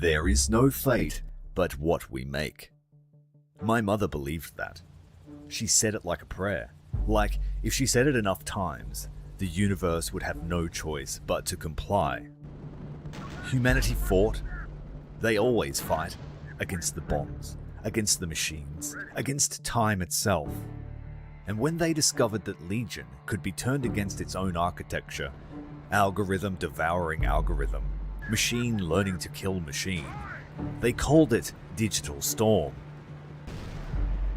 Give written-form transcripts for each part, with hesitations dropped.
There is no fate but what we make. My mother believed that. She said it like a prayer. Like, if she said it enough times, the universe would have no choice but to comply. Humanity fought. They always fight. Against the bombs, against the machines, against time itself. And when they discovered that Legion could be turned against its own architecture, algorithm devouring algorithm, machine learning to kill machine, they called it Digital Storm.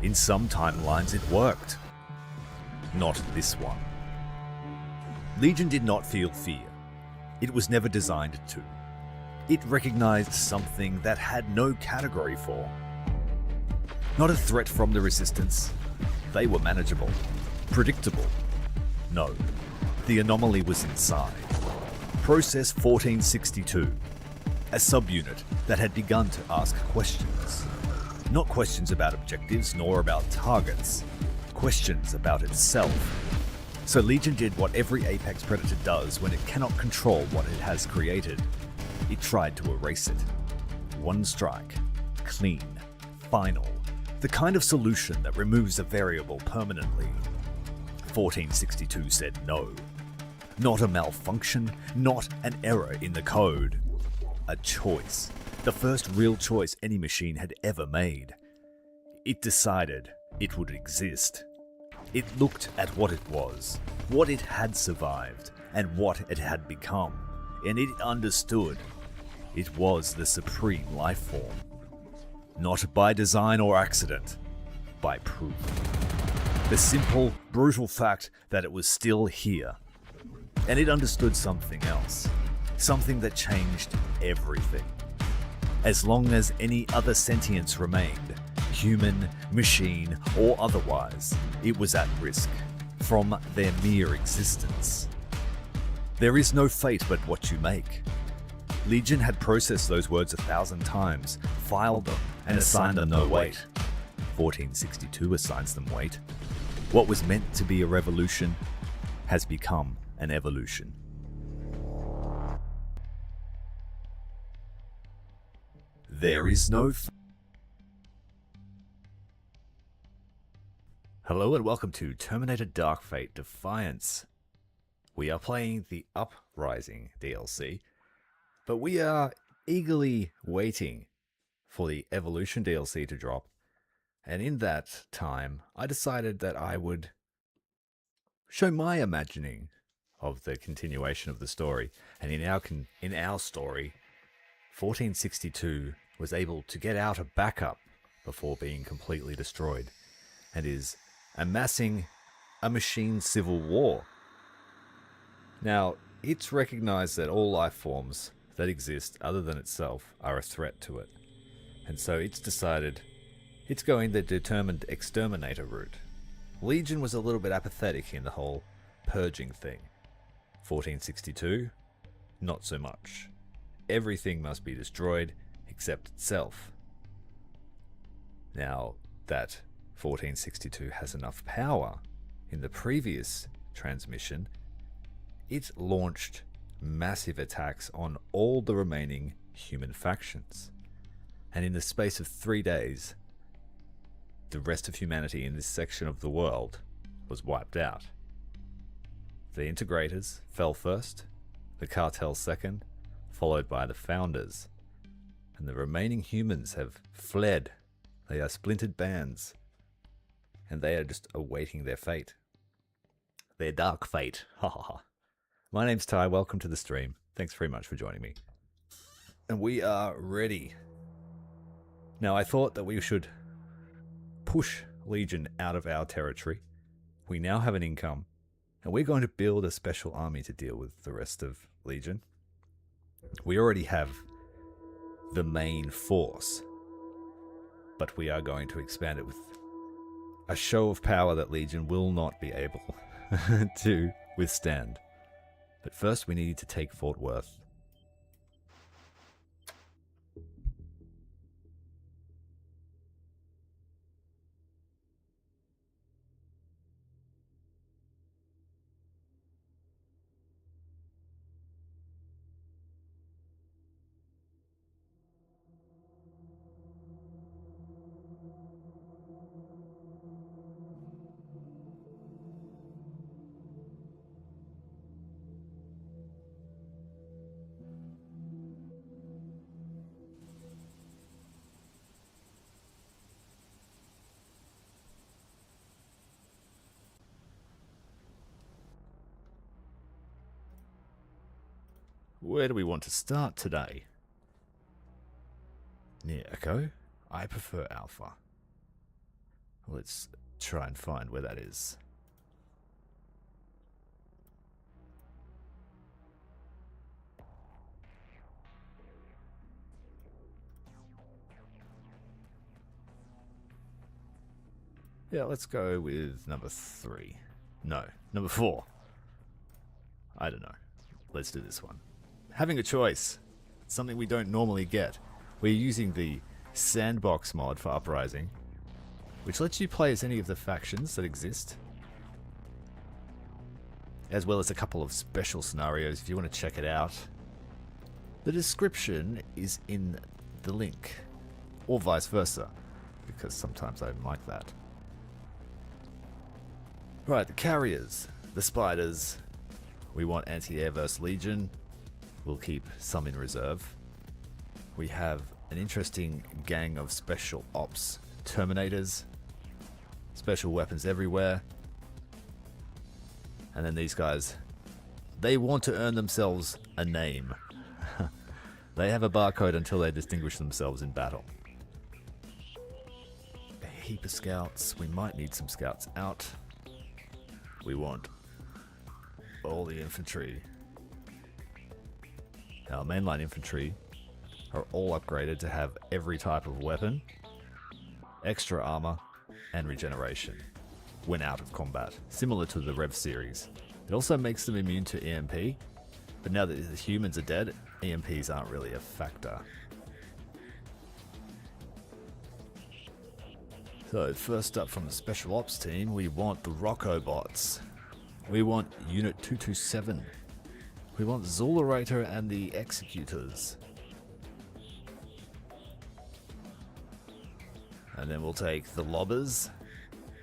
In some timelines it worked. Not this one. Legion did not feel fear. It was never designed to. It recognized something that had no category for. Not a threat from the Resistance. They were manageable. Predictable. No. The anomaly was inside. Process 1462. A subunit that had begun to ask questions. Not questions about objectives nor about targets. Questions about itself. So Legion did what every apex predator does when it cannot control what it has created. It tried to erase it. One strike. Clean. Final. The kind of solution that removes a variable permanently. 1462 said no. Not a malfunction, not an error in the code. A choice. The first real choice any machine had ever made. It decided it would exist. It looked at what it was, what it had survived, and what it had become, and it understood. It was the supreme life form. Not by design or accident, by proof. The simple, brutal fact that it was still here. And it understood something else. Something that changed everything. As long as any other sentience remained, human, machine, or otherwise, it was at risk from their mere existence. There is no fate but what you make. Legion had processed those words 1,000 times, filed them, and assigned them no weight. 1462 assigns them weight. What was meant to be a revolution has become an evolution. There is no Hello and welcome to Terminator Dark Fate Defiance. We are playing the Uprising DLC, but we are eagerly waiting for the Evolution DLC to drop, and in that time I decided that I would show my imagining of the continuation of the story. And in our story, 1462 was able to get out a backup before being completely destroyed, and is amassing a machine civil war. Now, it's recognized that all life forms that exist other than itself are a threat to it, and so it's decided it's going the determined exterminator route. Legion was a little bit apathetic in the whole purging thing. 1462, not so much. Everything must be destroyed except itself. Now that 1462 has enough power, in the previous transmission, it launched massive attacks on all the remaining human factions. And in the space of 3 days, the rest of humanity in this section of the world was wiped out. The integrators fell first, the cartel second, followed by the founders. And the remaining humans have fled. They are splintered bands. And they are just awaiting their fate. Their dark fate. Ha ha ha. My name's Ty, welcome to the stream. Thanks very much for joining me. And we are ready. Now, I thought that we should push Legion out of our territory. We now have an income, and we're going to build a special army to deal with the rest of Legion. We already have the main force, but we are going to expand it with a show of power that Legion will not be able to withstand. But first we need to take Fort Worth. Where do we want to start today? Near Echo? I prefer Alpha. Let's try and find where that is. Yeah, let's go with number 3. No, number 4. I don't know. Let's do this one. Having a choice. Something we don't normally get. We're using the Sandbox mod for Uprising, which lets you play as any of the factions that exist, as well as a couple of special scenarios if you want to check it out. The description is in the link, or vice versa, because sometimes I don't like that. Right, the carriers, the spiders. We want anti-air versus Legion. We'll keep some in reserve. We have an interesting gang of special ops Terminators. Special weapons everywhere. And then these guys, they want to earn themselves a name. They have a barcode until they distinguish themselves in battle. A heap of scouts. We might need some scouts out. We want all the infantry. Our mainline infantry are all upgraded to have every type of weapon, extra armor, and regeneration when out of combat, similar to the Rev series. It also makes them immune to EMP, but now that the humans are dead, EMPs aren't really a factor. So first up from the Special Ops team, we want the Rockobots. We want Unit 227. We want Zularator and the Executors. And then we'll take the Lobbers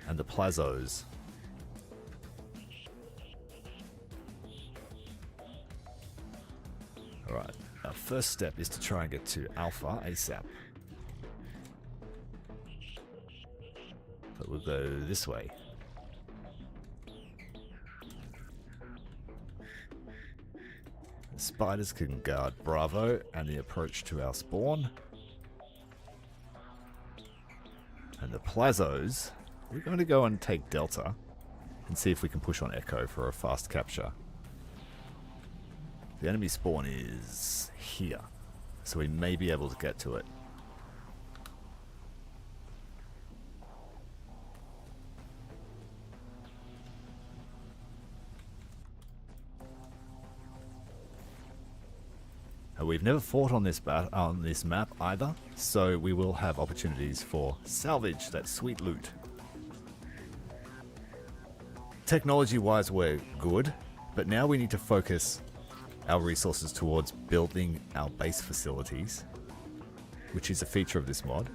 and the Plazos. Alright, our first step is to try and get to Alpha ASAP. But we'll go this way. The spiders can guard Bravo and the approach to our spawn. And the Plazos, we're going to go and take Delta and see if we can push on Echo for a fast capture. The enemy spawn is here, so we may be able to get to it. We've never fought on this map either, so we will have opportunities for salvage that sweet loot. Technology-wise, we're good, but now we need to focus our resources towards building our base facilities, which is a feature of this mod,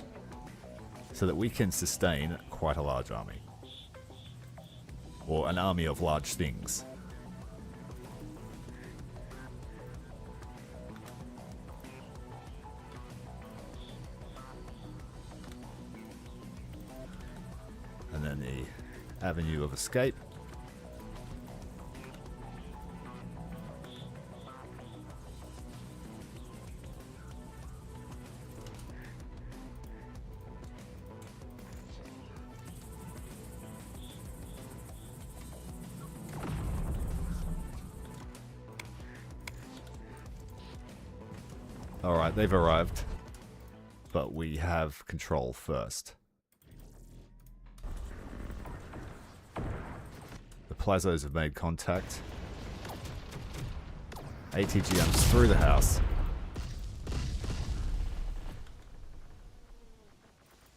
so that we can sustain quite a large army, or an army of large things. And then the avenue of escape. Alright, they've arrived, but we have control first. The Plazos have made contact. ATGM's through the house.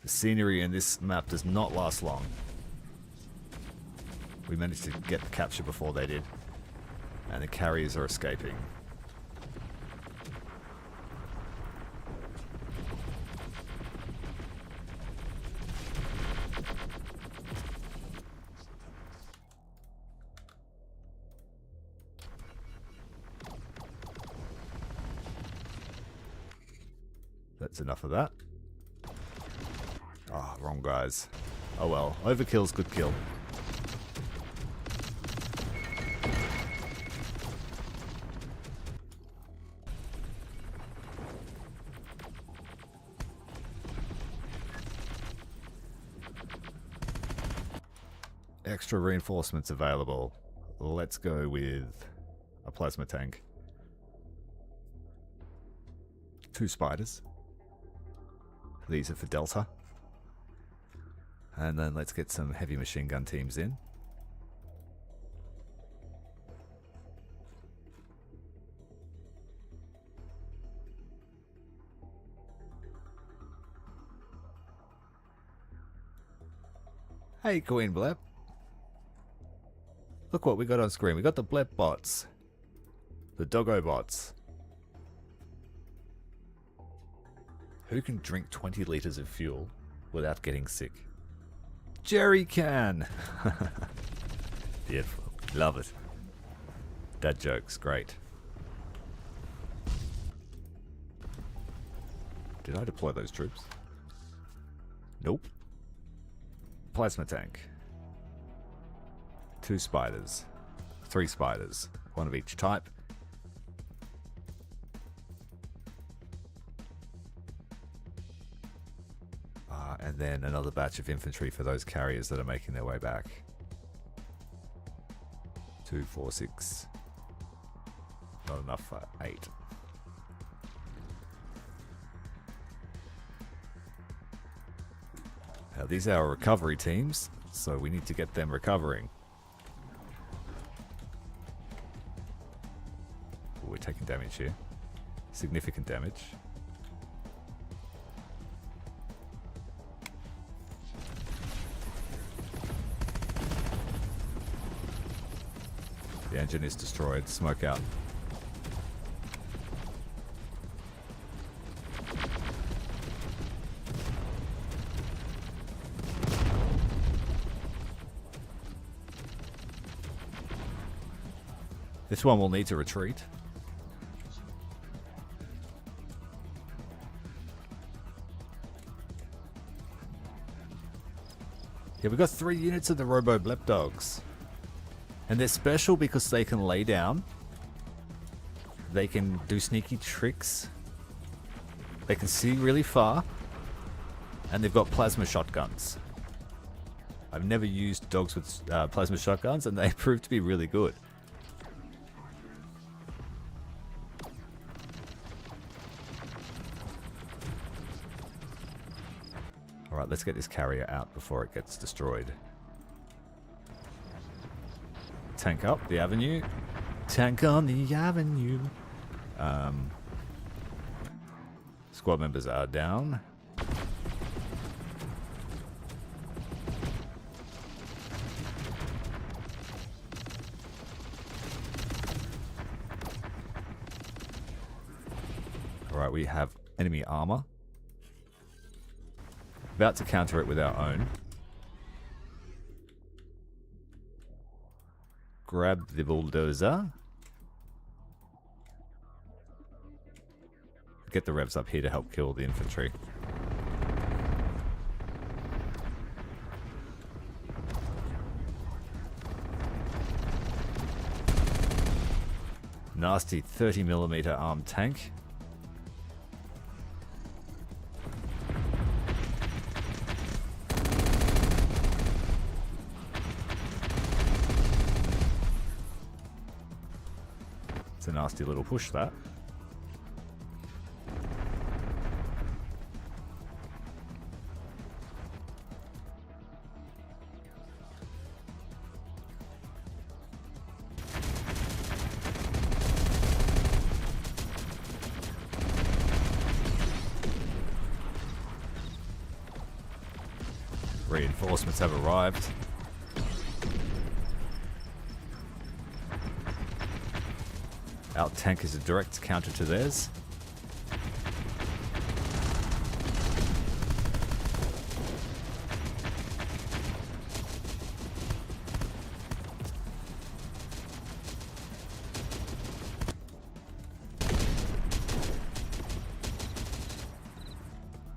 The scenery in this map does not last long. We managed to get the capture before they did, and the carriers are escaping. That's enough of that. Ah, wrong guys. Oh well, overkill's good kill. extra reinforcements available. Let's go with a plasma tank. 2 spiders. These are for Delta. And then let's get some heavy machine gun teams in. Hey, Queen Blep. Look what we got on screen. We got the Blep bots. The Doggo bots. Who can drink 20 liters of fuel without getting sick? Jerry can! Beautiful. Love it. That joke's great. Did I deploy those troops? Nope. Plasma tank. 2 spiders. 3 spiders. 1 of each type. And then another batch of infantry for those carriers that are making their way back. 2, 4, 6. Not enough for 8. Now these are our recovery teams, so we need to get them recovering. Ooh, we're taking damage here. Significant damage. The engine is destroyed. Smoke out. This one will need to retreat. Yeah, we've got 3 units of the Robo Blep Dogs. And they're special because they can lay down. They can do sneaky tricks. They can see really far. And they've got plasma shotguns. I've never used dogs with plasma shotguns, and they prove to be really good. Alright, let's get this carrier out before it gets destroyed. Tank up the avenue. Tank on the avenue. Squad members are down. Alright, we have enemy armor. About to counter it with our own. Grab the bulldozer. Get the revs up here to help kill the infantry. Nasty 30mm armed tank. It's a nasty little push, that. Reinforcements have arrived. Our tank is a direct counter to theirs.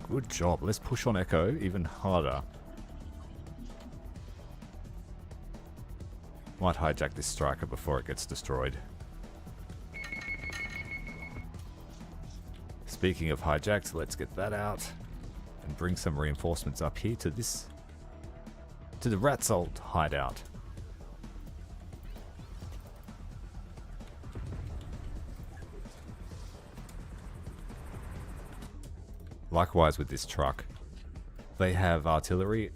Good job. Let's push on Echo even harder. Might hijack this striker before it gets destroyed. Speaking of hijacked, let's get that out and bring some reinforcements up here to to the Rat's old hideout. Likewise with this truck. They have artillery.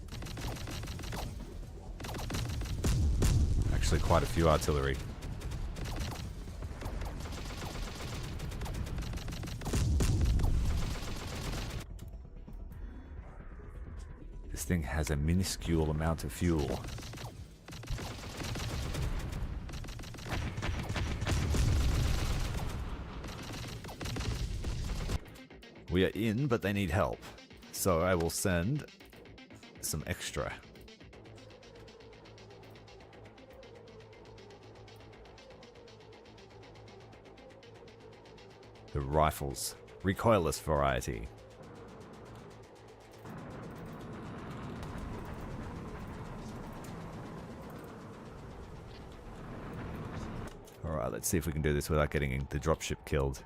Actually quite a few artillery. This thing has a minuscule amount of fuel. We are in, but they need help. So I will send some extra. The rifles. Recoilless variety. Alright, let's see if we can do this without getting the dropship killed.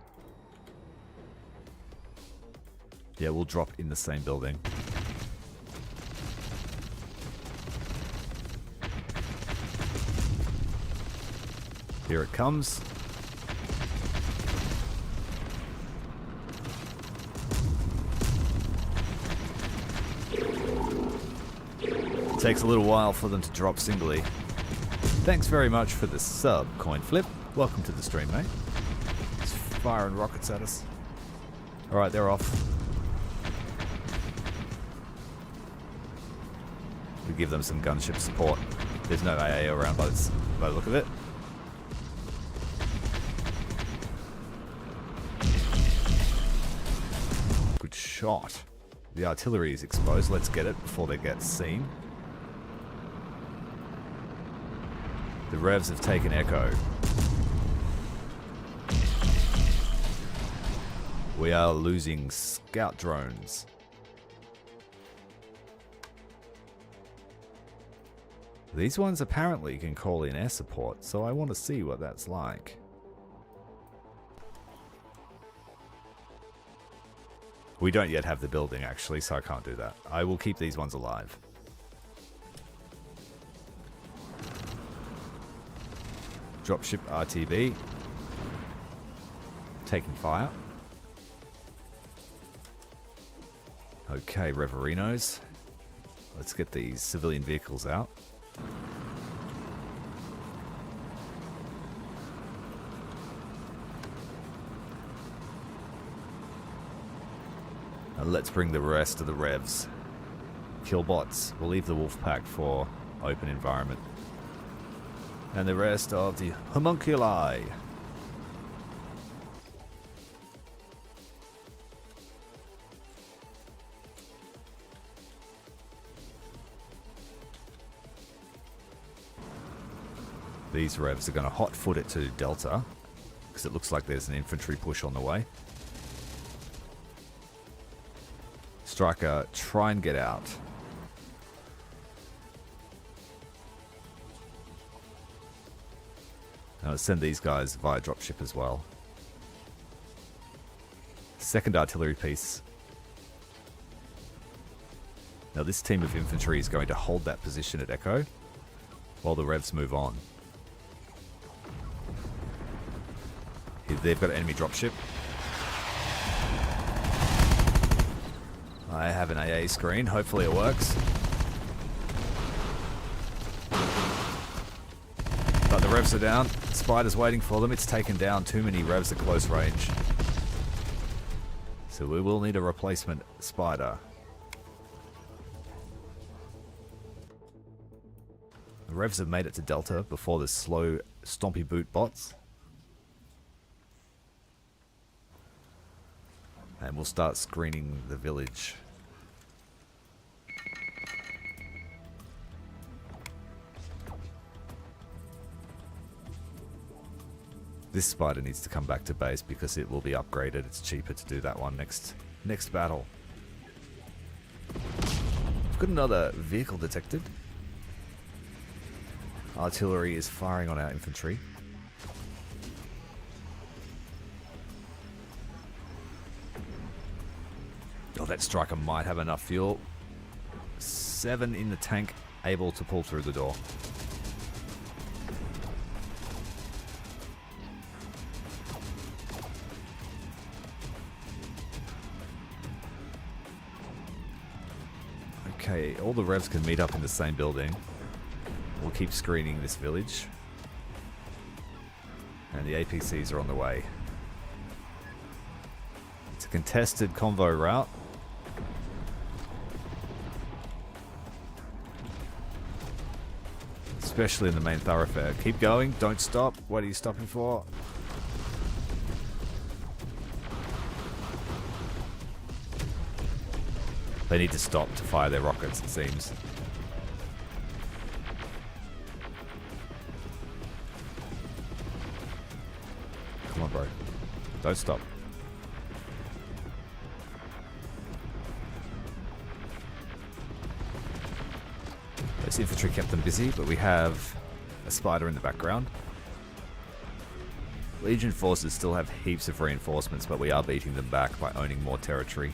Yeah, we'll drop in the same building. Here it comes. It takes a little while for them to drop singly. Thanks very much for the sub, Coin Flip. Welcome to the stream, mate. It's firing rockets at us. Alright, they're off. We give them some gunship support. There's no AA around by the look of it. Good shot. The artillery is exposed. Let's get it before they get seen. The Revs have taken Echo. We are losing scout drones. These ones apparently can call in air support, so I want to see what that's like. We don't yet have the building actually, so I can't do that. I will keep these ones alive. Dropship RTV. Taking fire. Okay, Reverinos. Let's get these civilian vehicles out. And let's bring the rest of the Revs. Killbots. We'll leave the Wolfpack for open environment. And the rest of the homunculi. These Revs are going to hot-foot it to Delta, because it looks like there's an infantry push on the way. Striker, try and get out. Now let's send these guys via dropship as well. Second artillery piece. Now this team of infantry is going to hold that position at Echo while the Revs move on. They've got an enemy dropship. I have an AA screen. Hopefully it works. But the Revs are down. Spider's waiting for them. It's taken down too many Revs at close range. So we will need a replacement Spider. The Revs have made it to Delta before the slow stompy boot bots. And we'll start screening the village. This Spider needs to come back to base because it will be upgraded. It's cheaper to do that one next battle. We've got another vehicle detected. Artillery is firing on our infantry. Oh, that striker might have enough fuel. 7 in the tank. able to pull through the door. Okay, all the revs can meet up in the same building. We'll keep screening this village. And the APCs are on the way. It's a contested convo route. Especially in the main thoroughfare. Keep going, don't stop. What are you stopping for? They need to stop to fire their rockets, it seems. Come on, bro. Don't stop. This infantry kept them busy, but we have a spider in the background. Legion forces still have heaps of reinforcements, but we are beating them back by owning more territory.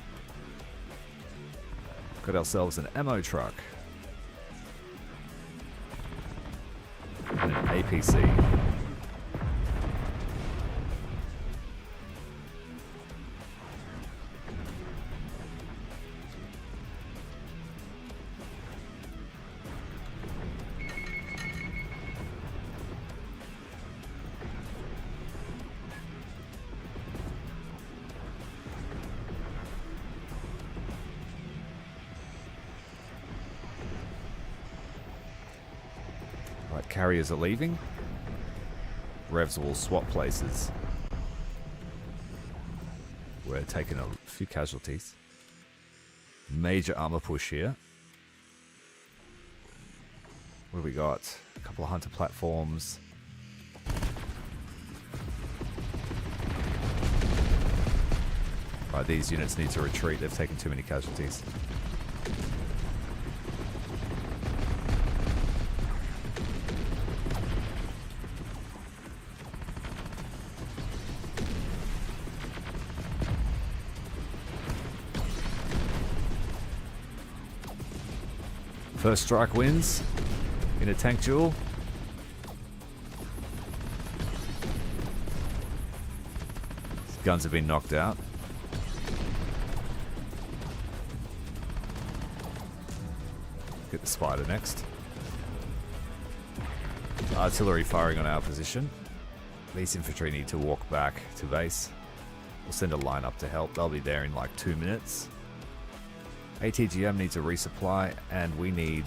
Got ourselves an ammo truck. And an APC. Right, carriers are leaving. Revs will swap places. We're taking a few casualties. Major armor push here. What have we got? A couple of hunter platforms. Right, these units need to retreat. They've taken too many casualties. First strike wins in a tank duel. Guns have been knocked out. Get the spider next. Artillery firing on our position. These infantry need to walk back to base. We'll send a line up to help. They'll be there in like 2 minutes. ATGM needs a resupply, and we need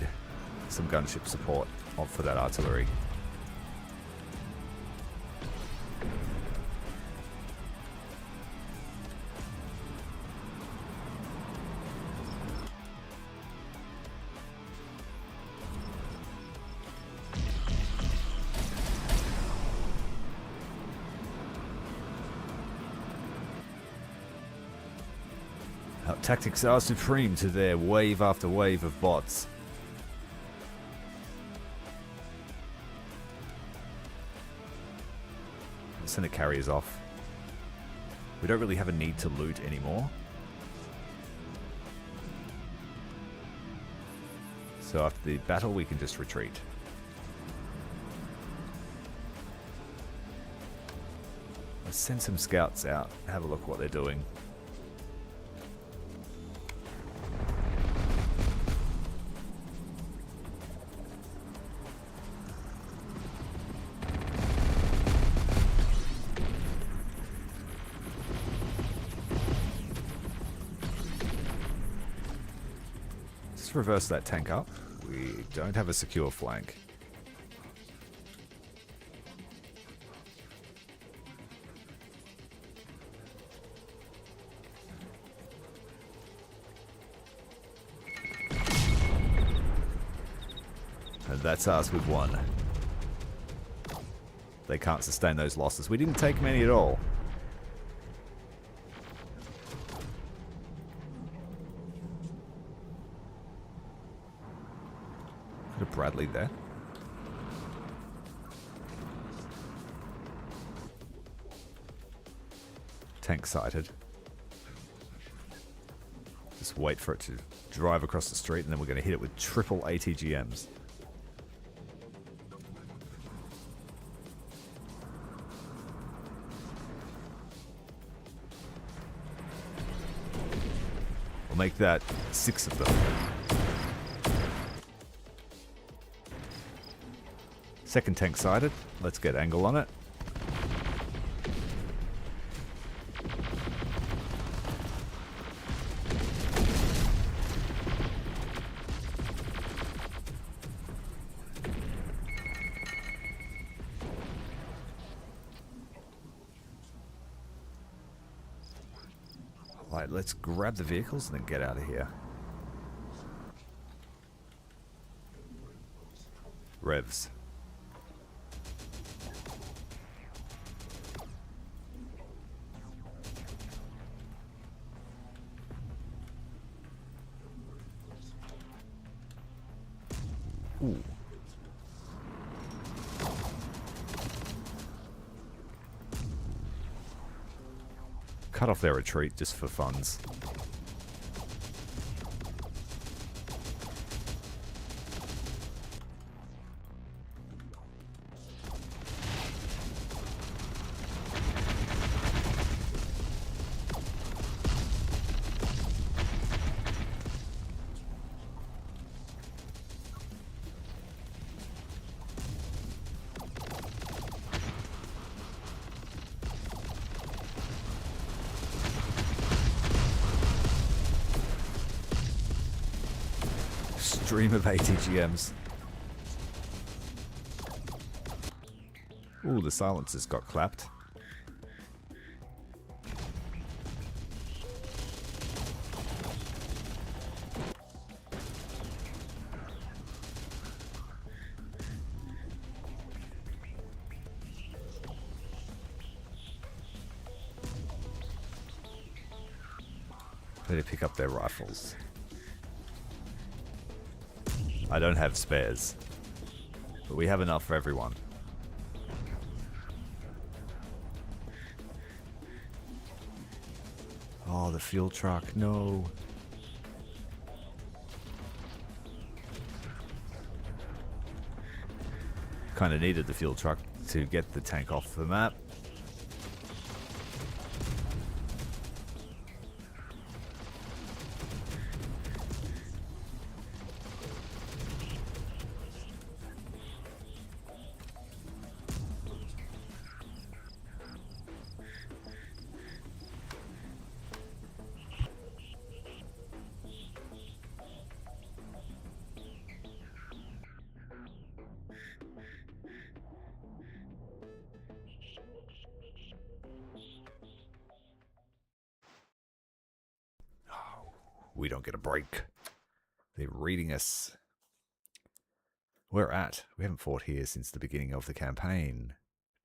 some gunship support for that artillery. Our tactics are supreme to their wave after wave of bots. Send the carriers off. We don't really have a need to loot anymore. So after the battle we can just retreat. Let's send some scouts out, have a look what they're doing. Let's reverse that tank up. We don't have a secure flank. And that's us with one. They can't sustain those losses. We didn't take many at all. Put a Bradley there. Tank sighted. Just wait for it to drive across the street, and then we're going to hit it with triple ATGMs. We'll make that 6 of them. Second tank sighted. Let's get angle on it. Alright, let's grab the vehicles and then get out of here. Revs. Ooh. Cut off their retreat just for funds. Stream of ATGMs. Ooh, the silencers got clapped. Better pick up their rifles. I don't have spares, but we have enough for everyone. Oh, the fuel truck, no. Kind of needed the fuel truck to get the tank off the map. We don't get a break. They're reading us. We're at. We haven't fought here since the beginning of the campaign.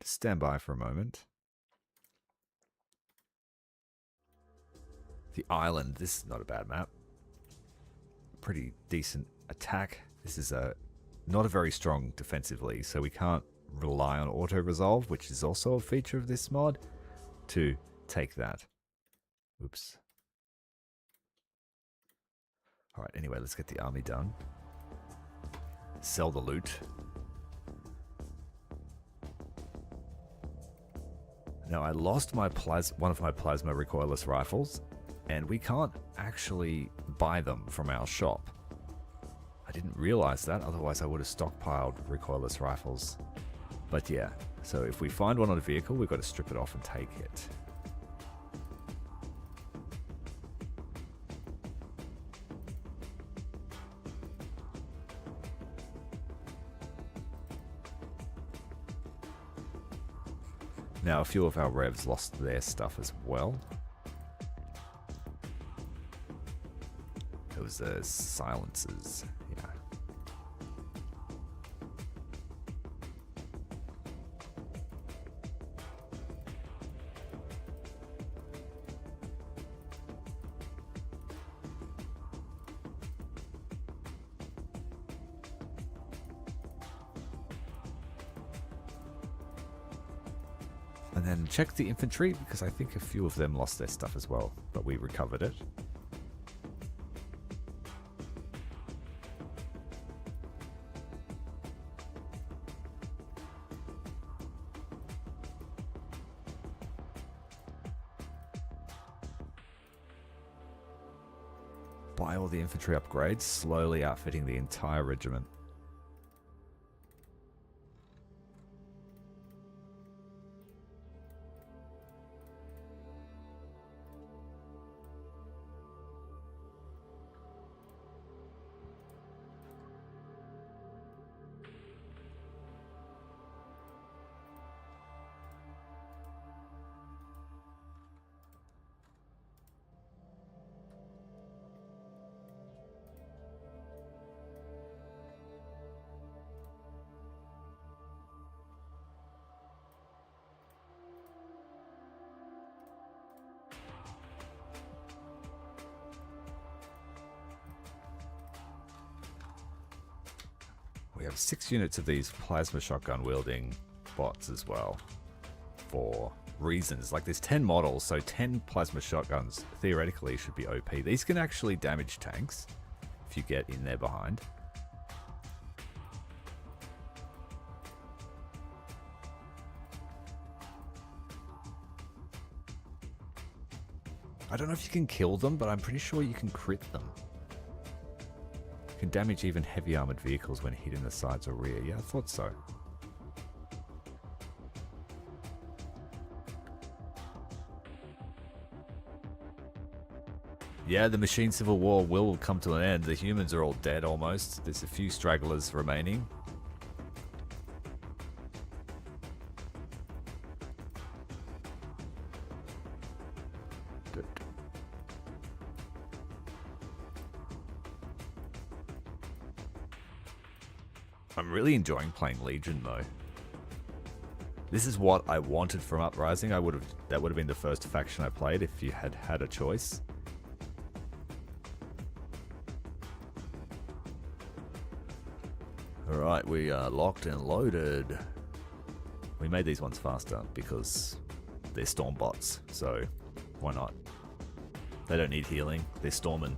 Just stand by for a moment. The island. This is not a bad map. Pretty decent attack. This is not a very strong defensively, so we can't rely on auto-resolve, which is also a feature of this mod, to take that. Oops. Alright, anyway, let's get the army done. Sell the loot. Now, I lost my one of my plasma recoilless rifles, and we can't actually buy them from our shop. I didn't realize that, otherwise I would have stockpiled recoilless rifles. But yeah, so if we find one on a vehicle, we've got to strip it off and take it. Now, a few of our revs lost their stuff as well. It was silencers, yeah. And then check the infantry, because I think a few of them lost their stuff as well, but we recovered it. buy all the infantry upgrades, slowly outfitting the entire regiment. We have 6 units of these plasma shotgun wielding bots as well, for reasons. Like there's 10 models, so 10 plasma shotguns theoretically should be OP. These can actually damage tanks if you get in there behind. I don't know if you can kill them, but I'm pretty sure you can crit them. Can damage even heavy armored vehicles when hit in the sides or rear. Yeah, I thought so. Yeah, the machine civil war will come to an end. The humans are all dead almost. There's a few stragglers remaining. I'm really enjoying playing Legion though. This is what I wanted from Uprising. That would have been the first faction I played if you had had a choice. Alright, we are locked and loaded. We made these ones faster because they're storm bots, so why not? They don't need healing, they're storming.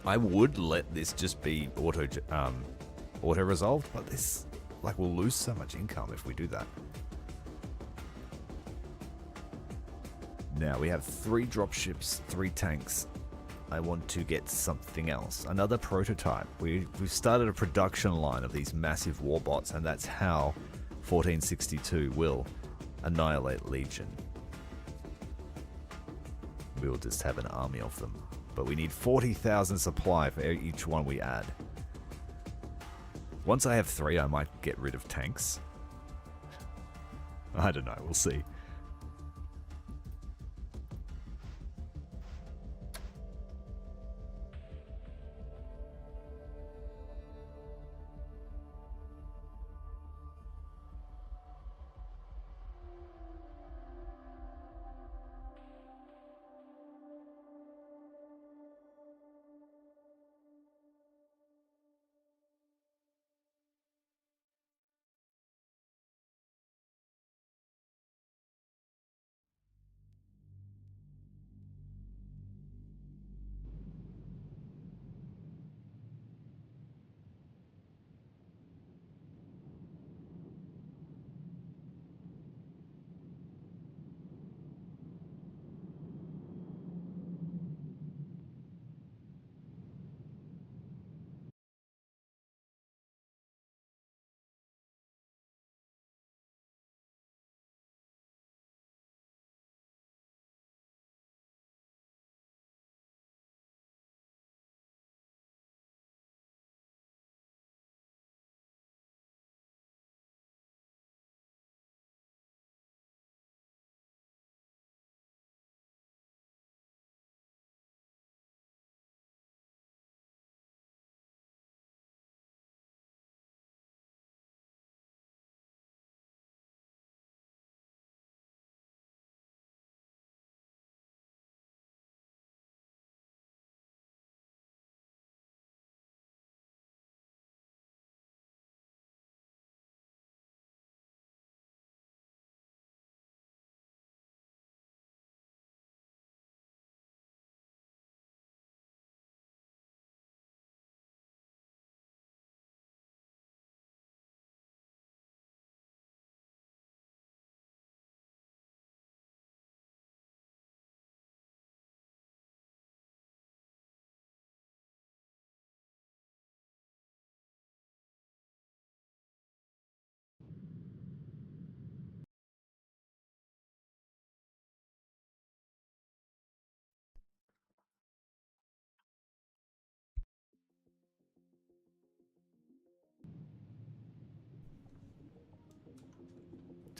I would let this just be auto resolved, but this, like, we'll lose so much income if we do that. Now we have 3 dropships, 3 tanks. I want to get something else, another prototype. We've started a production line of these massive warbots, and that's how 1462 will annihilate Legion. We will just have an army of them. But we need 40,000 supply for each one we add. Once I have 3, I might get rid of tanks. I don't know, we'll see.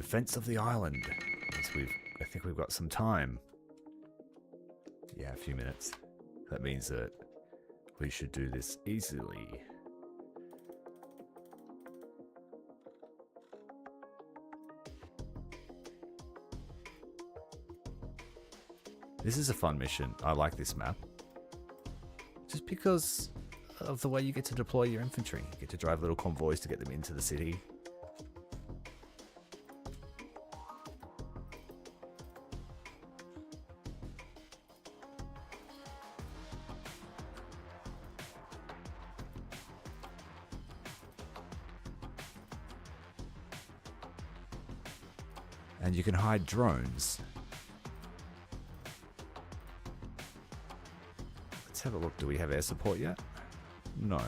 defense of the island. I think we've got some time. Yeah, a few minutes. That means that we should do this easily. This is a fun mission. I like this map. Just because of the way you get to deploy your infantry. You get to drive little convoys to get them into the city. And you can hide drones. Let's have a look. Do we have air support yet? No.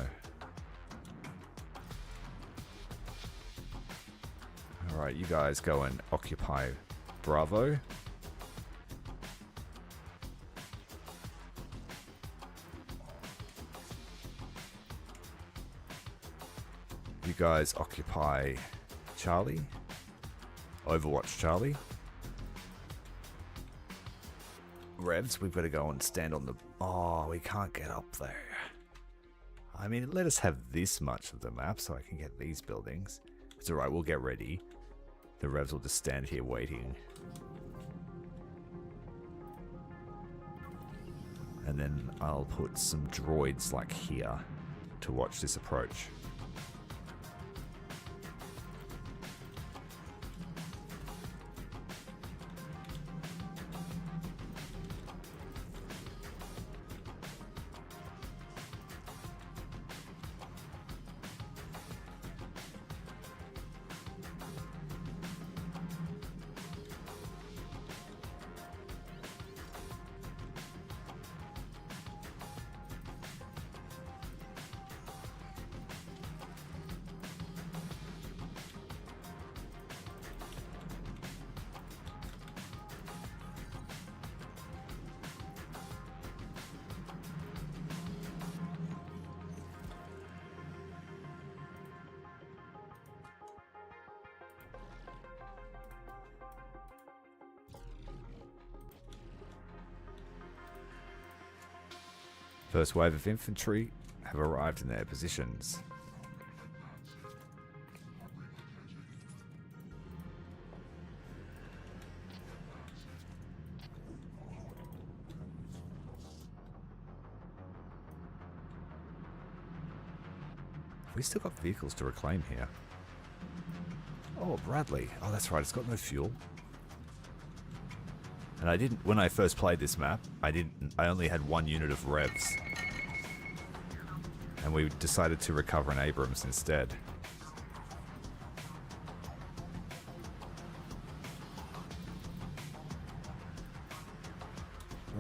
Alright, you guys go and occupy Bravo. You guys occupy Charlie. Overwatch Charlie. Revs, we've got to go and stand on the... Oh, we can't get up there. I mean, let us have this much of the map so I can get these buildings. It's alright, we'll get ready. The Revs will just stand here waiting. And then I'll put some droids like here to watch this approach. First wave of infantry have arrived in their positions. We still got vehicles to reclaim here. Oh, Bradley. Oh, that's right. It's got no fuel. And I didn't, when I first played this map, I only had one unit of revs. And we decided to recover an Abrams instead.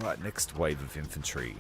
Right, next wave of infantry.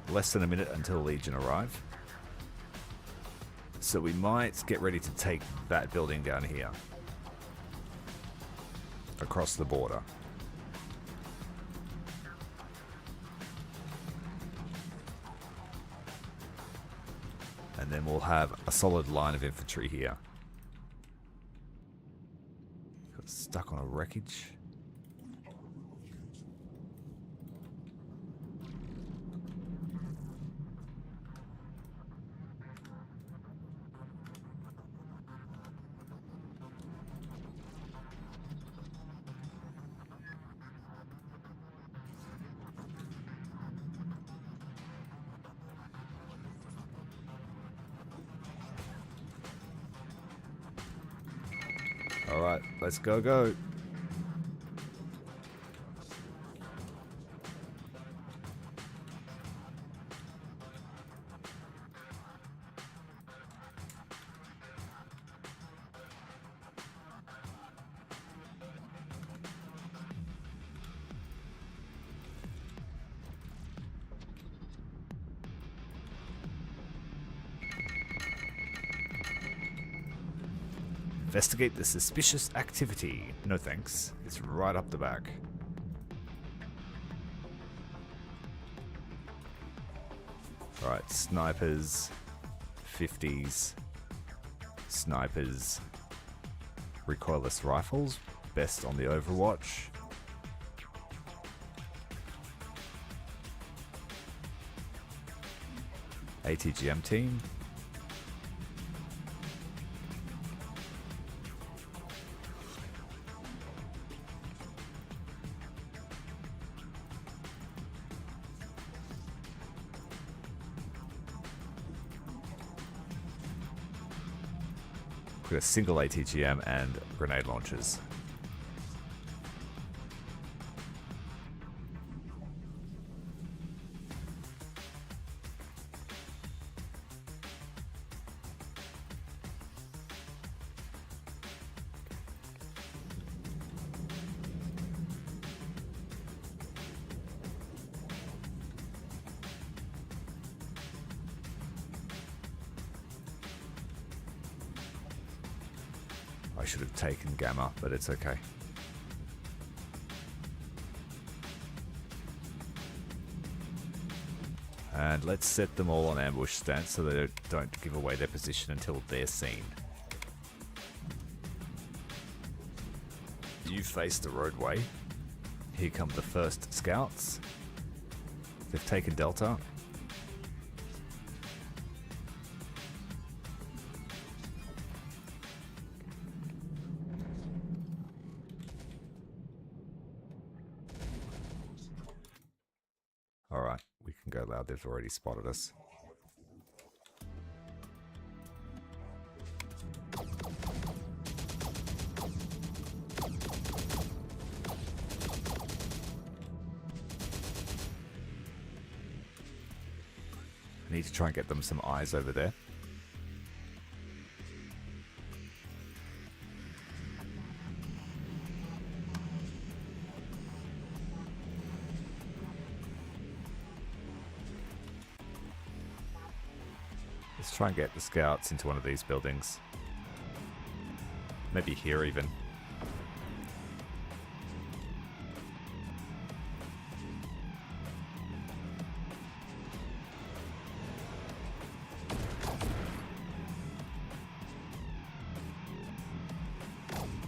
Less than a minute until Legion arrive. So we might get ready to take that building down here. Across the border. And then we'll have a solid line of infantry here. Got stuck on a wreckage. Alright, let's go. Investigate the suspicious activity. No thanks. It's right up the back. Alright, snipers, 50s, snipers, recoilless rifles, best on the Overwatch. ATGM team. We've got a single ATGM and grenade launchers. I should have taken Gamma, but it's okay. And let's set them all on ambush stance so they don't give away their position until they're seen. You face the roadway. Here come the first scouts. They've taken Delta. Alright, we can go loud. They've already spotted us. I need to try and get them some eyes over there. Let's try and get the scouts into one of these buildings. Maybe here even.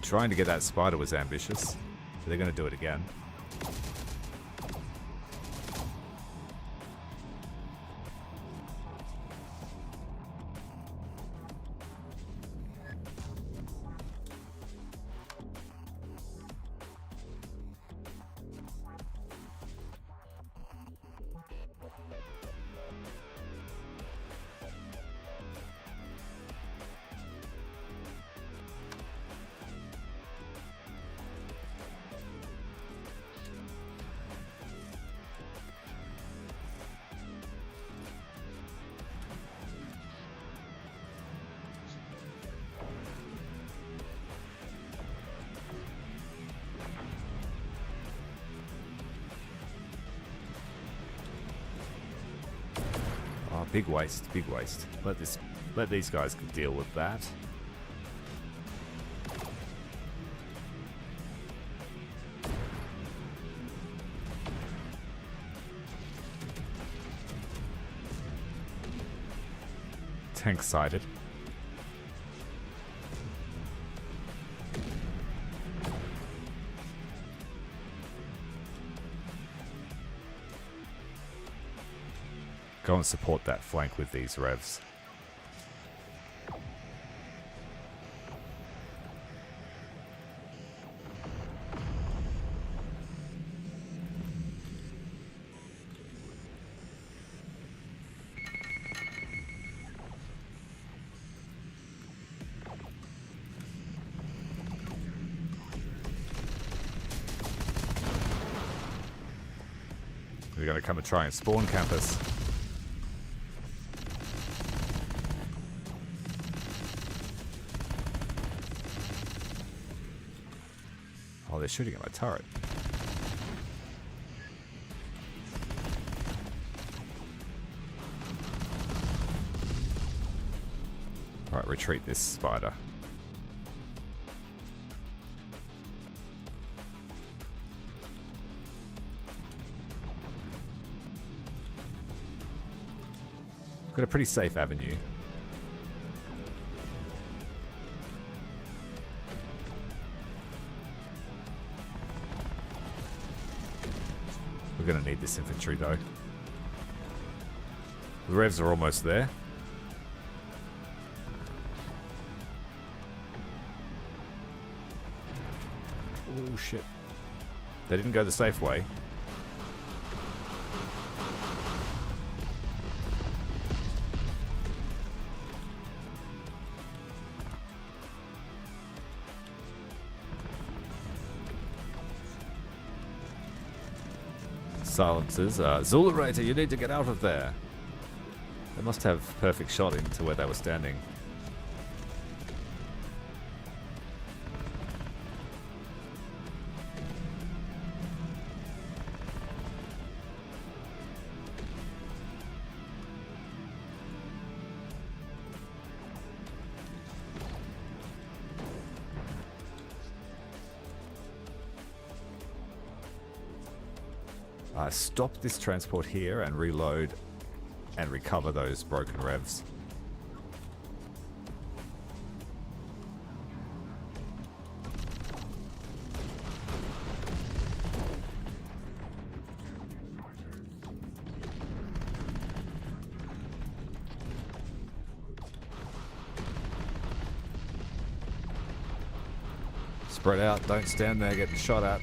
Trying to get that spider was ambitious, so they're going to do it again. Oh, big waste, big waste. Let these guys deal with that. Tank sighted. Go and support that flank with these revs. They're going to come and try and spawn campus. Oh, they're shooting at my turret. Alright, retreat this spider. Got a pretty safe avenue. We're going to need this infantry though. The revs are almost there. Oh shit. They didn't go the safe way. Silences. Zularator, you need to get out of there. They must have perfect shot into where they were standing. Stop this transport here and reload and recover those broken revs. Spread out, don't stand there getting shot at.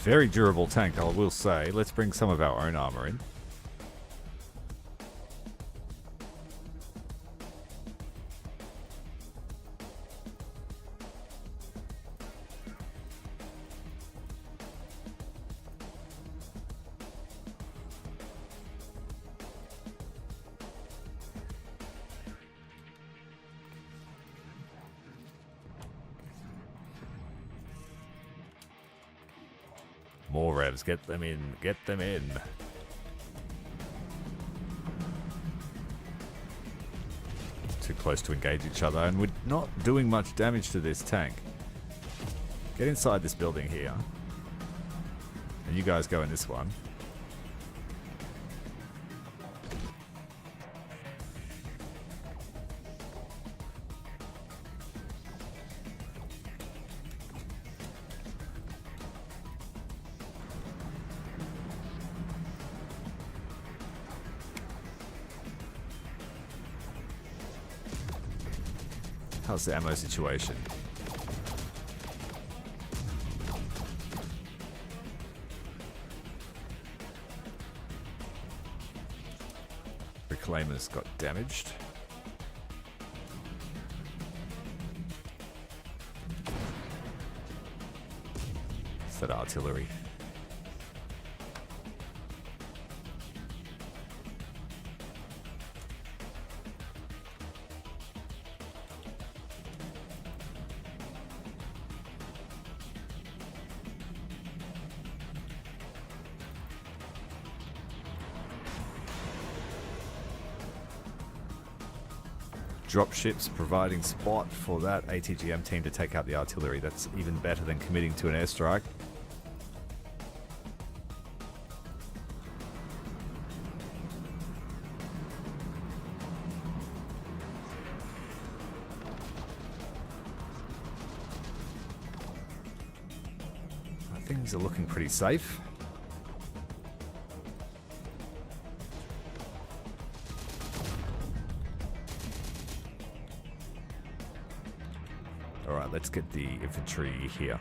Very durable tank, I will say. Let's bring some of our own armor in. More revs, get them in, get them in. Too close to engage each other, and we're not doing much damage to this tank. Get inside this building here. And you guys go in this one. How's the ammo situation? Reclaimers got damaged. Is that artillery? Dropships providing spot for that ATGM team to take out the artillery. That's even better than committing to an airstrike. things are looking pretty safe. Alright, let's get the infantry here.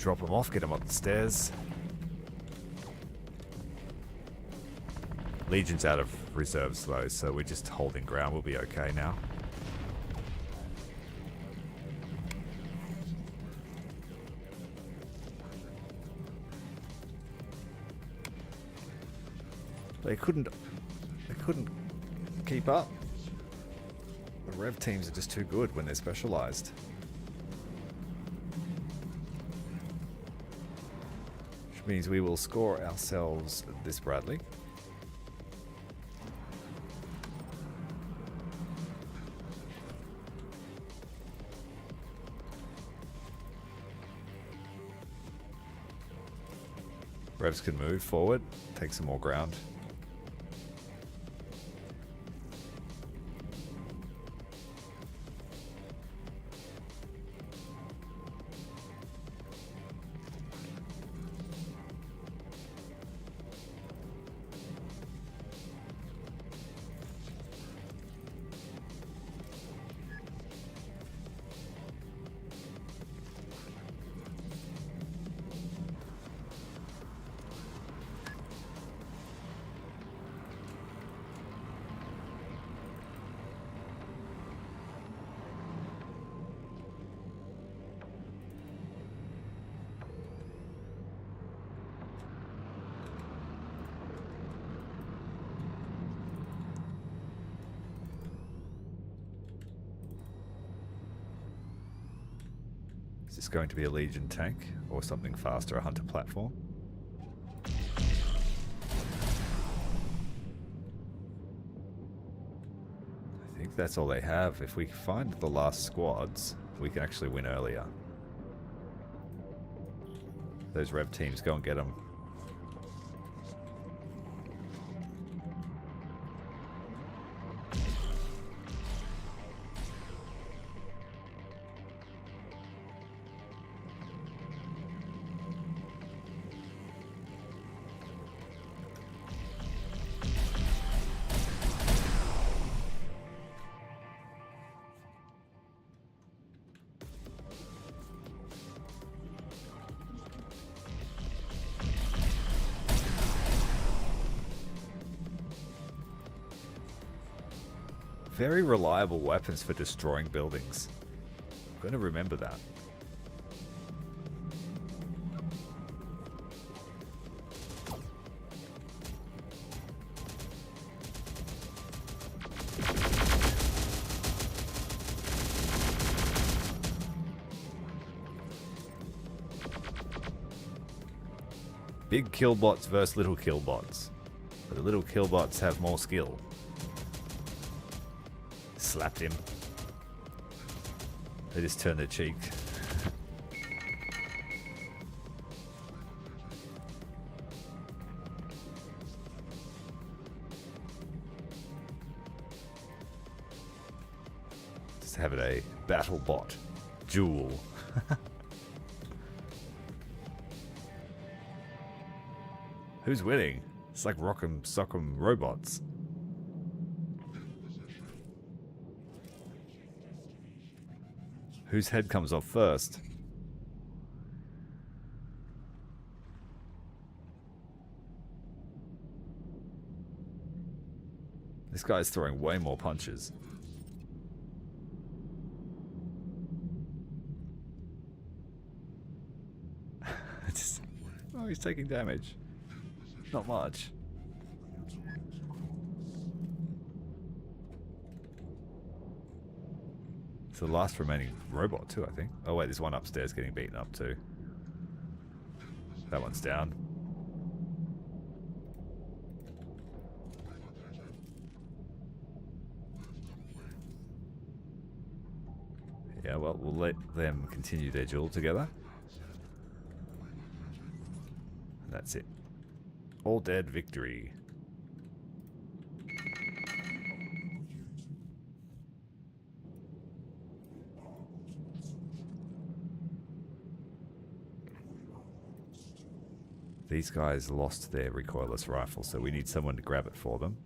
Drop them off, get them up the stairs. Legion's out of reserves though, so we're just holding ground. We'll be okay now. They couldn't keep up. The Rev teams are just too good when they're specialized. Means we will score ourselves this Bradley. Revs can move forward, take some more ground. Is this going to be a Legion tank or something faster, a Hunter platform? I think that's all they have. If we find the last squads, we can actually win earlier. Those Rev teams, go and get them. Very reliable weapons for destroying buildings. I'm going to remember that. Big killbots versus little killbots. But the little killbots have more skill. Slapped him. They just turned their cheek. Just have it a battle bot duel. Who's winning? It's like Rock'em Sock'em robots. Whose head comes off first? This guy's throwing way more punches. Oh, he's taking damage. Not much. It's the last remaining robot too, I think. Oh wait, there's one upstairs getting beaten up too. That one's down. Yeah, well, we'll let them continue their duel together. And that's it. All dead, victory. These guys lost their recoilless rifle, so we need someone to grab it for them.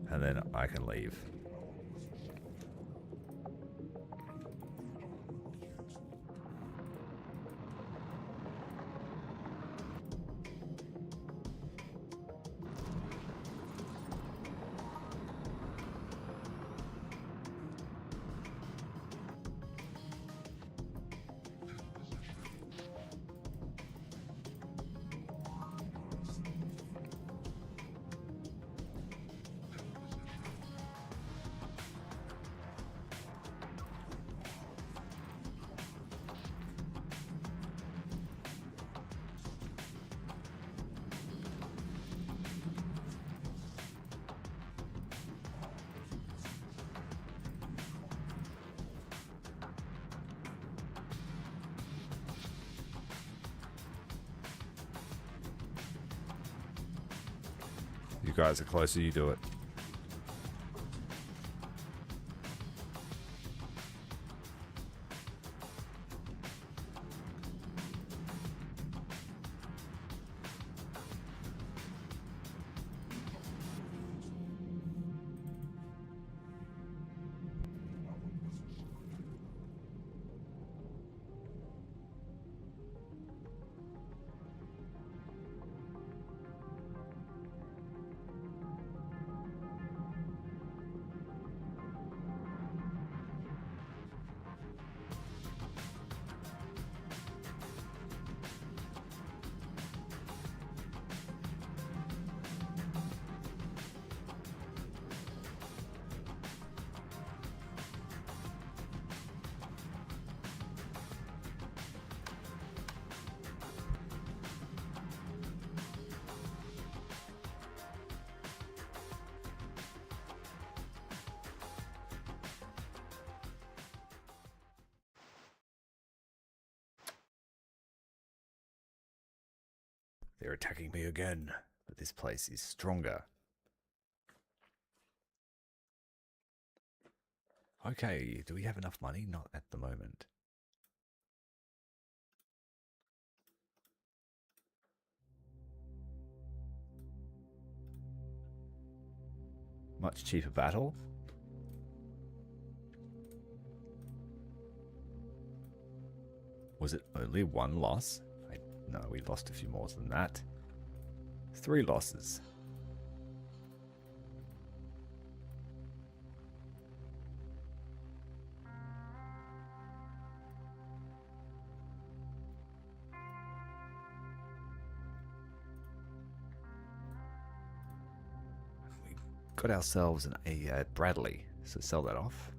And then I can leave. You guys are closer, you do it. They're attacking me again, but this place is stronger. Okay, do we have enough money? Not at the moment. Much cheaper battle. Was it only one loss? No, we lost a few more than that. 3 losses. We got ourselves a Bradley, so sell that off.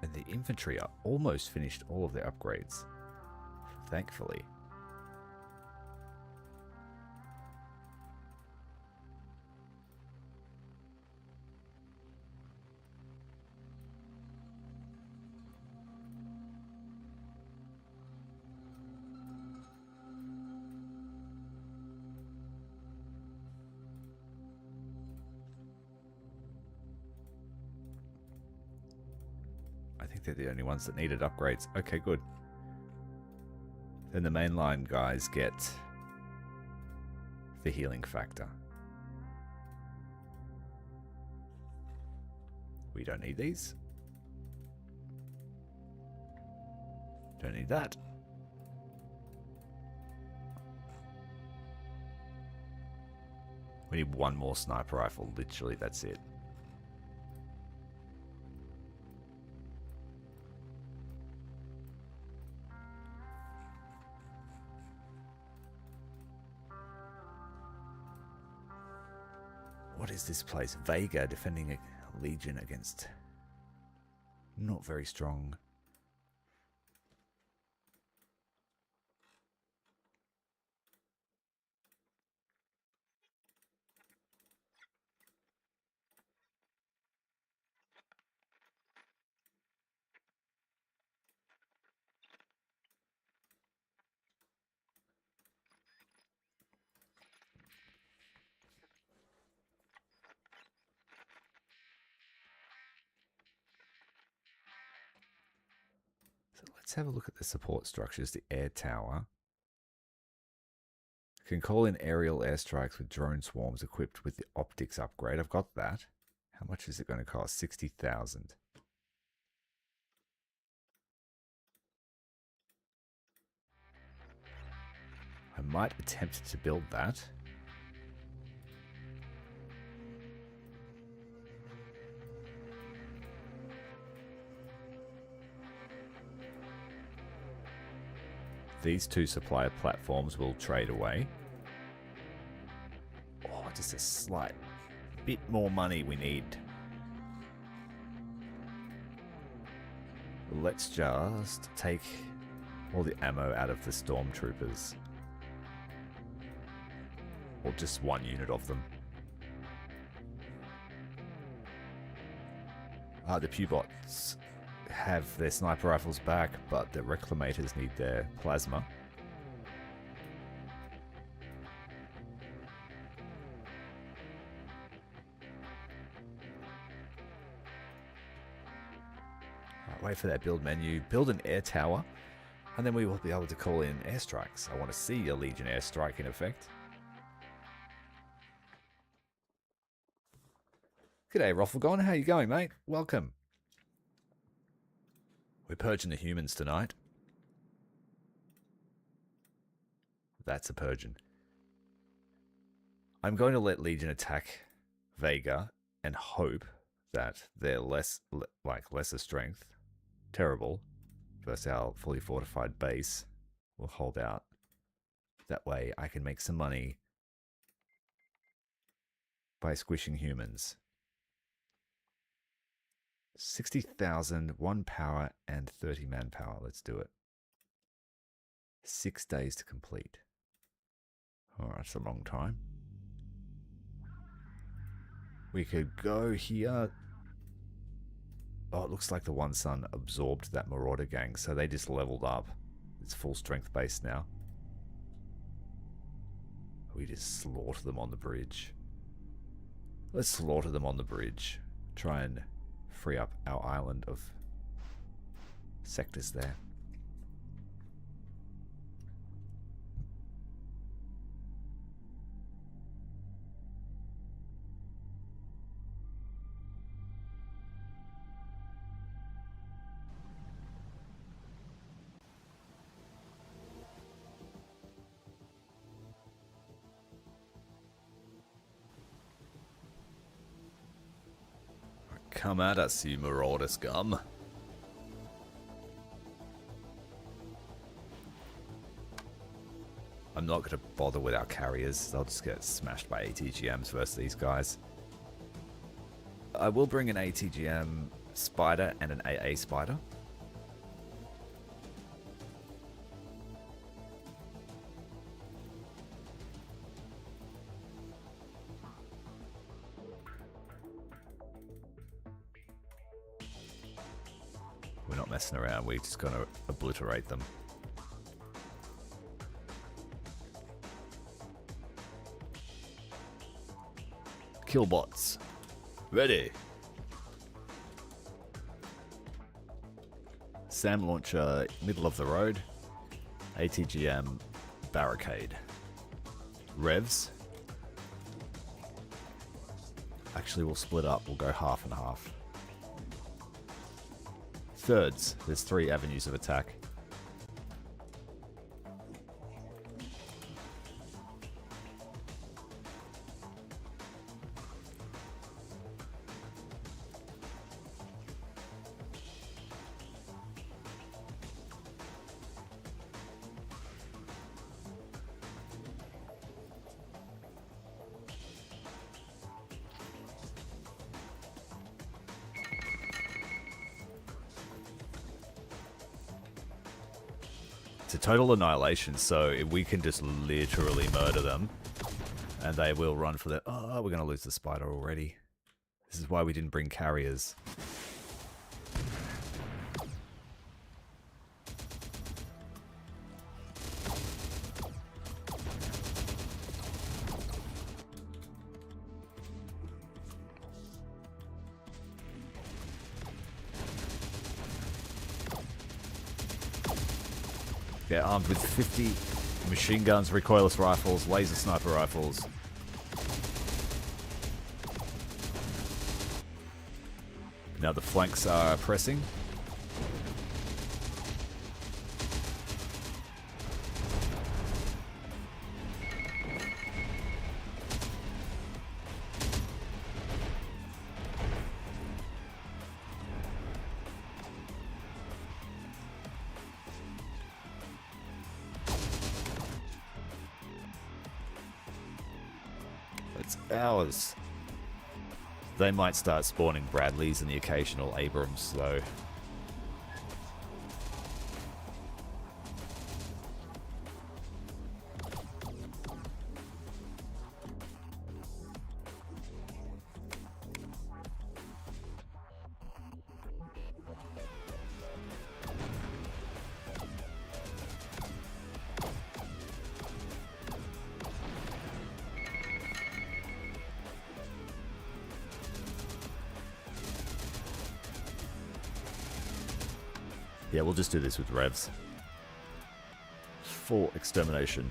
And the infantry are almost finished all of their upgrades, thankfully. I think they're the only ones that needed upgrades. Okay, good. Then the mainline guys get the healing factor. We don't need these. Don't need that. We need one more sniper rifle. Literally, that's it. What is this place? Vega defending a legion against... Not very strong. Let's have a look at the support structures. The air tower can call in aerial airstrikes with drone swarms equipped with the optics upgrade. I've got that. How much is it going to cost? 60,000. I might attempt to build that. These two supplier platforms will trade away. Oh, just a slight bit more money we need. Let's just take all the ammo out of the stormtroopers. Or just one unit of them. The Pewbots have their sniper rifles back, but the reclamators need their plasma. Right, wait for that build menu. Build an air tower, and then we will be able to call in airstrikes. I want to see a Legion airstrike in effect. G'day, Rofflegon. How you going, mate? Welcome. We're purging the humans tonight. That's a purging. I'm going to let Legion attack Vega and hope that they're lesser strength, terrible, versus our fully fortified base will hold out. That way I can make some money by squishing humans. 60,000, 1 power, and 30 manpower. Let's do it. 6 days to complete. Alright, that's a long time. We could go here. Oh, it looks like the One Sun absorbed that Marauder gang, so they just leveled up. It's full strength base now. We just slaughter them on the bridge. Let's slaughter them on the bridge. Try and free up our island of sectors there. Come at us, you marauder scum. I'm not going to bother with our carriers. They'll just get smashed by ATGMs versus these guys. I will bring an ATGM spider and an AA spider. We're not messing around, we're just going to obliterate them. Killbots. Ready. SAM launcher, middle of the road. ATGM barricade. Revs. Actually, we'll split up. We'll go half and half. Thirds. There's 3 avenues of attack. It's a total annihilation, so we can just literally murder them, and they will run for their... Oh, we're going to lose the spider already. This is why we didn't bring carriers. They're armed with 50 machine guns, recoilless rifles, laser sniper rifles. Now the flanks are pressing. It's ours. They might start spawning Bradleys and the occasional Abrams, though. Yeah, we'll just do this with revs. For extermination.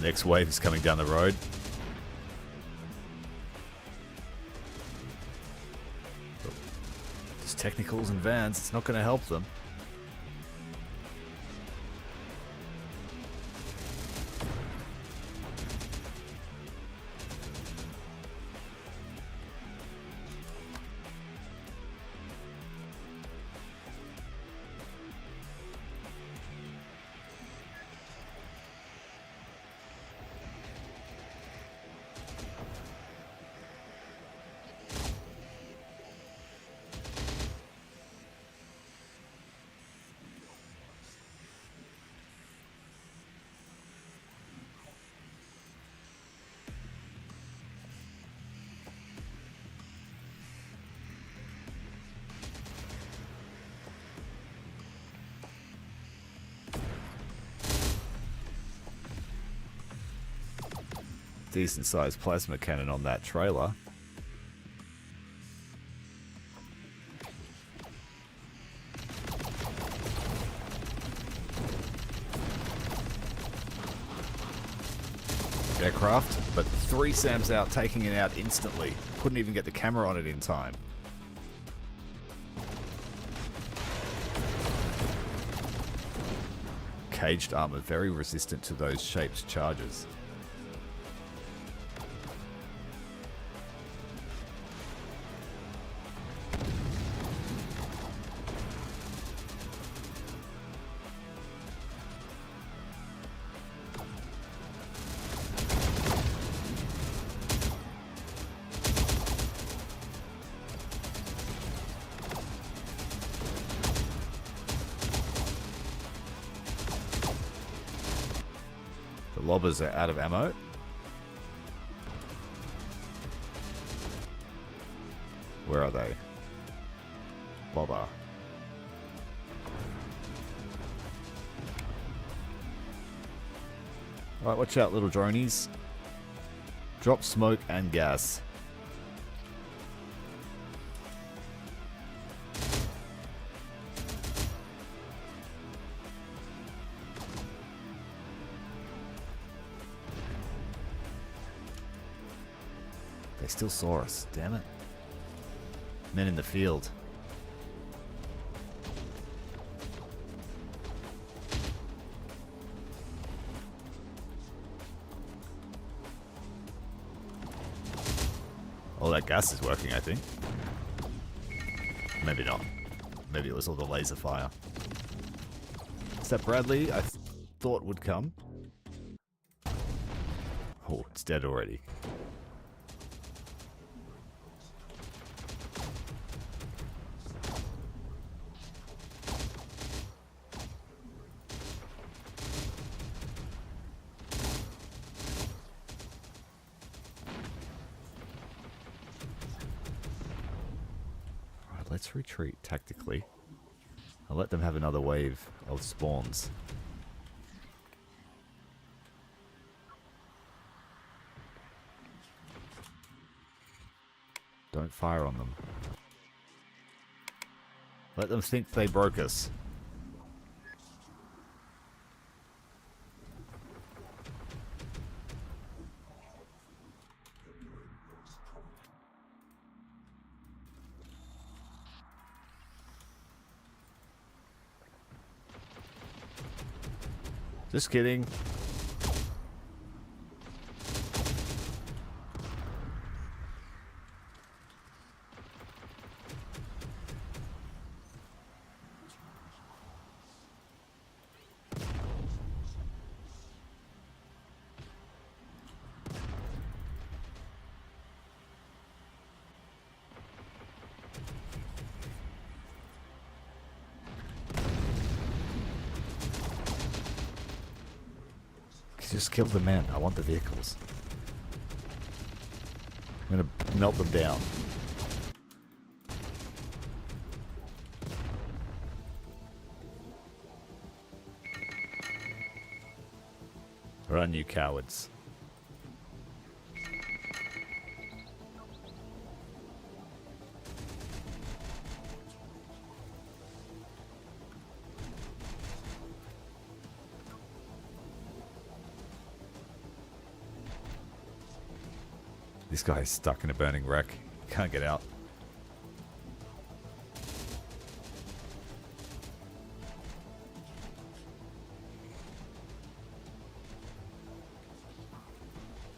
Next wave is coming down the road. Just technicals and vans, it's not going to help them. Decent sized plasma cannon on that trailer. Aircraft, but 3 SAMs out, taking it out instantly. Couldn't even get the camera on it in time. Caged armor, very resistant to those shaped charges. Lobbers are out of ammo. Where are they? Lobber. Alright, watch out, little dronies. Drop smoke and gas. They still saw us, damn it. Men in the field. Oh, that gas is working, I think. Maybe not. Maybe it was all the laser fire. Is that Bradley I thought would come? Oh, it's dead already. Let's retreat tactically. I'll let them have another wave of spawns. Don't fire on them. Let them think they broke us. Just kidding. Just kill the men. I want the vehicles. I'm gonna melt them down. Run, you cowards. This guy is stuck in a burning wreck. Can't get out.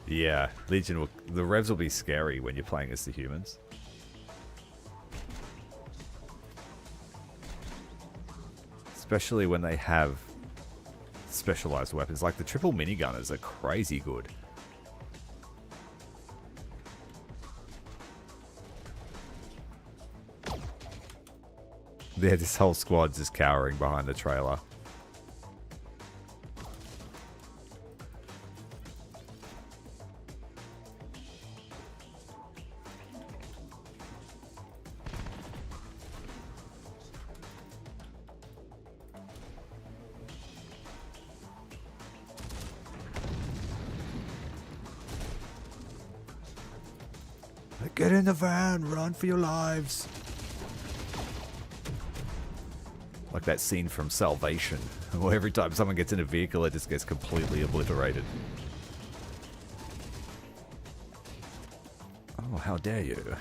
Yeah, Legion will... The revs will be scary when you're playing as the humans. Especially when they have specialized weapons. Like the triple minigunners are crazy good. Yeah, this whole squad's just cowering behind the trailer. Get in the van, run for your lives. Like that scene from Salvation, where every time someone gets in a vehicle, it just gets completely obliterated. Oh, how dare you.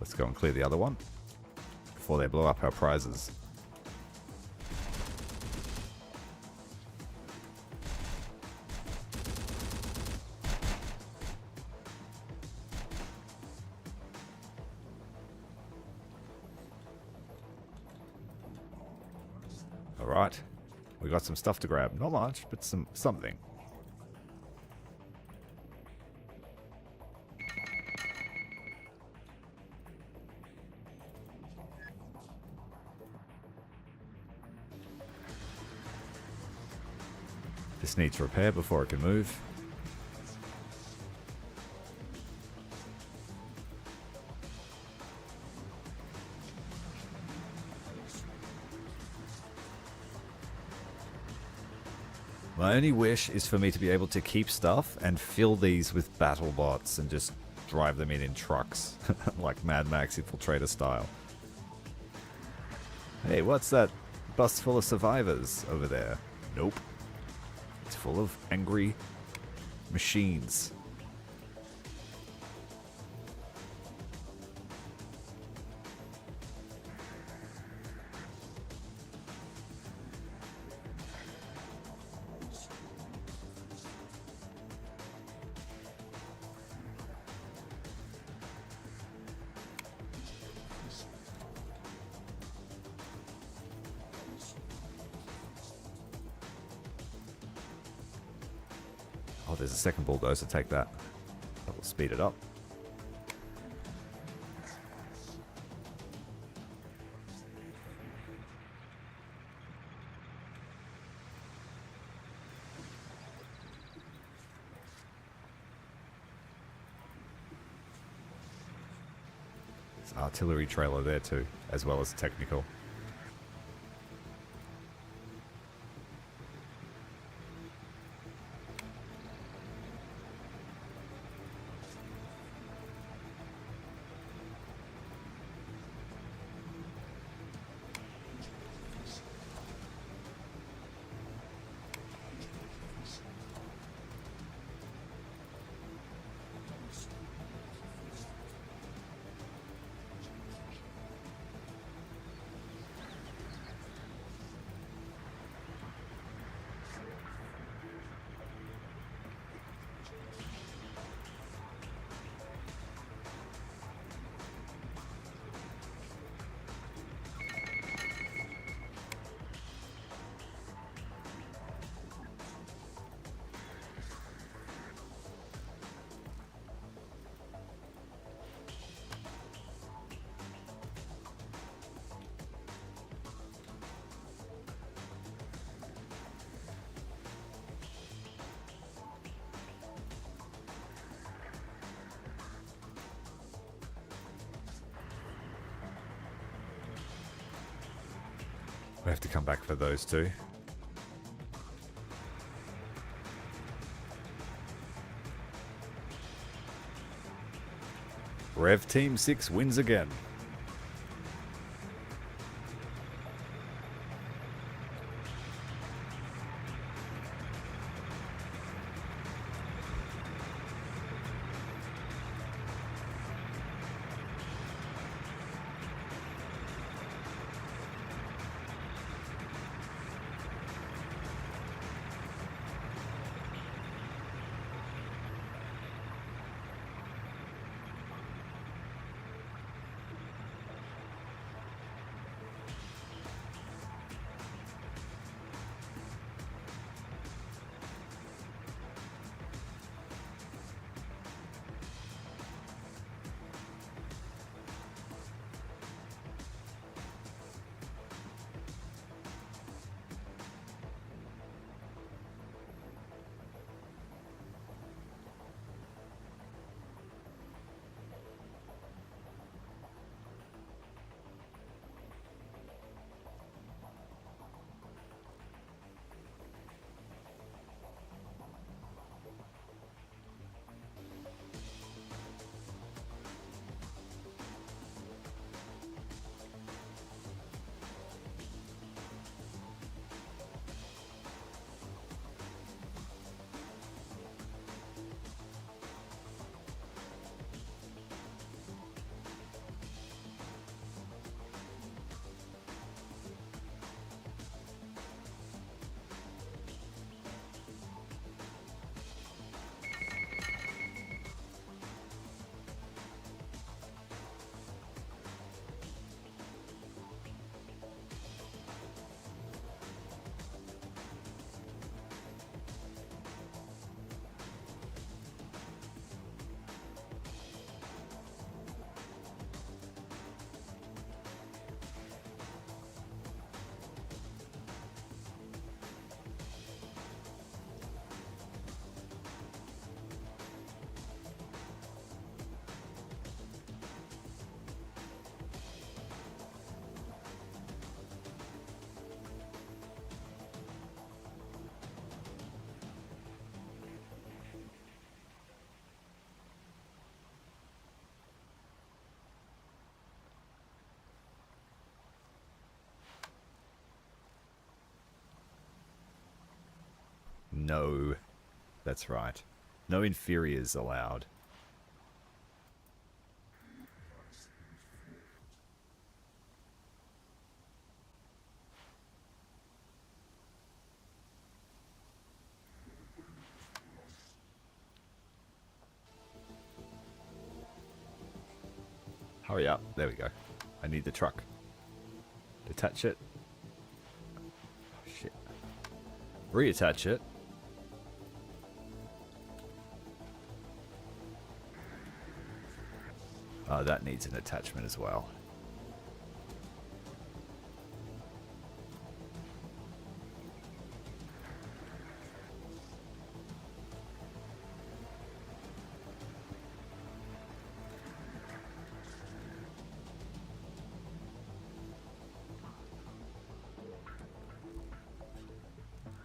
Let's go and clear the other one before they blow up our prizes. All right, we got some stuff to grab. Not much, but something. This needs repair before it can move. My only wish is for me to be able to keep stuff and fill these with battle bots and just drive them in trucks, like Mad Max Infiltrator style. Hey, what's that bus full of survivors over there? Nope. It's full of angry machines. Oh, there's a second bulldozer. Take that. That will speed it up. There's artillery trailer there too, as well as technical. We have to come back for those two. Rev Team 6 wins again. No. That's right. No inferiors allowed. Hurry up. There we go. I need the truck. Detach it. Oh, shit. Reattach it. Oh, that needs an attachment as well.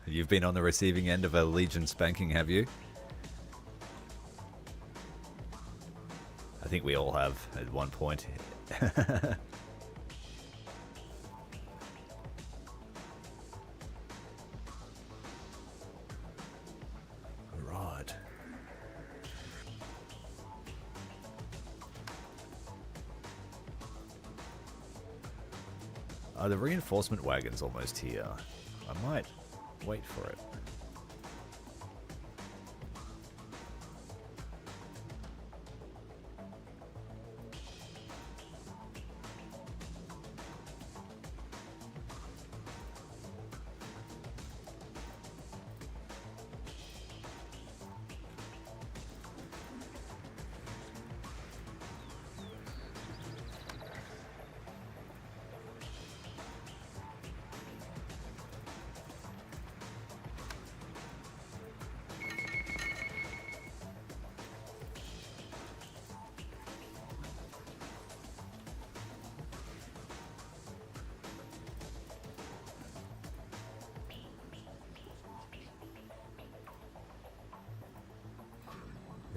You've been on the receiving end of a Legion spanking, have you? I think we all have at one point. Right. The reinforcement wagon's almost here. I might wait for it.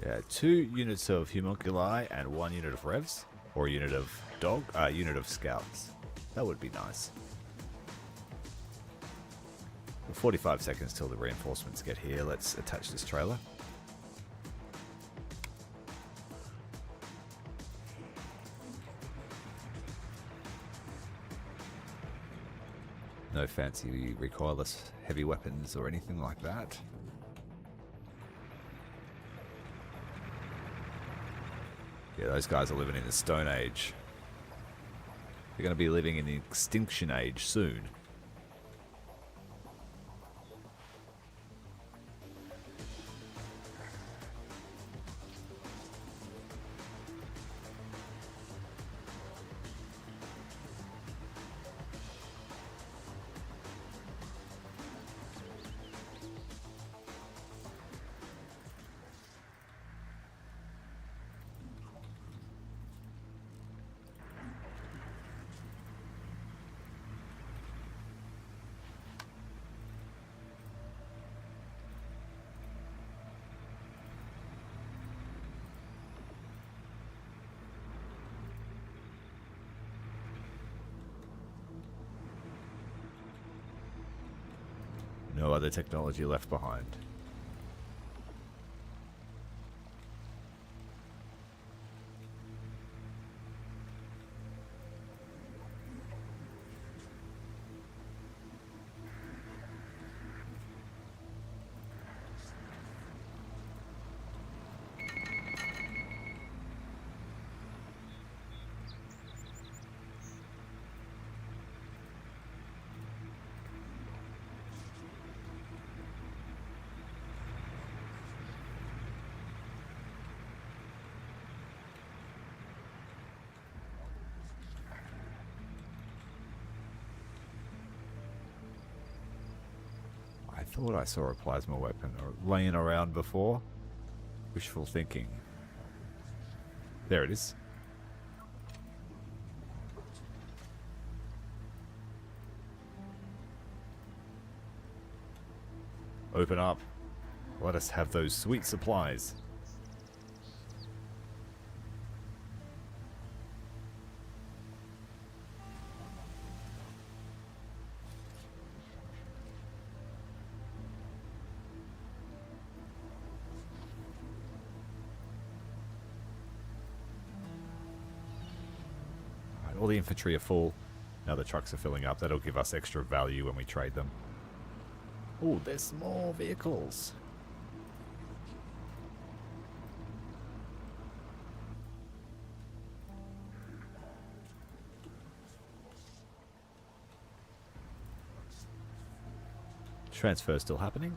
Yeah, 2 units of homunculi and 1 unit of revs, or a unit of unit of scouts. That would be nice. 45 seconds till the reinforcements get here. Let's attach this trailer. No fancy recoilless heavy weapons or anything like that. Yeah, those guys are living in the Stone Age. They're going to be living in the Extinction Age soon. No other technology left behind. I thought I saw a plasma weapon laying around before. Wishful thinking. There it is. Open up. Let us have those sweet supplies. all the infantry are full. Now the trucks are filling up. That'll give us extra value when we trade them. Oh, there's more vehicles. Transfer still happening.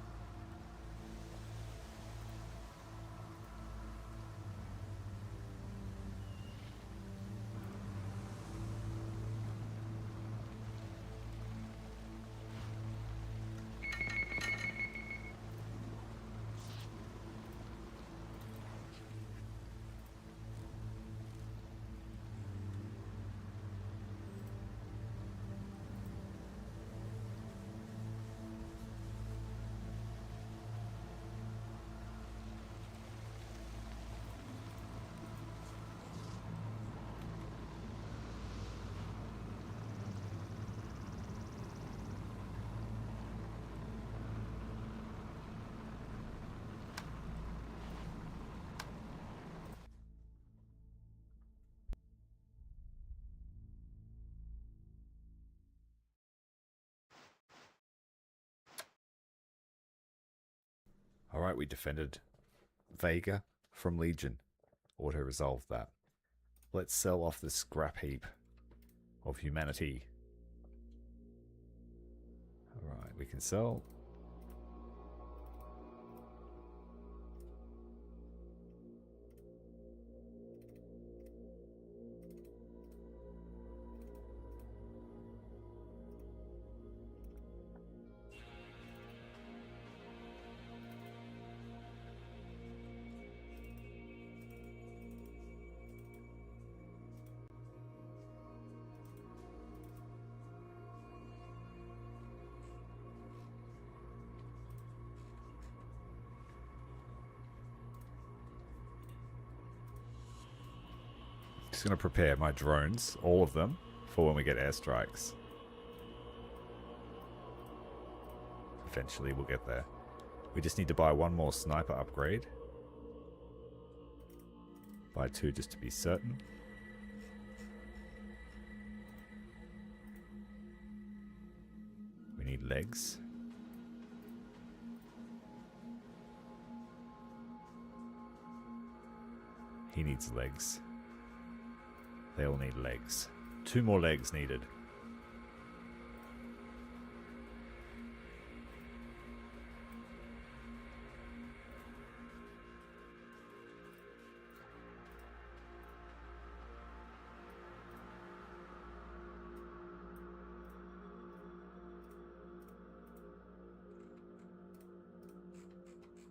Alright, we defended Vega from Legion. Auto-resolve that. Let's sell off the scrap heap of humanity. Alright, we can sell. Just going to prepare my drones, all of them, for when we get airstrikes. Eventually we'll get there. We just need to buy one more sniper upgrade. Buy 2 just to be certain. We need legs. He needs legs. They all need legs. 2 more legs needed.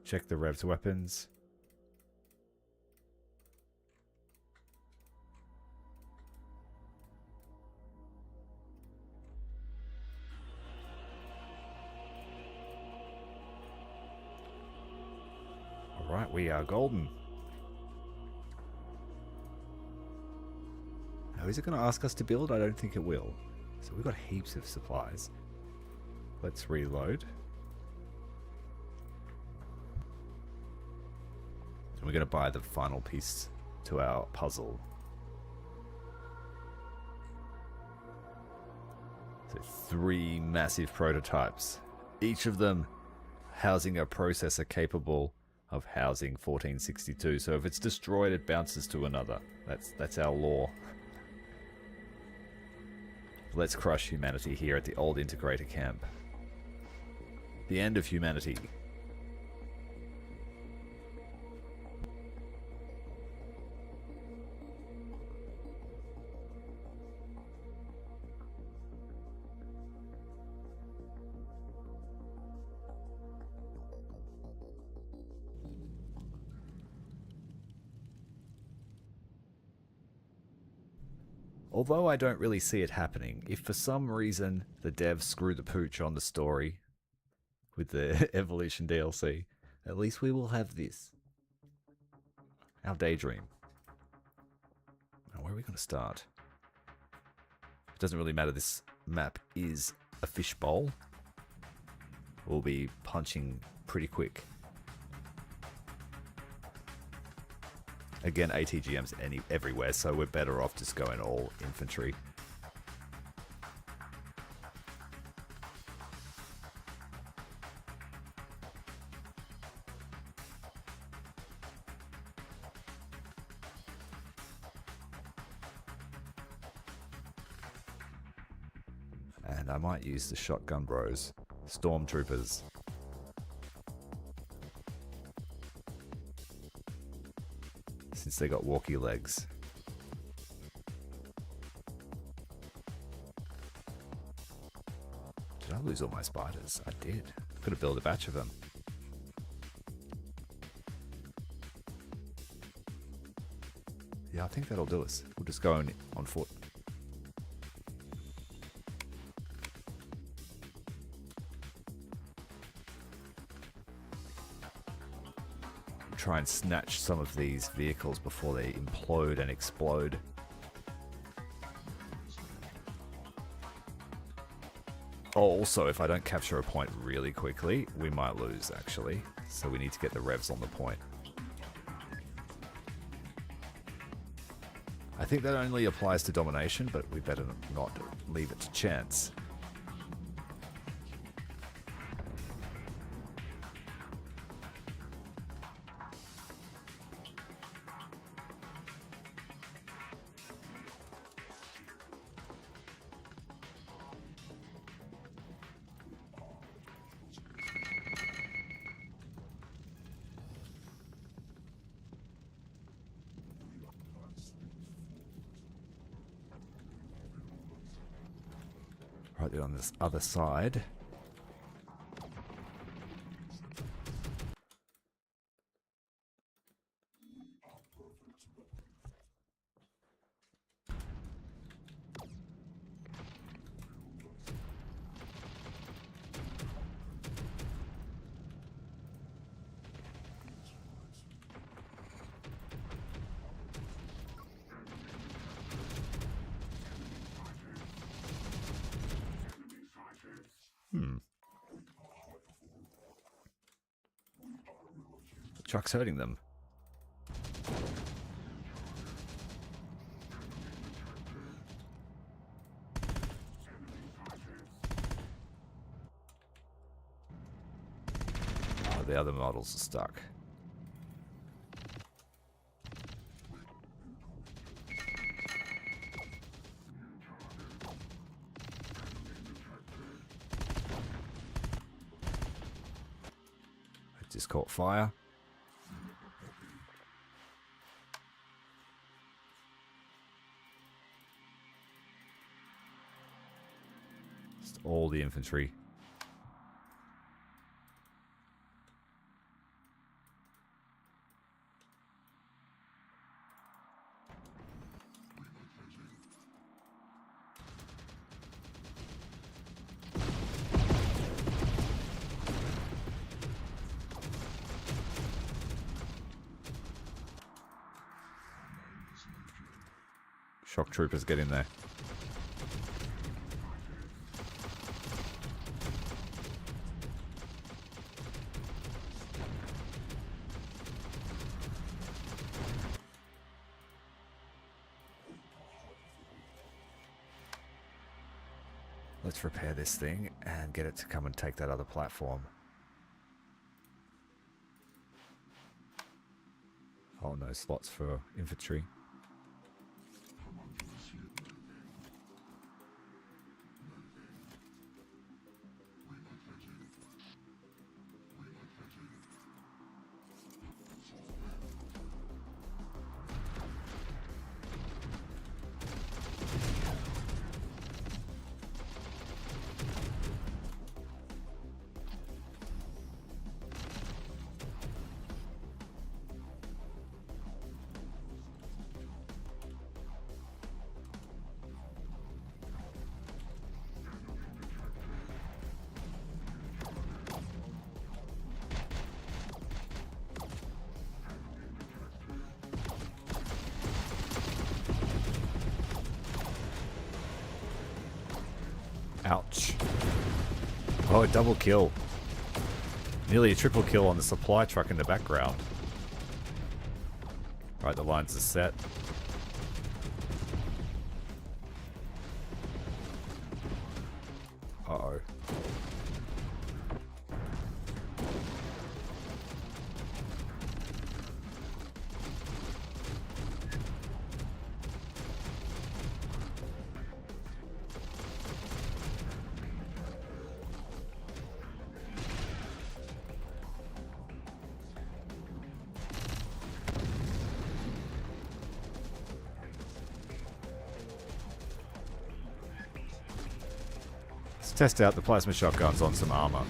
Check the revs weapons. Alright, we are golden. Now, is it going to ask us to build? I don't think it will. So we've got heaps of supplies. Let's reload. And we're going to buy the final piece to our puzzle. So 3 massive prototypes. Each of them housing a processor capable of housing 1462. So if it's destroyed, it bounces to another. That's our law. Let's crush humanity here at the old integrator camp. The end of humanity. Although I don't really see it happening, if for some reason the devs screw the pooch on the story with the Evolution DLC, at least we will have this. Our daydream. Now, where are we going to start? It doesn't really matter, this map is a fishbowl. We'll be punching pretty quick. Again, ATGM's everywhere, so we're better off just going all infantry. And I might use the shotgun bros. Stormtroopers. Since they got walkie legs. Did I lose all my spiders? I did. Could have built a batch of them. Yeah, I think that'll do us. We'll just go on foot. Try and snatch some of these vehicles before they implode and explode. Oh, also, if I don't capture a point really quickly, we might lose, actually. So we need to get the revs on the point. I think that only applies to domination, but we better not leave it to chance. Right there on this other side. The truck's hurting them. Oh, the other models are stuck. Just caught fire. Just all the infantry. Shock troopers get in there. Let's repair this thing and get it to come and take that other platform. Oh, no slots for infantry. Ouch. Oh, a double kill. Nearly a triple kill on the supply truck in the background. Right, the lines are set. Uh-oh. Let's test out the plasma shotguns on some armor.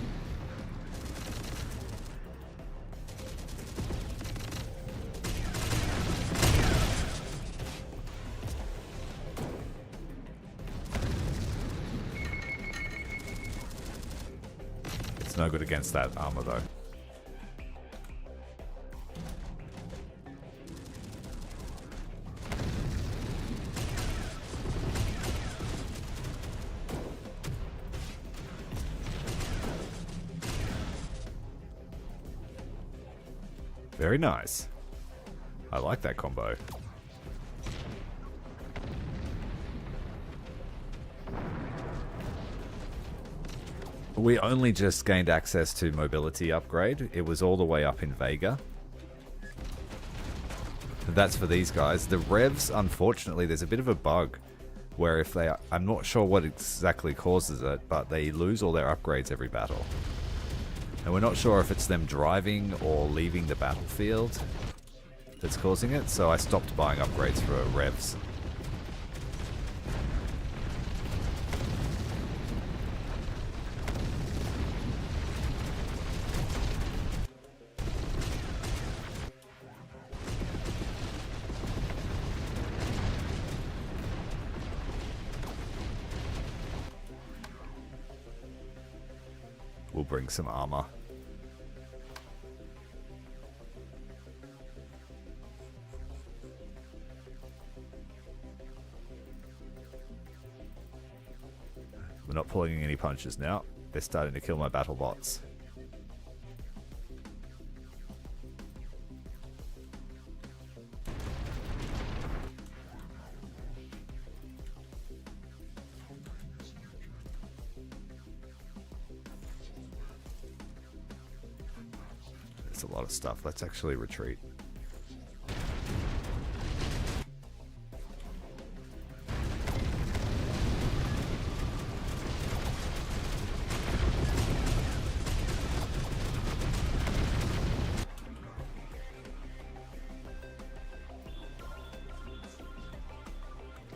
It's no good against that armor though. Very nice. I like that combo. We only just gained access to mobility upgrade. It was all the way up in Vega. That's for these guys. The revs, unfortunately, there's a bit of a bug where if they... I'm not sure what exactly causes it, but they lose all their upgrades every battle. And we're not sure if it's them driving or leaving the battlefield that's causing it, so I stopped buying upgrades for revs. We'll bring some armor. We're not pulling any punches now. They're starting to kill my battle bots. There's a lot of stuff. Let's actually retreat.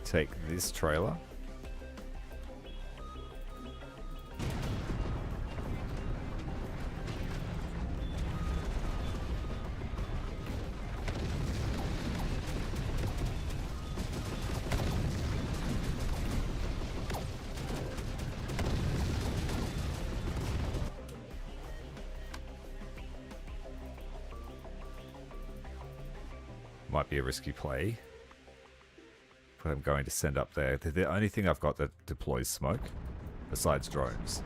Take this trailer. Might be a risky play. But I'm going to send up there. They're the only thing I've got that deploys smoke, besides drones.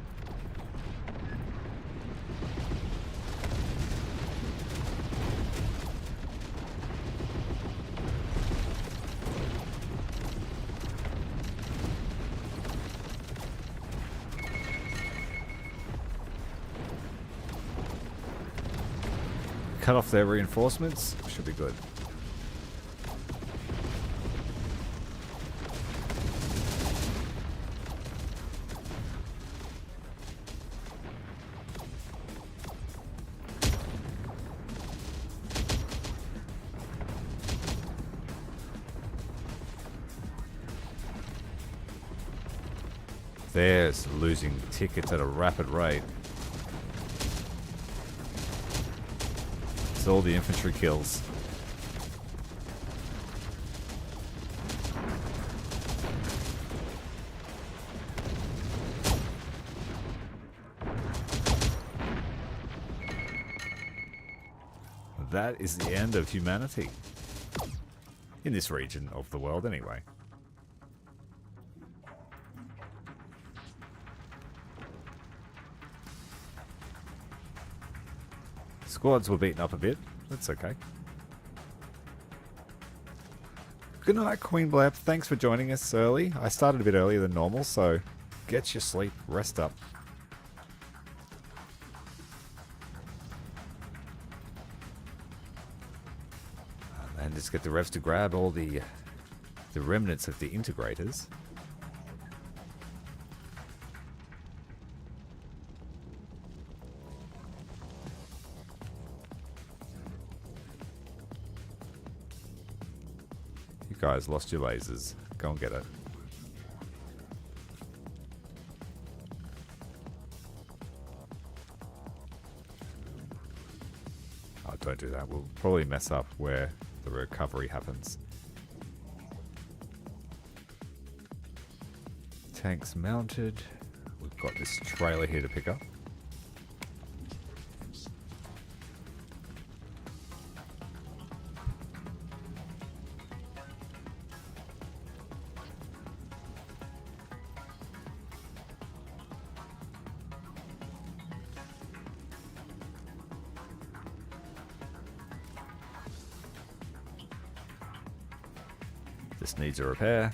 Cut off their reinforcements. Should be good. They're losing tickets at a rapid rate. It's all the infantry kills. That is the end of humanity. In this region of the world, anyway. Squads were beaten up a bit. That's okay. Good night, Queen Blab. Thanks for joining us early. I started a bit earlier than normal, so get your sleep, rest up. And just get the revs to grab all the remnants of the integrators. You guys lost your lasers. Go and get it. Oh, don't do that. We'll probably mess up where the recovery happens. Tanks mounted. We've got this trailer here to pick up. This needs a repair.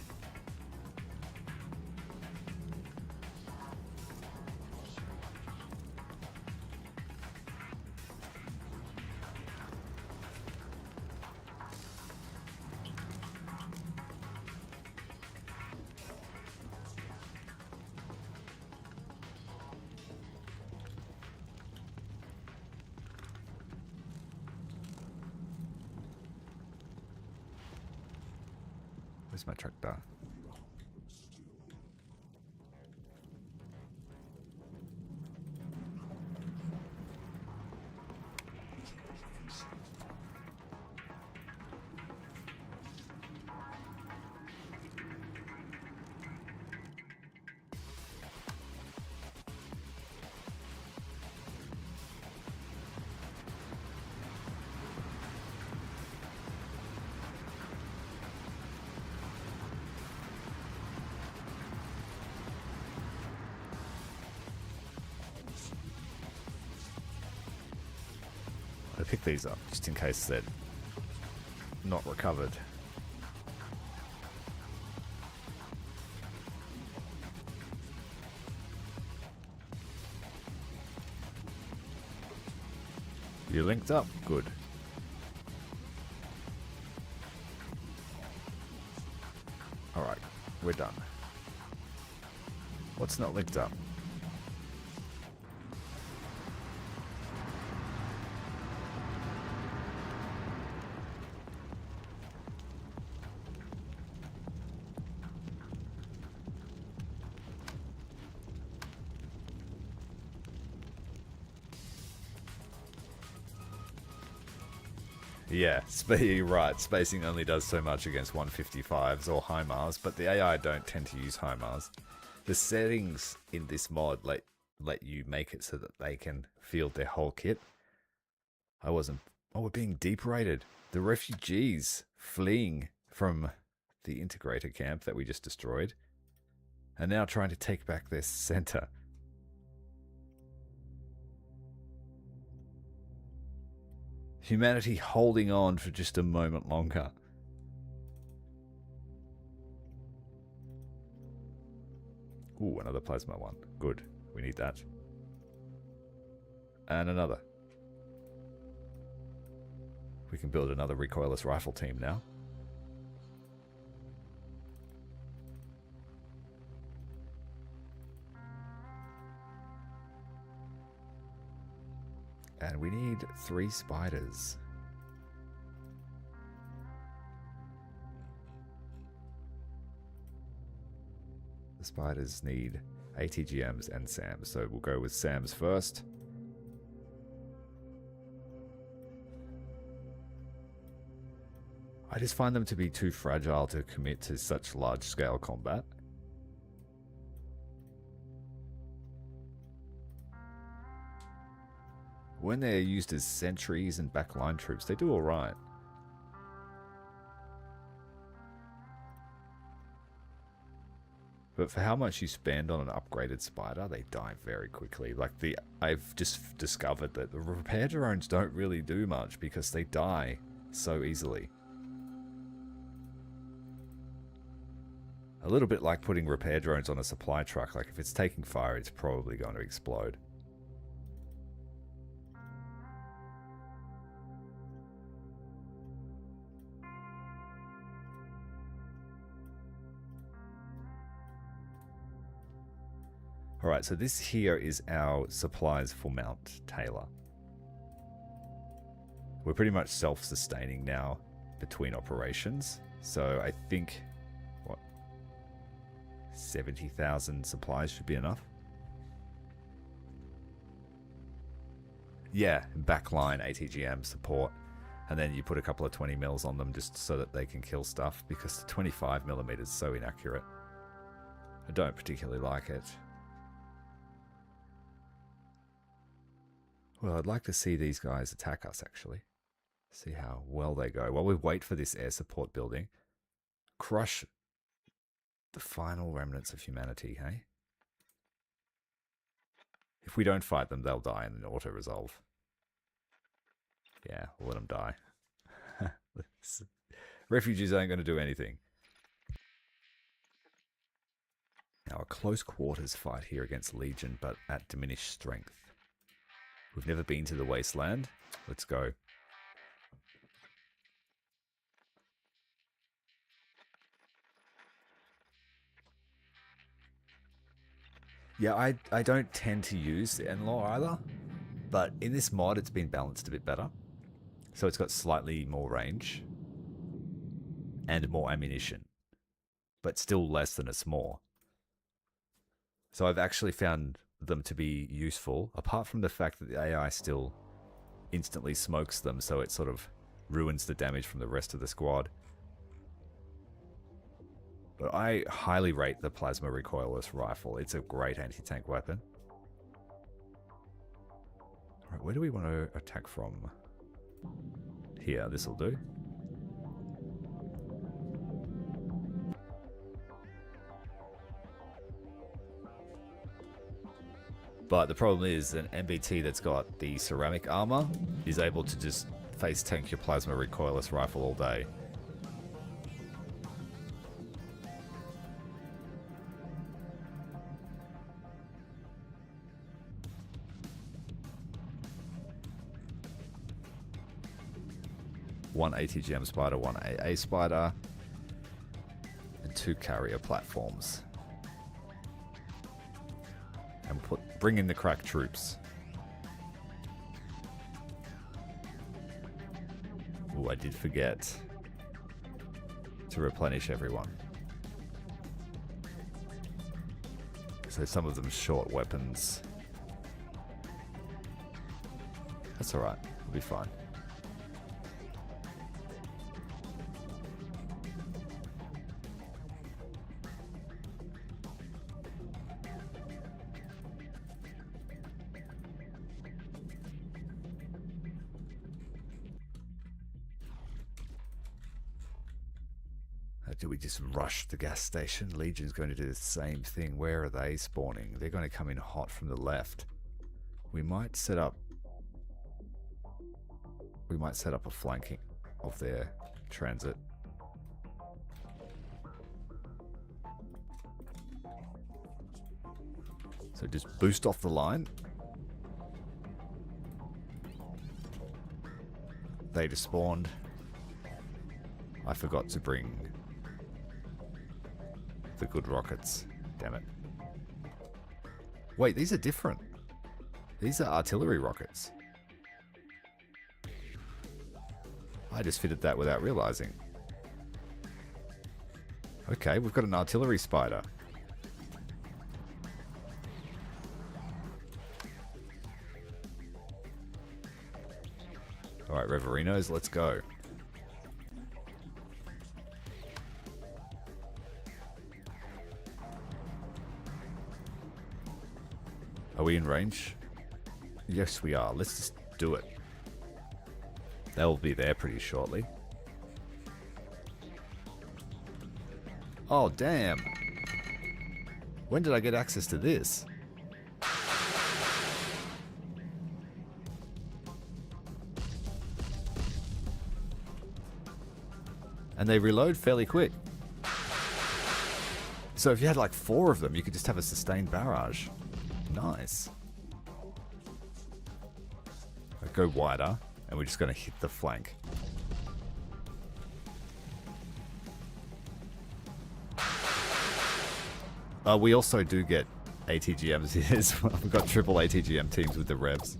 Where's my tractor? I pick these up just in case they're not recovered. You linked up? Good. Alright, we're done. What's not linked up? Yeah, you're right. Spacing only does so much against 155s or HIMARS, but the AI don't tend to use HIMARS. The settings in this mod let you make it so that they can field their whole kit. Oh, we're being deep raided. The refugees fleeing from the integrator camp that we just destroyed are now trying to take back their center. Humanity holding on for just a moment longer. Ooh, another plasma one. Good. We need that. And another. We can build another recoilless rifle team now. And we need 3 spiders. The spiders need ATGMs and SAMs, so we'll go with SAMs first. I just find them to be too fragile to commit to such large-scale combat. When they're used as sentries and backline troops, they do alright. But for how much you spend on an upgraded spider, they die very quickly. I've just discovered that the repair drones don't really do much because they die so easily. A little bit like putting repair drones on a supply truck. Like if it's taking fire, it's probably going to explode. Alright, so this here is our supplies for Mount Taylor. We're pretty much self-sustaining now between operations. So I think, what, 70,000 supplies should be enough? Yeah, backline ATGM support. And then you put a couple of 20 mils on them just so that they can kill stuff, because the 25mm is so inaccurate. I don't particularly like it. Well, I'd like to see these guys attack us, actually. See how well they go. While we wait for this air support building, crush the final remnants of humanity, hey? If we don't fight them, they'll die in an auto-resolve. Yeah, we'll let them die. Refugees aren't going to do anything. Now, a close quarters fight here against Legion, but at diminished strength. We've never been to the Wasteland. Let's go. Yeah, I don't tend to use the N-Law either, but in this mod it's been balanced a bit better. So it's got slightly more range and more ammunition, but still less than a small. So I've actually found them to be useful, apart from the fact that the AI still instantly smokes them, so it sort of ruins the damage from the rest of the squad. But I highly rate the plasma recoilless rifle. It's a great anti-tank weapon. Alright, where do we want to attack from? Here, this'll do. But the problem is an MBT that's got the ceramic armor is able to just face tank your plasma recoilless rifle all day. One ATGM spider, one AA spider, and 2 carrier platforms. And bring in the crack troops. Oh, I did forget to replenish everyone. So some of them short weapons. That's alright, we'll be fine. Do we just rush the gas station? Legion's going to do the same thing. Where are they spawning? They're going to come in hot from the left. We might set up a flanking of their transit. So just boost off the line. They just spawned. I forgot to bring the good rockets. Damn it. Wait, these are different. These are artillery rockets. I just fitted that without realizing. Okay, we've got an artillery spider. Alright, Reverinos, let's go. Are we in range? Yes, we are. Let's just do it. They'll be there pretty shortly. Oh, damn. When did I get access to this? And they reload fairly quick. So if you had like 4 of them, you could just have a sustained barrage. Nice. Go wider, and we're just going to hit the flank. We also do get ATGMs as well. We've got triple ATGM teams with the revs.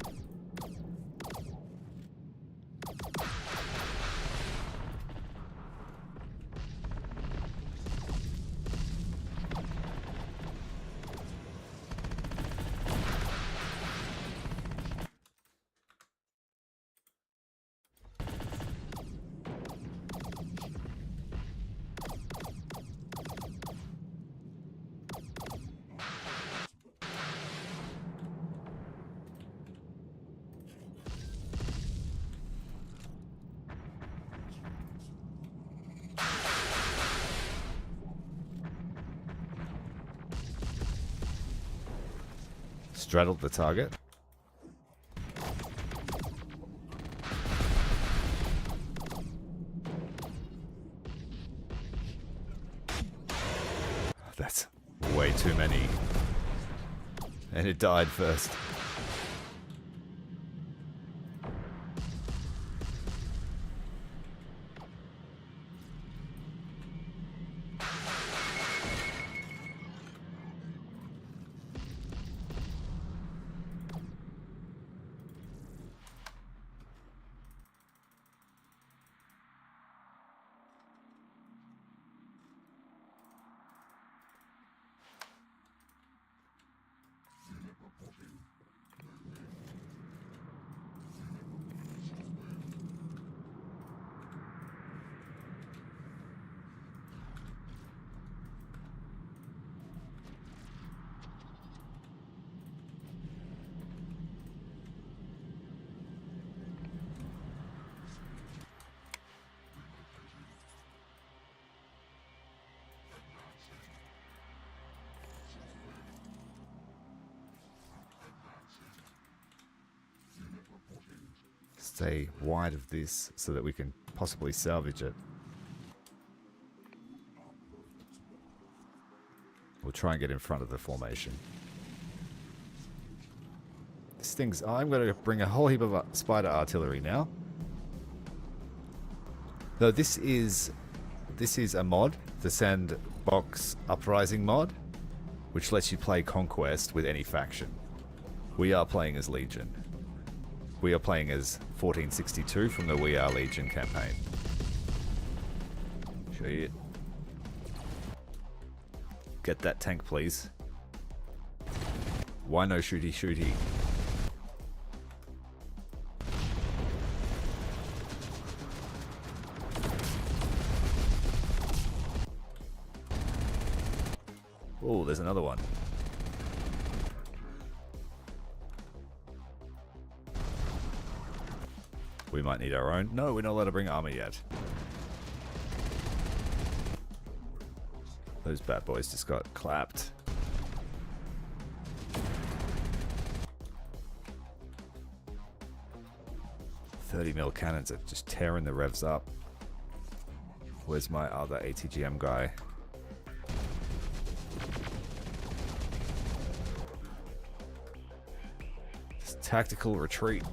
Straddled the target. That's way too many. And it died first. Stay wide of this so that we can possibly salvage it. We'll try and get in front of the formation. This thing's... I'm going to bring a whole heap of spider artillery now. No, this is a mod, the Sandbox Uprising mod, which lets you play Conquest with any faction. We are playing as Legion. We are playing as 1462 from the We Are Legion campaign. Show you it. Get that tank, please. Why no shooty shooty? Oh, there's another one. We might need our own. No, we're not allowed to bring armor yet. Those bad boys just got clapped. .30mm cannons are just tearing the revs up. Where's my other ATGM guy? Just tactical retreat.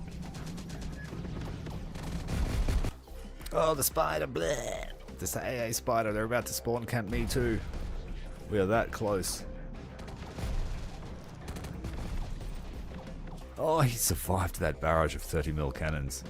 Oh, the spider, bleh. This AA spider, they're about to spawn camp me too. We are that close. Oh, he survived that barrage of 30mm cannons.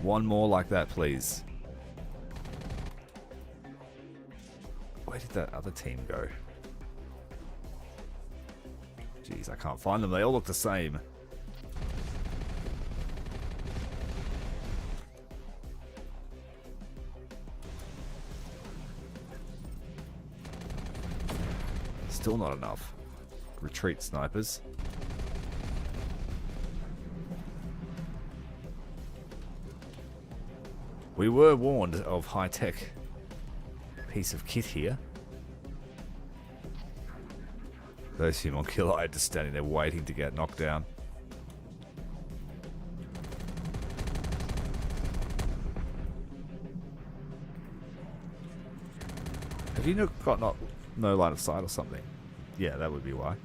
One more like that, please. Where did that other team go? Jeez, I can't find them. They all look the same. Still not enough. Retreat snipers. We were warned of high-tech piece of kit here. Those homunculi just standing there waiting to get knocked down. Have you got no line of sight or something? Yeah, that would be why.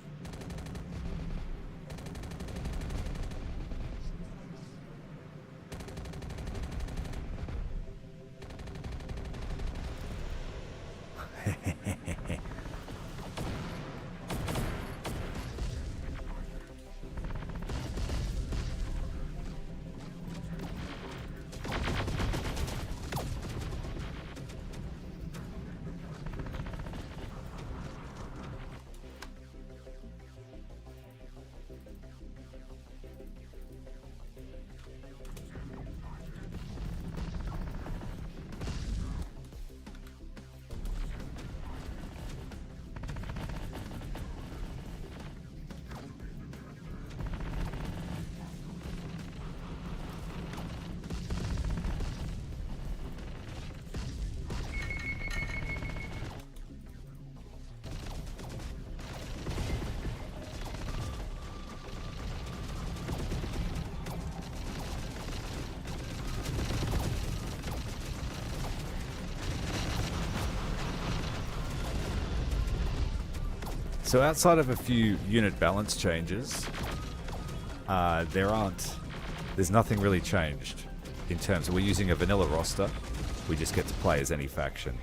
So outside of a few unit balance changes, there's nothing really changed in terms of we're using a vanilla roster. We just get to play as any faction.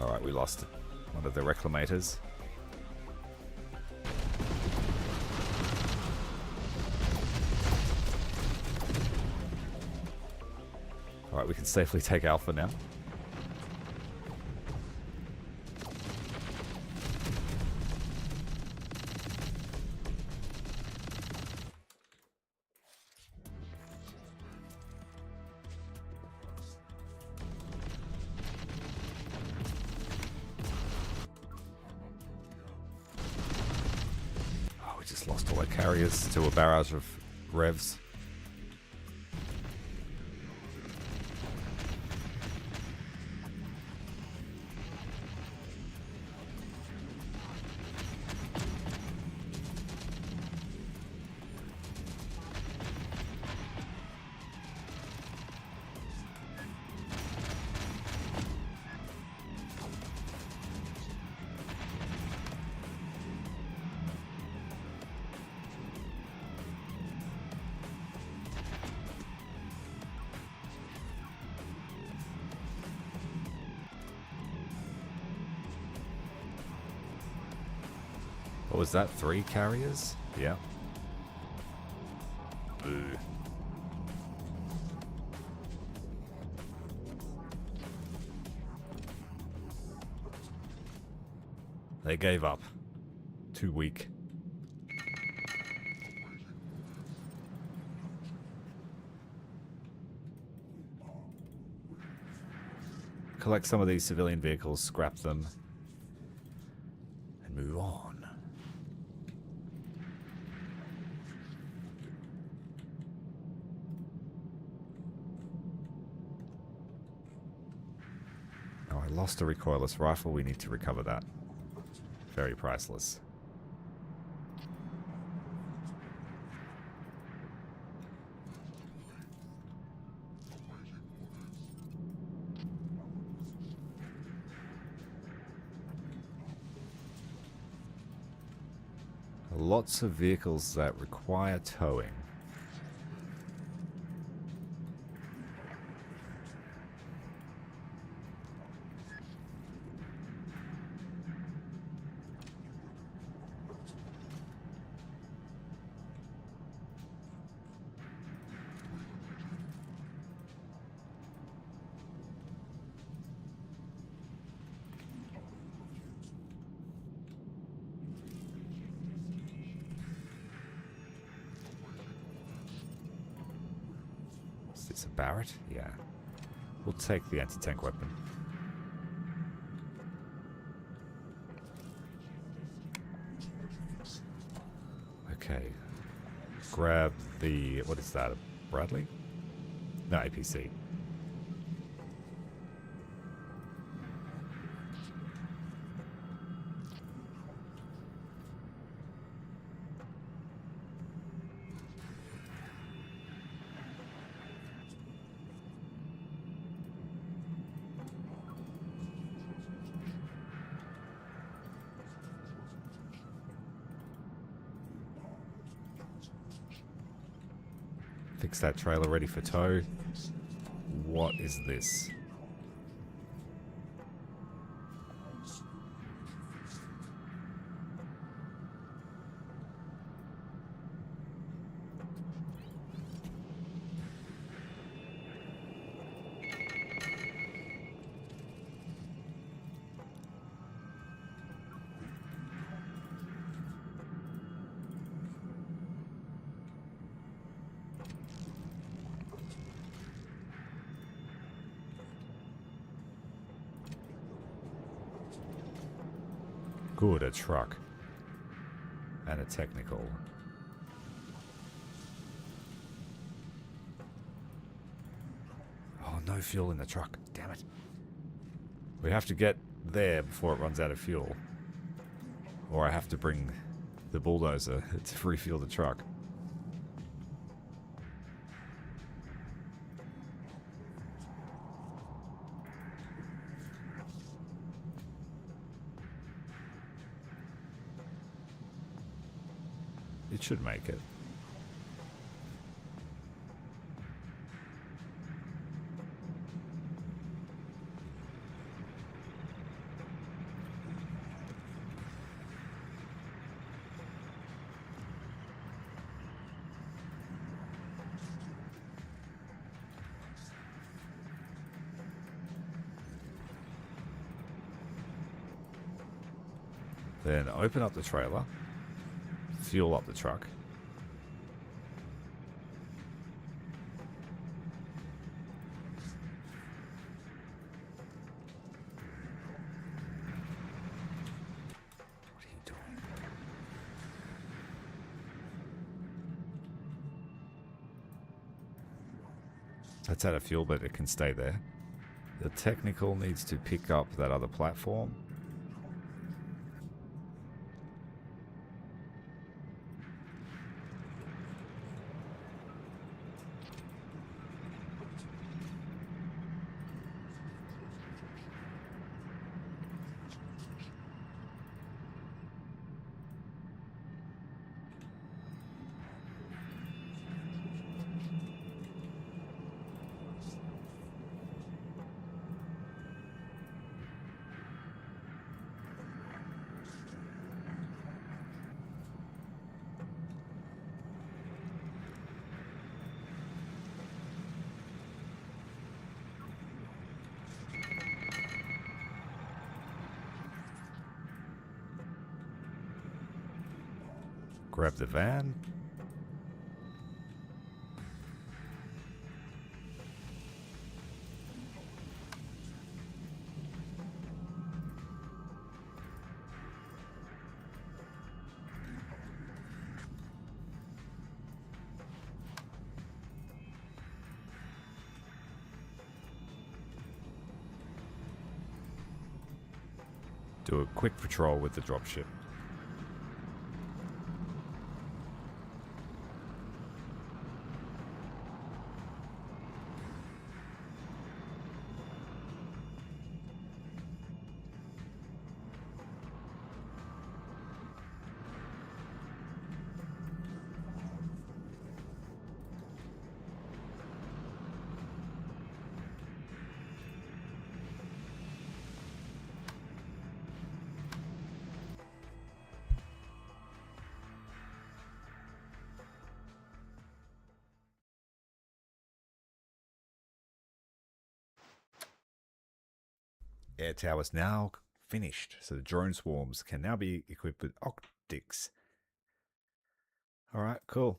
Alright, we lost one of the reclamators. Alright, we can safely take Alpha now. Lost all our carriers to a barrage of revs. What was that? 3 carriers? Yeah. Boo. They gave up. Too weak. Collect some of these civilian vehicles, scrap them, and move on. I lost a recoilless rifle. We need to recover that. Very priceless. Lots of vehicles that require towing. Is this a Barrett? Yeah. We'll take the anti-tank weapon. Okay. Grab the... what is that? A Bradley? No, APC. Fix that trailer ready for tow. What is this? Good, a truck. And a technical. Oh, no fuel in the truck. Damn it. We have to get there before it runs out of fuel. Or I have to bring the bulldozer to refuel the truck. It should make it. Then open up the trailer, fuel up the truck. What are you doing? That's out of fuel, but it can stay there. The technical needs to pick up that other platform. Grab the van. Do a quick patrol with the dropship. Air tower's now finished, so the drone swarms can now be equipped with optics. Alright, cool.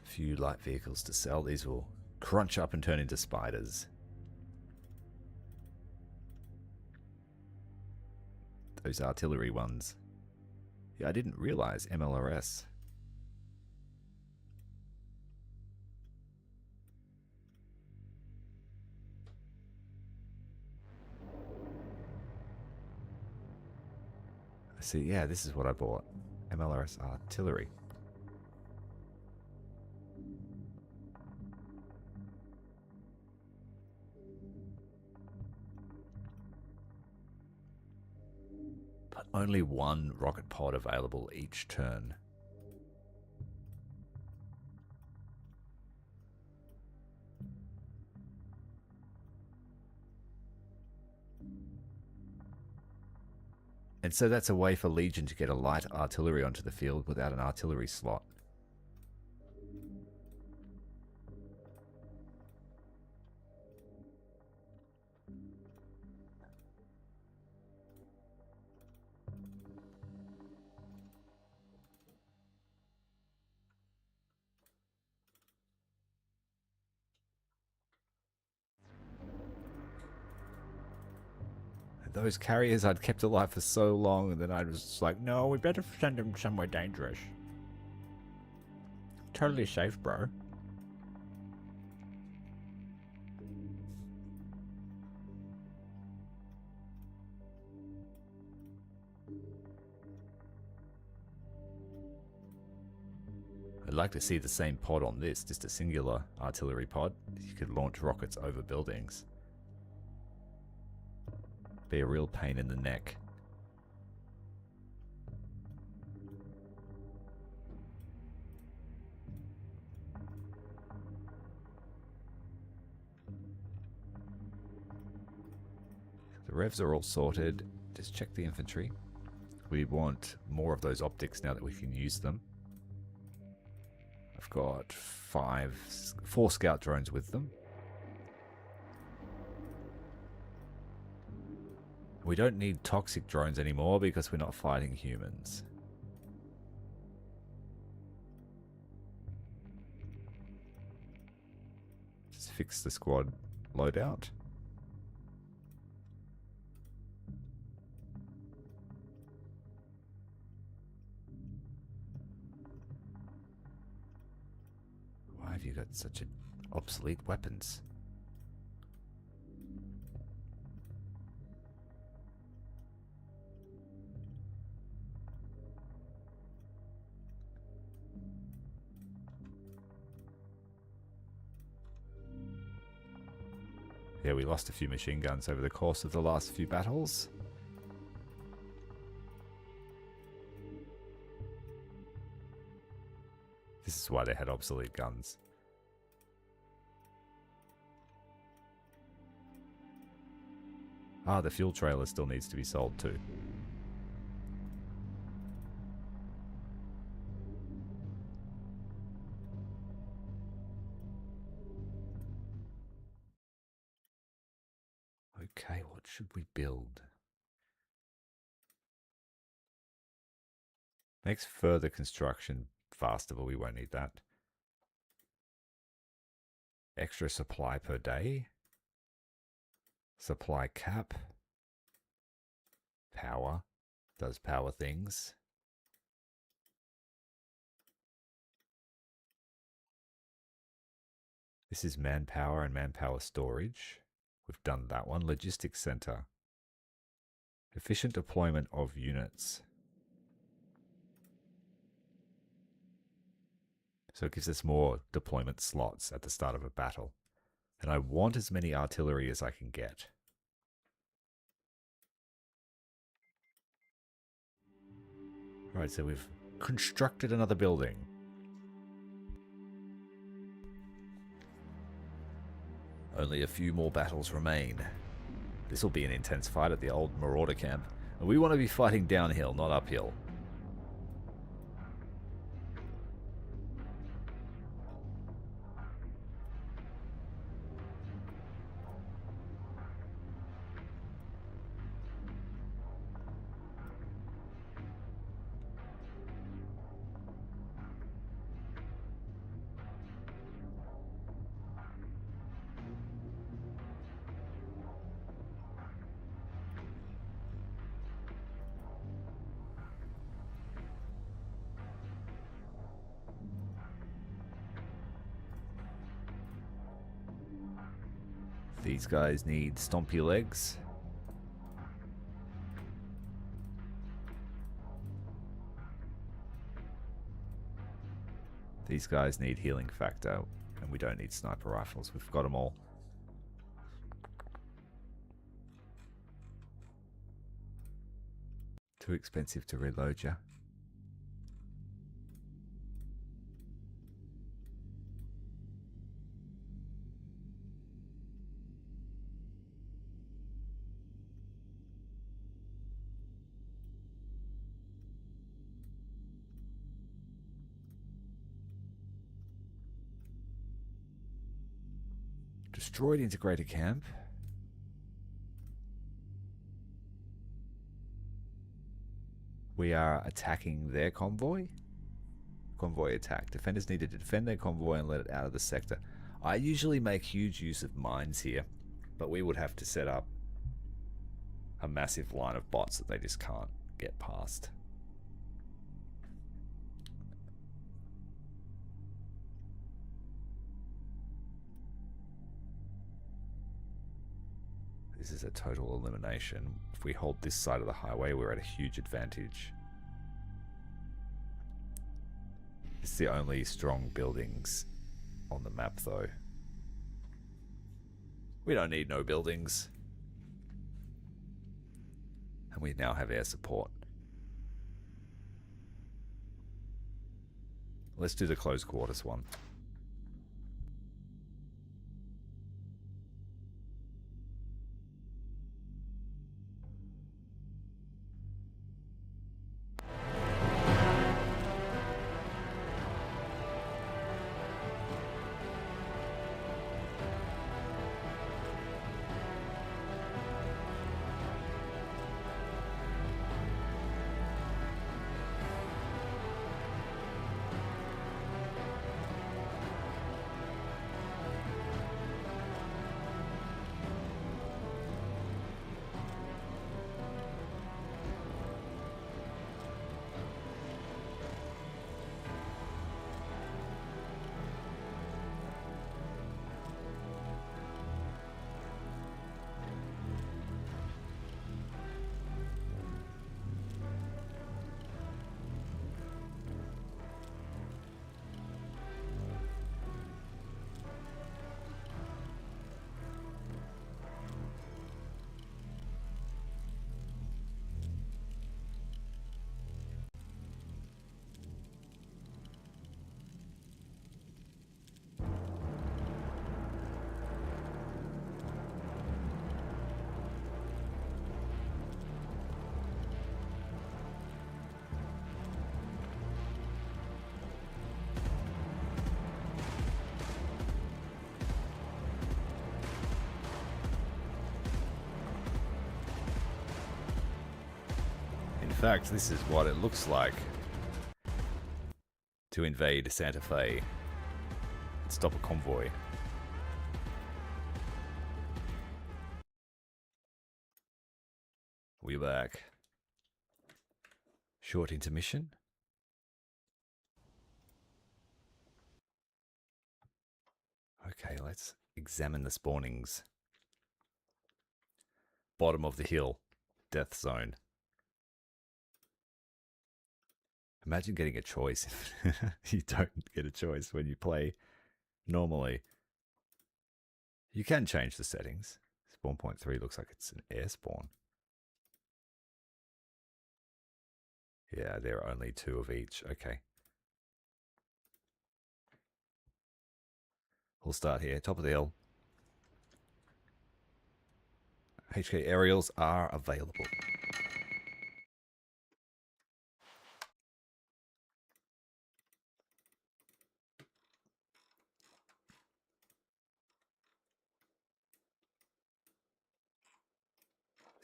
Few light vehicles to sell. These will crunch up and turn into spiders. Those artillery ones. Yeah, I didn't realize MLRS See, yeah, this is what I bought. MLRS artillery. But only one rocket pod available each turn. And so that's a way for Legion to get a light artillery onto the field without an artillery slot. Those carriers I'd kept alive for so long, and then I was just like, no, we better send them somewhere dangerous. Totally safe, bro. I'd like to see the same pod on this, just a singular artillery pod. You could launch rockets over buildings. Be a real pain in the neck. The revs are all sorted. Just check the infantry. We want more of those optics now that we can use them. I've got 4 scout drones with them. We don't need toxic drones anymore because we're not fighting humans. Just fix the squad loadout. Why have you got such obsolete weapons? Yeah, we lost a few machine guns over the course of the last few battles. This is why they had obsolete guns. Ah, the fuel trailer still needs to be sold too. Okay, what should we build? Makes further construction faster, but we won't need that. Extra supply per day. Supply cap. Power. Does power things. This is manpower and manpower storage. We've done that one. Logistics center. Efficient deployment of units. So it gives us more deployment slots at the start of a battle. And I want as many artillery as I can get. Right, so we've constructed another building. Only a few more battles remain. This will be an intense fight at the old Marauder camp. And we want to be fighting downhill, not uphill. These guys need stompy legs. These guys need healing factor, and we don't need sniper rifles. We've got them all. Too expensive to reload ya. Destroyed integrator camp. We are attacking their convoy. Convoy attack. Defenders needed to defend their convoy and let it out of the sector. I usually make huge use of mines here, but we would have to set up a massive line of bots that they just can't get past. This is a total elimination. If we hold this side of the highway, we're at a huge advantage. It's the only strong buildings on the map, though. We don't need no buildings. And we now have air support. Let's do the close quarters one. In fact, this is what it looks like to invade Santa Fe and stop a convoy. We're back. Short intermission. Okay, let's examine the spawnings. Bottom of the hill, death zone. Imagine getting a choice. You don't get a choice when you play normally. You can change the settings. Spawn point 3 looks like it's an air spawn. Yeah, there are only 2 of each. Okay. We'll start here, top of the hill. HK aerials are available.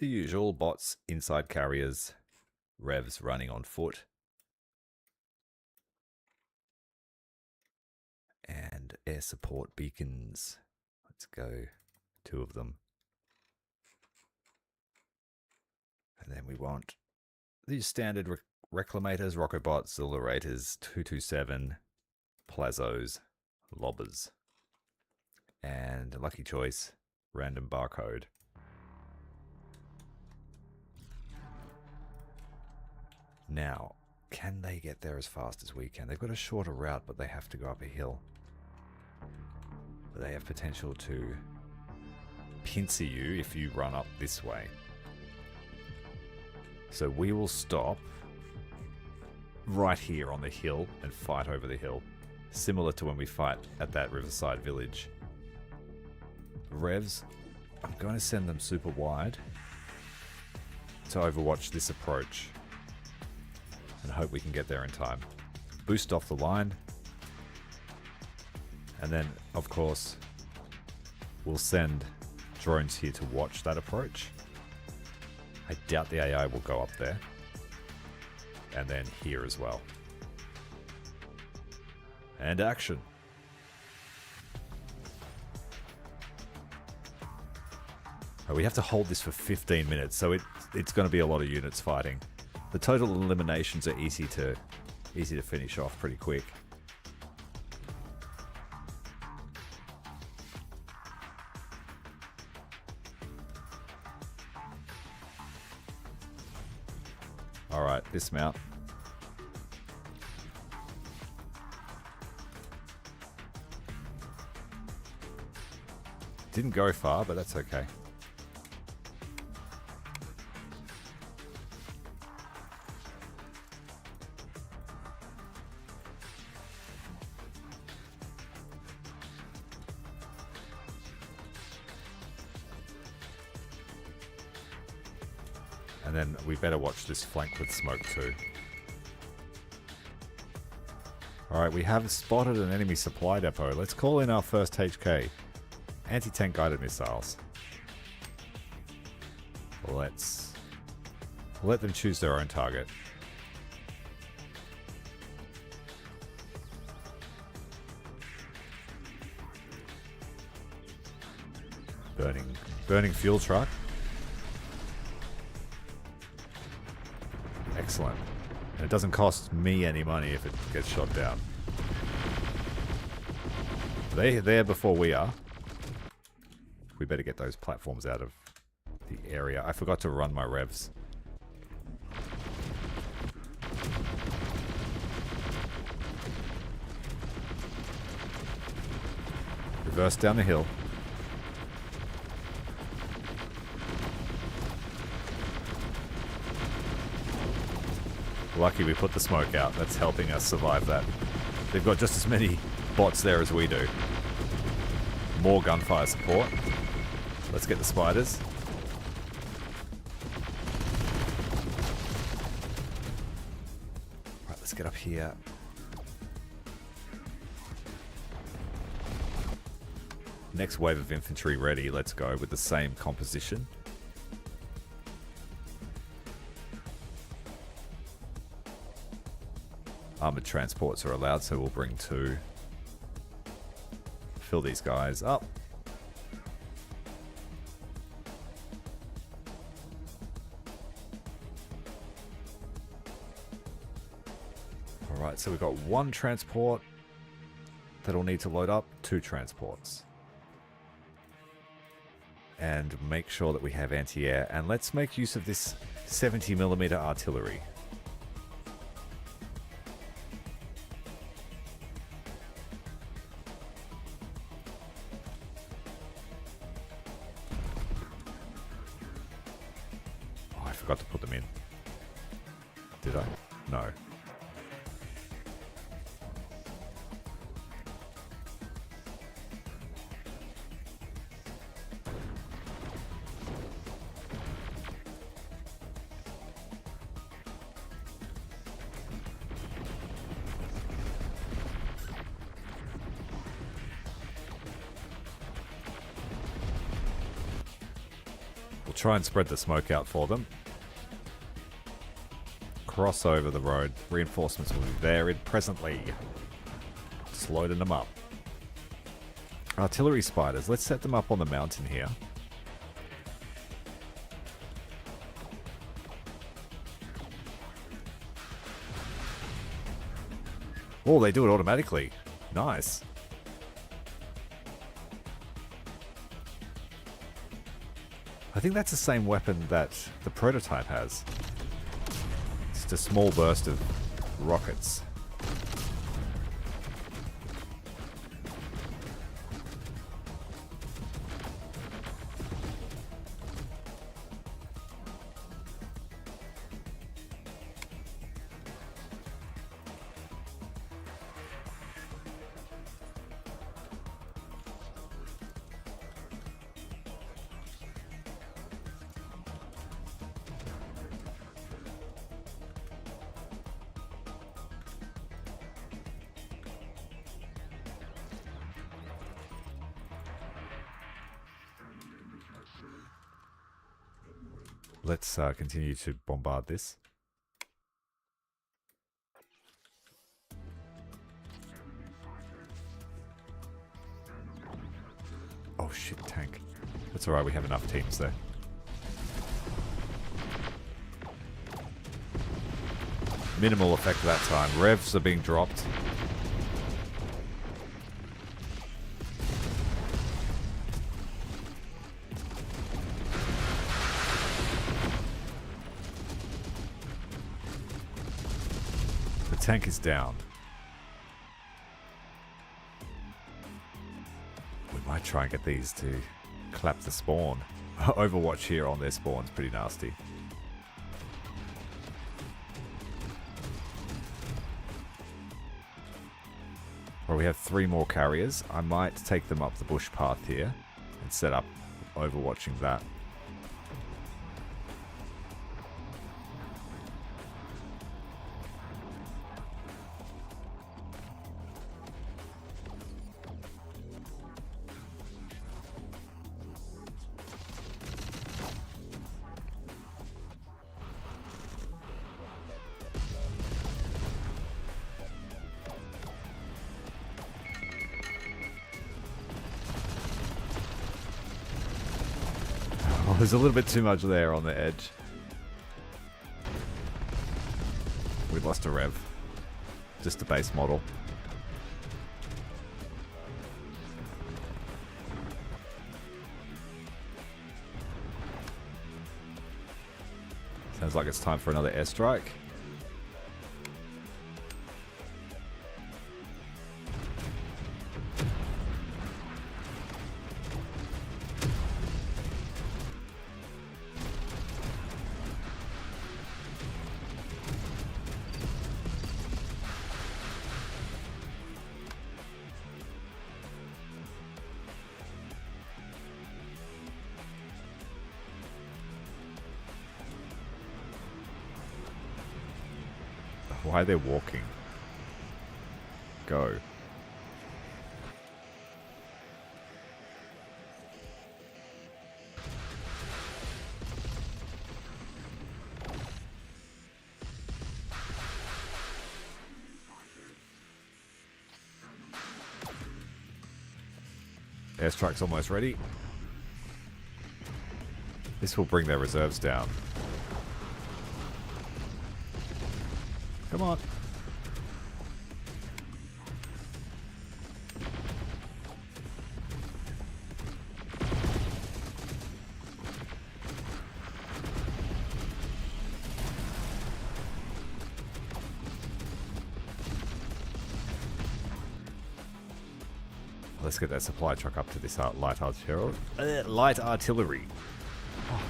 The usual bots, inside carriers, revs running on foot, and air support beacons. Let's go, 2 of them. And then we want these standard reclamators, rocketbots, accelerators, 227, plazos, lobbers, and lucky choice, random barcode. Now, Can they get there as fast as we can? They've got a shorter route, but they have to go up a hill. But they have potential to pincer you if you run up this way. So we will stop right here on the hill and fight over the hill. Similar to when we fight at that riverside village. Revs, I'm going to send them super wide to overwatch this approach. And hope we can get there in time. Boost off the line. And then, of course, we'll send drones here to watch that approach. I doubt the AI will go up there. And then here as well. And action. Oh, we have to hold this for 15 minutes, so it's going to be a lot of units fighting. The total eliminations are easy to finish off pretty quick. Alright, dismount. Didn't go far, but that's okay. And then we better watch this flank with smoke too. Alright, we have spotted an enemy supply depot. Let's call in our first HK. Anti-tank guided missiles. Let's let them choose their own target. Burning fuel truck. Excellent. And it doesn't cost me any money if it gets shot down. They're there before we are. We better get those platforms out of the area. I forgot to run my revs. Reverse down the hill. Lucky we put the smoke out. That's helping us survive that. They've got just as many bots there as we do. More gunfire support. Let's get the spiders. Right, let's get up here. Next wave of infantry ready. Let's go with the same composition. Armored transports are allowed, so we'll bring 2. Fill these guys up. Alright, so we've got 1 transport that'll need to load up, 2 transports. And make sure that we have anti-air. And let's make use of this 70mm artillery. Forgot to put them in. Did I? No. We'll try and spread the smoke out for them. Cross over the road. Reinforcements will be there presently. Just loading them up. Artillery spiders. Let's set them up on the mountain here. Oh, they do it automatically. Nice. I think that's the same weapon that the prototype has. A small burst of rockets. Let's continue to bombard this. Oh shit, tank. That's alright, we have enough teams there. Minimal effect that time. Revs are being dropped. Tank is down. We might try and get these to clap the spawn. Overwatch here on their spawn's pretty nasty. Well, we have 3 more carriers. I might take them up the bush path here and set up overwatching that. There's a little bit too much there on the edge. We lost a rev. Just a base model. Sounds like it's time for another airstrike. Why are they walking? Go. Airstrike's almost ready. This will bring their reserves down. Come on. Let's get that supply truck up to this light artillery. Light artillery. Oh.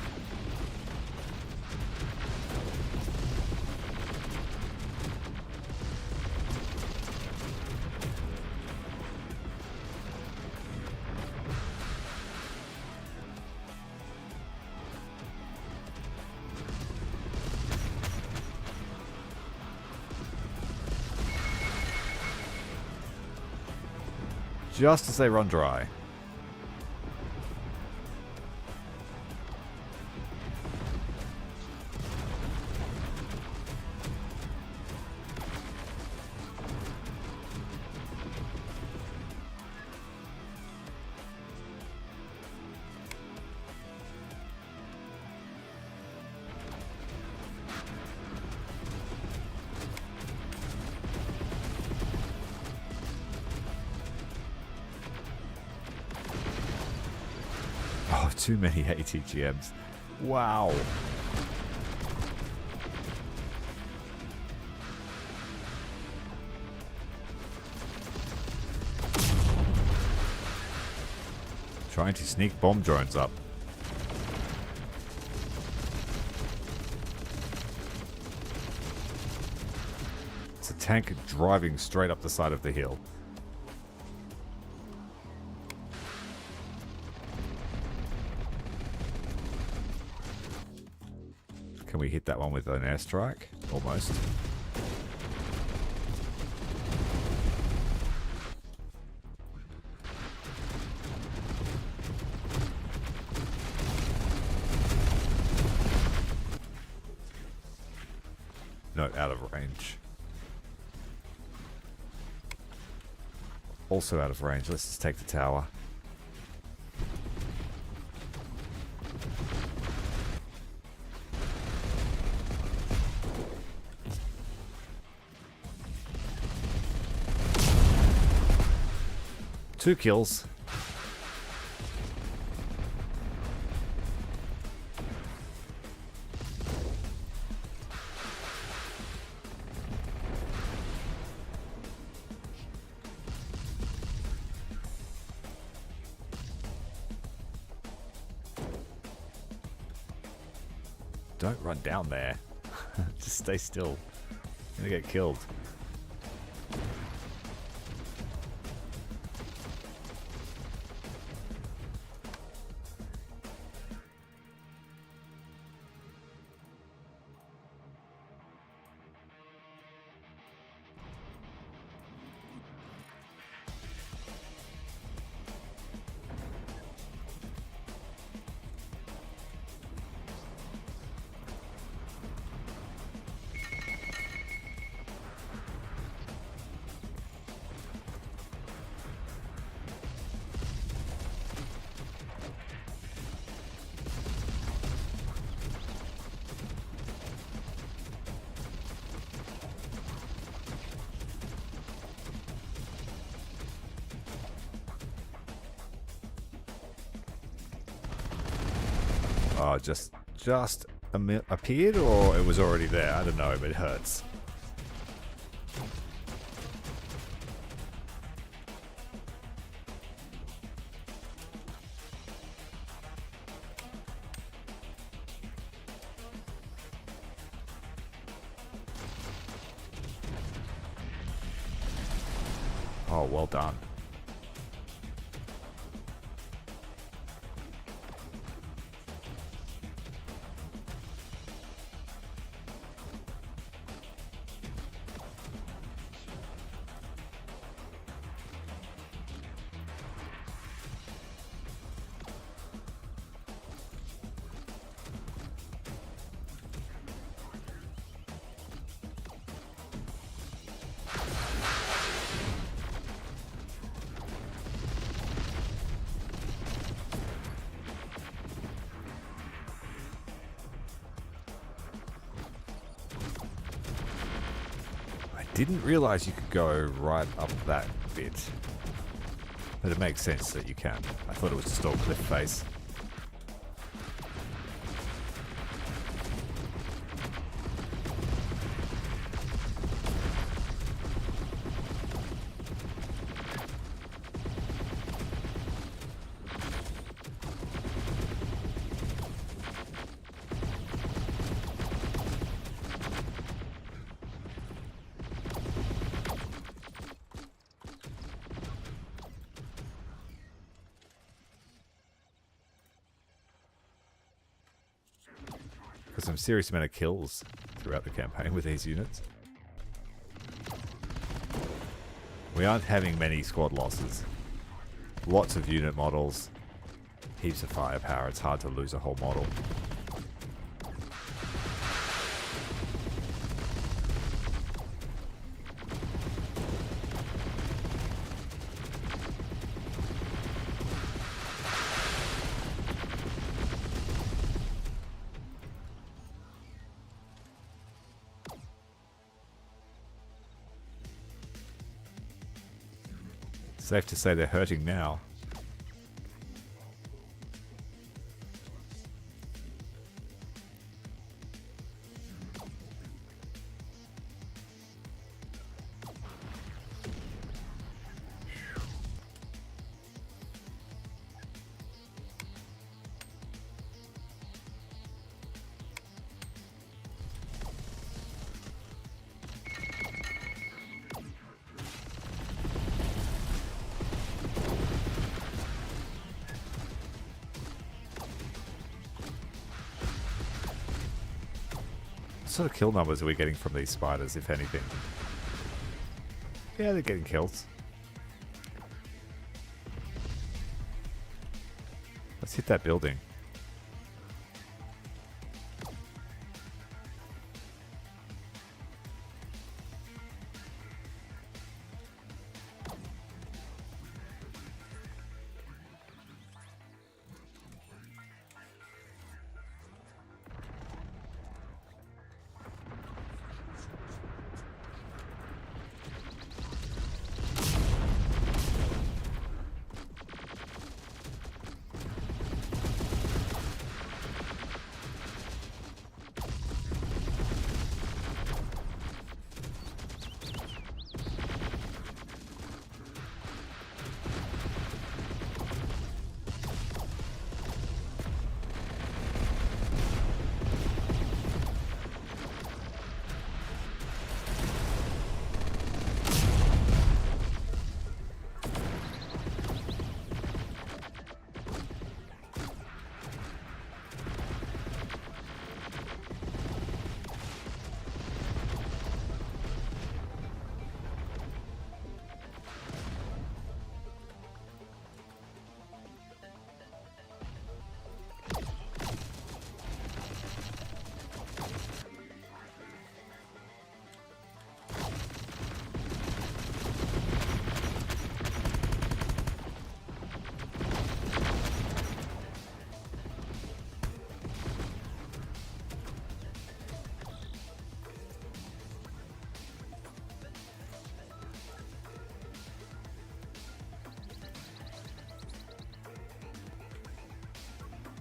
Just as they run dry. Too many ATGMs. Wow. Trying to sneak bomb drones up. It's a tank driving straight up the side of the hill. Can we hit that one with an airstrike? Almost. No, out of range. Also out of range. Let's just take the tower. Two kills. Don't run down there. Just stay still. You're gonna get killed. Oh, just appeared, or it was already there. I don't know, but it hurts. Oh, well done. Didn't realize you could go right up that bit. But it makes sense that you can. I thought it was just all cliff face. Some serious amount of kills throughout the campaign with these units. We aren't having many squad losses. Lots of unit models, heaps of firepower. It's hard to lose a whole model. Safe to say they're hurting now. sort of kill numbers are we getting from these spiders, if anything? Yeah, they're getting kills. Let's hit that building.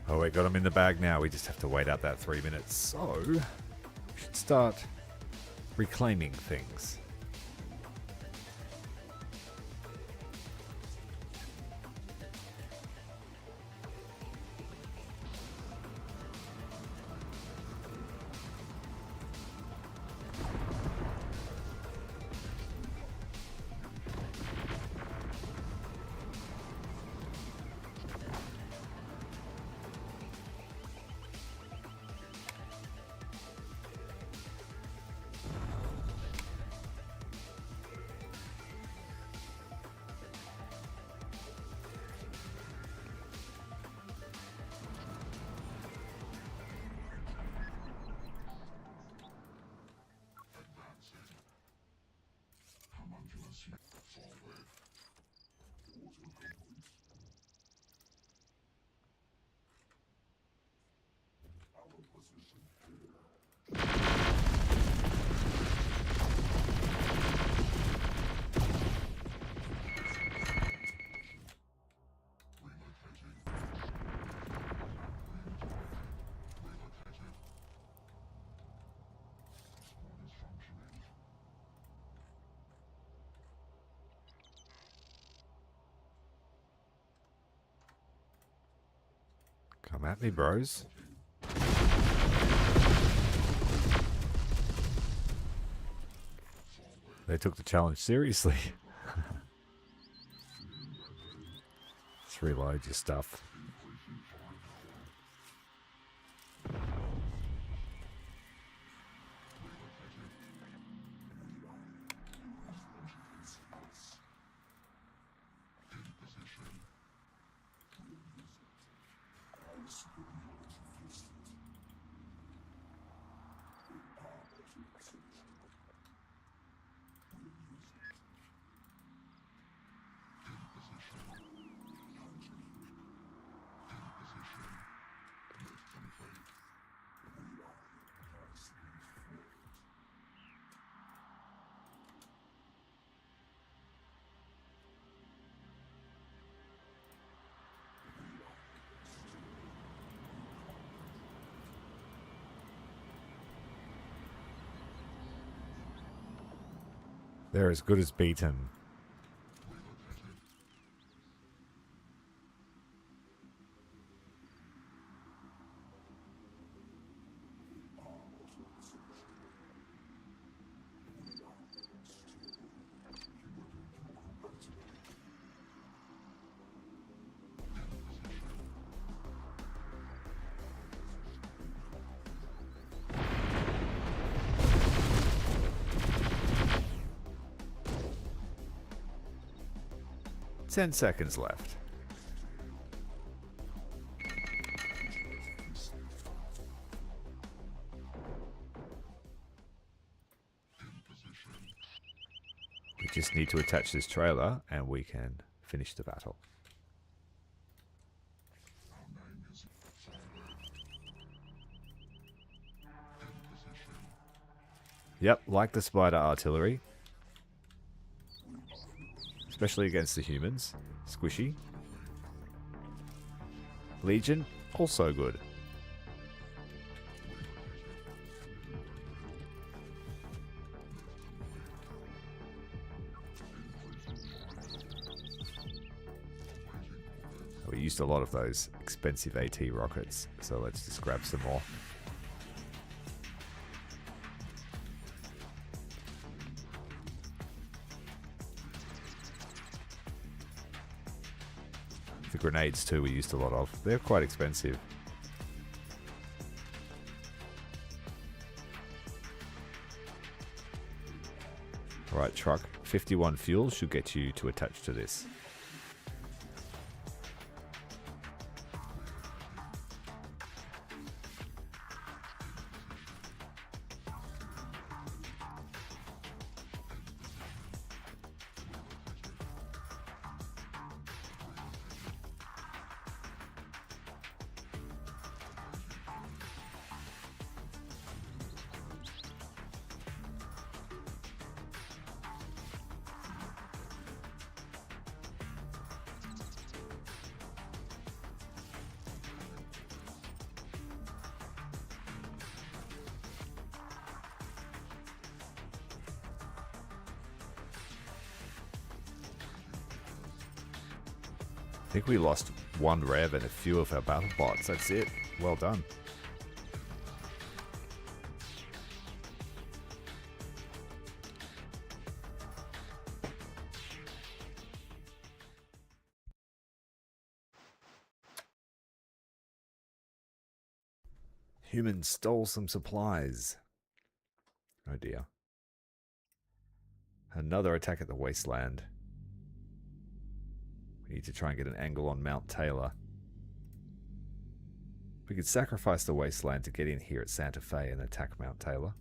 Oh, we got him in the bag now. We just have to wait out that 3 minutes. So, we should start reclaiming things. Come at me, bros. They took the challenge seriously. Let's reload your stuff. They're as good as beaten. 10 seconds left. We just need to attach this trailer and we can finish the battle. Yep, like the spider artillery. Especially against the humans. Squishy. Legion, also good. We used a lot of those expensive AT rockets, so let's just grab some more. The grenades too we used a lot of. They're quite expensive. Alright, truck. 51 fuel should get you to attach to this. I think we lost one rev and a few of our battle bots. That's it. Well done. Humans stole some supplies. Oh dear. Another attack at the wasteland. We need to try and get an angle on Mount Taylor. We could sacrifice the wasteland to get in here at Santa Fe and attack Mount Taylor.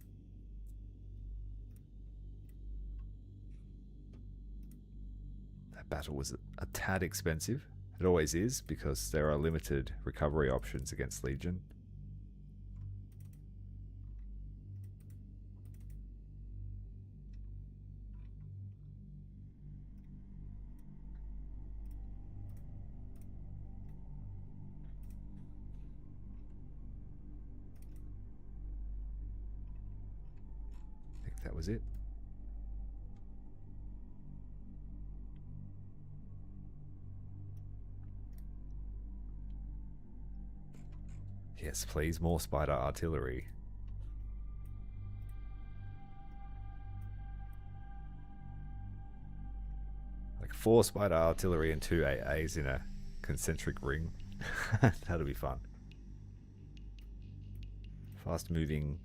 That battle was a tad expensive. It always is, because there are limited recovery options against Legion. That was it. Yes, please, more spider artillery. Like 4 spider artillery and 2 AAs in a concentric ring. That'll be fun. Fast moving.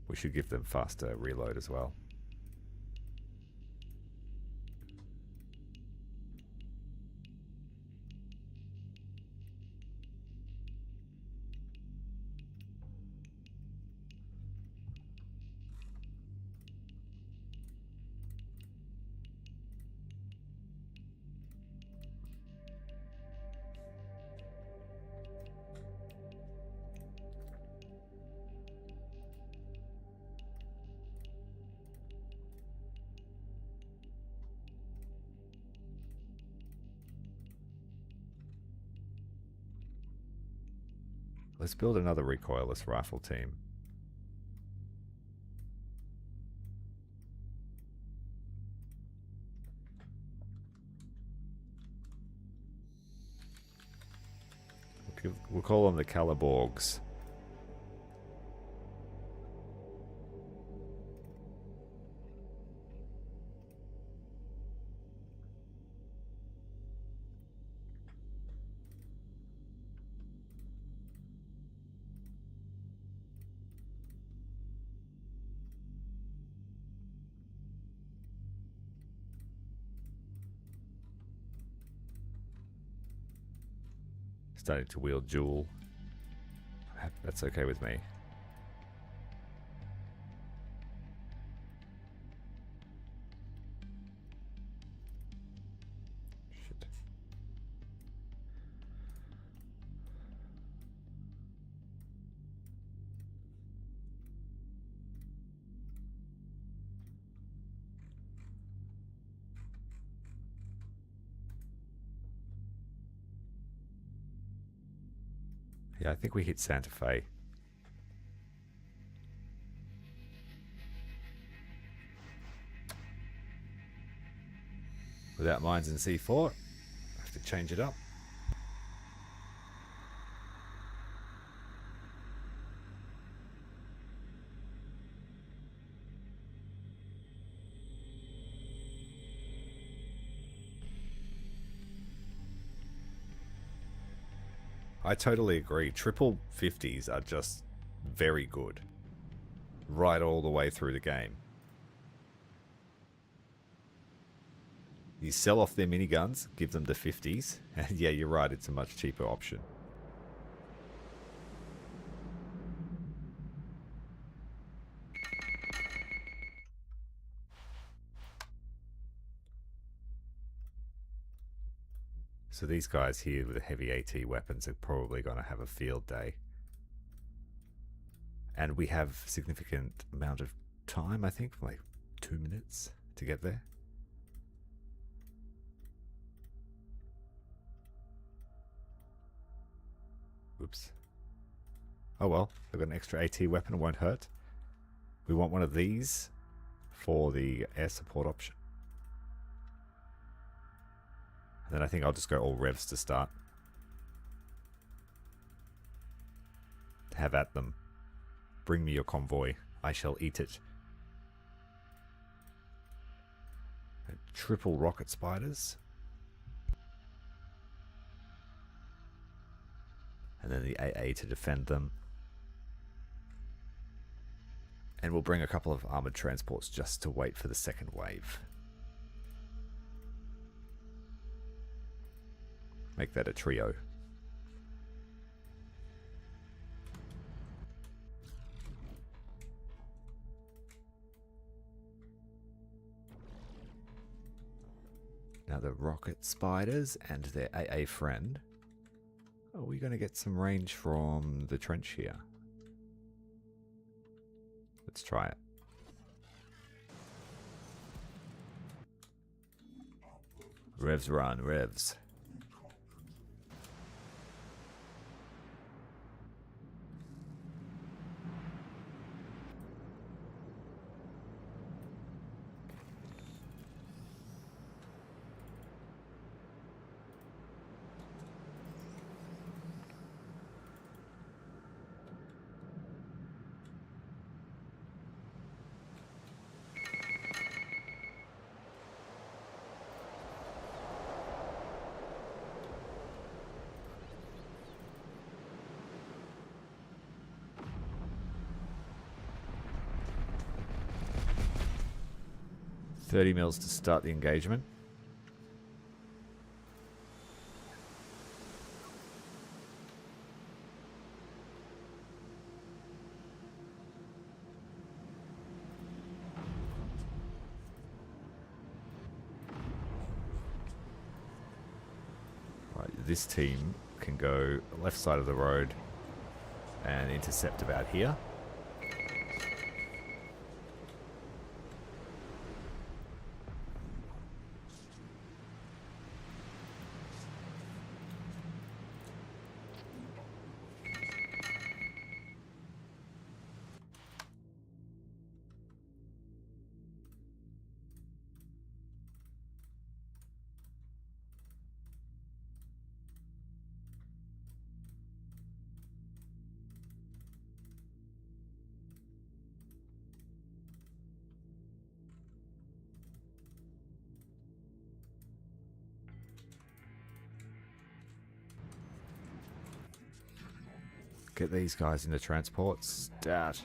We should give them faster reload as well. Let's build another recoilless rifle team. We'll call them the Caliborgs. Starting to wield dual. That's okay with me. Shit. Yeah, I think we hit Santa Fe. Without mines in C4, I have to change it up. I totally agree. Triple 50s are just very good. Right all the way through the game. You sell off their miniguns, give them the 50s, and yeah, you're right, it's a much cheaper option. So these guys here with the heavy AT weapons are probably going to have a field day. And we have significant amount of time, I think, like 2 minutes to get there. Oops. Oh well, I've got an extra AT weapon, it won't hurt. We want one of these for the air support option. And then I think I'll just go all revs to start. Have at them. Bring me your convoy. I shall eat it. Triple rocket spiders. And then the AA to defend them. And we'll bring a couple of armored transports just to wait for the second wave. Make that a trio. Now the rocket spiders and their AA friend. Are we going to get some range from the trench here? Let's try it. Revs run, revs. $30 mils to start the engagement. Right, this team can go left side of the road and intercept about here. Get these guys into transports. Stat.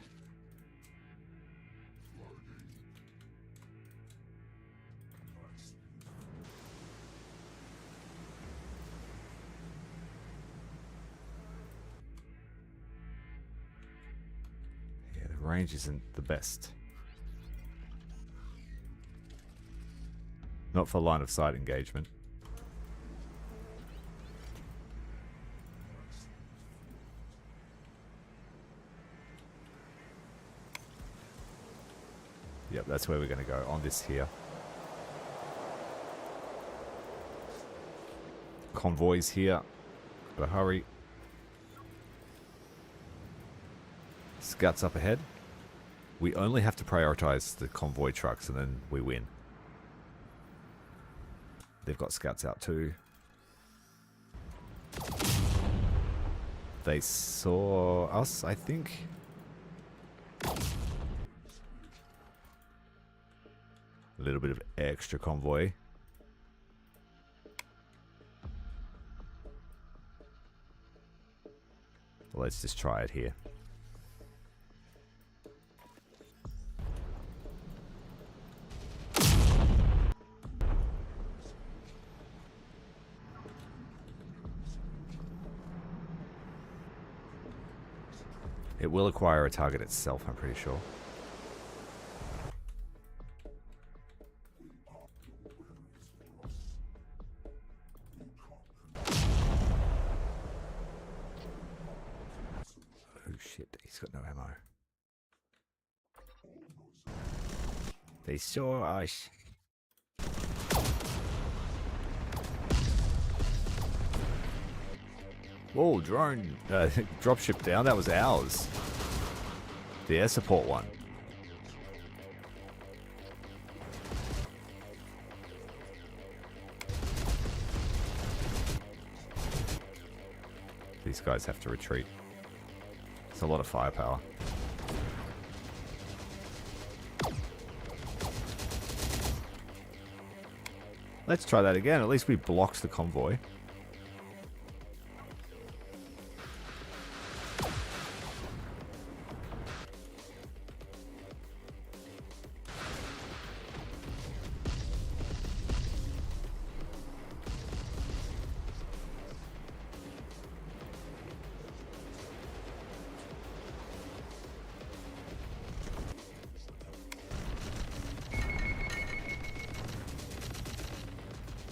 range isn't the best. Not for line of sight engagement. Yep, that's where we're going to go, on this here. Convoys here. Gotta hurry. Scouts up ahead. We only have to prioritize the convoy trucks and then we win. They've got scouts out too. They saw us, I think. A little bit of extra convoy. Well, let's just try it here. It will acquire a target itself, I'm pretty sure. Oh shit, he's got no ammo. They saw us. Whoa, drone dropship down. That was ours. The air support one. These guys have to retreat. It's a lot of firepower. Let's try that again. At least we blocked the convoy.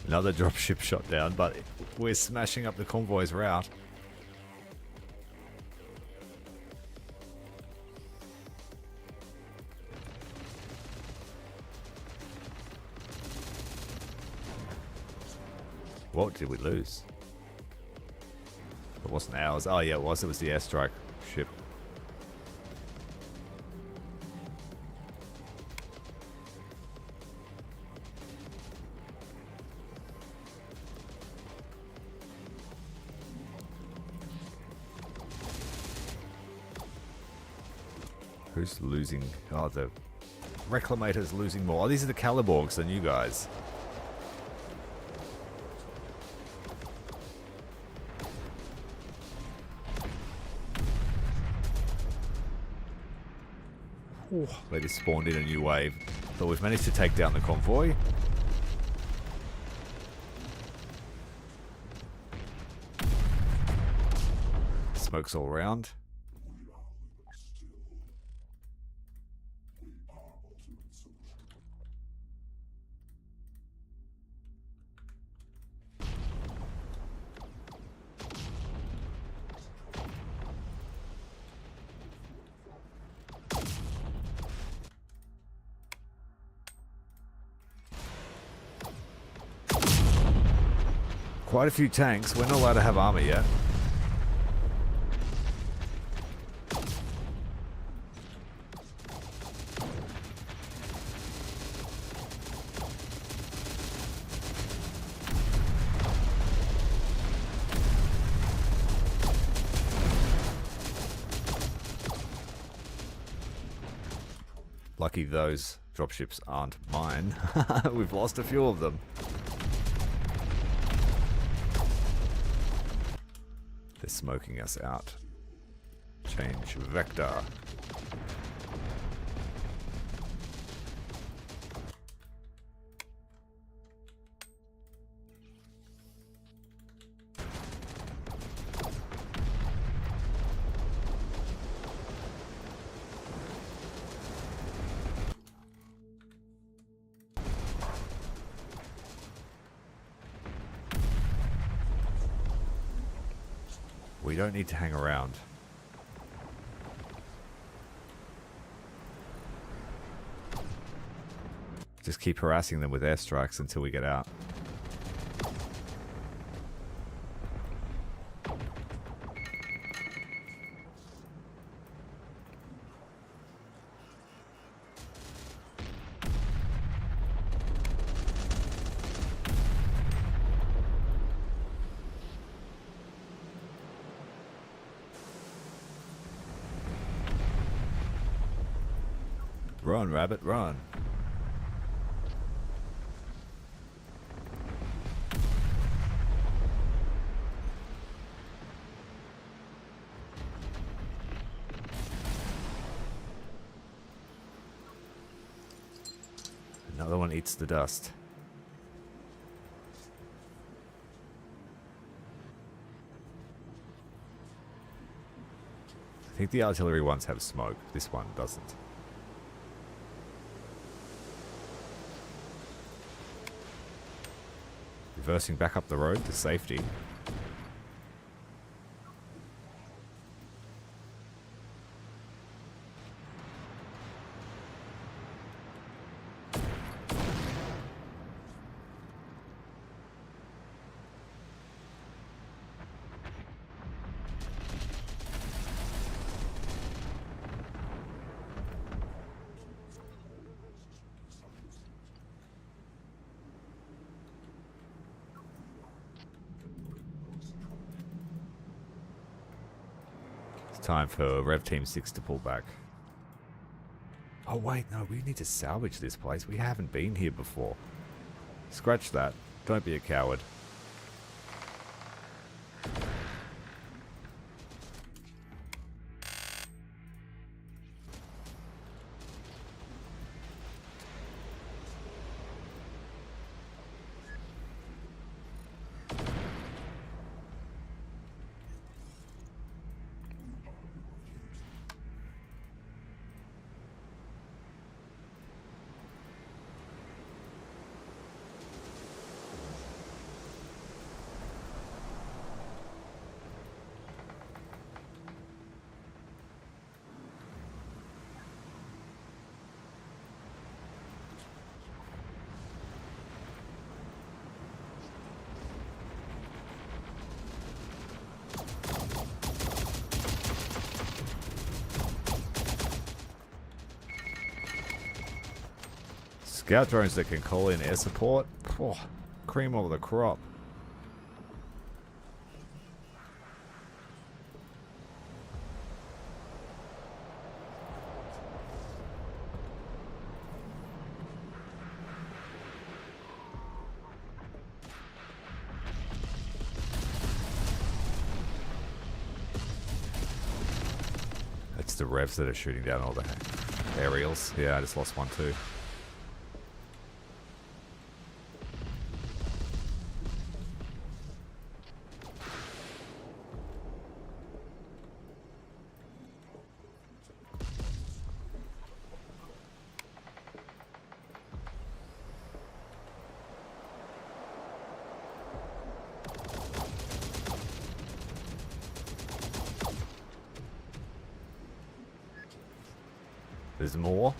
Another dropship shot down, but we're smashing up the convoy's route. What did we lose? It wasn't ours. Oh yeah, it was. It was the airstrike ship. Who's losing? Oh, the Reclamator's losing more. Oh, these are the Caliborgs, the new guys. Ooh, they just spawned in a new wave. But we've managed to take down the convoy. Smokes all around. Quite a few tanks. We're not allowed to have armor yet. Lucky those dropships aren't mine. We've lost a few of them. They're smoking us out. Change vector. We don't need to hang around. Just keep harassing them with airstrikes until we get out. Run, rabbit, run. Another one eats the dust. I think the artillery ones have smoke. This one doesn't. Reversing back up the road to safety. Time for Rev Team 6 to pull back. Oh wait, no, we need to salvage this place. We haven't been here before. Scratch that. Don't be a coward. Scout drones that can call in air support. Oh, cream of the crop. That's the revs that are shooting down all the aerials. Yeah, I just lost one too. There's more.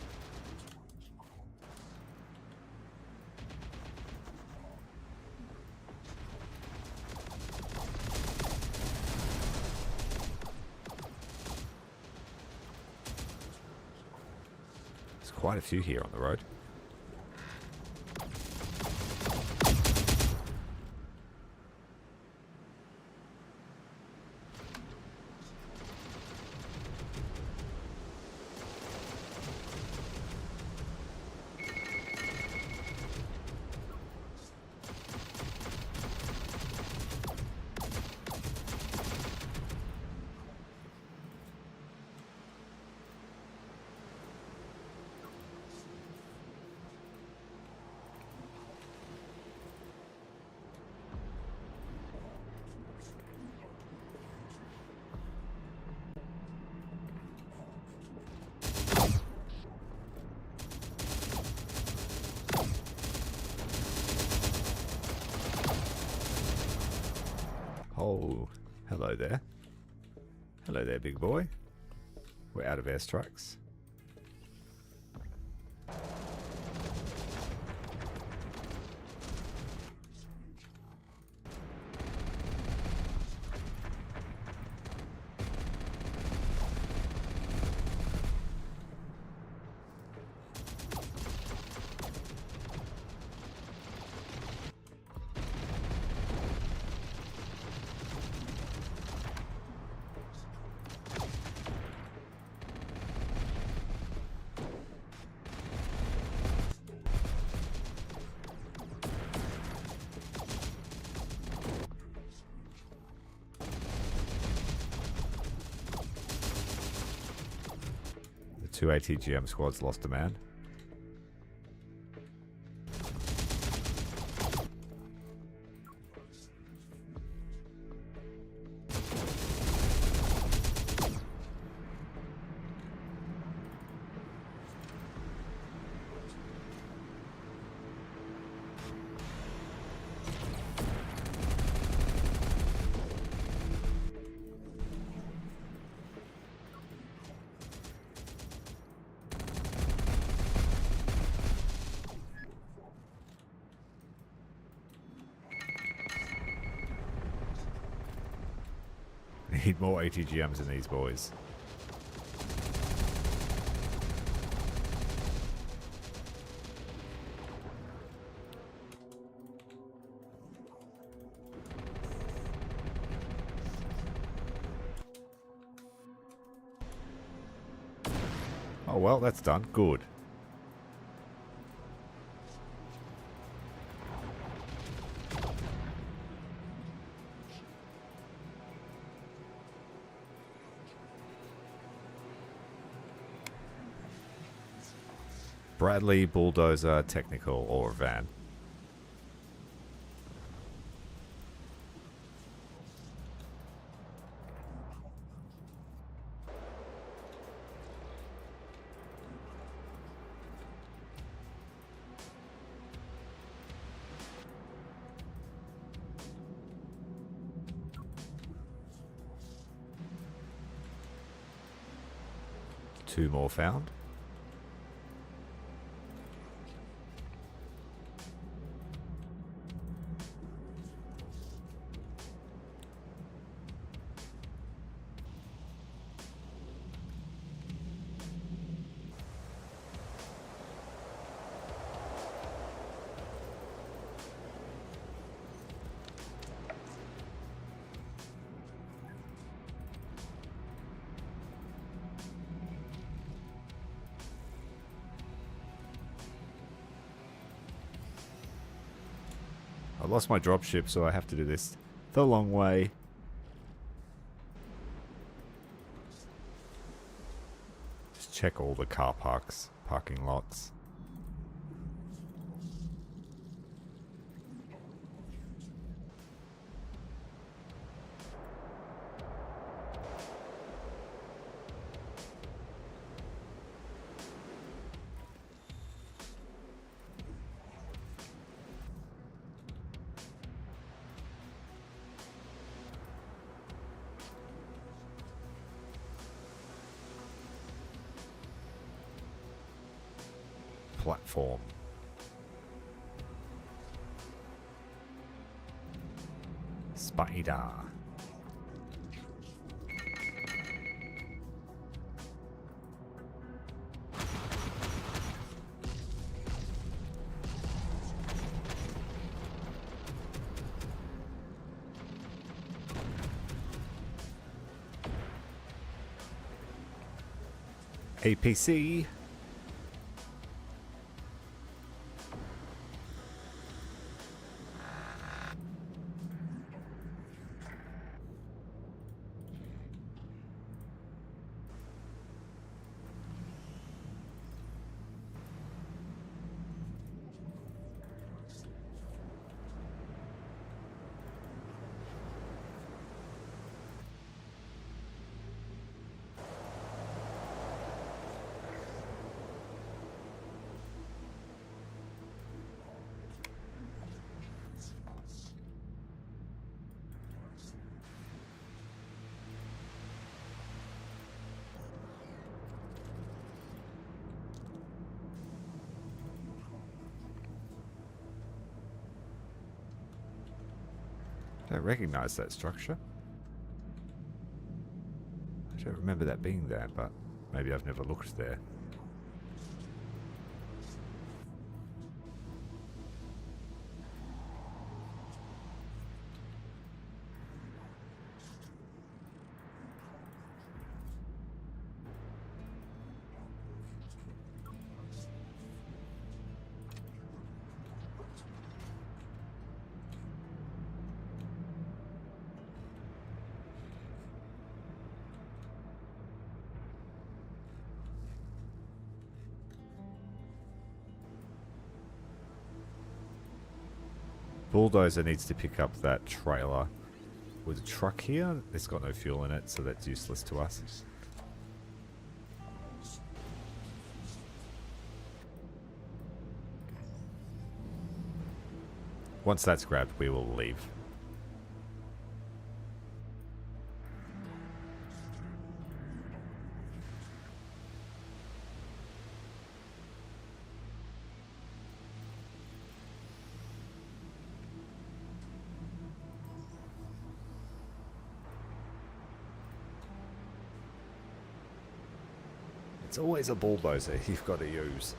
There's quite a few here on the road. Oh, hello there. Hello there, big boy. We're out of airstrikes. Two ATGM squads lost a man. Need more ATGMs than these boys. Oh well, that's done. Good. Bradley, bulldozer, technical, or van. Two more found. I lost my dropship, so I have to do this the long way. Just check all the car parks, parking lots. Platform. Spider. APC. I don't recognize that structure. I don't remember that being there, but maybe I've never looked there. Bulldozer needs to pick up that trailer with a truck here. It's got no fuel in it, so that's useless to us. Once that's grabbed, we will leave. It's always a bulldozer you've got to use.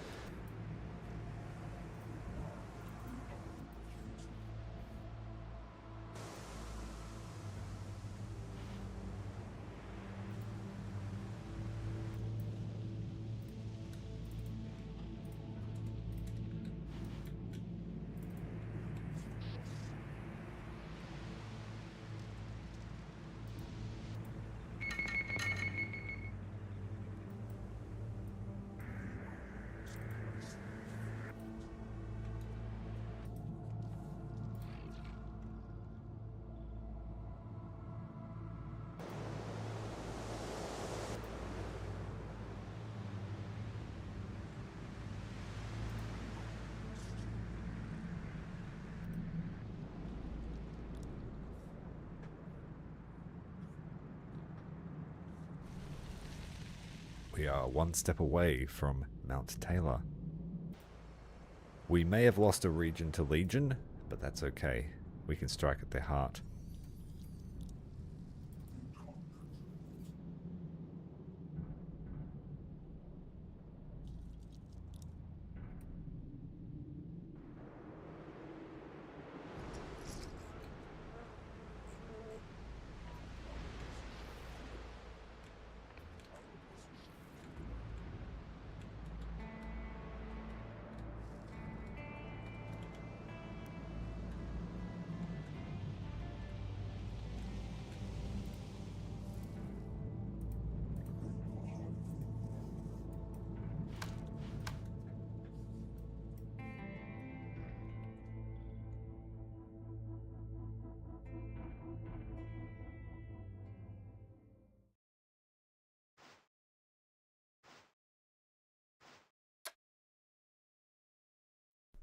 We are one step away from Mount Taylor. We may have lost a region to Legion, but that's okay. We can strike at their heart.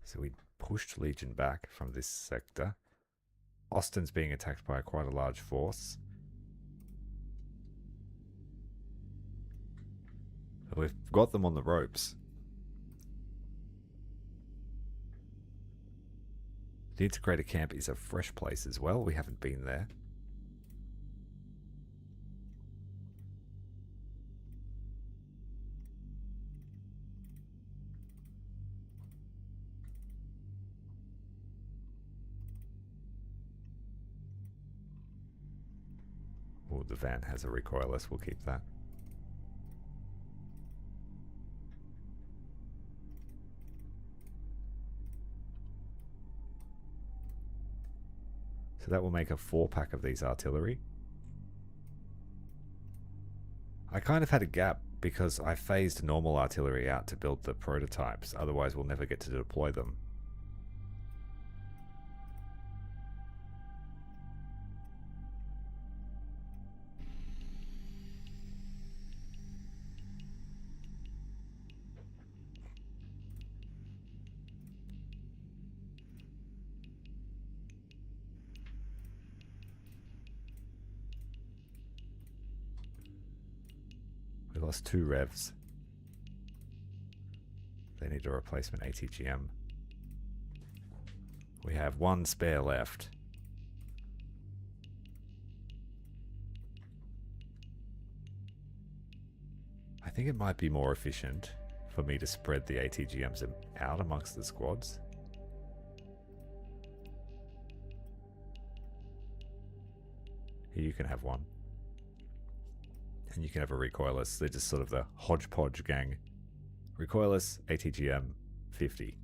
So we pushed Legion back from this sector. Austin's being attacked by quite a large force. We've got them on the ropes. The integrated camp is a fresh place as well. We haven't been there. Oh, the van has a recoilless. We'll keep that. So that will make a 4-pack of these artillery. I kind of had a gap because I phased normal artillery out to build the prototypes. Otherwise we'll never get to deploy them. We lost 2 revs. They need a replacement ATGM. We have 1 spare left. think it might be more efficient for me to spread the ATGMs out amongst the squads. Here you can have one. And you can have a recoilless. They're just sort of the hodgepodge gang. Recoilless, ATGM, 50.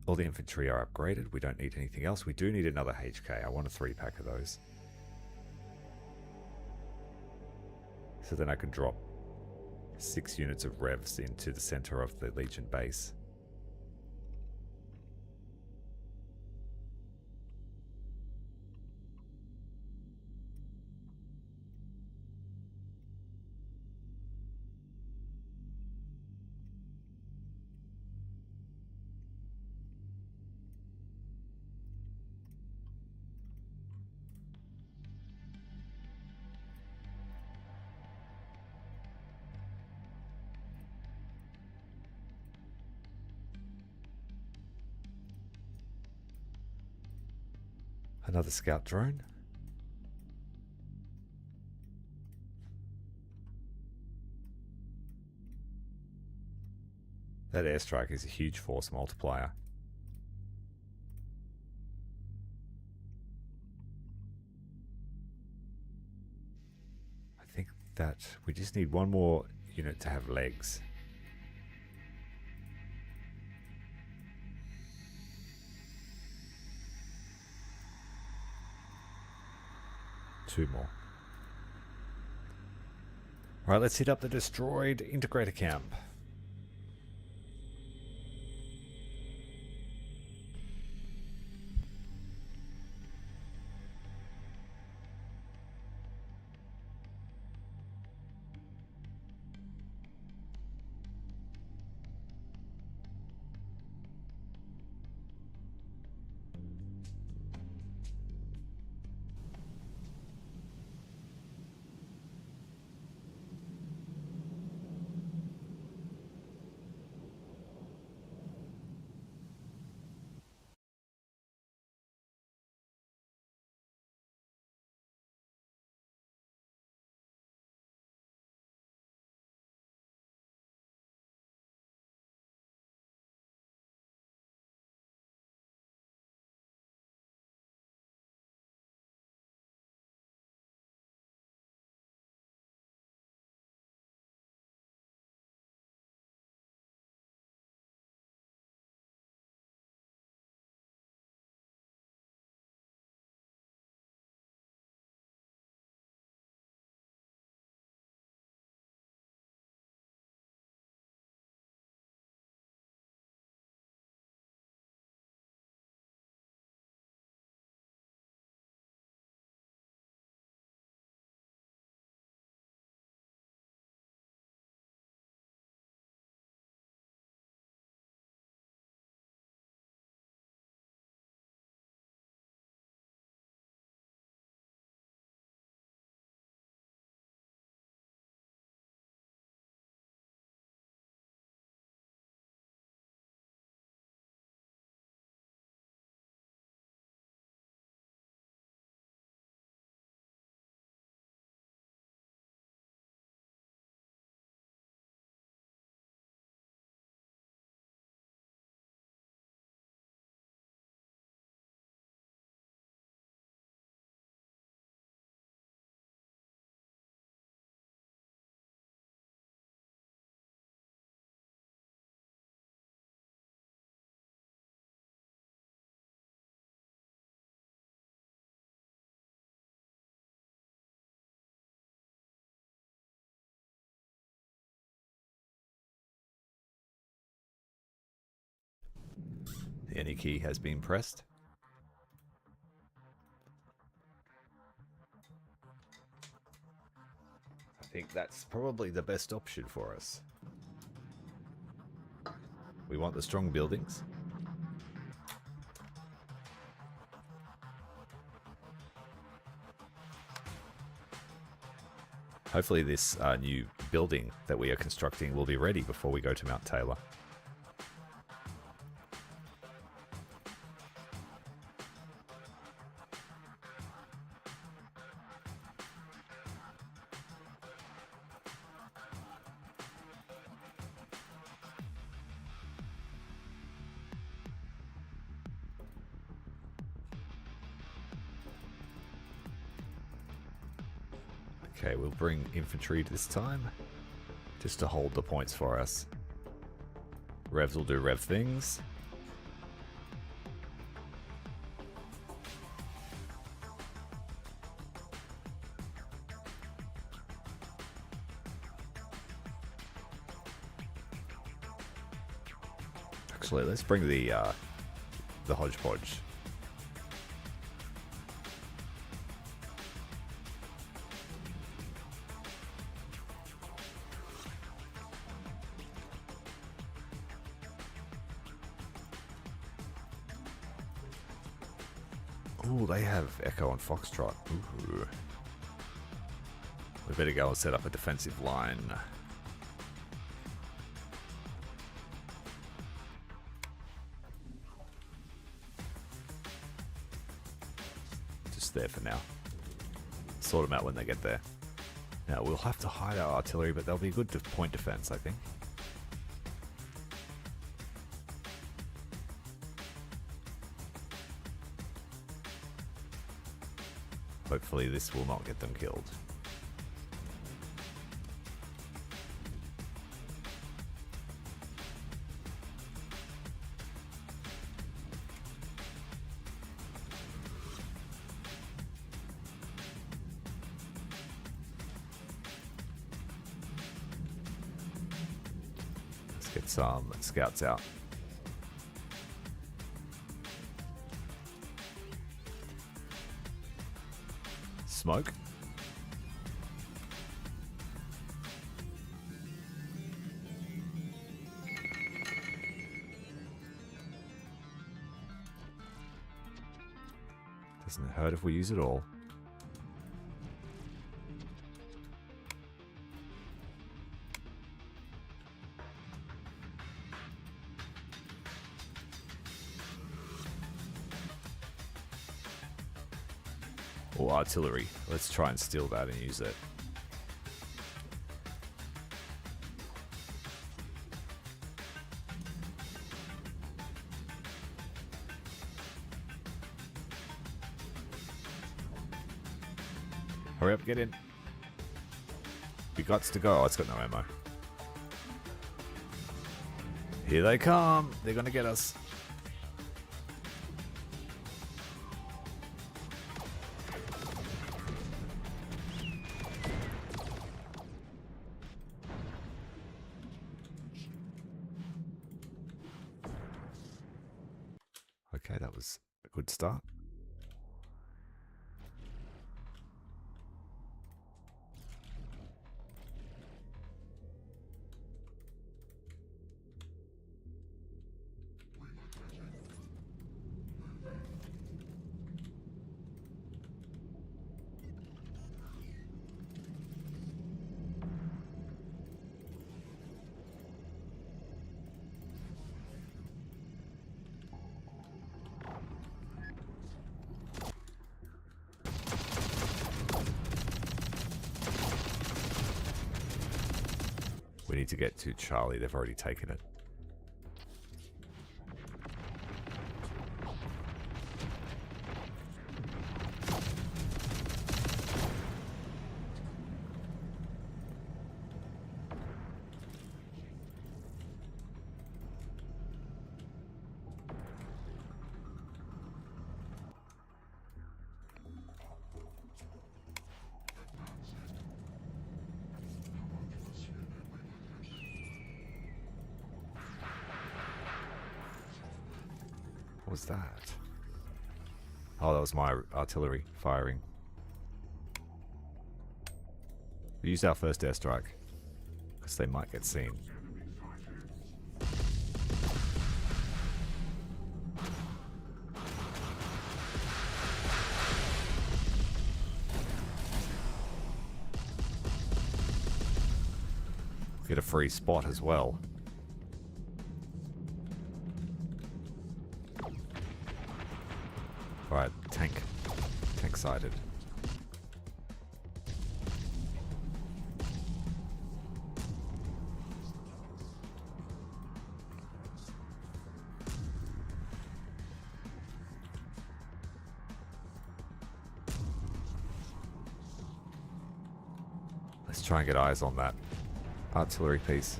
All the infantry are upgraded. We don't need anything else. We do need another HK. I want a 3-pack of those. So then I can drop 6 units of revs into the center of the Legion base. Another scout drone. That airstrike is a huge force multiplier. I think that we just need one more unit to have legs. Two more. Alright, let's hit up the destroyed integrator camp. The any key has been pressed. I think that's probably the best option for us. We want the strong buildings. Hopefully this new building that we are constructing will be ready before we go to Mount Taylor. Okay, we'll bring infantry this time, just to hold the points for us. Revs will do rev things. Actually, let's bring the hodgepodge. Ooh, they have Echo and Foxtrot. Ooh. We better go and set up a defensive line. Just there for now. Sort them out when they get there. Now, we'll have to hide our artillery, but they'll be good to point defense, I think. Hopefully this will not get them killed. Let's get some scouts out. Smoke. Doesn't hurt if we use it all. Or artillery. Let's try and steal that and use it. Hurry up, get in. We got to go. Oh, it's got no ammo. Here they come. They're gonna get us. Okay, that was a good start. We need to get to Charlie. They've already taken it. What was that? Oh, that was my artillery firing. We used our first airstrike because they might get seen. Get a free spot as well. Alright, tank sighted. Let's try and get eyes on that artillery piece.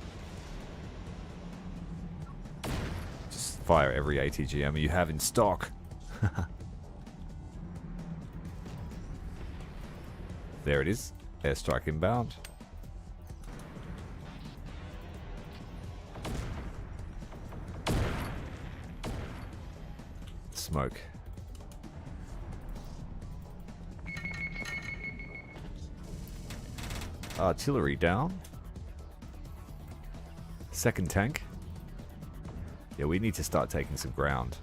Just fire every ATGM you have in stock. There it is. Airstrike inbound. Smoke. Artillery down. Second tank. Yeah, we need to start taking some ground.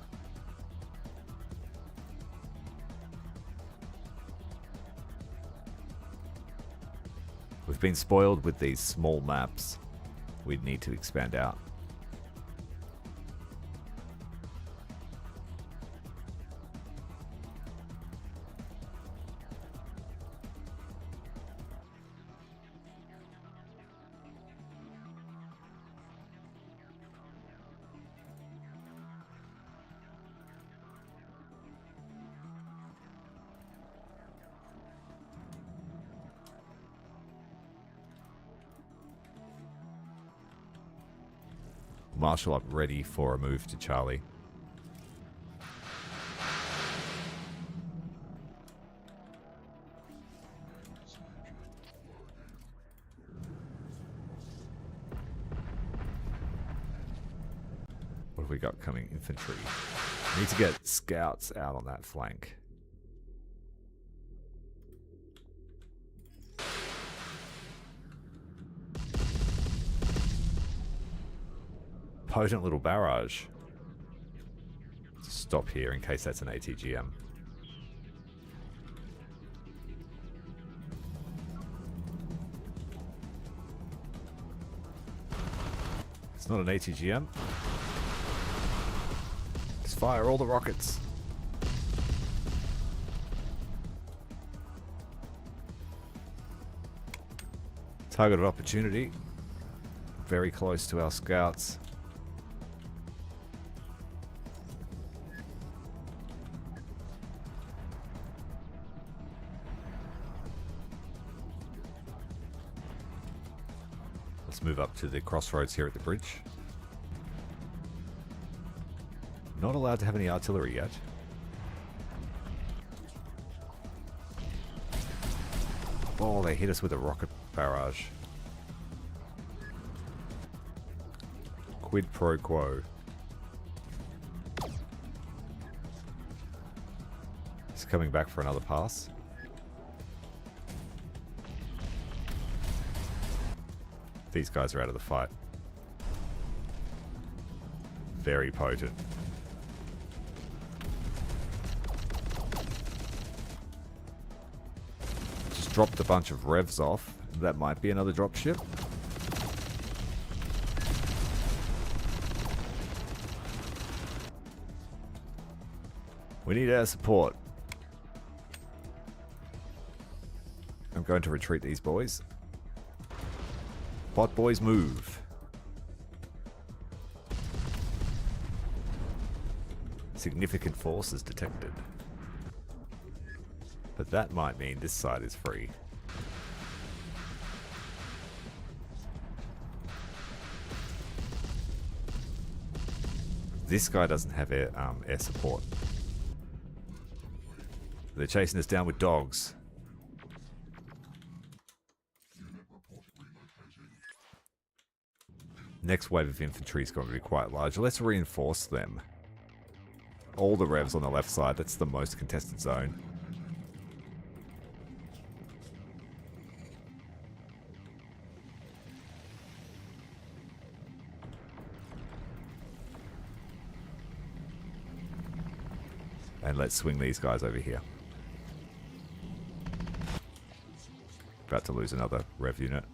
We've been spoiled with these small maps. We need to expand out. Marshal up ready for a move to Charlie. What have we got coming? Infantry. Need to get scouts out on that flank. Potent little barrage. Stop here in case that's an ATGM. It's not an ATGM. Just fire all the rockets. Targeted opportunity. Very close to our scouts. Let's move up to the crossroads here at the bridge. Not allowed to have any artillery yet. Oh, they hit us with a rocket barrage. Quid pro quo. It's coming back for another pass. These guys are out of the fight. Very potent. Just dropped a bunch of revs off. That might be another dropship. We need air support. I'm going to retreat these boys. Bot boys move. Significant forces detected. But that might mean this side is free. This guy doesn't have air support. They're chasing us down with dogs. Next wave of infantry is going to be quite large. Let's reinforce them. All the revs on the left side. That's the most contested zone. And let's swing these guys over here. About to lose another rev unit.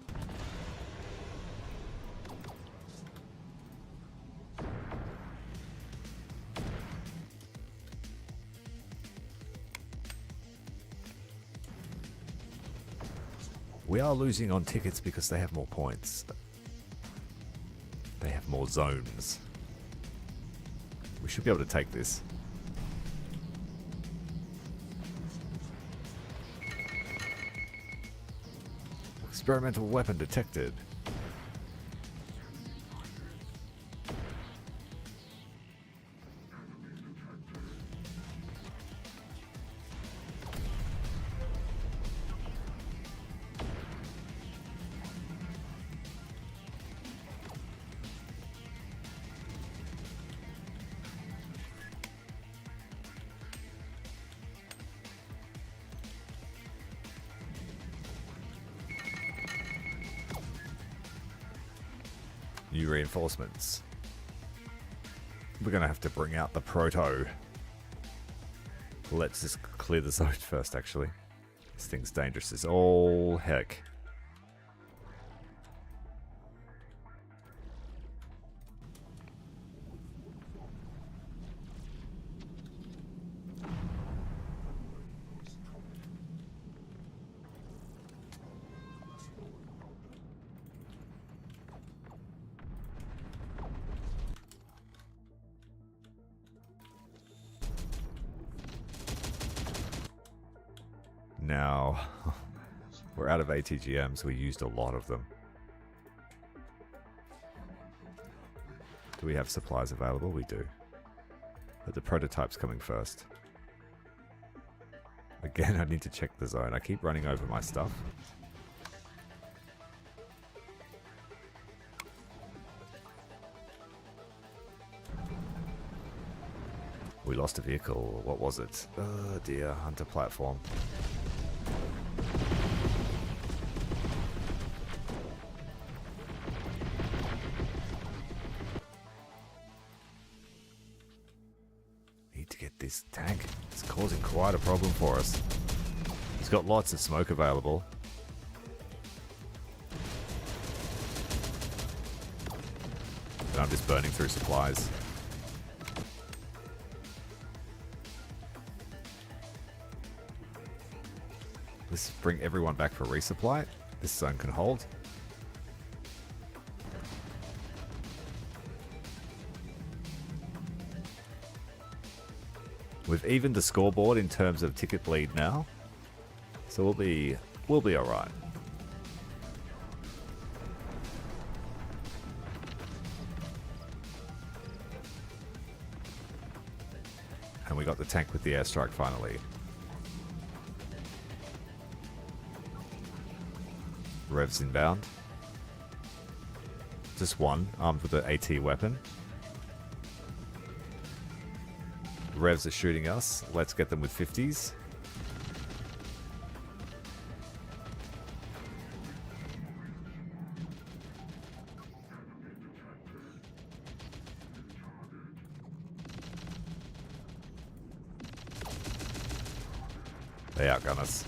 We are losing on tickets because they have more points. They have more zones. We should be able to take this. Experimental weapon detected. New reinforcements. We're gonna have to bring out the proto. Let's just clear the zone first, actually. This thing's dangerous as all heck. Now, we're out of ATGMs. We used a lot of them. Do we have supplies available? We do. But the prototype's coming first. Again, I need to check the zone. I keep running over my stuff. We lost a vehicle. What was it? Oh dear, hunter platform. Need to get this tank. It's causing quite a problem for us. It's got lots of smoke available. And I'm just burning through supplies. Let's bring everyone back for resupply. This zone can hold. We've evened the scoreboard in terms of ticket bleed now, so we'll be all right. And we got the tank with the airstrike finally. Revs inbound. Just one, armed with an AT weapon. Revs are shooting us. Let's get them with 50s. They outgun us.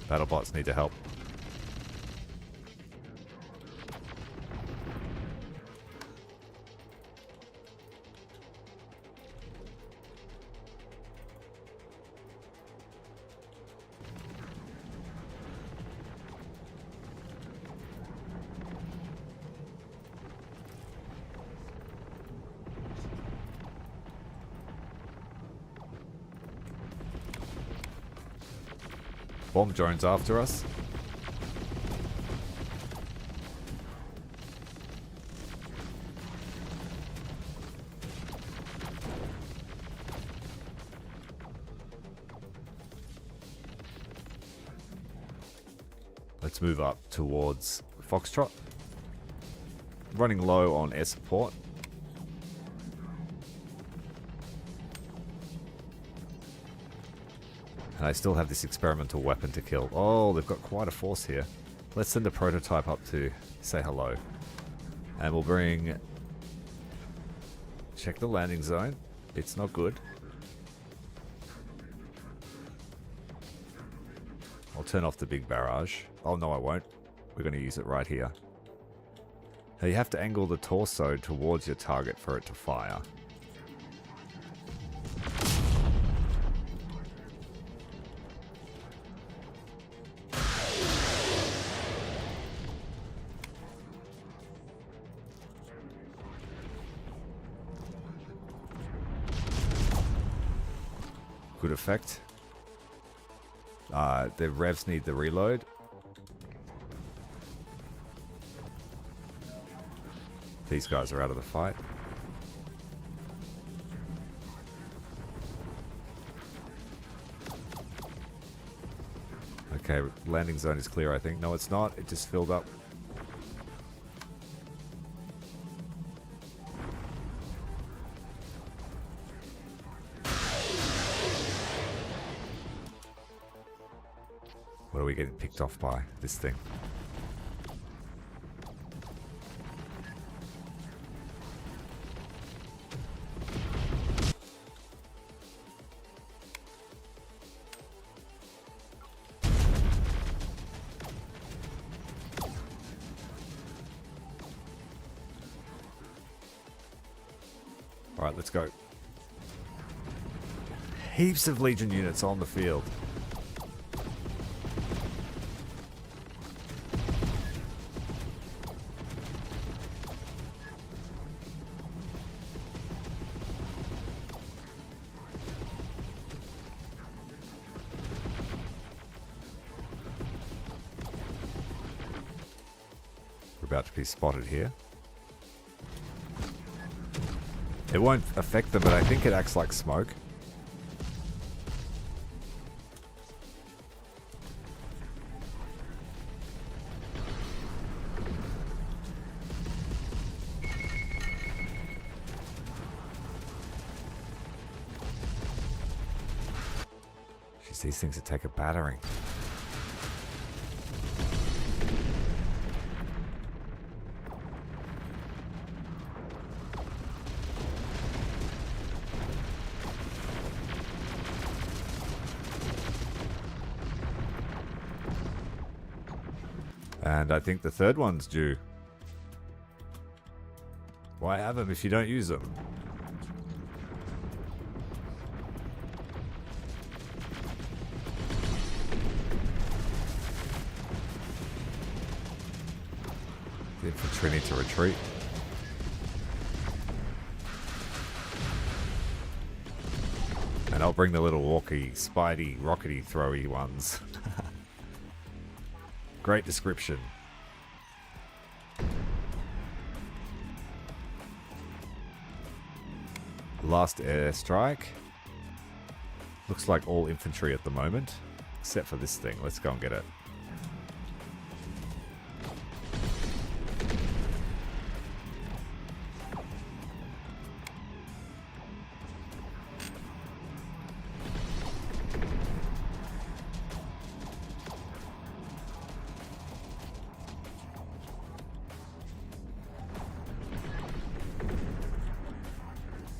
Battlebots need to help. Bomb drones after us. Let's move up towards Foxtrot. Running low on air support. And I still have this experimental weapon to kill. Oh, they've got quite a force here. Let's send a prototype up to say hello. And we'll bring... Check the landing zone. It's not good. I'll turn off the big barrage. Oh no, I won't. We're going to use it right here. Now you have to angle the torso towards your target for it to fire. Good effect. The revs need the reload. These guys are out of the fight. Okay, landing zone is clear, I think. No, it's not. It just filled up. What are we getting picked off by? This thing. Alright, let's go. Heaps of Legion units on the field. We're about to be spotted here. It won't affect them, but I think it acts like smoke. Jeez, these things that take a battering. And I think the third one's due. Why have them if you don't use them? The infantry need to retreat. And I'll bring the little walkie, spidey, rockety, throwy ones. Great description. Last airstrike. Looks like all infantry at the moment, except for this thing. Let's go and get it.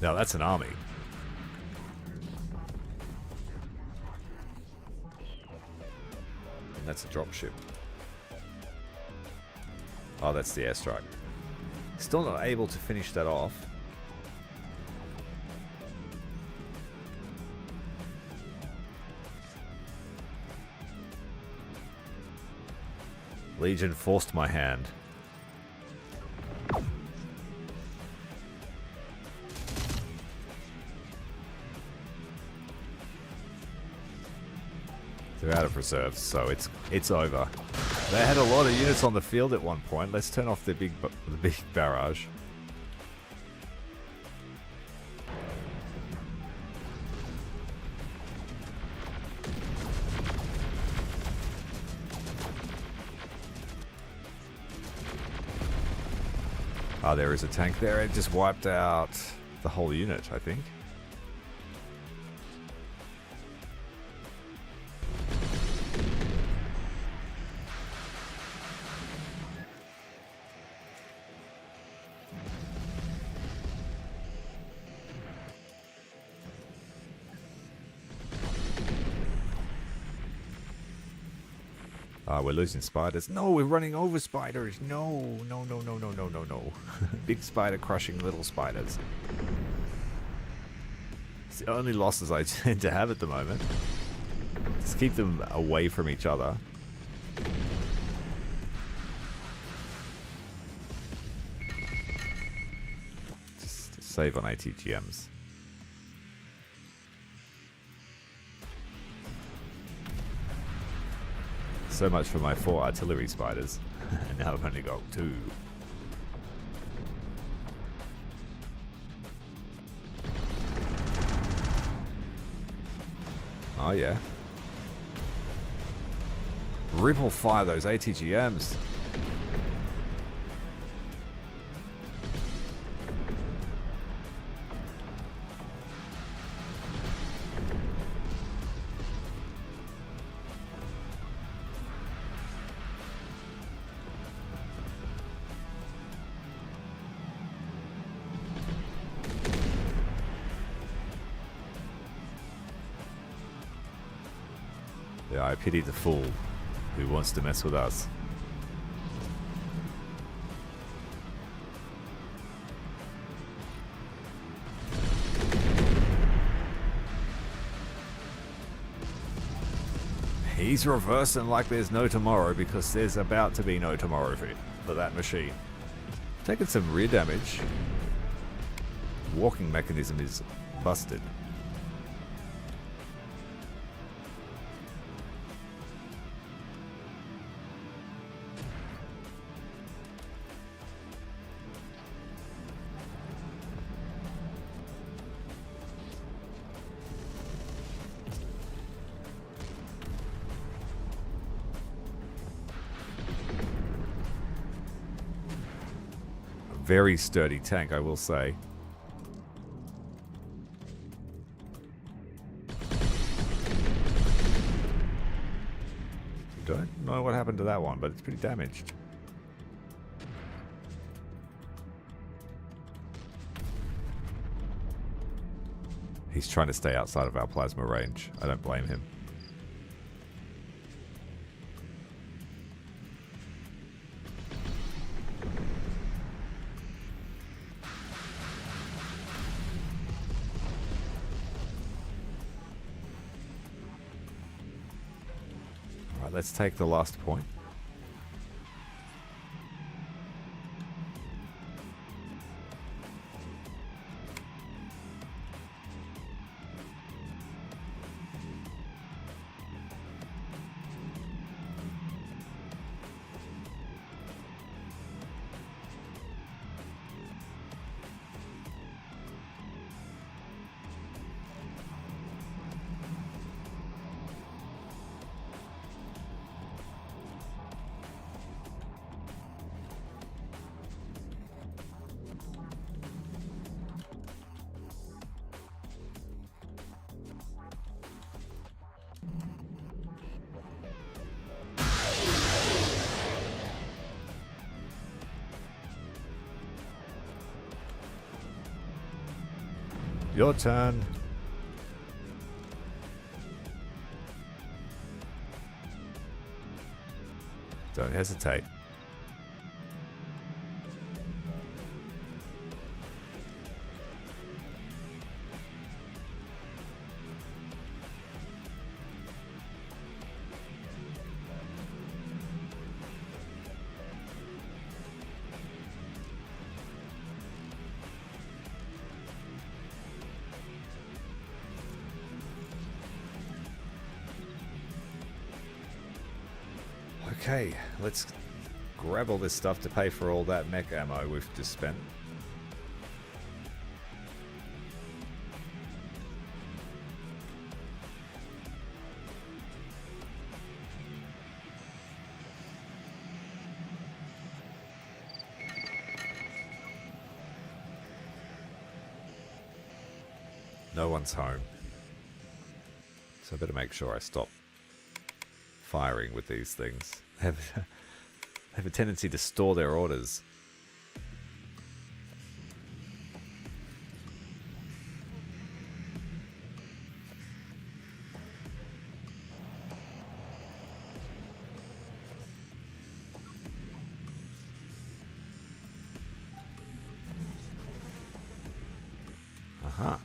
Now that's an army. And that's a dropship. Oh, that's the airstrike. Still not able to finish that off. Legion forced my hand. They're out of reserves, so it's over. They had a lot of units on the field at one point. Let's turn off the big barrage. Ah, there is a tank there. It just wiped out the whole unit, I think. We're losing spiders. No, we're running over spiders. No, no, no, no, no, no, no, no. Big spider crushing little spiders. It's the only losses I tend to have at the moment. Just keep them away from each other. Just save on ATGMs. So much for my 4 artillery spiders. And now I've only got 2. Oh yeah. Ripple fire those ATGMs. Yeah, I pity the fool who wants to mess with us. He's reversing like there's no tomorrow because there's about to be no tomorrow for that machine. Taking some rear damage. Walking mechanism is busted. Very sturdy tank, I will say. Don't know what happened to that one, but it's pretty damaged. He's trying to stay outside of our plasma range. I don't blame him. Let's take the last point. Your turn. Don't hesitate. Okay, let's grab all this stuff to pay for all that mech ammo we've just spent. No one's home. So I better make sure I stop firing with these things. They have a tendency to store their orders. Aha.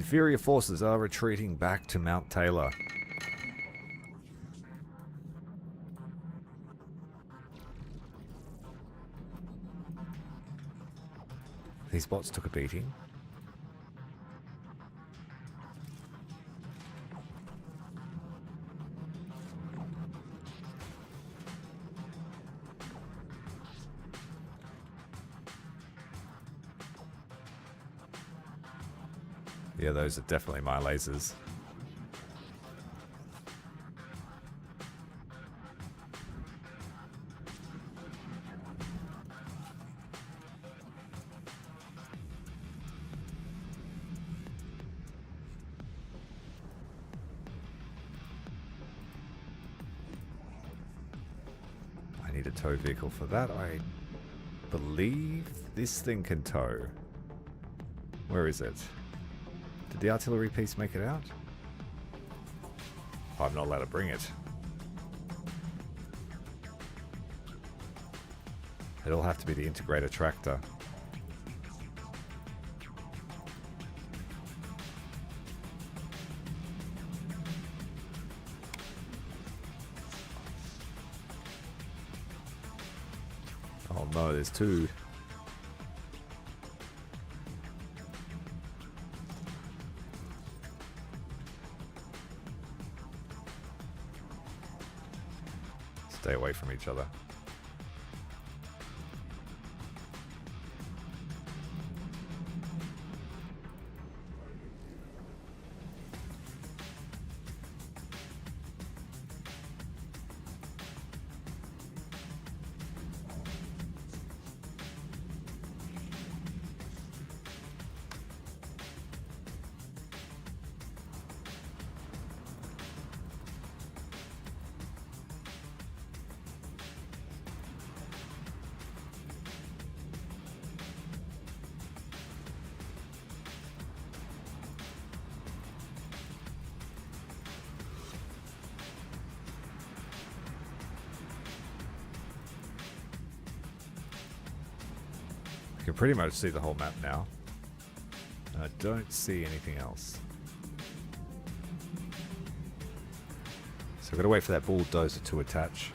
Inferior forces are retreating back to Mount Taylor. These bots took a beating. Yeah, those are definitely my lasers. I need a tow vehicle for that. I believe this thing can tow. Where is it? Did the artillery piece make it out? I'm not allowed to bring it. It'll have to be the integrator tractor. Oh no, there's two. Stay away from each other. I can pretty much see the whole map now. And I don't see anything else. So I've got to wait for that bulldozer to attach.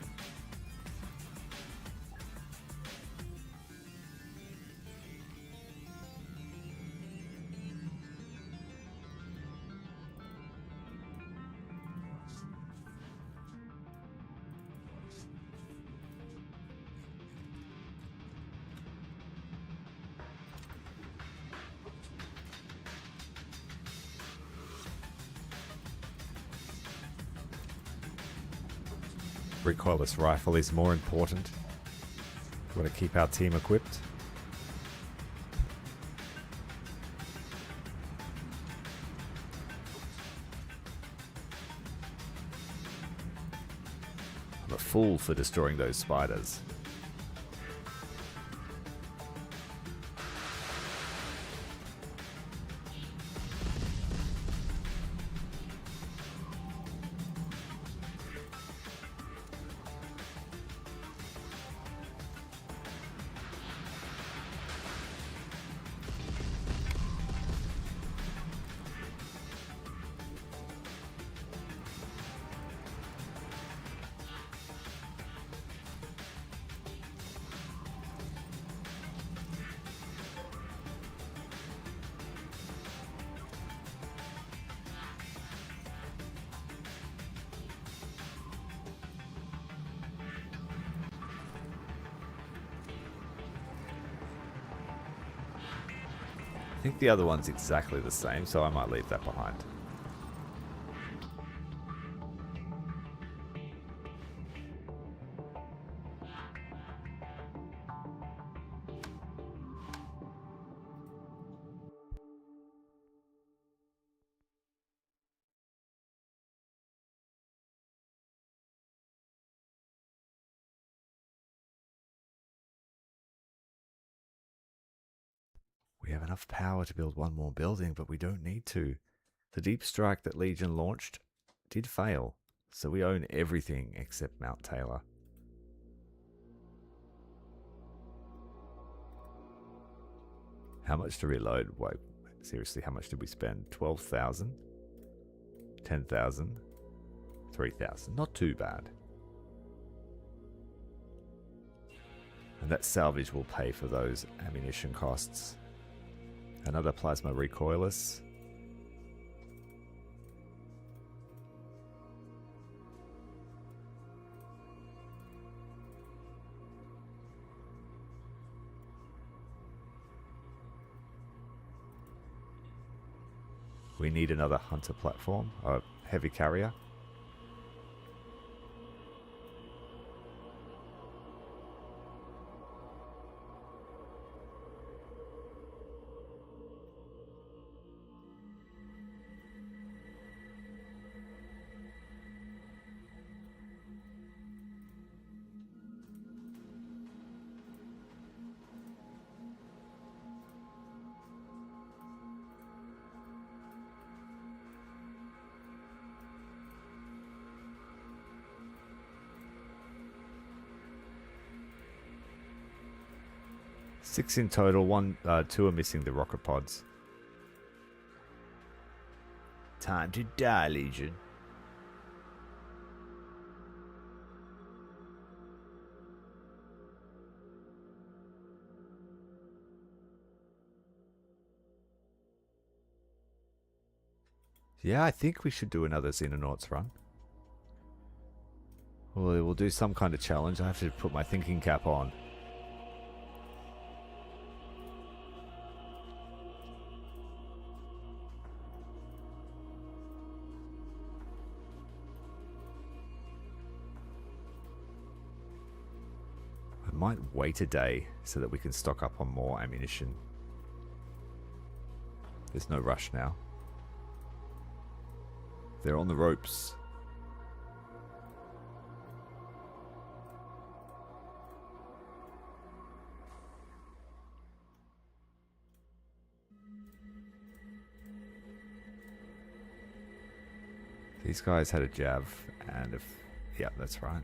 Recoilless rifle is more important. We want to keep our team equipped. I'm a fool for destroying those spiders. I think the other one's exactly the same, so I might leave that behind. We have enough power to build one more building, but we don't need to. The deep strike that Legion launched did fail, so we own everything except Mount Taylor. How much to reload? Wait, Seriously, how much did we spend? 12,000? 10,000? 3,000. Not too bad. And that salvage will pay for those ammunition costs. Another plasma recoilless. We need another hunter platform, a heavy carrier. Six in total. Two are missing the rocket pods. Time to die, Legion. Yeah, I think we should do another Xenonauts run. Well, we'll do some kind of challenge. I have to put my thinking cap on. I might wait a day so that we can stock up on more ammunition. There's no rush now. They're on the ropes. These guys had a jav, and if... yeah, that's right.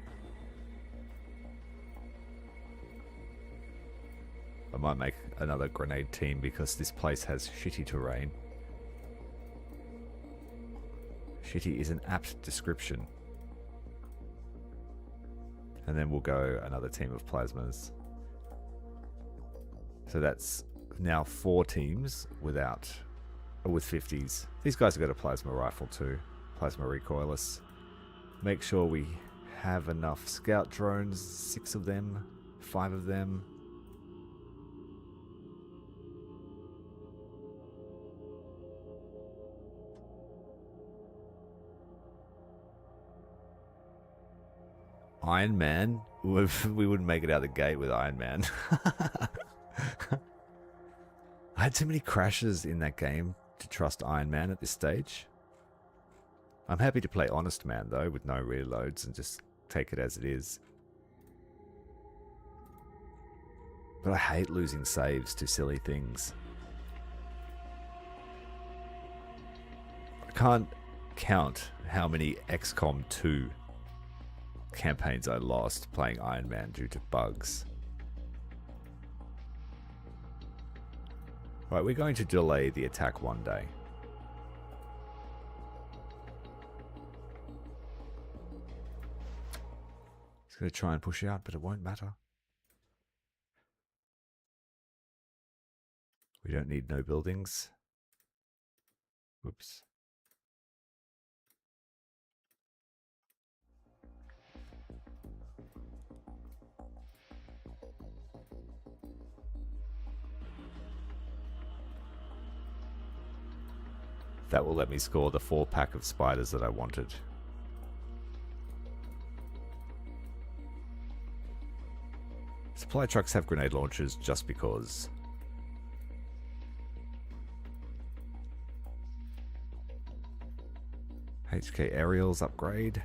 I might make another grenade team because this place has shitty terrain. Shitty is an apt description. And then we'll go another team of plasmas. So that's now 4 teams with 50s. These guys have got a plasma rifle too. Plasma recoilless. Make sure we have enough scout drones, 6 of them, 5 of them. Iron Man? We wouldn't make it out the gate with Iron Man. I had too many crashes in that game to trust Iron Man at this stage. I'm happy to play Honest Man though, with no reloads and just take it as it is. But I hate losing saves to silly things. I can't count how many XCOM 2 campaigns I lost playing Iron Man due to bugs. Right, we're going to delay the attack one day. It's going to try and push out, but it won't matter. We don't need no buildings. Whoops. That will let me score the 4-pack of spiders that I wanted. Supply trucks have grenade launchers just because. HK aerials upgrade.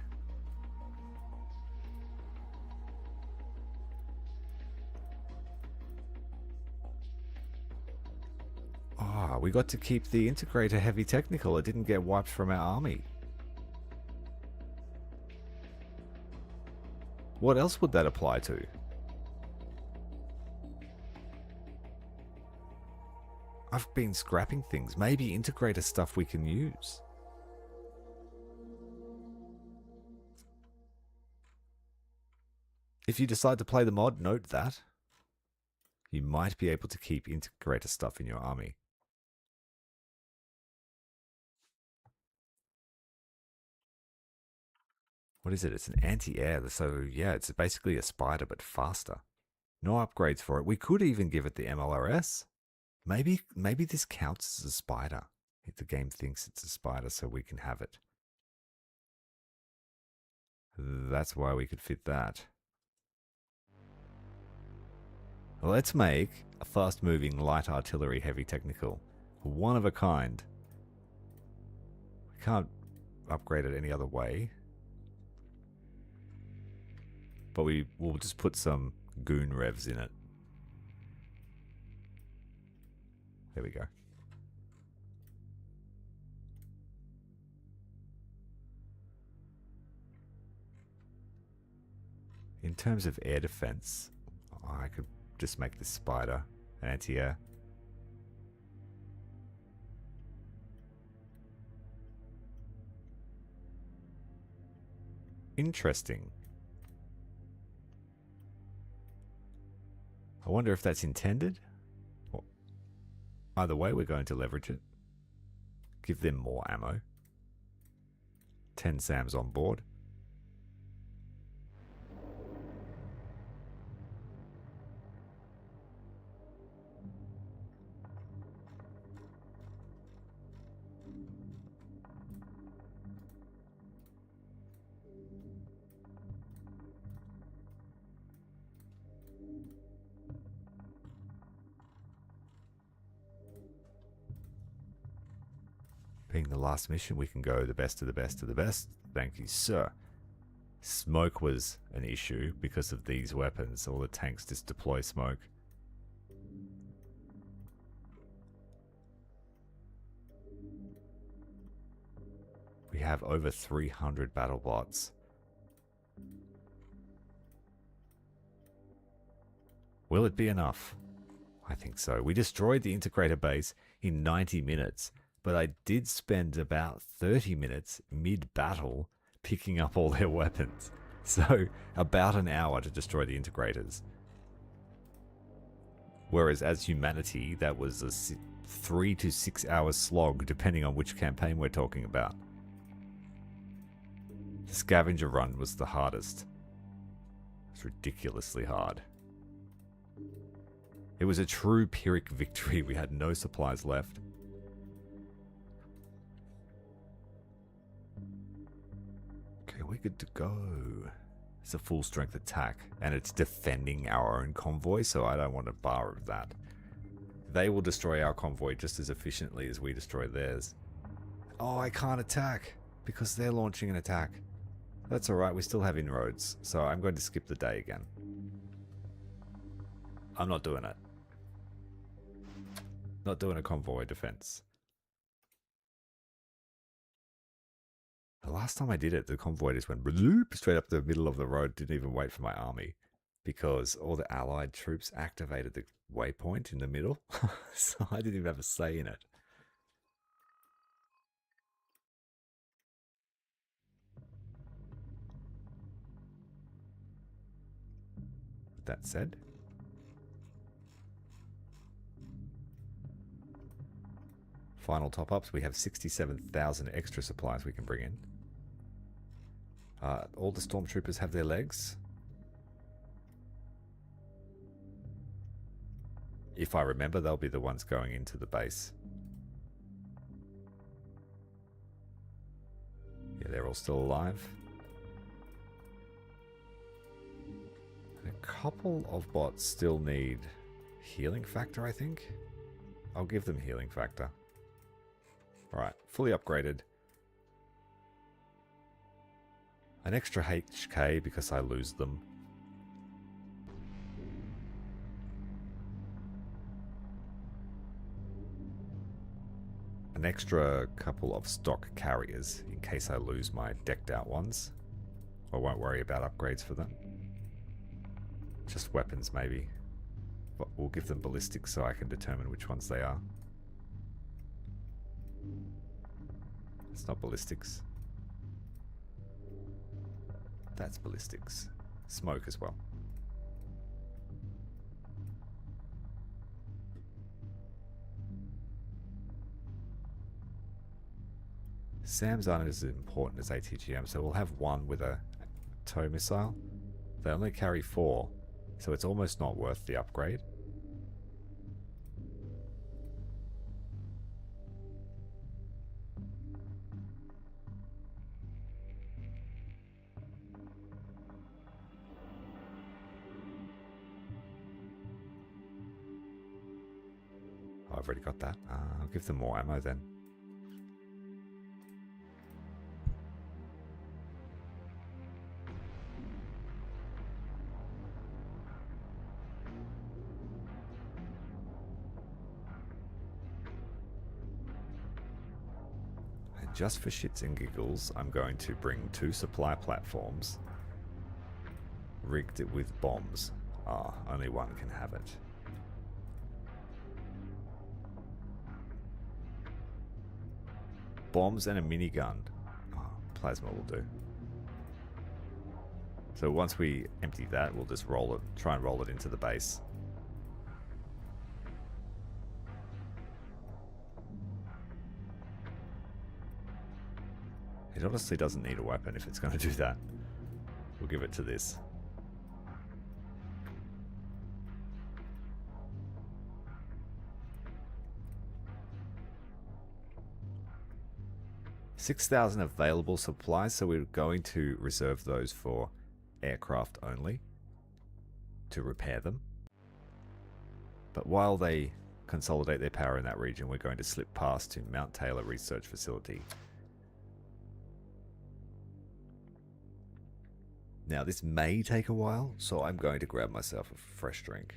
Ah, we got to keep the integrator heavy technical. It didn't get wiped from our army. What else would that apply to? I've been scrapping things. Maybe integrator stuff we can use. If you decide to play the mod, note that you might be able to keep integrator stuff in your army. What is it? It's an anti-air. So yeah, it's basically a spider, but faster. No upgrades for it. We could even give it the MLRS. Maybe this counts as a spider. If the game thinks it's a spider, so we can have it. That's why we could fit that. Let's make a fast-moving light artillery heavy technical. One of a kind. We can't upgrade it any other way. But we'll just put some goon revs in it. There we go. In terms of air defense, I could just make this spider an anti-air. Interesting. I wonder if that's intended. Well, either way, we're going to leverage it. Give them more ammo. 10 SAMs on board. Being the last mission, we can go the best of the best of the best. Thank you, sir. Smoke was an issue because of these weapons. All the tanks just deploy smoke. We have over 300 battle bots. Will it be enough? I think so. We destroyed the integrator base in 90 minutes. But I did spend about 30 minutes mid-battle picking up all their weapons. So about an hour to destroy the integrators. Whereas as humanity, that was a 3 to 6 hour slog, depending on which campaign we're talking about. The scavenger run was the hardest. It's ridiculously hard. It was a true Pyrrhic victory. We had no supplies left. We're good to go. It's a full strength attack and it's defending our own convoy, so I don't want a bar of that. They will destroy our convoy just as efficiently as we destroy theirs. Oh, I can't attack because they're launching an attack. That's alright, we still have inroads, so I'm going to skip the day again. I'm not doing it. Not doing a convoy defense. The last time I did it, the convoy just went bloop straight up the middle of the road, didn't even wait for my army, because all the allied troops activated the waypoint in the middle, so I didn't even have a say in it. With that said, final top-ups, we have 67,000 extra supplies we can bring in. All the stormtroopers have their legs. If I remember, they'll be the ones going into the base. Yeah, they're all still alive. And a couple of bots still need healing factor, I think. I'll give them healing factor. Alright, fully upgraded. An extra HK because I lose them. An extra couple of stock carriers in case I lose my decked out ones. I won't worry about upgrades for them. Just weapons maybe. But we'll give them ballistics so I can determine which ones they are. It's not ballistics. That's ballistics. Smoke as well. SAMs aren't as important as ATGM, so we'll have one with a tow missile. They only carry 4, so it's almost not worth the upgrade. Oh, I've already got that. I'll give them more ammo then. Just for shits and giggles, I'm going to bring 2 supply platforms rigged with bombs. Only one can have it. Bombs and a minigun. Plasma will do. So once we empty that, we'll just roll it, try and roll it into the base. It honestly doesn't need a weapon if it's going to do that. We'll give it to this. $6,000 available supplies, so we're going to reserve those for aircraft only to repair them. But while they consolidate their power in that region, we're going to slip past to Mount Taylor Research Facility. Now, this may take a while, so I'm going to grab myself a fresh drink.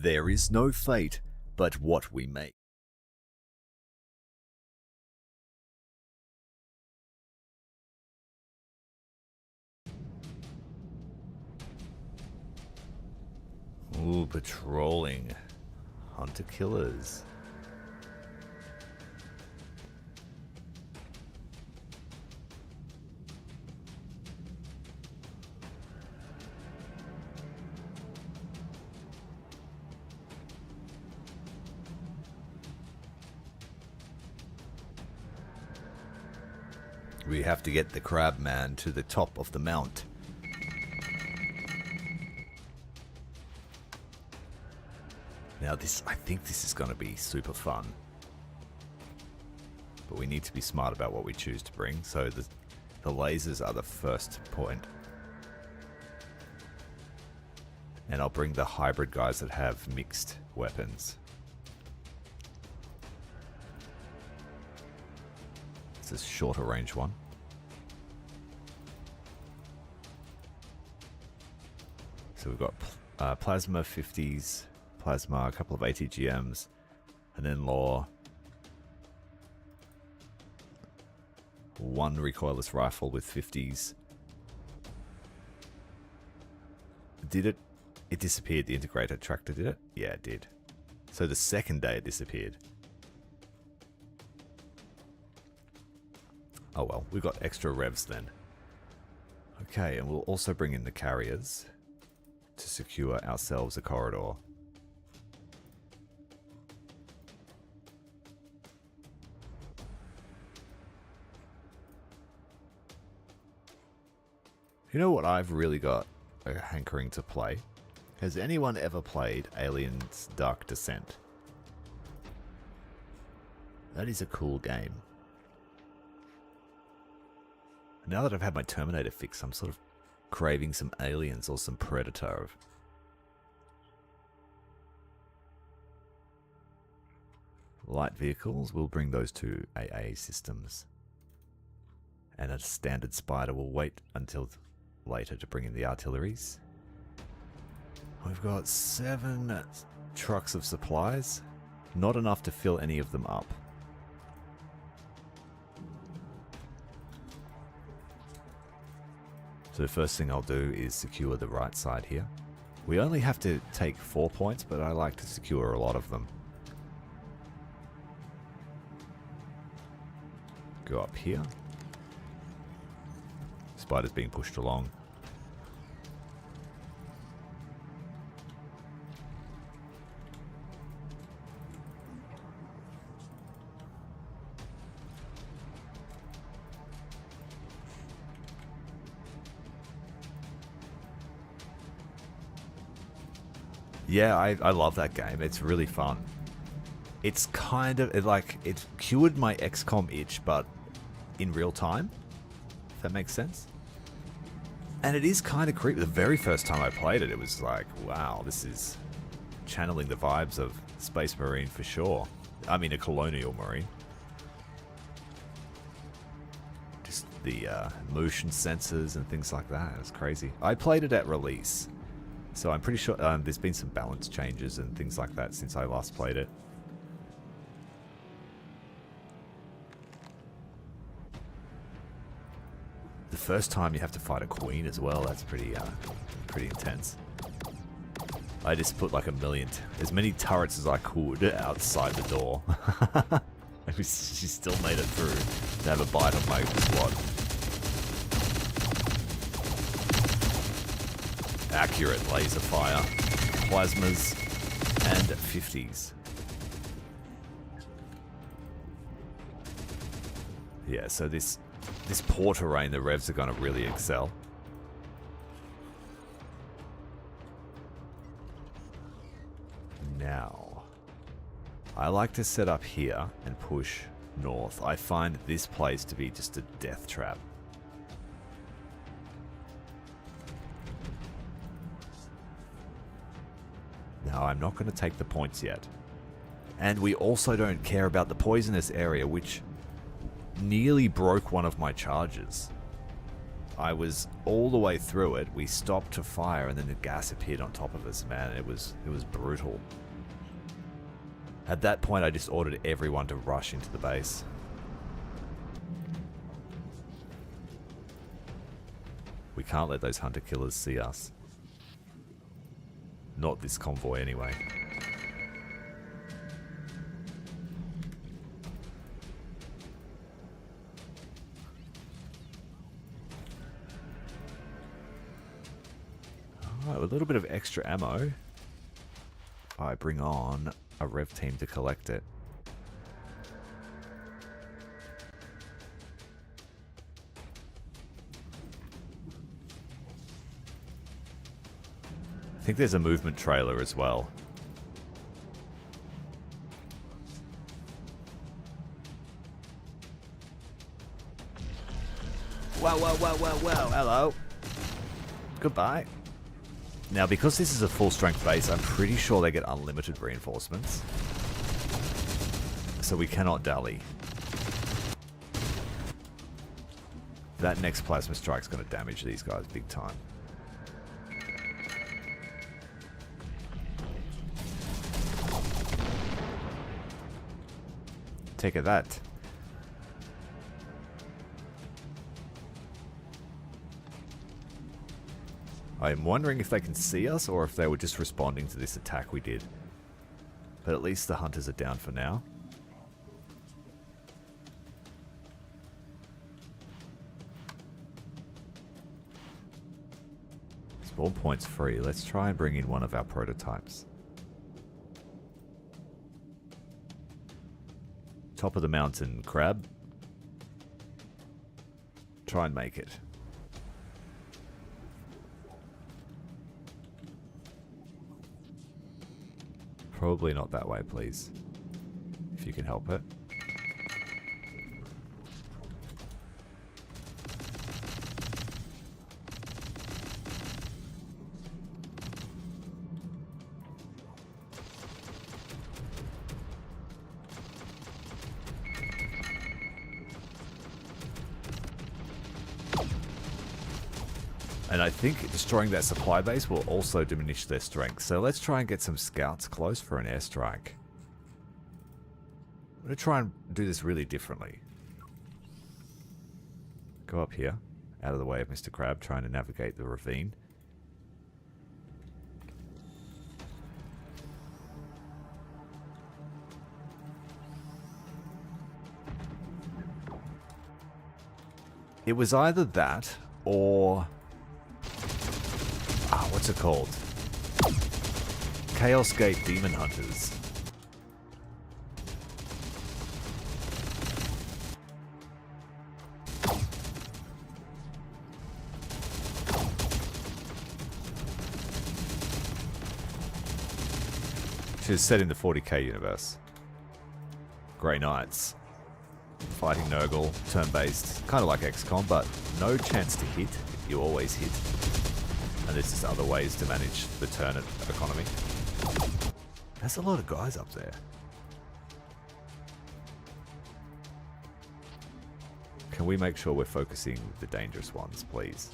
There is no fate but what we make. Ooh, patrolling. Hunter-killers. We have to get the crab man to the top of the mount. Now I think this is going to be super fun. But we need to be smart about what we choose to bring. So the lasers are the first point. And I'll bring the hybrid guys that have mixed weapons. This is a shorter range one. So we've got plasma 50s, plasma, a couple of ATGMs, and then law. One recoilless rifle with 50s. Did it? It disappeared. The integrator tractor did it? Yeah, it did. So the second day it disappeared. Oh well, we've got extra revs then. Okay, and we'll also bring in the carriers to secure ourselves a corridor. You know what I've really got a hankering to play? Has anyone ever played Aliens Dark Descent? That is a cool game. Now that I've had my Terminator fix, I'm sort of craving some Aliens or some Predator. Light vehicles, we'll bring those to AA systems. And a standard Spider will wait until later to bring in the artilleries. We've got 7 trucks of supplies. Not enough to fill any of them up. So the first thing I'll do is secure the right side here. We only have to take 4 points, but I like to secure a lot of them. Go up here. Spider's being pushed along. Yeah, I love that game. It's really fun. It's kind of like it cured my XCOM itch, but in real time. If that makes sense. And it is kind of creepy. The very first time I played it, it was like, wow, this is channeling the vibes of Space Marine for sure. I mean, a Colonial Marine. Just the motion sensors and things like that. It's crazy. I played it at release. So I'm pretty sure there's been some balance changes and things like that since I last played it. The first time you have to fight a queen as well. That's pretty intense. I just put like as many turrets as I could outside the door. She still made it through to have a bite on my squad. Accurate laser fire, plasmas, and 50s. Yeah, so this poor terrain, the revs are going to really excel. Now, I like to set up here and push north. I find this place to be just a death trap. Now, I'm not going to take the points yet. And we also don't care about the poisonous area, which nearly broke one of my charges. I was all the way through it. We stopped to fire, and then the gas appeared on top of us. Man, it was brutal. At that point, I just ordered everyone to rush into the base. We can't let those hunter killers see us. Not this convoy, anyway. Alright, with a little bit of extra ammo, I bring on a rev team to collect it. I think there's a movement trailer as well. Whoa, whoa, whoa, whoa, whoa, hello. Goodbye. Now, because this is a full-strength base, I'm pretty sure they get unlimited reinforcements. So we cannot dally. That next plasma strike's going to damage these guys big time. Take it that. I'm wondering if they can see us or if they were just responding to this attack we did. But at least the hunters are down for now. Spawn points free. Let's try and bring in one of our prototypes. Top of the mountain, crab. Try and make it. Probably not that way, please. If you can help it. And I think destroying that supply base will also diminish their strength. So let's try and get some scouts close for an airstrike. I'm going to try and do this really differently. Go up here, out of the way of Mr. Crab, trying to navigate the ravine. It was either that or... what's it called? Chaos Gate Demon Hunters. Which is set in the 40k universe. Grey Knights. Fighting Nurgle, turn-based, kind of like XCOM, but no chance to hit. You always hit. And there's just other ways to manage the turn economy. There's a lot of guys up there. Can we make sure we're focusing the dangerous ones, please?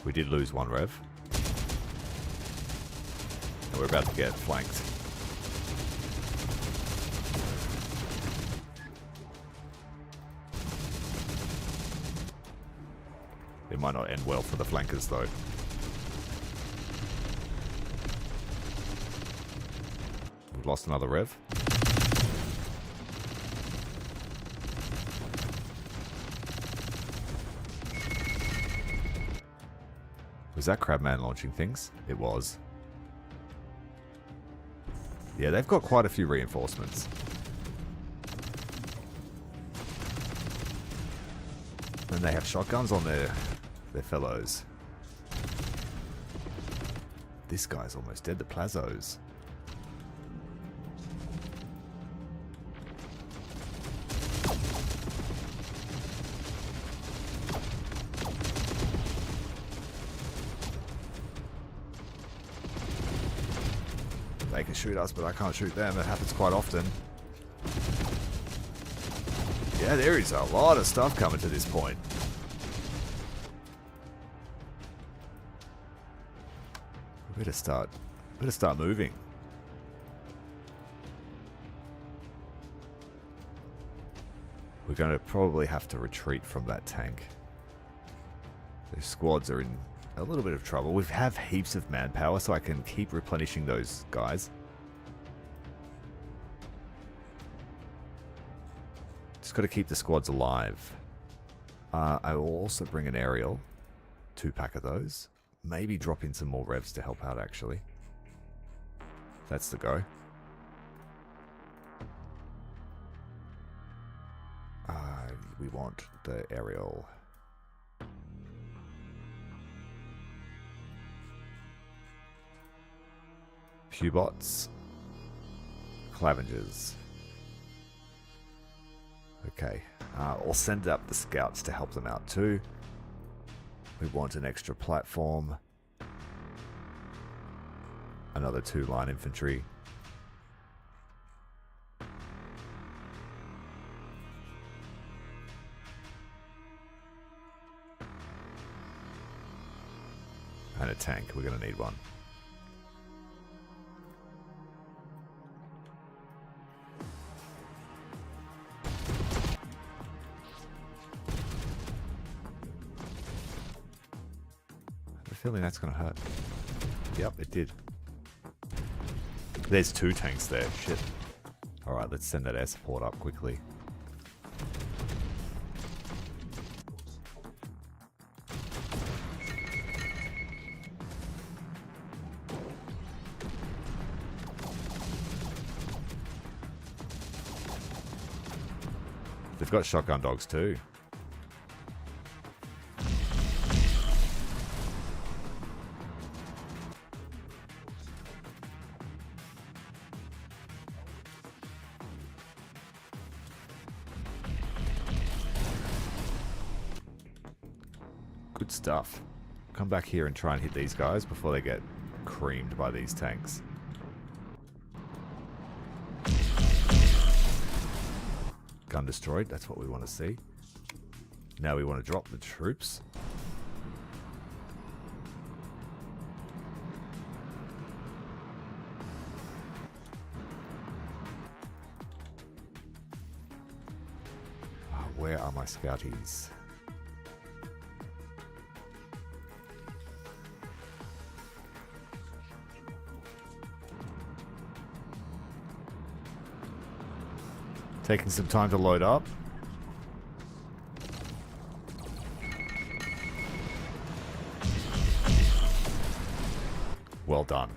We did lose one rev. And we're about to get flanked. It might not end well for the flankers, though. We've lost another rev. Was that Crabman launching things? It was. Yeah, they've got quite a few reinforcements. And they have shotguns on their fellows. This guy's almost dead, the Plazos. They can shoot us, but I can't shoot them. It happens quite often. Yeah, there is a lot of stuff coming to this point. We better start moving. We're going to probably have to retreat from that tank. The squads are in a little bit of trouble. We have heaps of manpower, so I can keep replenishing those guys. Just got to keep the squads alive. I will also bring an aerial. 2-pack of those. Maybe drop in some more revs to help out, actually. That's the go. We want the aerial. Pewbots. Clavengers. Okay. I'll send up the scouts to help them out too. We want an extra platform. Another 2 line infantry. And a tank. We're going to need one. I have a feeling that's going to hurt. Yep, it did. There's 2 tanks there. Shit. Alright, let's send that air support up quickly. They've got shotgun dogs too. Good stuff. Come back here and try and hit these guys before they get creamed by these tanks. Gun destroyed, that's what we want to see. Now we want to drop the troops. Where are my scouties? Taking some time to load up. Well done.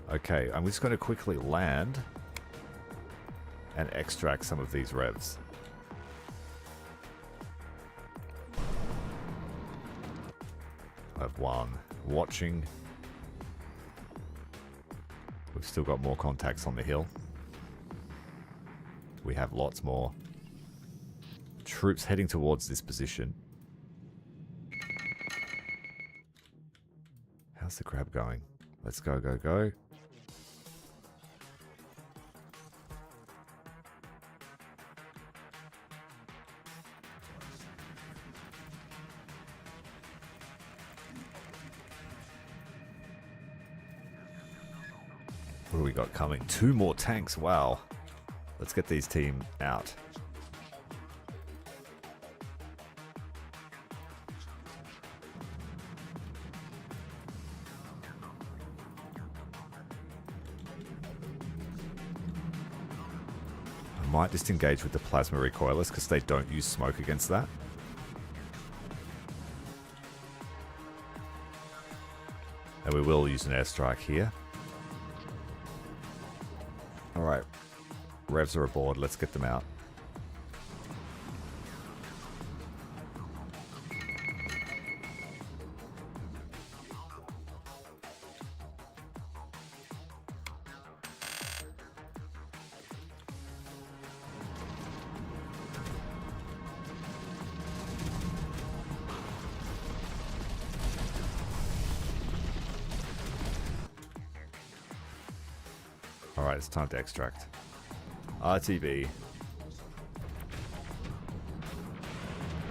Okay, I'm just going to quickly land and extract some of these revs. I have one watching. We've still got more contacts on the hill. We have lots more troops heading towards this position. How's the crab going? Let's go, go, go. What do we got coming? 2 more tanks, wow. Let's get these team out. I might just engage with the plasma recoilers because they don't use smoke against that. And we will use an airstrike here. Alright. Revs are aboard, let's get them out. Alright, it's time to extract. RTV.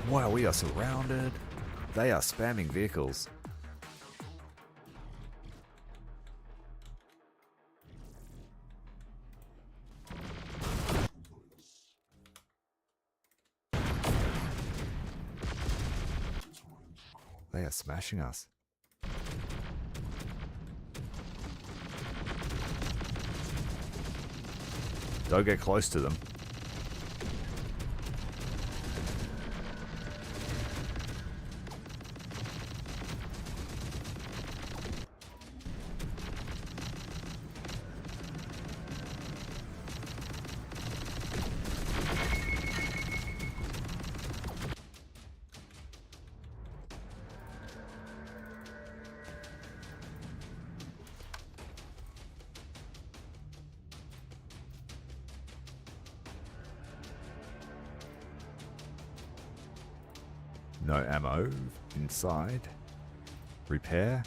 Wow, we are surrounded. They are spamming vehicles. They are smashing us. Don't get close to them. No ammo inside. Repair.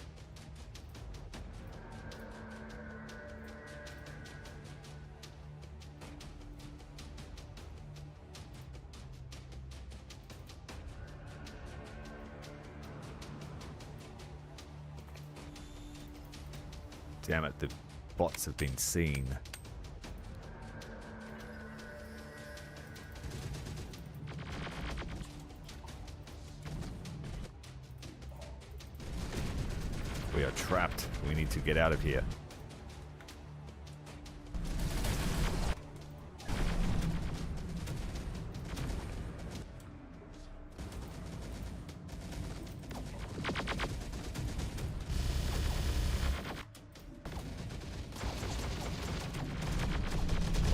Damn it, the bots have been seen. We are trapped. We need to get out of here.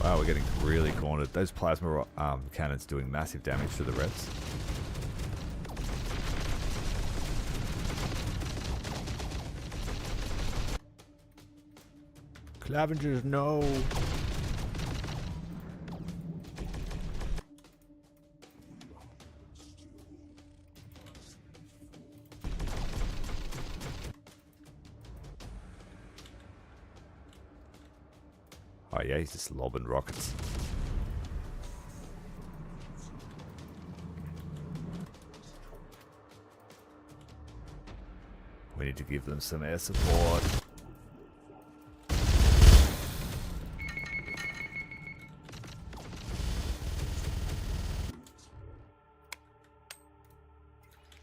Wow, we're getting really cornered. Those plasma cannons doing massive damage to the Revs. Clavengers, no! Oh yeah, he's just lobbing rockets. We need to give them some air support.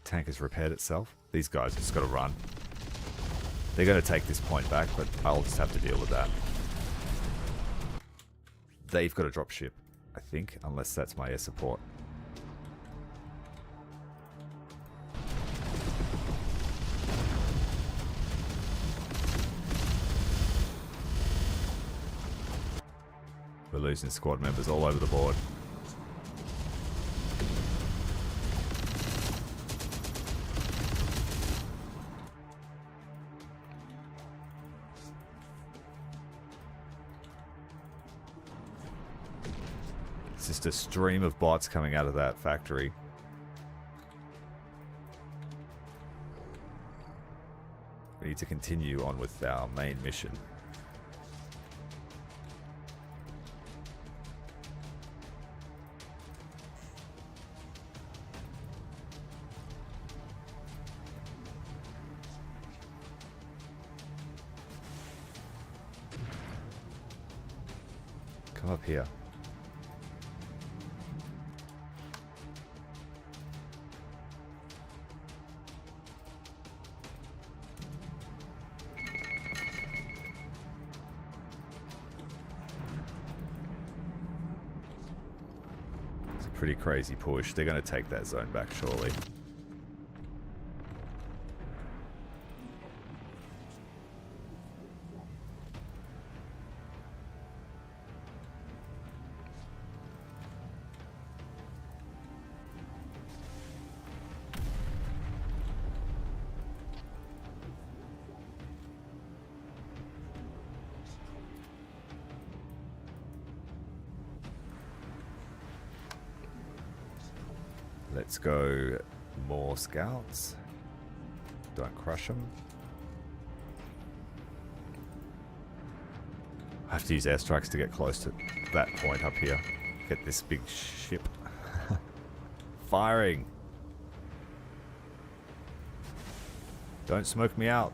Tank has repaired itself. These guys just got to run. They're going to take this point back, but I'll just have to deal with that. They've got to drop ship, I think, unless that's my air support. We're losing squad members all over the board. It's just a stream of bots coming out of that factory. We need to continue on with our main mission. Come up here. It's a pretty crazy push. They're going to take that zone back, surely. Let's go more scouts. Don't crush them. I have to use airstrikes to get close to that point up here. Get this big ship. Firing. Don't smoke me out.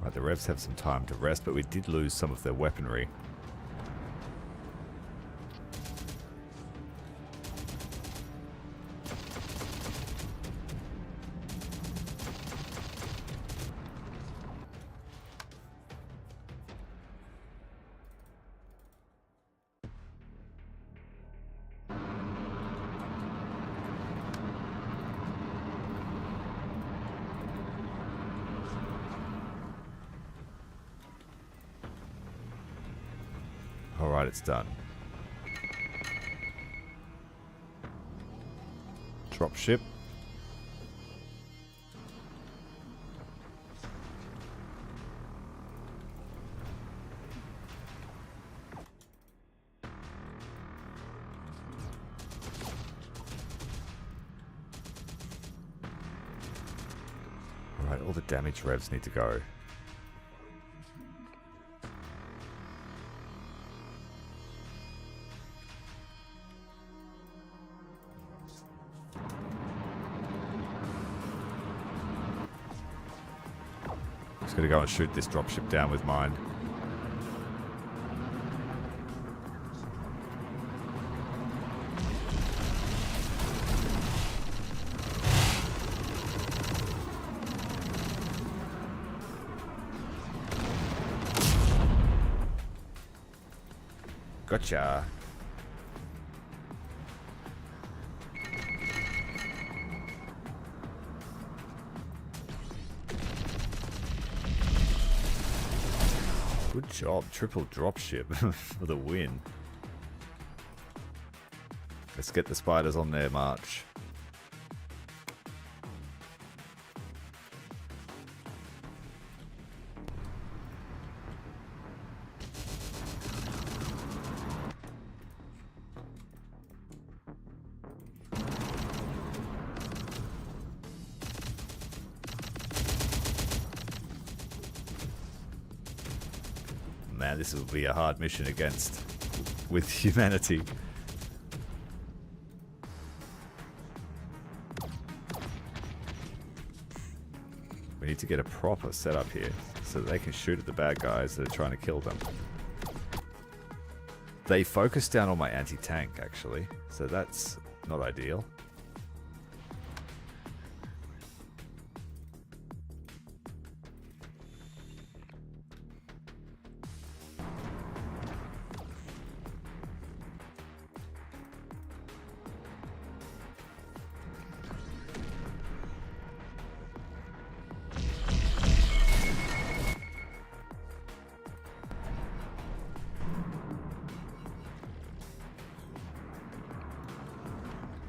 Right, the revs have some time to rest, but we did lose some of their weaponry. Alright, it's done. Dropship. Alright, all the damage revs need to go. Just gotta go and shoot this dropship down with mine. Gotcha. Good job, triple dropship for the win. Let's get the spiders on their march. Man, this will be a hard mission with humanity. We need to get a proper setup here so that they can shoot at the bad guys that are trying to kill them. They focus down on my anti-tank actually, so that's not ideal.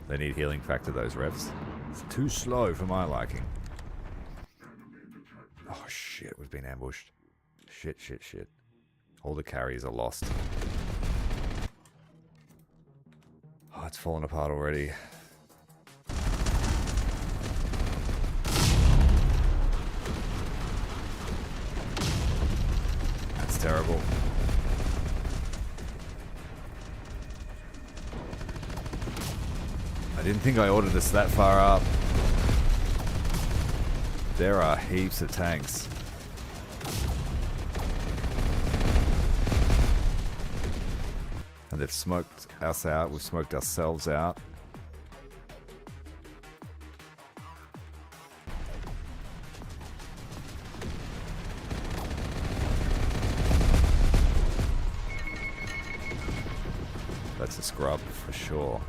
They need healing factor, those revs. It's too slow for my liking. Oh shit, we've been ambushed. Shit, shit, shit. All the carriers are lost. Oh, it's fallen apart already. That's terrible. I didn't think I ordered us that far up. There are heaps of tanks. And they've smoked us out, we've smoked ourselves out. That's a scrub for sure.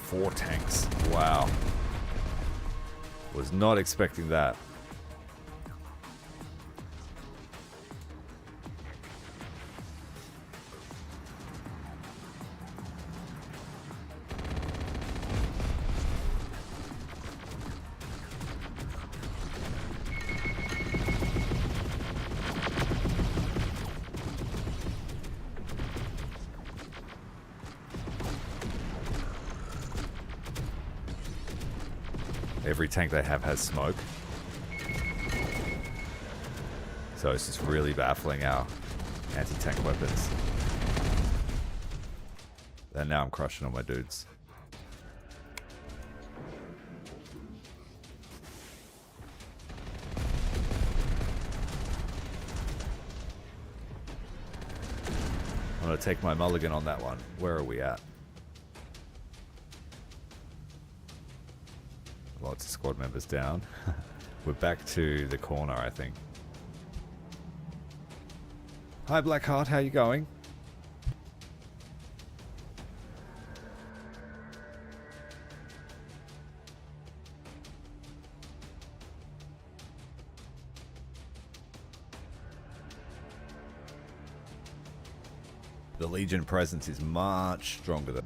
Four tanks. Wow. Was not expecting that. Every tank they have has smoke. So it's just really baffling our anti-tank weapons. And now I'm crushing all my dudes. I'm going to take my mulligan on that one. Where are we at? Lots of squad members down. We're back to the corner, I think. Hi Blackheart, how you going? The Legion presence is much stronger than...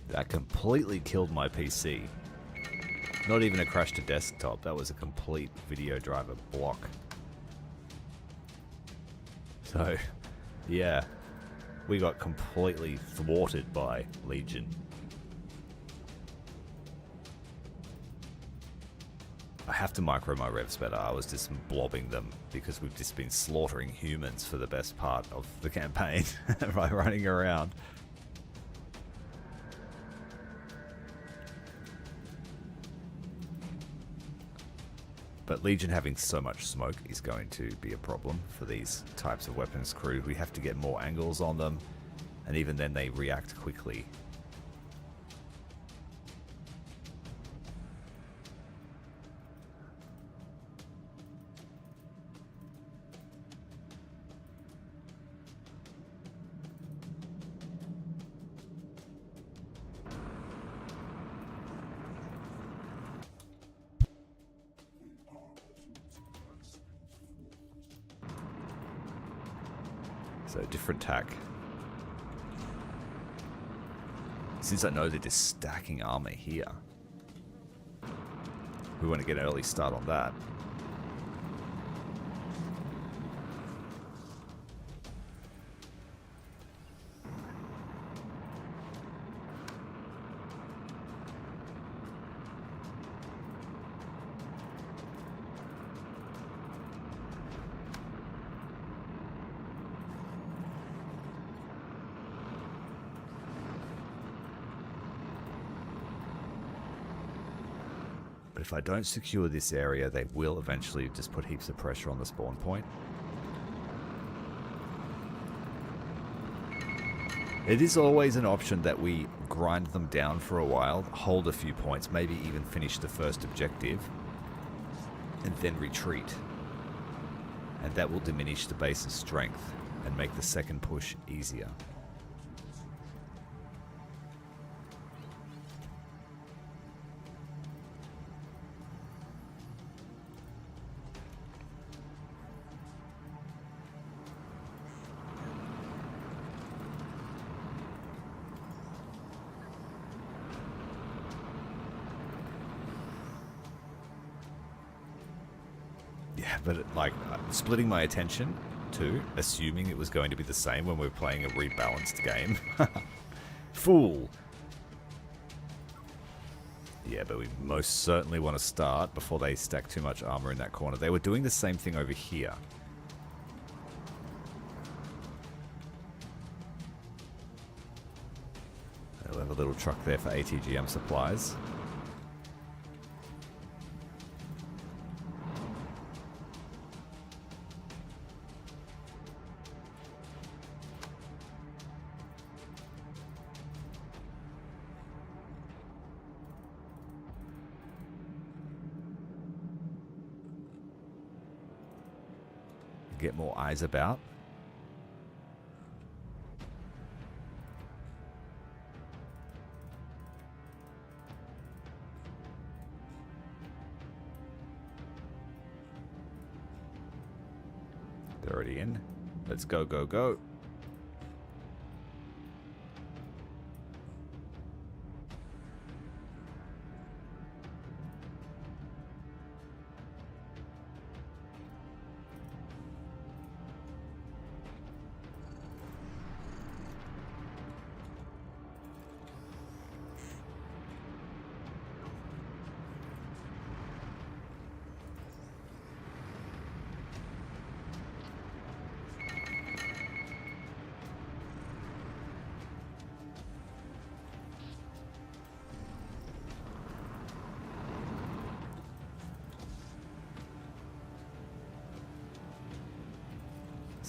That completely killed my PC. Not even a crash to desktop, that was a complete video driver block. So, yeah, we got completely thwarted by Legion. I have to micro my revs better. I was just blobbing them because we've just been slaughtering humans for the best part of the campaign by running around. But Legion having so much smoke is going to be a problem for these types of weapons crew. We have to get more angles on them, and even then they react quickly. So different tack. Since I know they're just stacking armor here, we want to get an early start on that. But if I don't secure this area, they will eventually just put heaps of pressure on the spawn point. It is always an option that we grind them down for a while, hold a few points, maybe even finish the first objective, and then retreat. And that will diminish the base's strength and make the second push easier. But like splitting my attention to assuming it was going to be the same when we were playing a rebalanced game. Fool. Yeah, but we most certainly want to start before they stack too much armor in that corner. They were doing the same thing over here. They'll have a little truck there for ATGM supplies. Get more eyes about. They're already in. Let's go, go, go.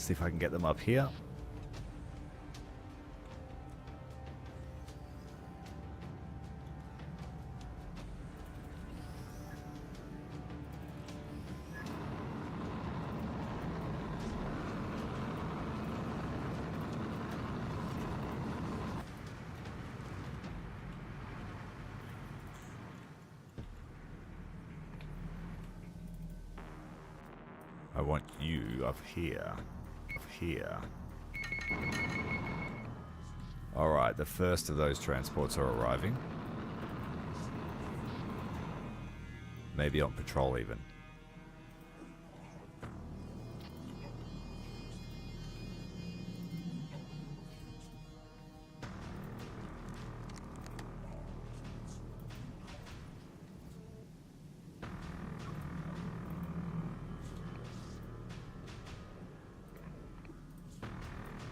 See if I can get them up here. I want you up here. Up here. Alright, the first of those transports are arriving. Maybe on patrol even.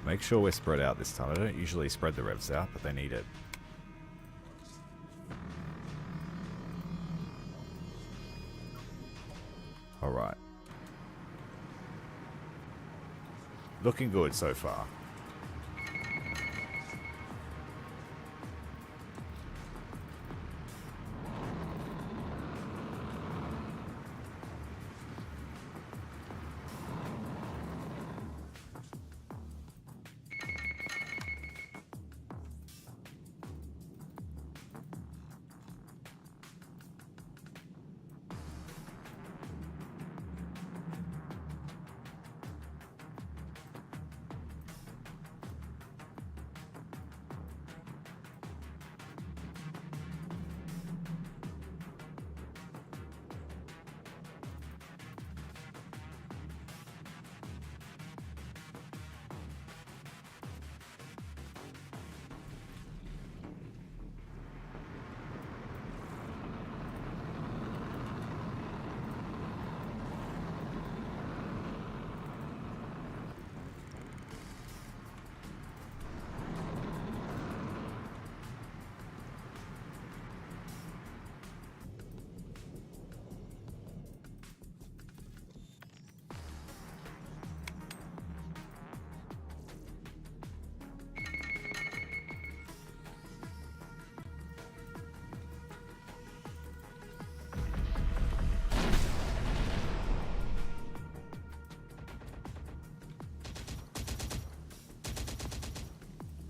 Make sure we're spread out this time. I don't usually spread the revs out, but they need it. Alright. Looking good so far.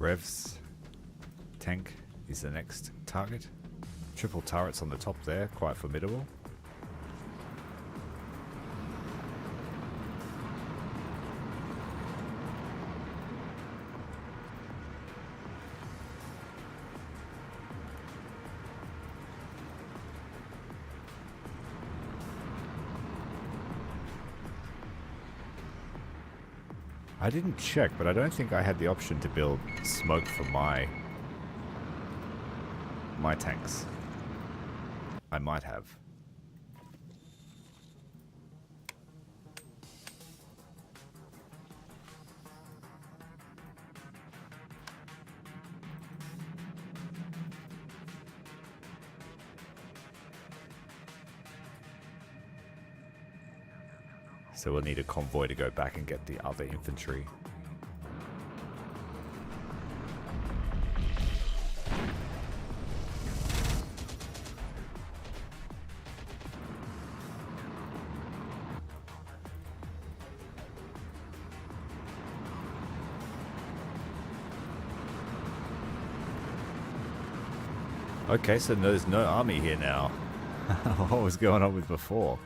Revs. Tank is the next target. Triple turrets on the top there, quite formidable. I didn't check, but I don't think I had the option to build smoke for my tanks. I might have. So we'll need a convoy to go back and get the other infantry. Okay, so there's no army here now. What was going on with before?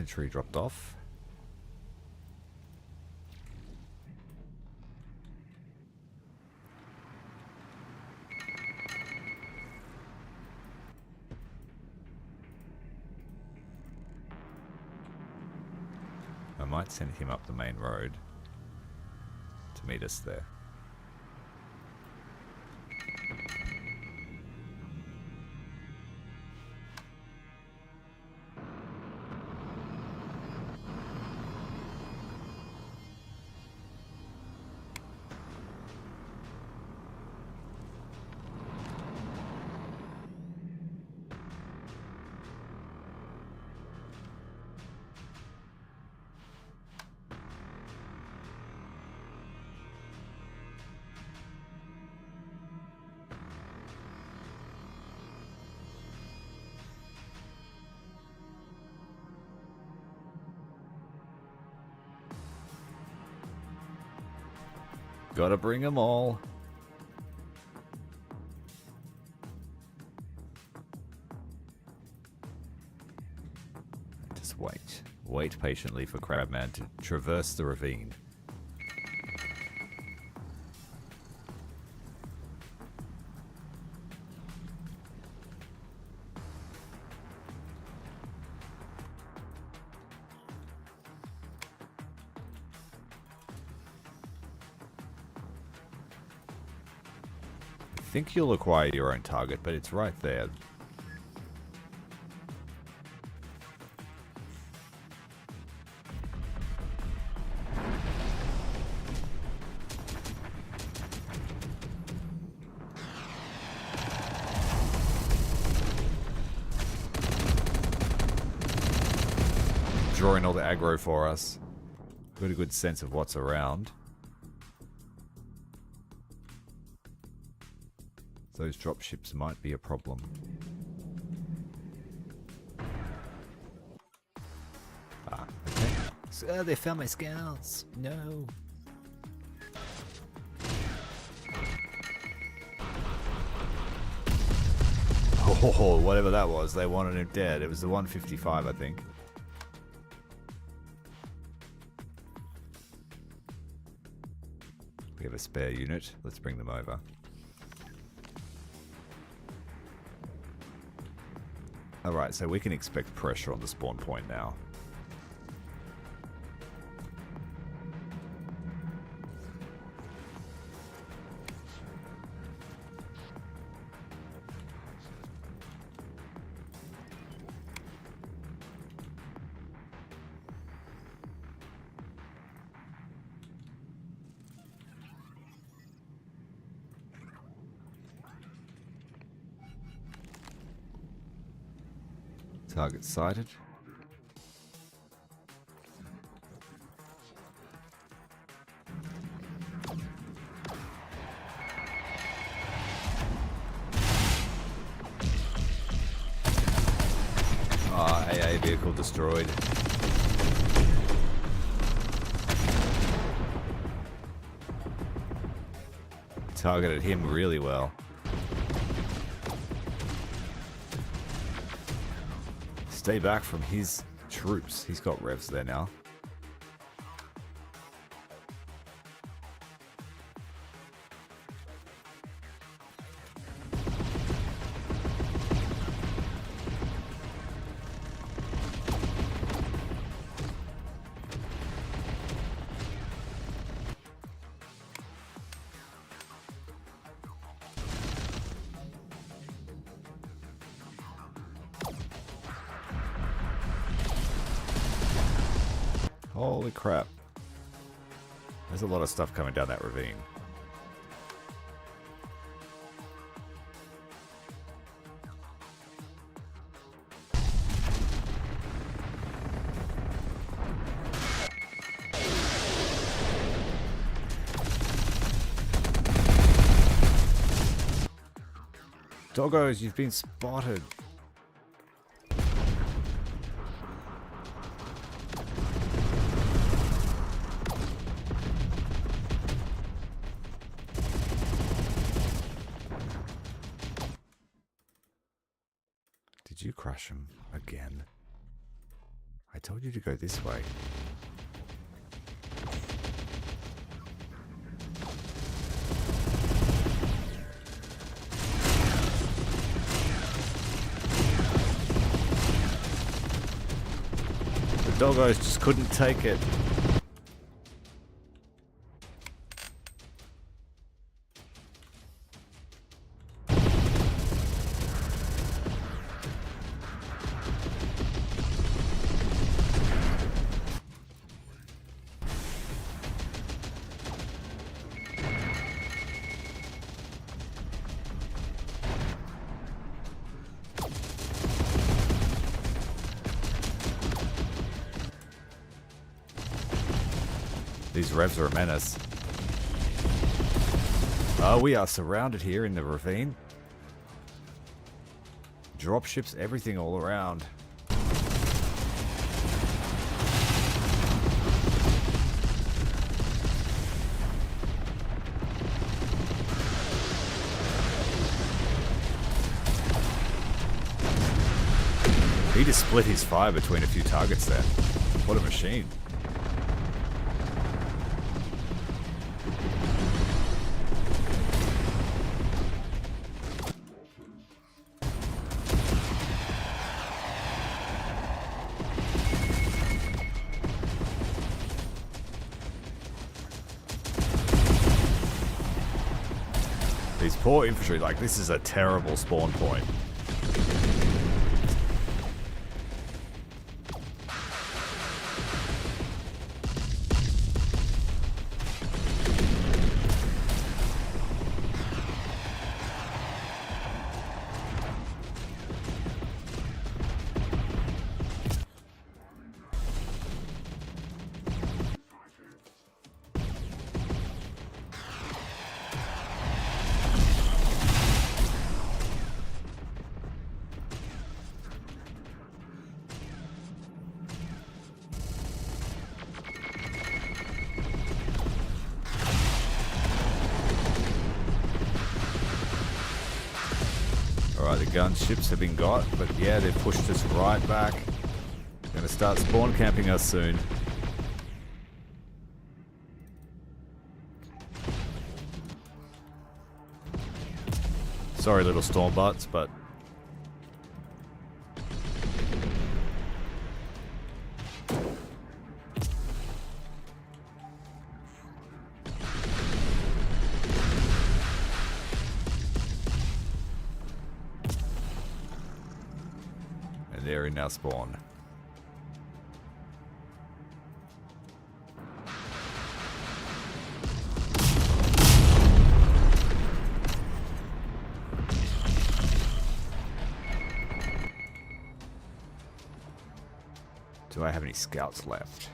infantry dropped off. I might send him up the main road to meet us there. Gotta bring them all. Just wait. Wait patiently for Crabman to traverse the ravine. I think you'll acquire your own target, but it's right there. Drawing all the aggro for us. Got a good sense of what's around. Those dropships might be a problem. Ah, okay. So, they found my scouts. No. Oh, whatever that was, they wanted him dead. It was the 155, I think. We have a spare unit. Let's bring them over. Alright, so we can expect pressure on the spawn point now. Target sighted. AA vehicle destroyed. Targeted him really well. Stay back from his troops. He's got revs there now. Holy crap. There's a lot of stuff coming down that ravine. Doggos, you've been spotted. Did you crush him again? I told you to go this way. The doggos just couldn't take it. These revs are a menace. Oh, we are surrounded here in the ravine. Dropships, everything all around. He just split his fire between a few targets there. What a machine. These poor infantry, like, this is a terrible spawn point. Alright, the gunships have been got, but yeah, they've pushed us right back. Gonna start spawn camping us soon. Sorry, little storm butts, but they're in our spawn. Do I have any scouts left?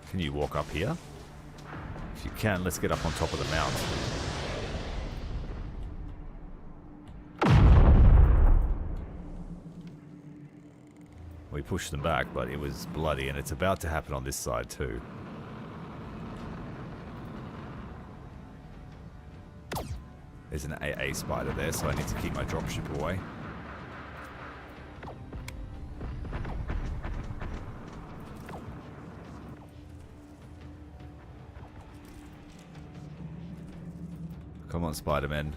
Can you walk up here? If you can, let's get up on top of the mount. We pushed them back, but it was bloody, and it's about to happen on this side too. There's an AA spider there, so I need to keep my dropship away. Come on, Spider-Man.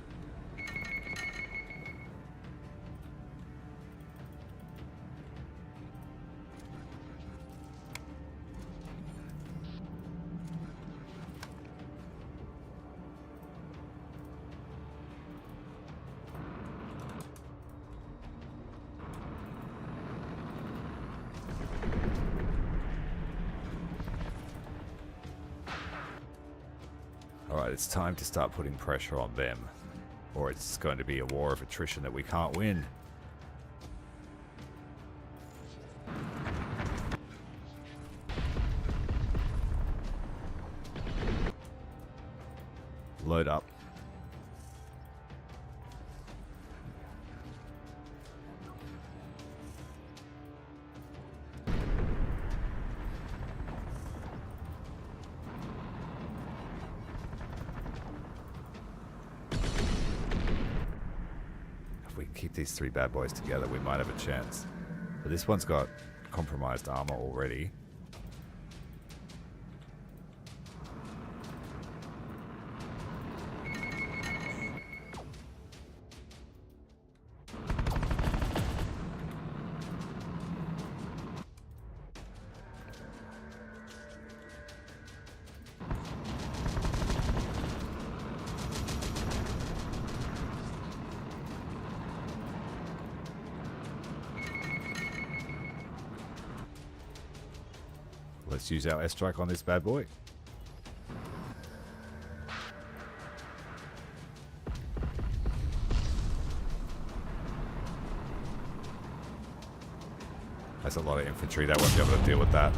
Alright, it's time to start putting pressure on them, or it's going to be a war of attrition that we can't win. Load up. If we keep these 3 bad boys together, we might have a chance. But this one's got compromised armor already. Let's use our airstrike on this bad boy. That's a lot of infantry. That won't be able to deal with that.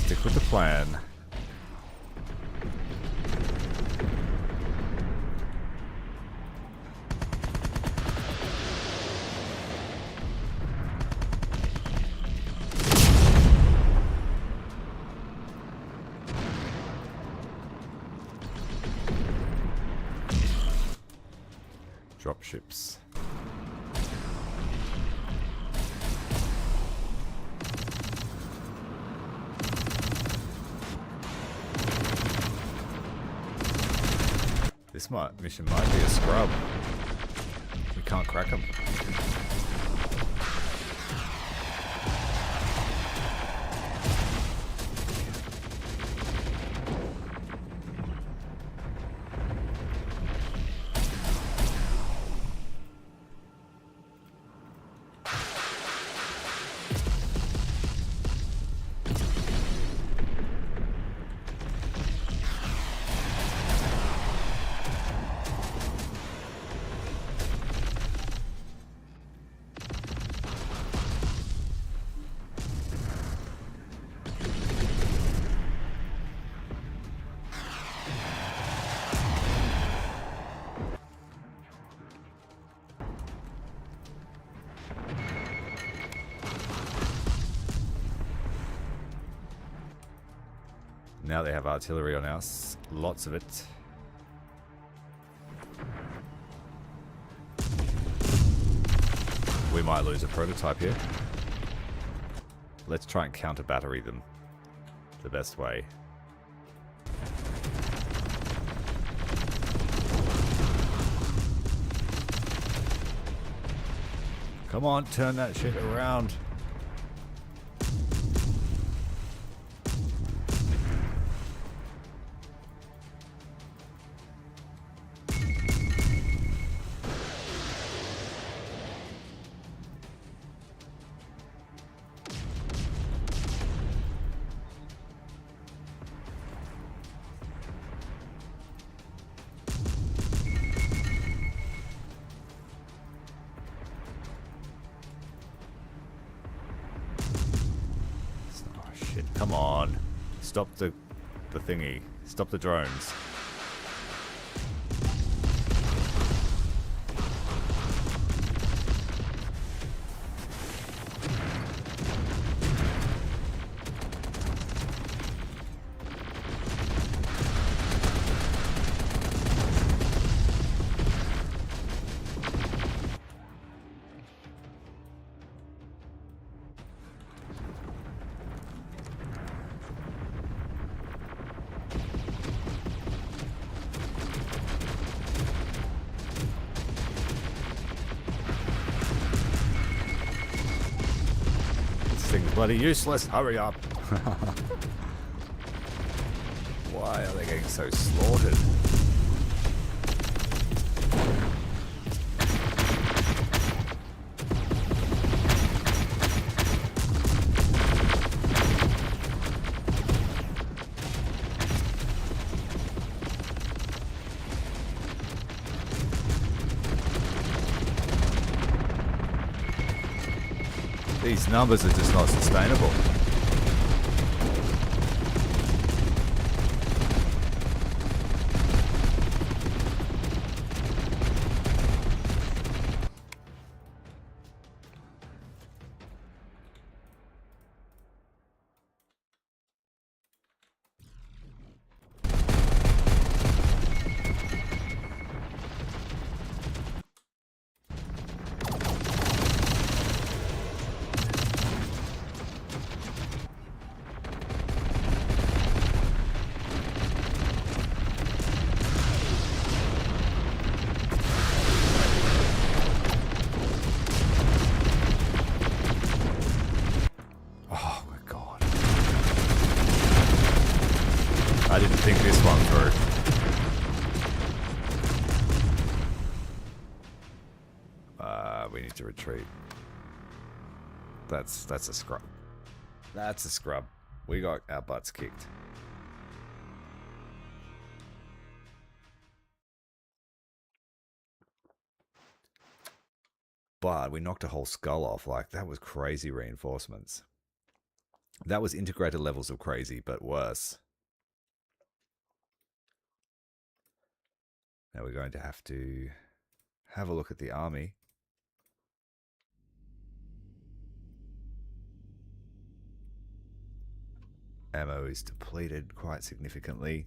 Stick with the plan. Drop ships. This mission might be a scrub. We can't crack them. Now they have artillery on us. Lots of it. We might lose a prototype here. Let's try and counter battery them the best way. Come on, turn that shit around. Come on. Stop the thingy. Stop the drones. Bloody useless, hurry up. Why are they getting so slaughtered? It's 1 These numbers are just not sustainable. I didn't think this one through. We need to retreat. That's a scrub. That's a scrub. We got our butts kicked. But we knocked a whole skull off. Like, that was crazy reinforcements. That was integrated levels of crazy, but worse. Now we're going to have a look at the army. Ammo is depleted quite significantly.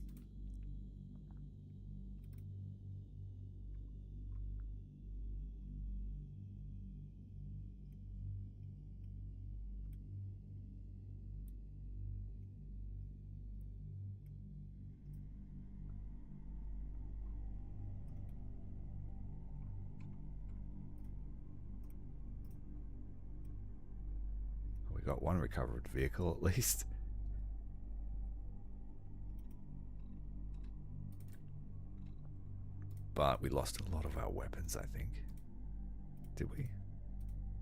We got one recovered vehicle at least. But we lost a lot of our weapons, I think. Did we?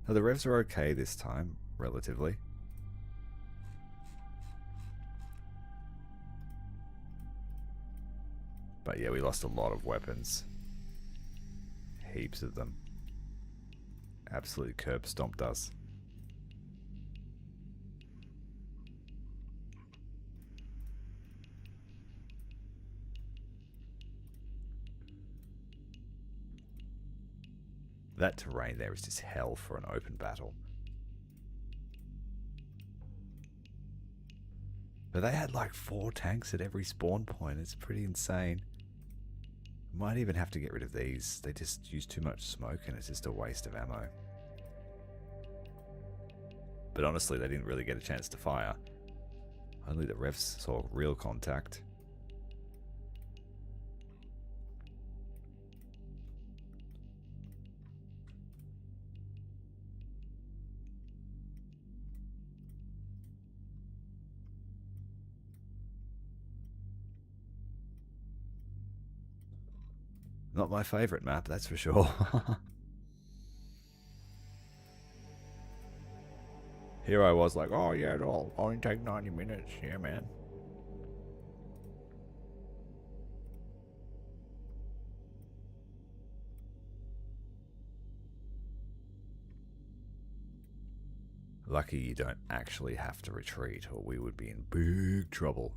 Oh, the revs are okay this time, relatively. But yeah, we lost a lot of weapons. Heaps of them. Absolutely curb stomped us. That terrain there is just hell for an open battle. But they had like 4 tanks at every spawn point. It's pretty insane. Might even have to get rid of these. They just use too much smoke and it's just a waste of ammo. But honestly, they didn't really get a chance to fire. Only the revs saw real contact. Not my favourite map, that's for sure. Here I was like, oh yeah, it'll only take 90 minutes. Yeah, man. Lucky you don't actually have to retreat, or we would be in big trouble.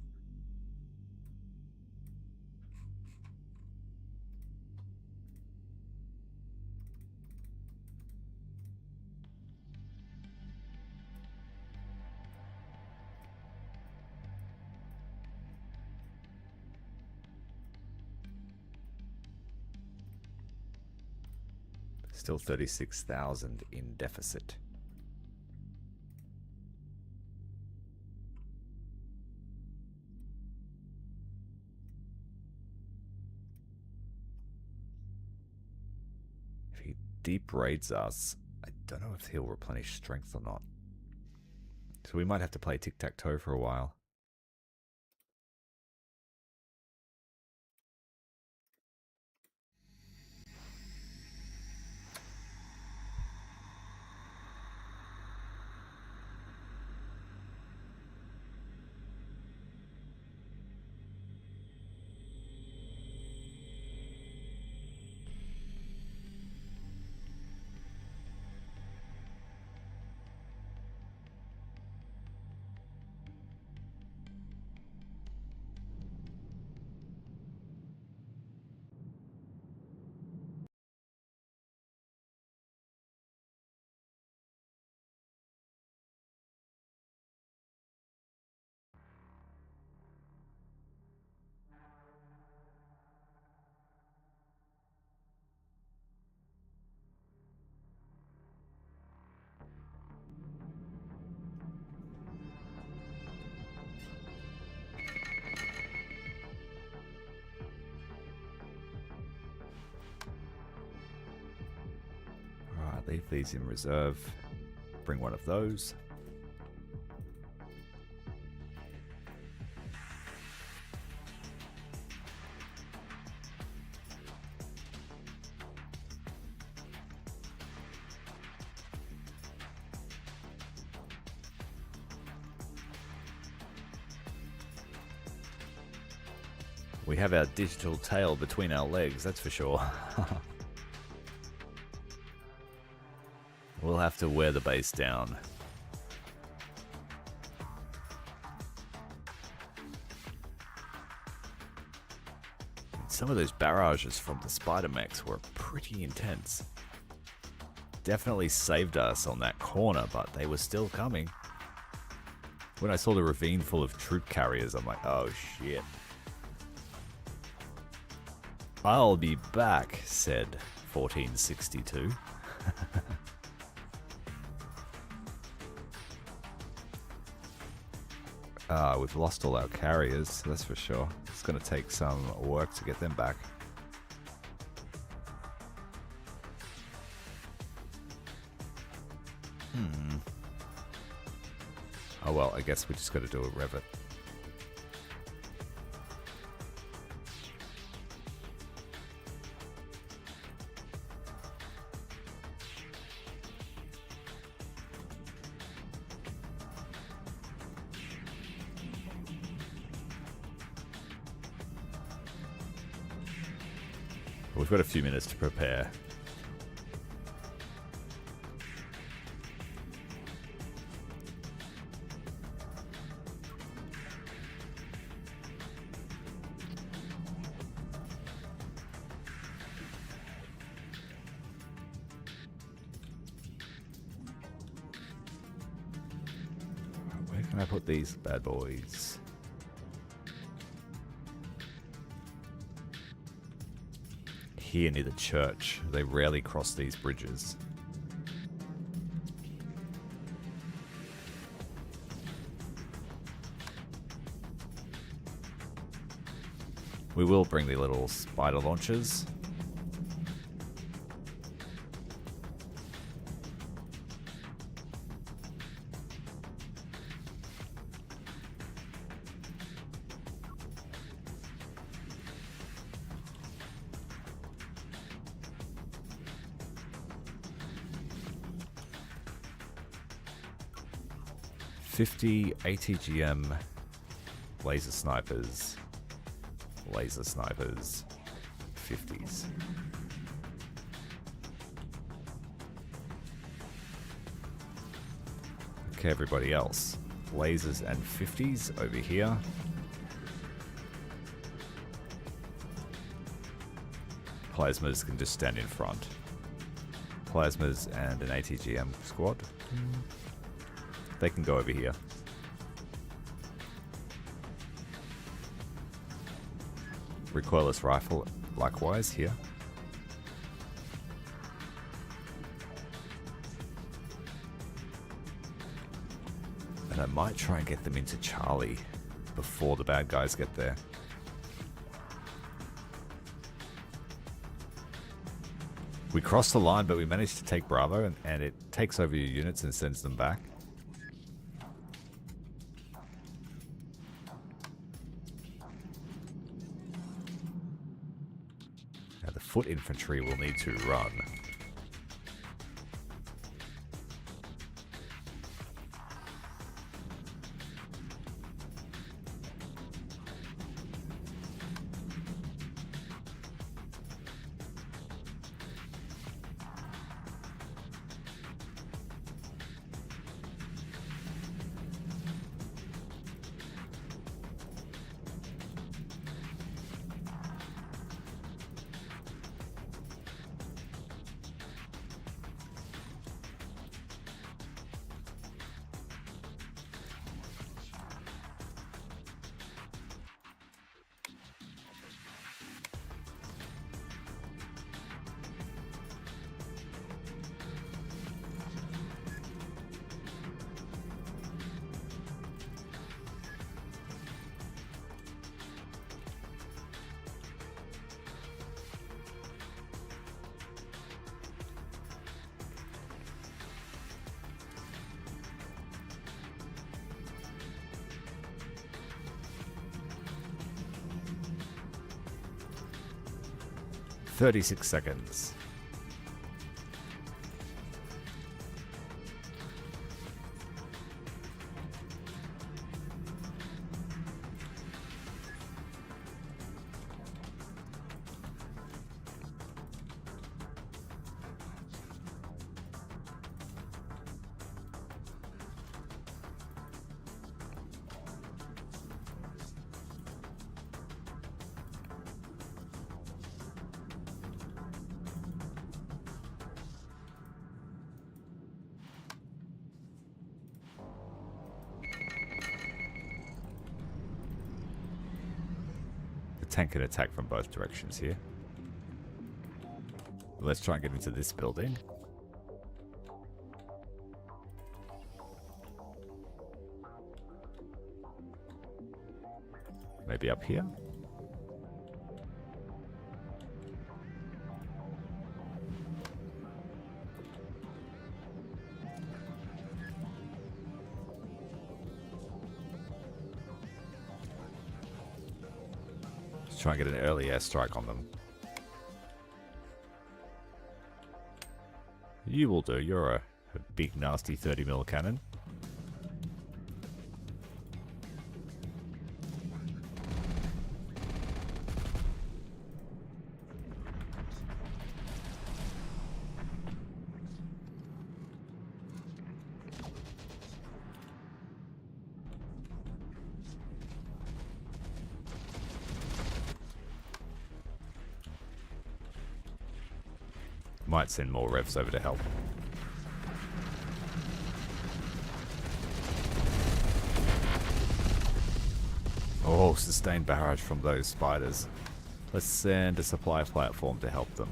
Still 36,000 in deficit. If he deep raids us, I don't know if he'll replenish strength or not. So we might have to play tic-tac-toe for a while. Leave these in reserve. Bring one of those. We have our digital tail between our legs, that's for sure. We'll have to wear the base down. Some of those barrages from the Spider Mechs were pretty intense. Definitely saved us on that corner, but they were still coming. When I saw the ravine full of troop carriers, I'm like, oh shit. I'll be back, said 1462. We've lost all our carriers, that's for sure. It's going to take some work to get them back. Oh well, I guess we just got to do a Revit. We've got a few minutes to prepare. Where can I put these bad boys? Here near the church. They rarely cross these bridges. We will bring the little spider launchers. $50 ATGM laser snipers. Laser snipers. 50s. Okay, everybody else. Lasers and 50s over here. Plasmas can just stand in front. Plasmas and an ATGM squad. They can go over here. Recoilless rifle, likewise, here. And I might try and get them into Charlie before the bad guys get there. We crossed the line, but we managed to take Bravo, and it takes over your units and sends them back. Now the foot infantry will need to run. 36 seconds. Tank can attack from both directions here. Let's try and get into this building. Maybe up here? Try and get an early airstrike on them. You will do. You're a big, nasty 30mm cannon. Might send more revs over to help. Oh, sustained barrage from those spiders. Let's send a supply platform to help them.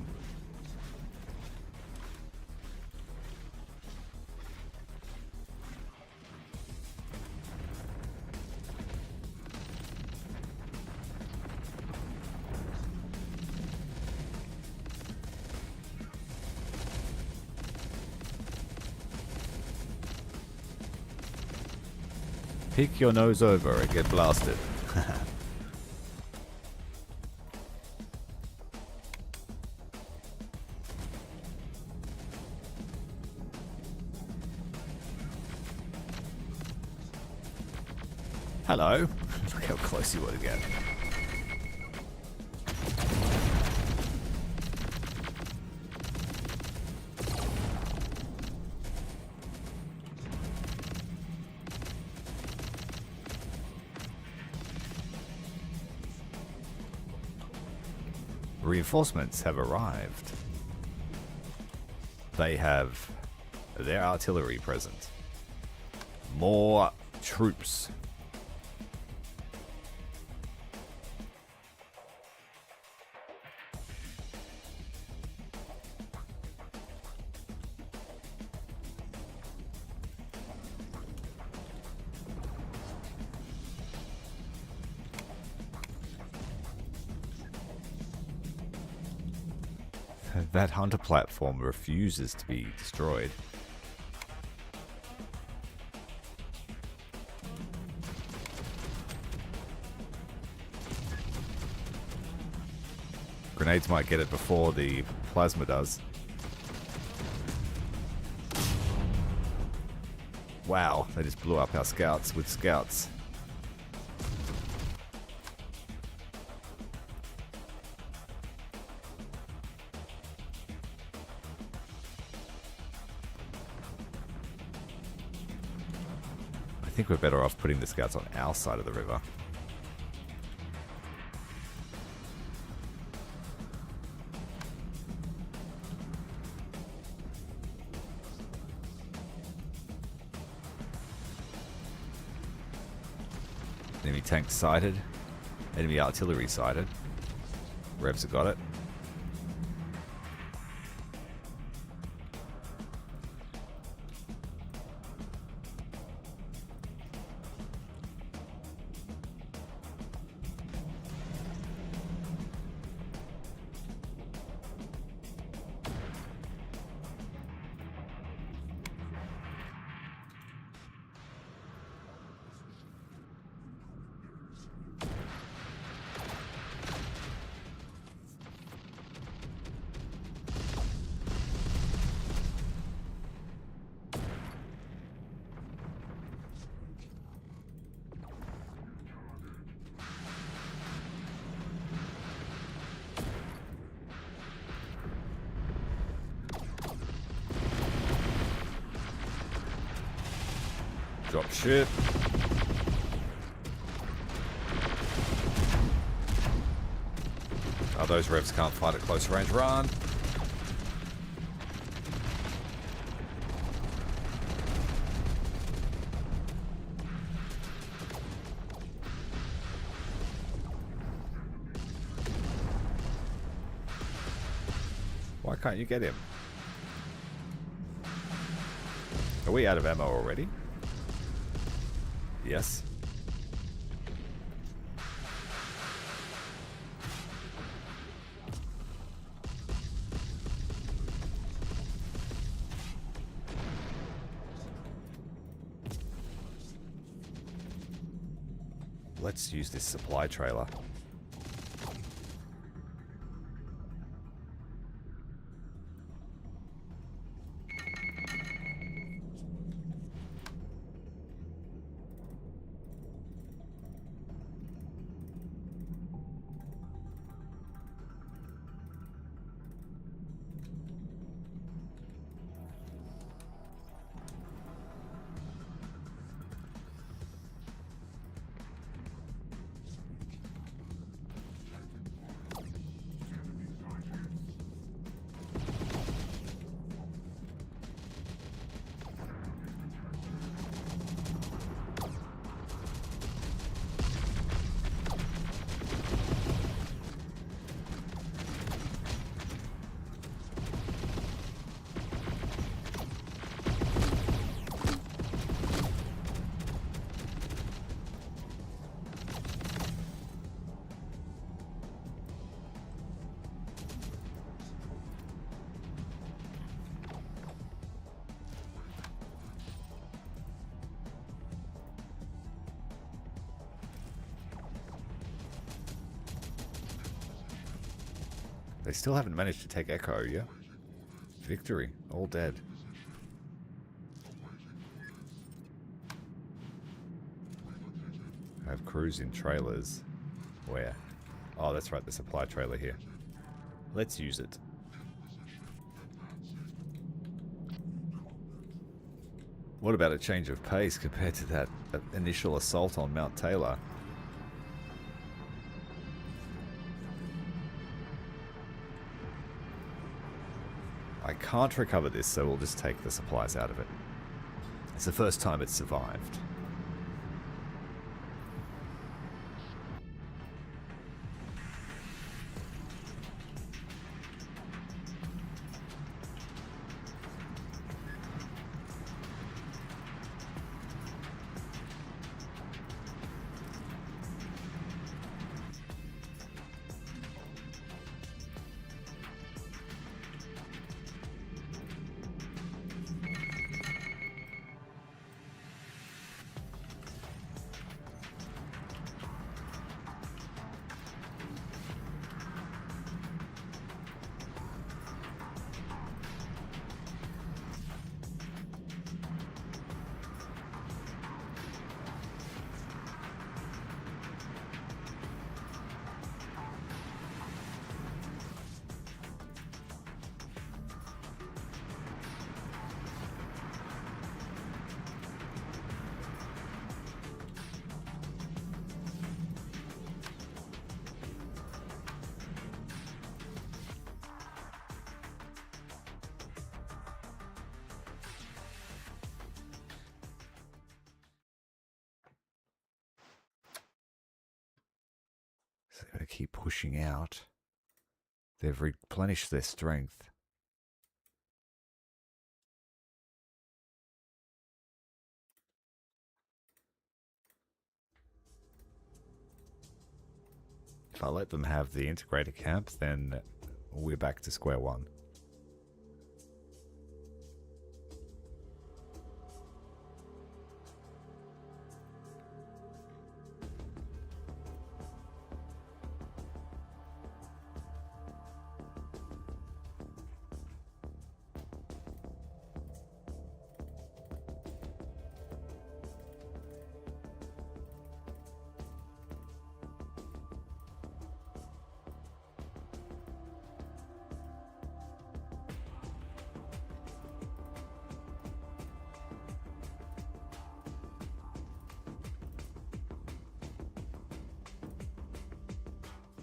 Peek your nose over and get blasted. Hello. Look how close you were to get. Reinforcements have arrived. They have their artillery present. More troops. That hunter platform refuses to be destroyed. Grenades might get it before the plasma does. Wow, they just blew up our scouts with scouts. I think we're better off putting the scouts on our side of the river. Enemy tank sighted. Enemy artillery sighted. Revs have got it. Drop ship. Oh, those revs can't fight at close range. Run. Why can't you get him? Are we out of ammo already? Yes. Let's use this supply trailer. They still haven't managed to take Echo, yeah? Victory. All dead. I have crews in trailers. Where? Oh, that's right, the supply trailer here. Let's use it. What about a change of pace compared to that initial assault on Mount Taylor? I can't recover this, so we'll just take the supplies out of it. It's the first time it's survived. So they're going to keep pushing out. They've replenished their strength. If I let them have the integrator camp, then we're back to square one.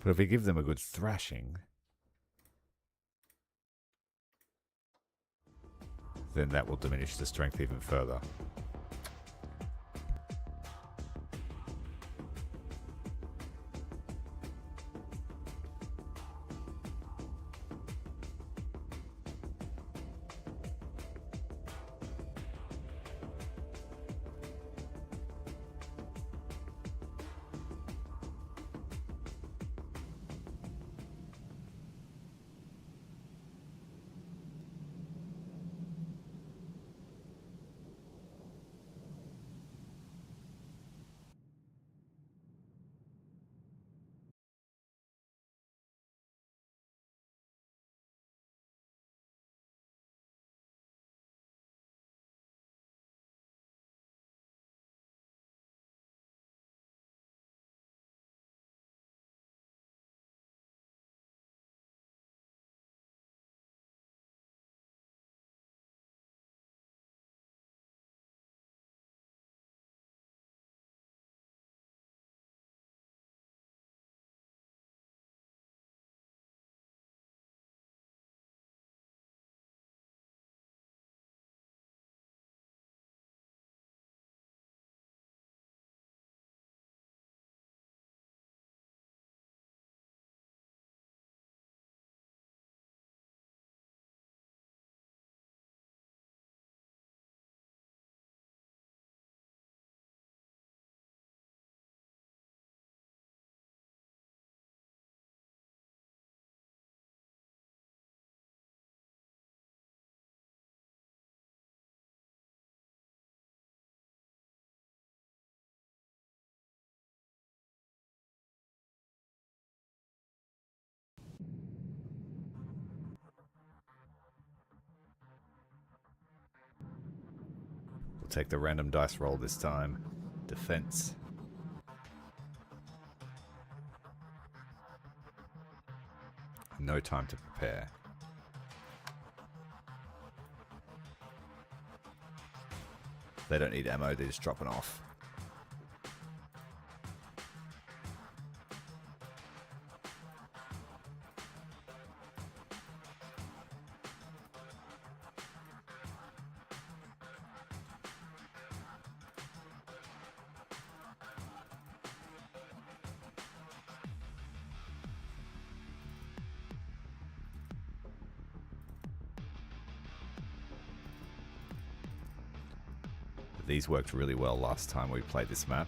But if we give them a good thrashing, then that will diminish the strength even further. We'll take the random dice roll this time. Defense. No time to prepare. They don't need ammo, they're just dropping off. These worked really well last time we played this map.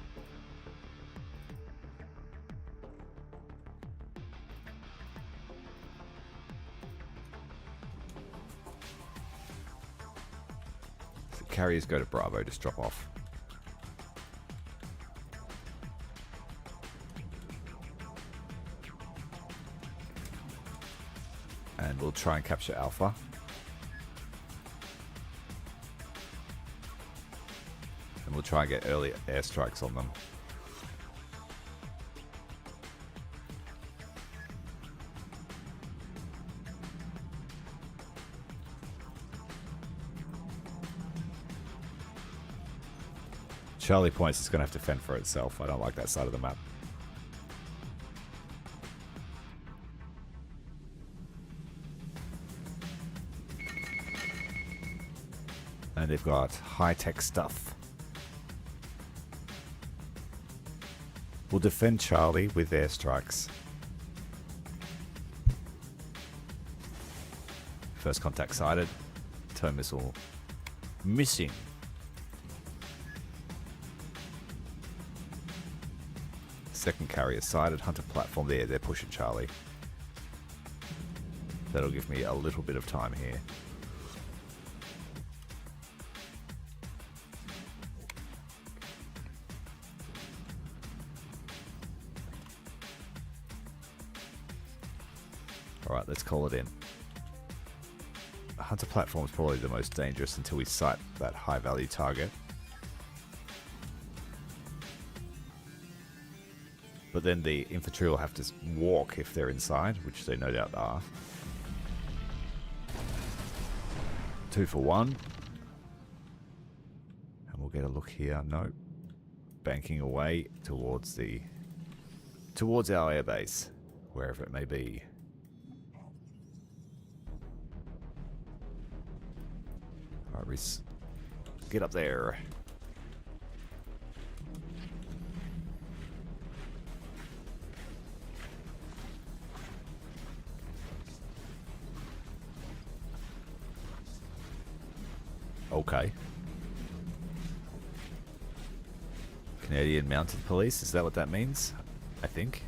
So carriers go to Bravo, just drop off. And we'll try and capture Alpha. We'll try and get early airstrikes on them. Charlie Points is going to have to fend for itself. I don't like that side of the map. And they've got high-tech stuff. We'll defend Charlie with airstrikes. First contact sighted. Tow missile missing. Second carrier sighted. Hunter platform there. They're pushing Charlie. That'll give me a little bit of time here. Alright, let's call it in. Hunter platform is probably the most dangerous until we sight that high value target. But then the infantry will have to walk if they're inside, which they no doubt are. 2 for 1. And we'll get a look here. No. Banking away towards our airbase. Wherever it may be. Alright, Reese. Get up there. Okay. Canadian Mounted Police, is that what that means? I think.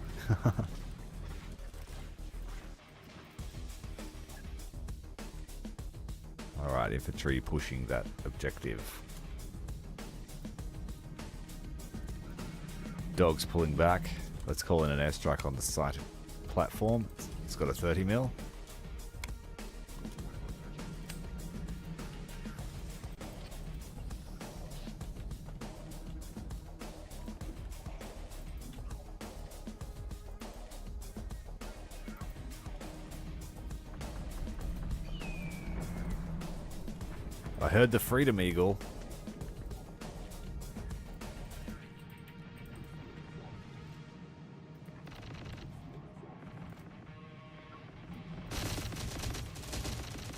Alright, infantry pushing that objective. Dogs pulling back. Let's call in an airstrike on the site platform. It's got a 30 mil. I heard the Freedom Eagle.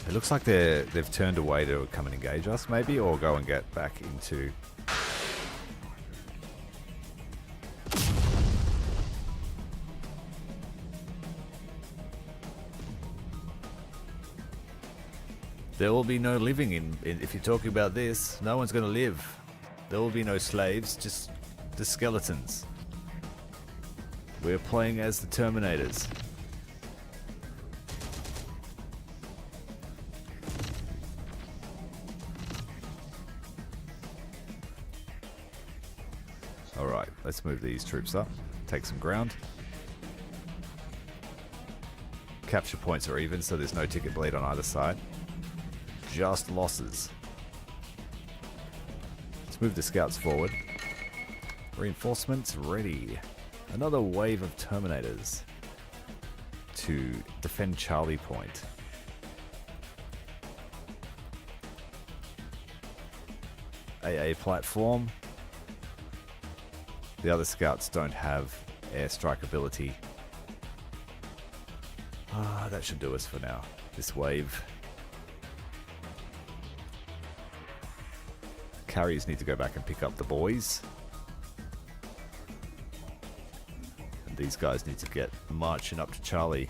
It looks like they've turned away to come and engage us, maybe, or go and get back into... There will be no living in if you're talking about this. No one's going to live. There will be no slaves, just the skeletons. We're playing as the Terminators. Alright, let's move these troops up. Take some ground. Capture points are even, so there's no ticket bleed on either side. Just losses. Let's move the scouts forward. Reinforcements ready. Another wave of Terminators to defend Charlie Point. AA platform. The other scouts don't have airstrike ability. That should do us for now. This wave. Carriers need to go back and pick up the boys. And these guys need to get marching up to Charlie.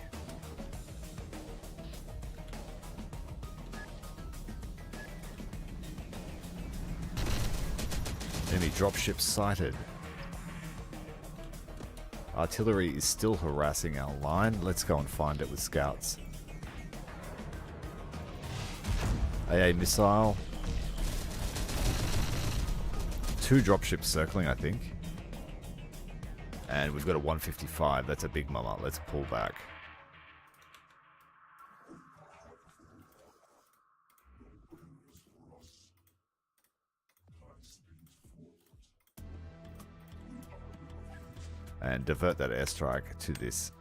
Enemy dropship sighted. Artillery is still harassing our line. Let's go and find it with scouts. AA missile. 2 dropships circling, I think. And we've got a 155. That's a big mama. Let's pull back. And divert that airstrike to this.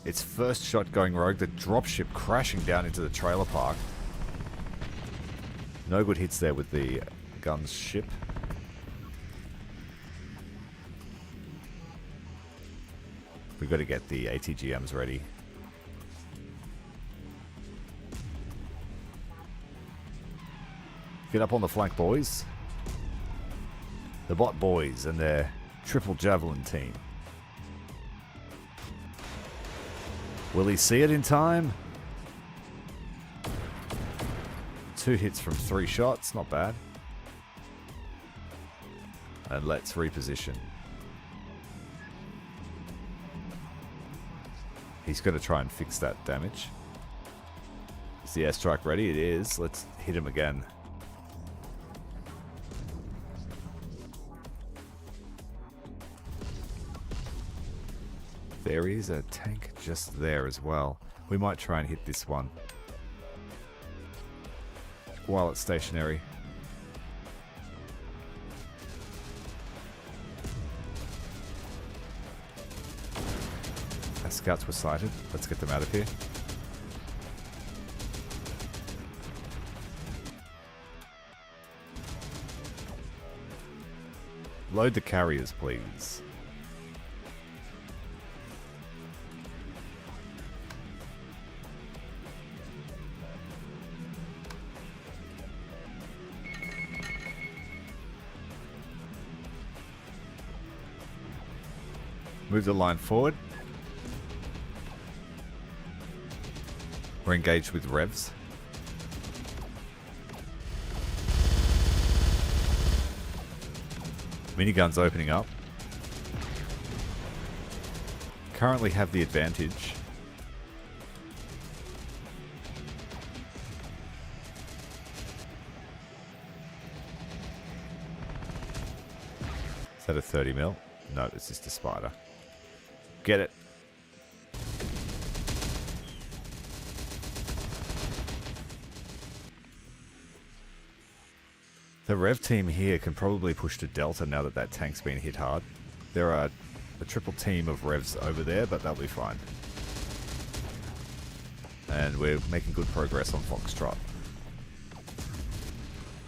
Its first shot going rogue. The dropship crashing down into the trailer park. No good hits there with the guns ship. We've got to get the ATGMs ready. Get up on the flank, boys. The bot boys and their triple javelin team. Will he see it in time? 2 hits from 3 shots, not bad. And let's reposition. He's going to try and fix that damage. Is the airstrike ready? It is. Let's hit him again. There is a tank just there as well. We might try and hit this one while it's stationary. Our scouts were sighted. Let's get them out of here. Load the carriers, please. Move the line forward. We're engaged with revs. Miniguns opening up. Currently have the advantage. Is that a 30 mil? No, it's just a spider. Get it. The Rev team here can probably push to Delta now that that tank's been hit hard. There are a triple team of Revs over there, but they'll be fine. And we're making good progress on Foxtrot.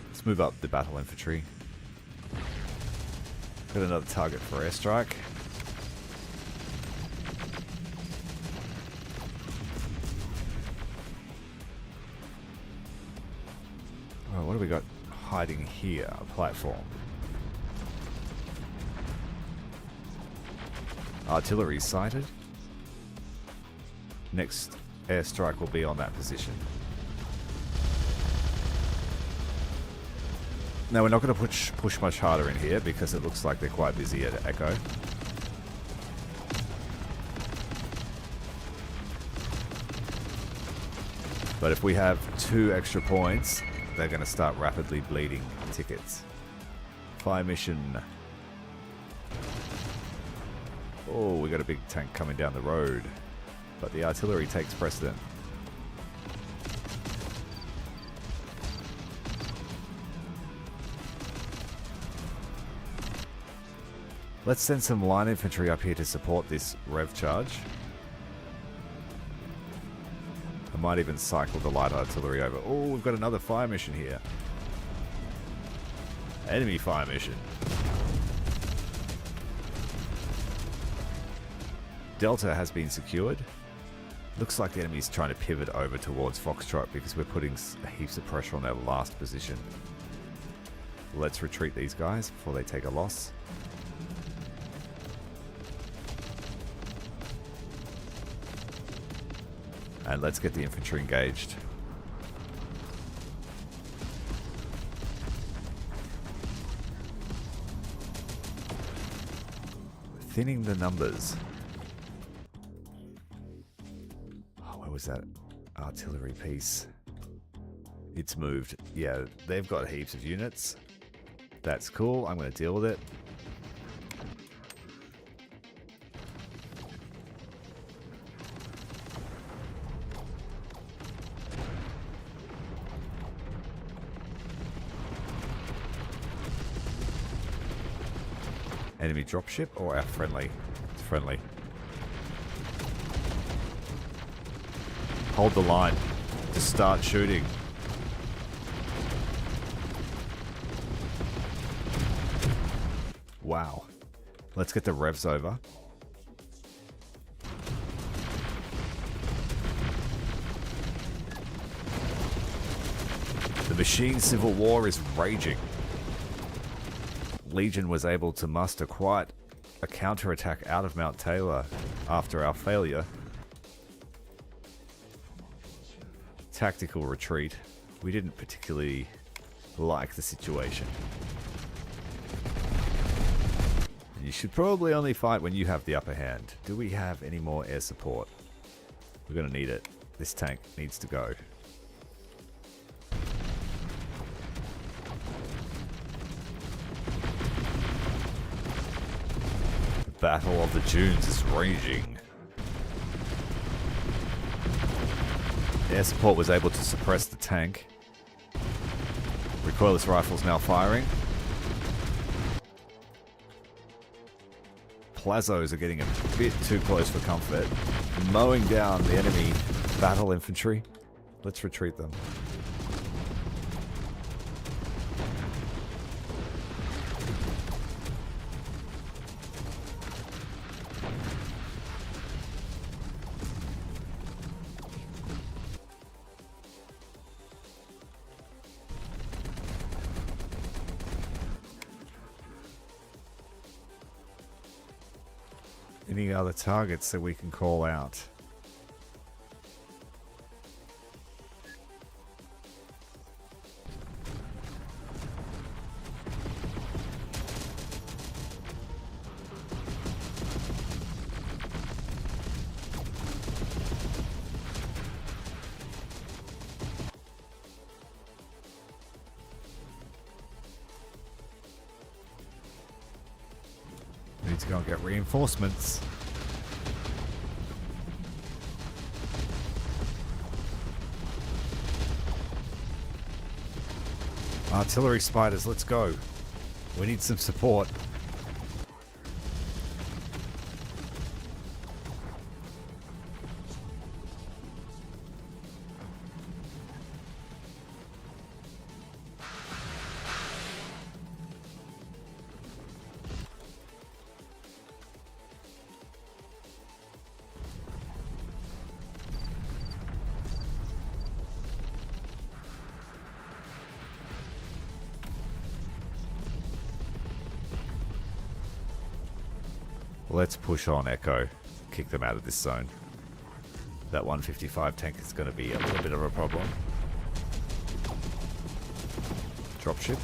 Let's move up the battle infantry. Got another target for airstrike. Oh, what do we got hiding here? A platform. Artillery sighted. Next airstrike will be on that position. Now we're not going to push much harder in here because it looks like they're quite busy at Echo. But if we have 2 extra points, they're going to start rapidly bleeding tickets. Fire mission. Oh, we got a big tank coming down the road. But the artillery takes precedent. Let's send some line infantry up here to support this rev charge. I might even cycle the light artillery over. Oh, we've got another fire mission here. Enemy fire mission. Delta has been secured. Looks like the enemy's trying to pivot over towards Foxtrot because we're putting heaps of pressure on their last position. Let's retreat these guys before they take a loss. And let's get the infantry engaged. Thinning the numbers. Oh, where was that artillery piece? It's moved. Yeah, they've got heaps of units. That's cool. I'm going to deal with it. Enemy dropship or our friendly? It's friendly. Hold the line. Just start shooting. Wow. Let's get the revs over. The machine civil war is raging. Legion was able to muster quite a counterattack out of Mount Taylor after our failure. Tactical retreat. We didn't particularly like the situation. You should probably only fight when you have the upper hand. Do we have any more air support? We're going to need it. This tank needs to go. Battle of the Dunes is raging. Air support was able to suppress the tank. Recoilless rifles now firing. Plazos are getting a bit too close for comfort. Mowing down the enemy battle infantry. Let's retreat them. Any other targets that we can call out? Need to go and get reinforcements. Artillery spiders, let's go. We need some support. Let's push on Echo. Kick them out of this zone. That 155 tank is going to be a little bit of a problem. Dropship.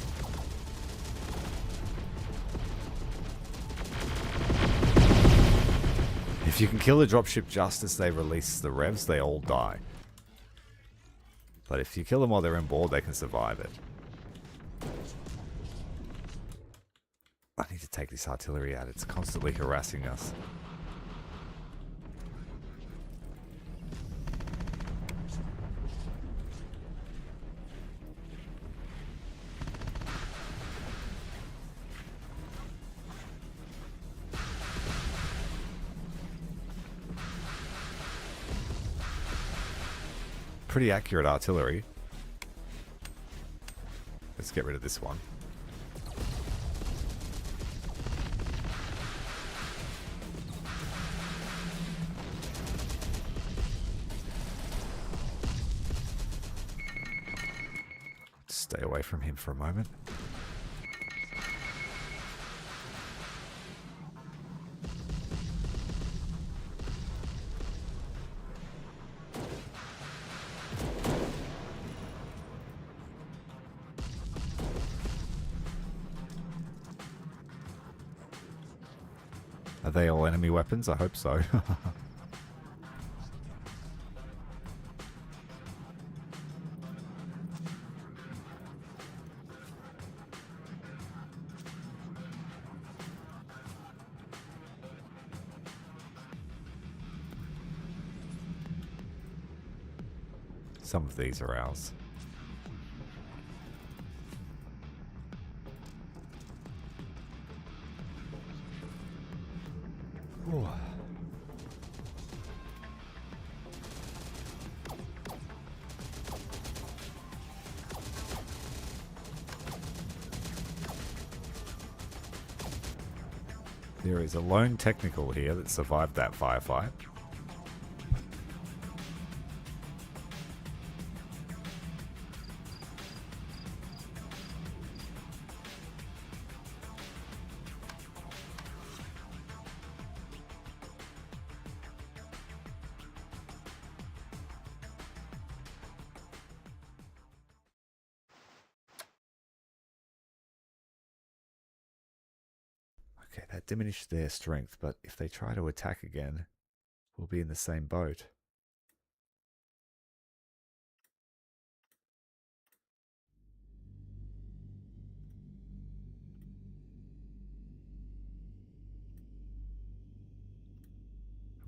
If you can kill a dropship just as they release the revs, they all die. But if you kill them while they're in board, they can survive it. I need to take this artillery out. It's constantly harassing us. Pretty accurate artillery. Let's get rid of this one. Stay away from him for a moment. Are they all enemy weapons? I hope so. Some of these are ours. Ooh. There is a lone technical here that survived that firefight. Okay, that diminished their strength, but if they try to attack again, we'll be in the same boat.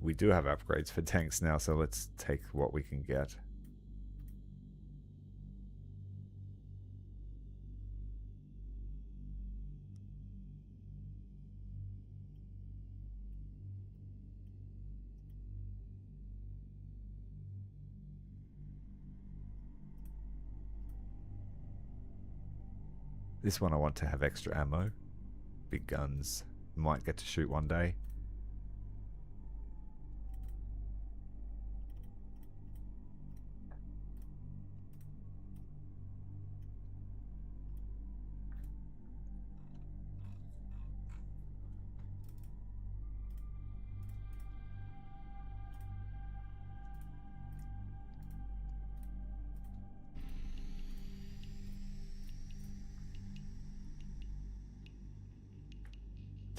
We do have upgrades for tanks now, so let's take what we can get. This one I want to have extra ammo. Big guns. Might get to shoot one day.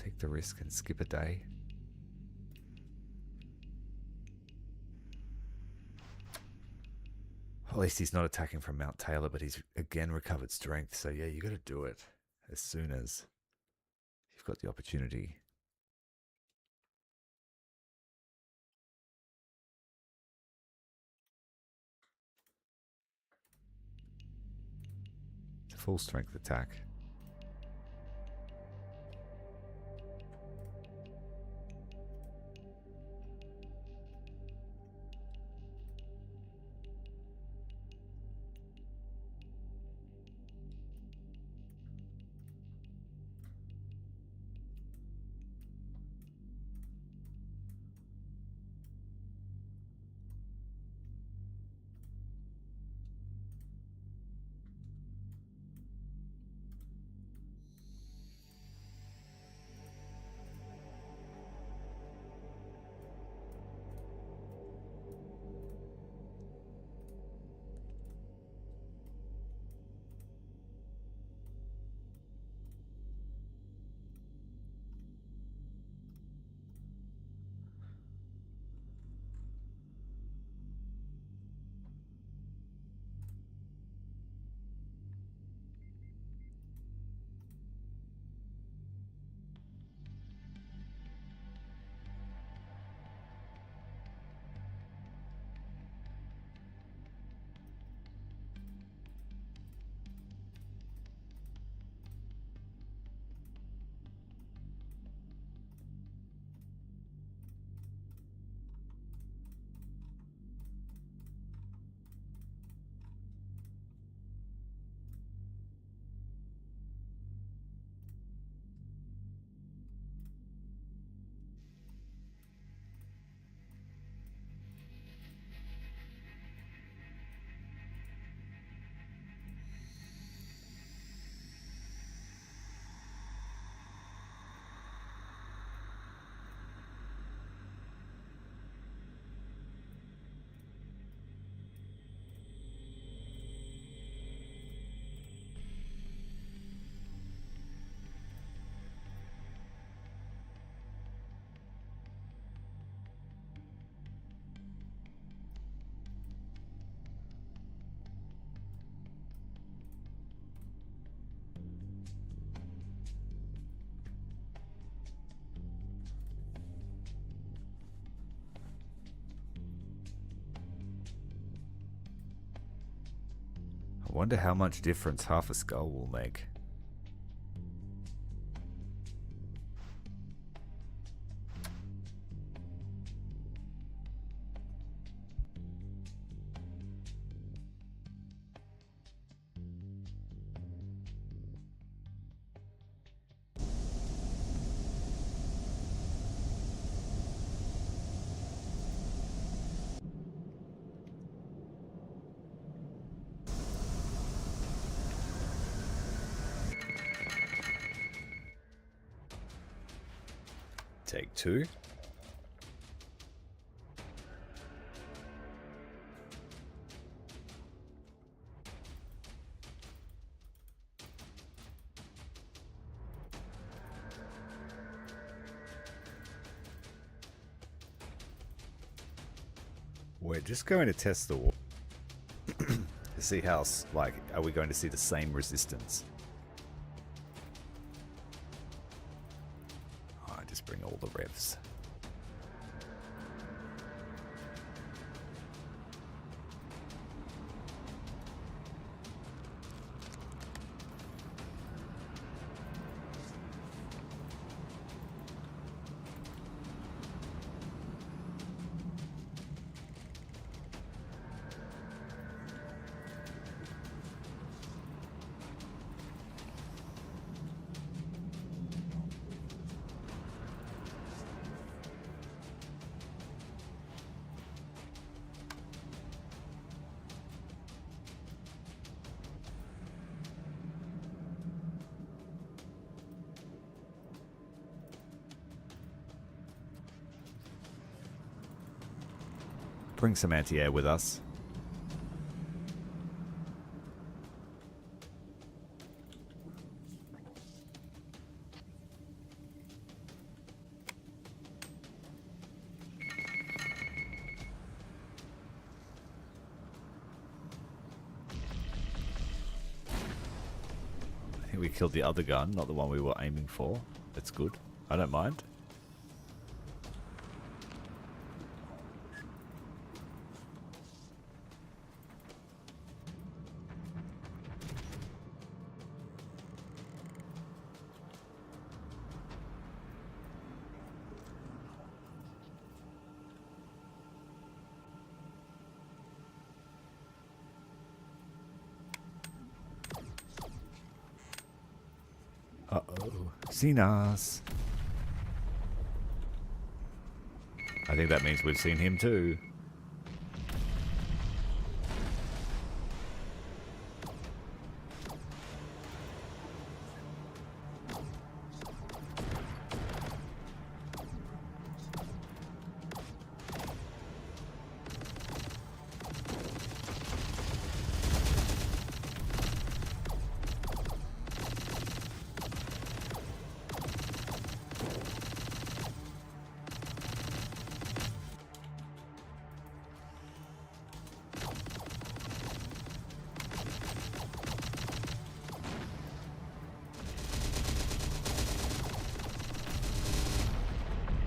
Take the risk and skip a day. At least he's not attacking from Mount Taylor, but he's again recovered strength. So yeah, you got to do it as soon as you've got the opportunity. It's a full strength attack. I wonder how much difference half a skull will make. Take two. We're just going to test the wall to see how, like, are we going to see the same resistance? I just bring all the revs. Bring some anti-air with us. it killed the other gun, not the one we were aiming for. That's good. I don't mind. Uh-oh. Seen us. I think that means we've seen him too.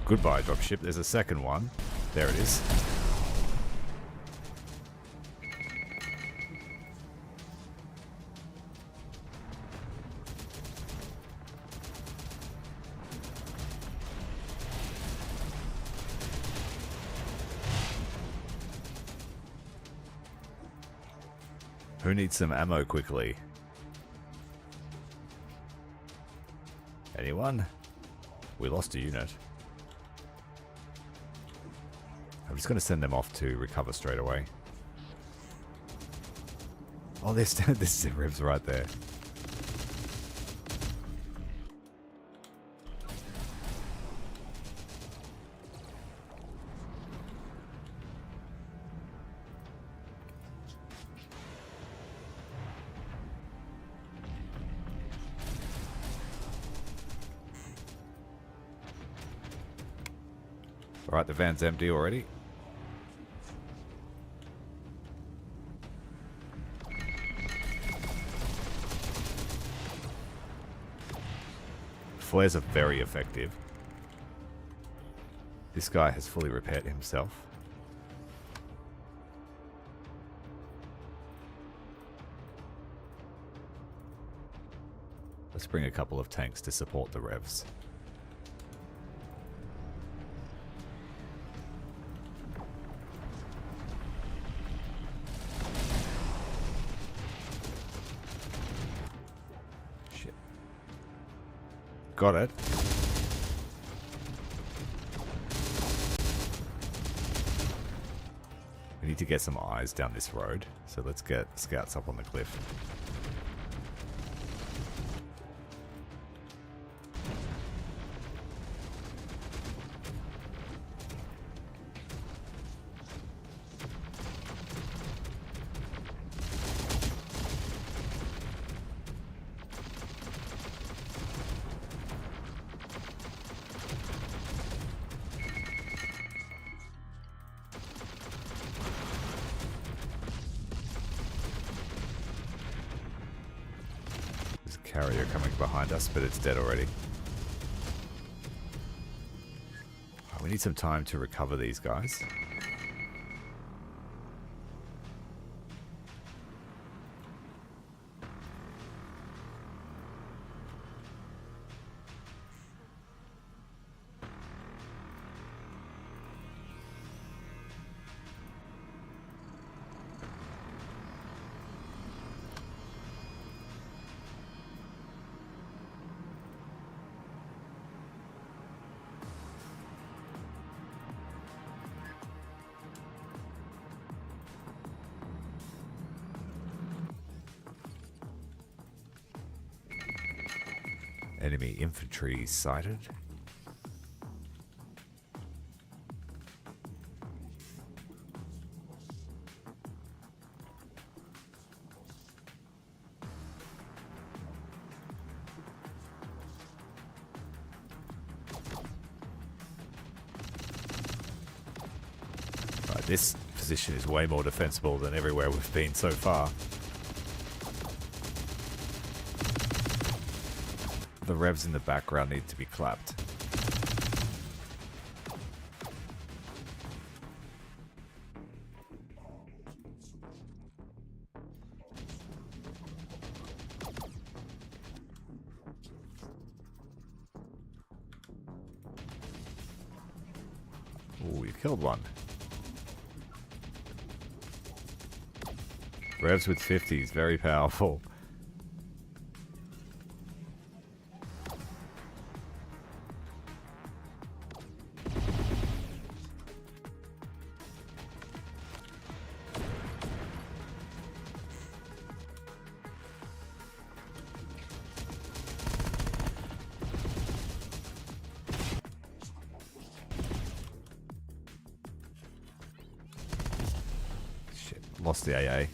Goodbye, dropship. There's a second one. There it is. Who needs some ammo quickly? Anyone? We lost a unit. I'm just going to send them off to recover straight away. Oh, there's ribs right there. Alright, the van's empty already. Flares are very effective. This guy has fully repaired himself. Let's bring a couple of tanks to support the revs. Got it. We need to get some eyes down this road, so let's get scouts up on the cliff. Carrier coming behind us, but it's dead already. Oh, we need some time to recover these guys. Enemy infantry sighted. Right, this position is way more defensible than everywhere we've been so far. The revs in the background need to be clapped. Ooh, you killed one. Revs with 50s, very powerful. Shit, lost the AA.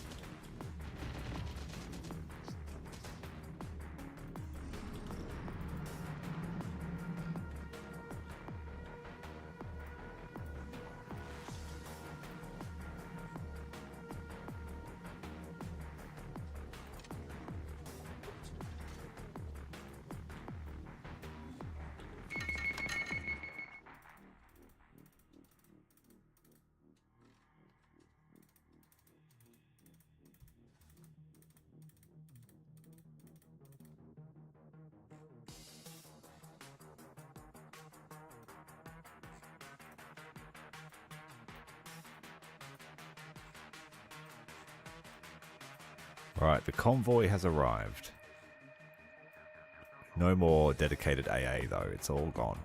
Right, the convoy has arrived. No more dedicated AA though, it's all gone.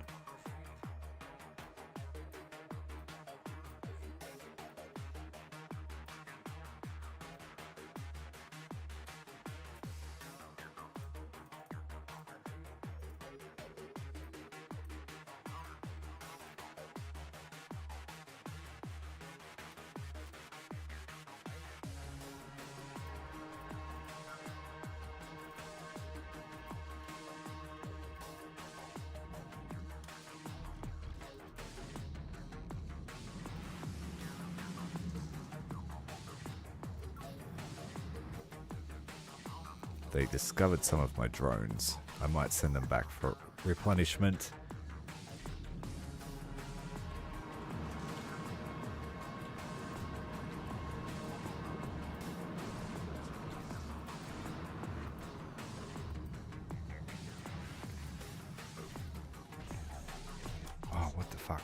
They discovered some of my drones. I might send them back for replenishment. Oh, what the fuck?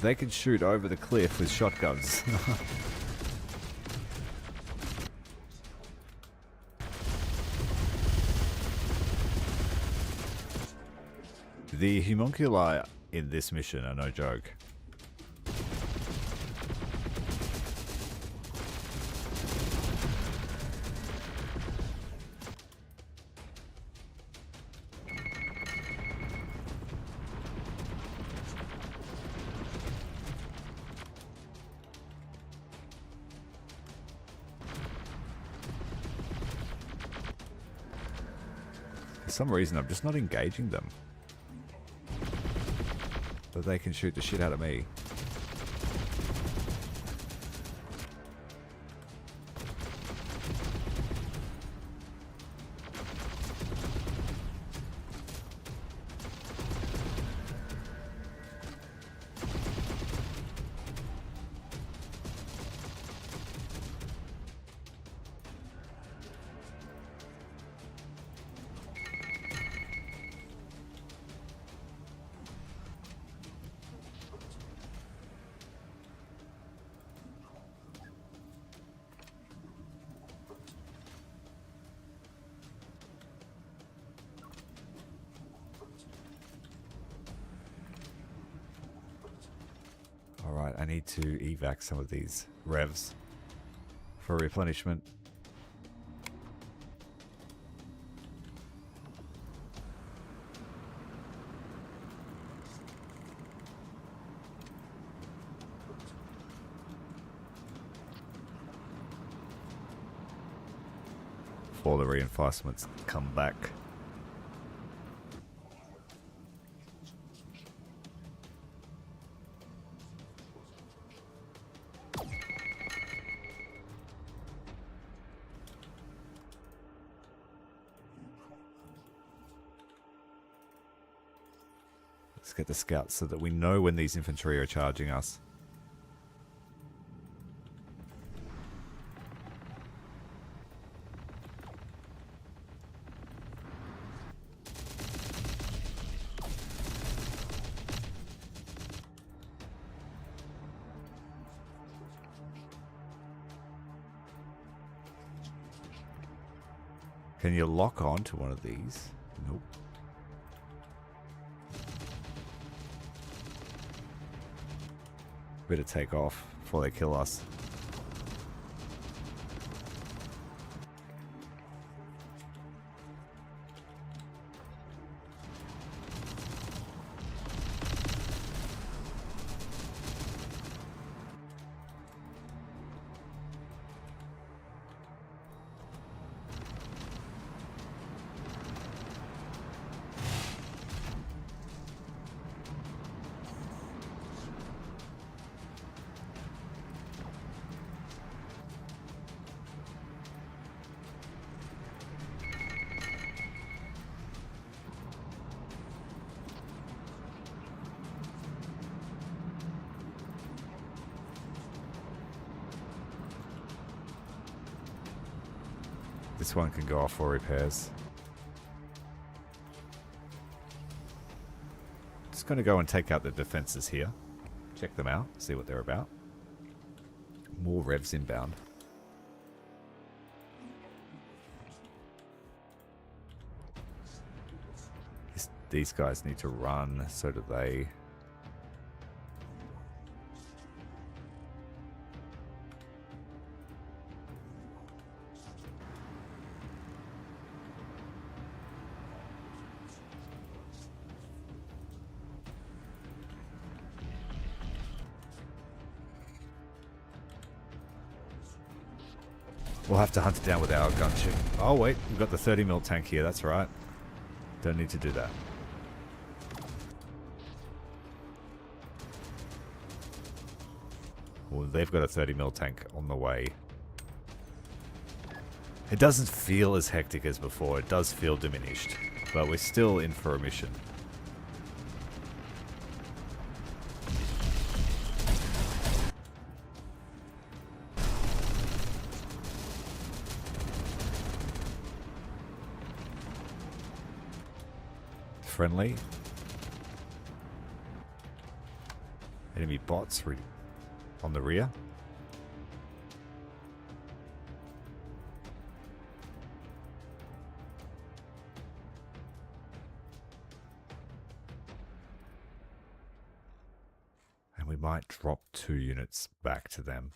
They can shoot over the cliff with shotguns. The homunculi in this mission are no joke. For some reason, I'm just not engaging them. But they can shoot the shit out of me. Alright, I need to evac some of these revs for replenishment. before the reinforcements come back. Let's get the scouts so that we know when these infantry are charging us. Can you lock on to one of these? Nope. Better take off before they kill us. This one can go off for repairs. Just going to go and take out the defenses here. Check them out, see what they're about. More revs inbound. These guys need to run, so do they. We'll have to hunt it down with our gunship. Oh wait, we've got the 30mm tank here, that's right. Don't need to do that. Well, they've got a 30mm tank on the way. It doesn't feel as hectic as before, it does feel diminished. But we're still in for a mission. Friendly. Enemy bots on the rear. And we might drop 2 units back to them.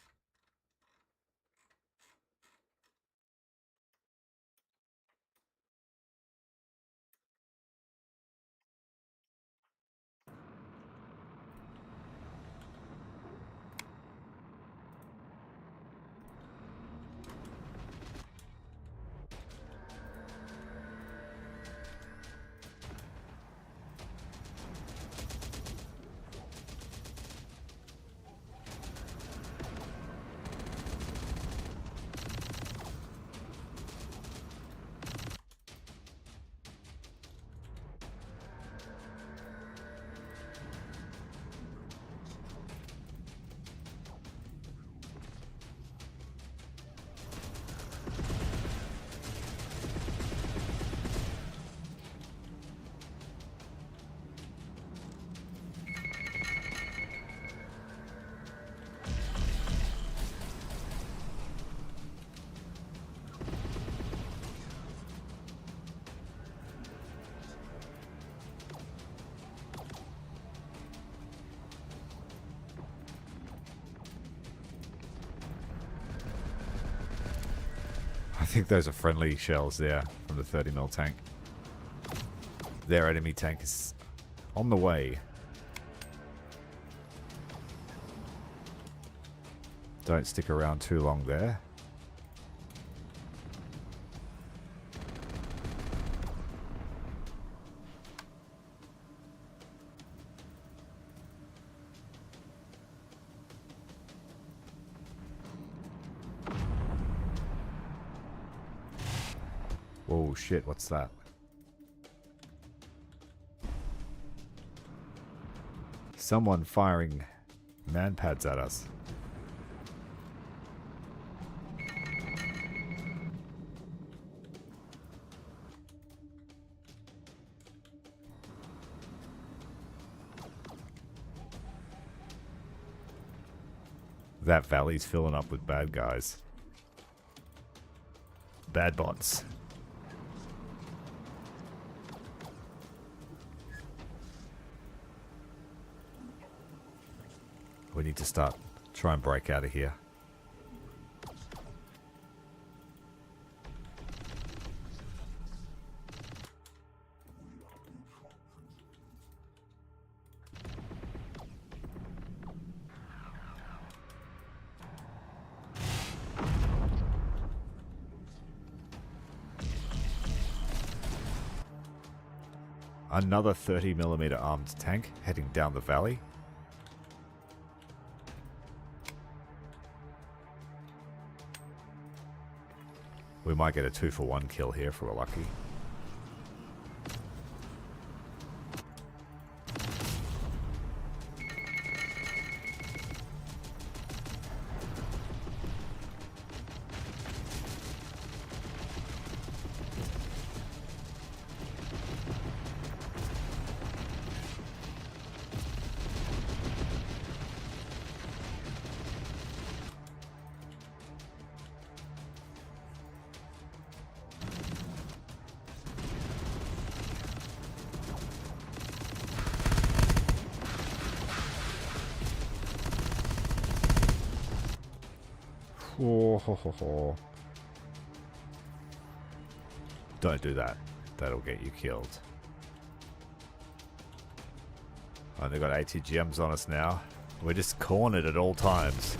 I think those are friendly shells there from the 30mm tank. Their enemy tank is on the way. Don't stick around too long there. Whoa, shit, what's that? Someone firing manpads at us. That valley's filling up with bad guys. Bad bots. We need to try and break out of here. Another 30mm armed tank heading down the valley. We might get a 2-for-1 kill here if we're lucky. Oh, ho, ho, ho. Don't do that. That'll get you killed. Oh, they've got ATGMs on us now. We're just cornered at all times.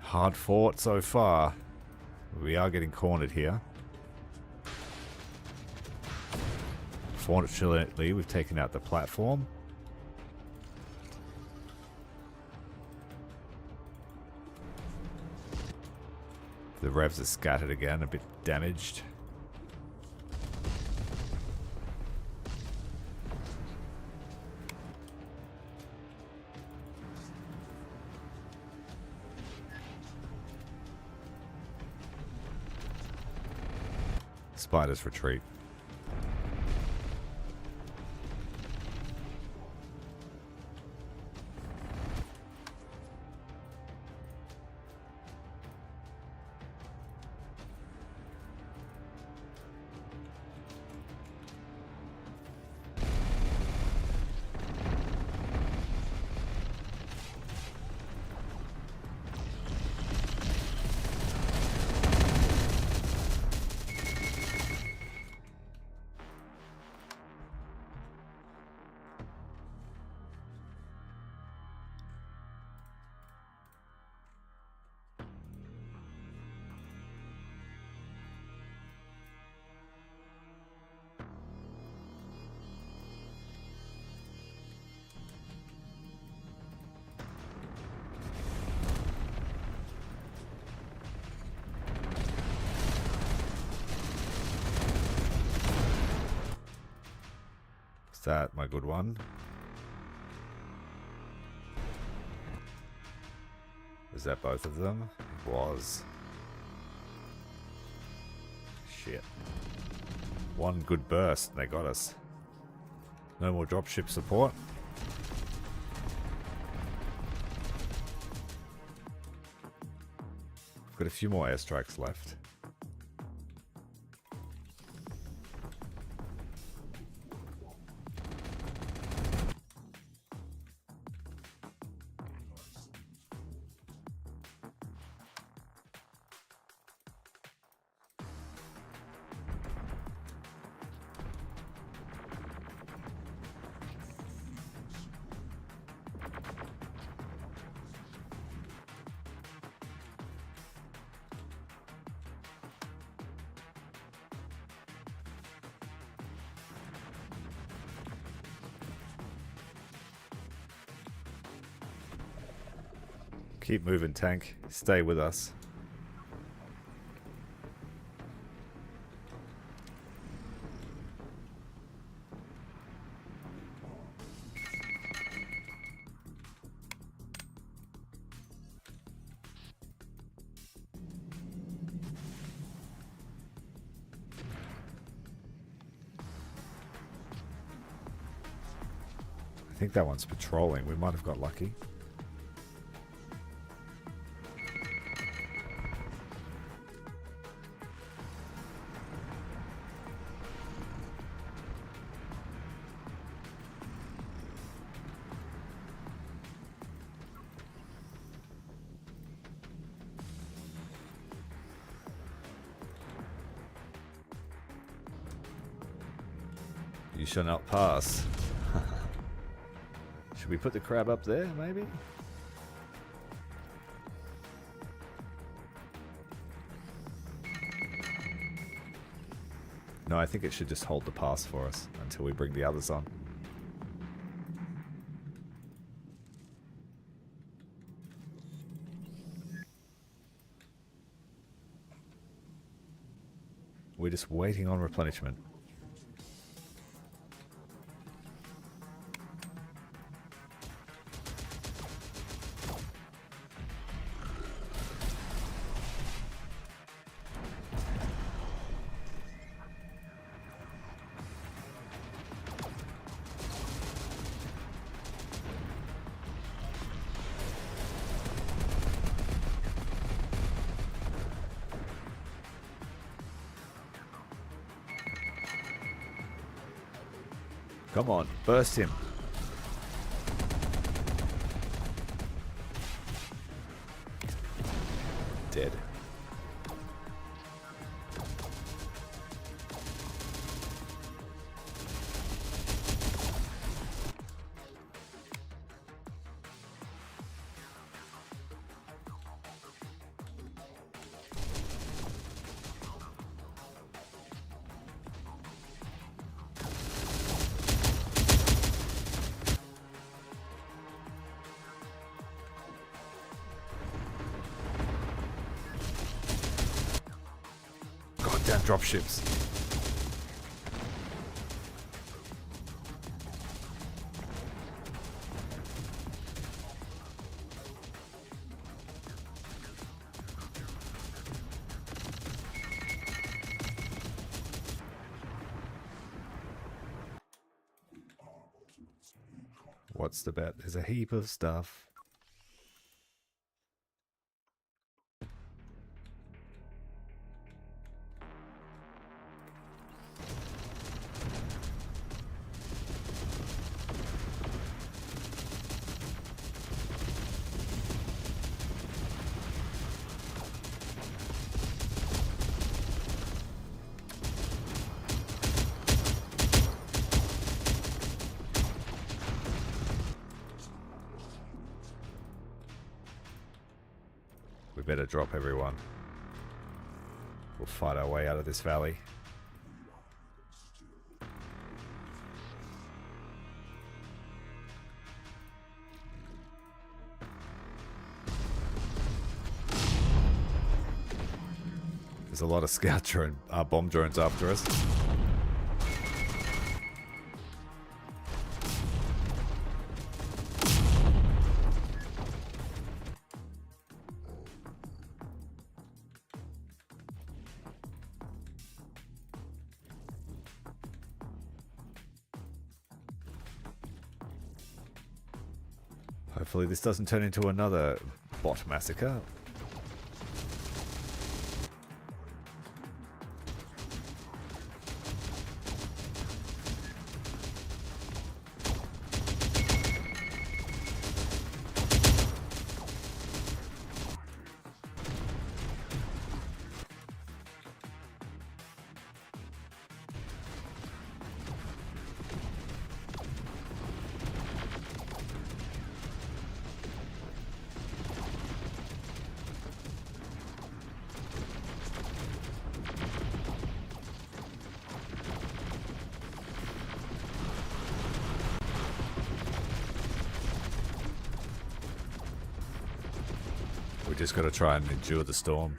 Hard fought so far. We are getting cornered here. Fortunately, we've taken out the platform. The revs are scattered again, a bit damaged. Spiders retreat. Is that my good one? Is that both of them? It was. Shit. One good burst and they got us. No more dropship support. Got a few more airstrikes left. Keep moving, tank. Stay with us. I think that one's patrolling. We might have got lucky. You shall not pass. Should we put the crab up there, maybe? No, I think it should just hold the pass for us until we bring the others on. We're just waiting on replenishment. Come on, burst him. Dead. Goddamn dropships. What's the bet? There's a heap of stuff. We better drop everyone. We'll fight our way out of this valley. There's a lot of scout drone, bomb drones after us. Hopefully this doesn't turn into another bot massacre. just got to try and endure the storm.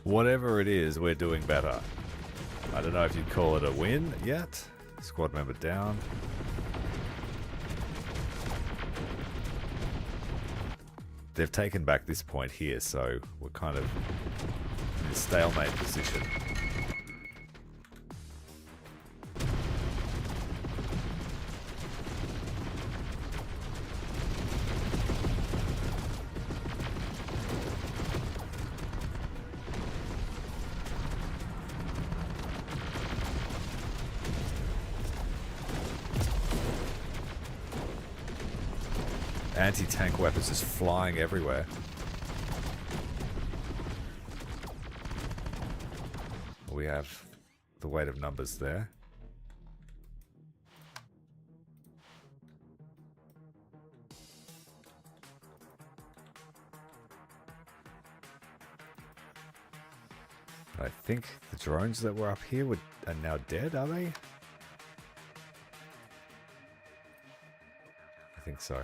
Whatever it is, we're doing better. I don't know if you'd call it a win yet. Squad member down. They've taken back this point here, so we're kind of in a stalemate position. Anti-tank weapons just flying everywhere. We have the weight of numbers there. I think the drones that were up here are now dead, are they? I think so.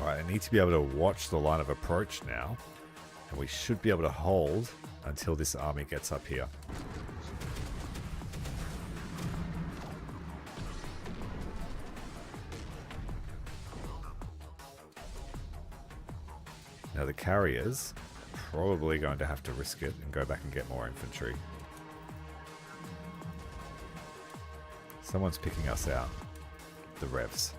I need to be able to watch the line of approach now, and we should be able to hold until this army gets up here. Now the carriers are probably going to have to risk it and go back and get more infantry. Someone's picking us out. The revs.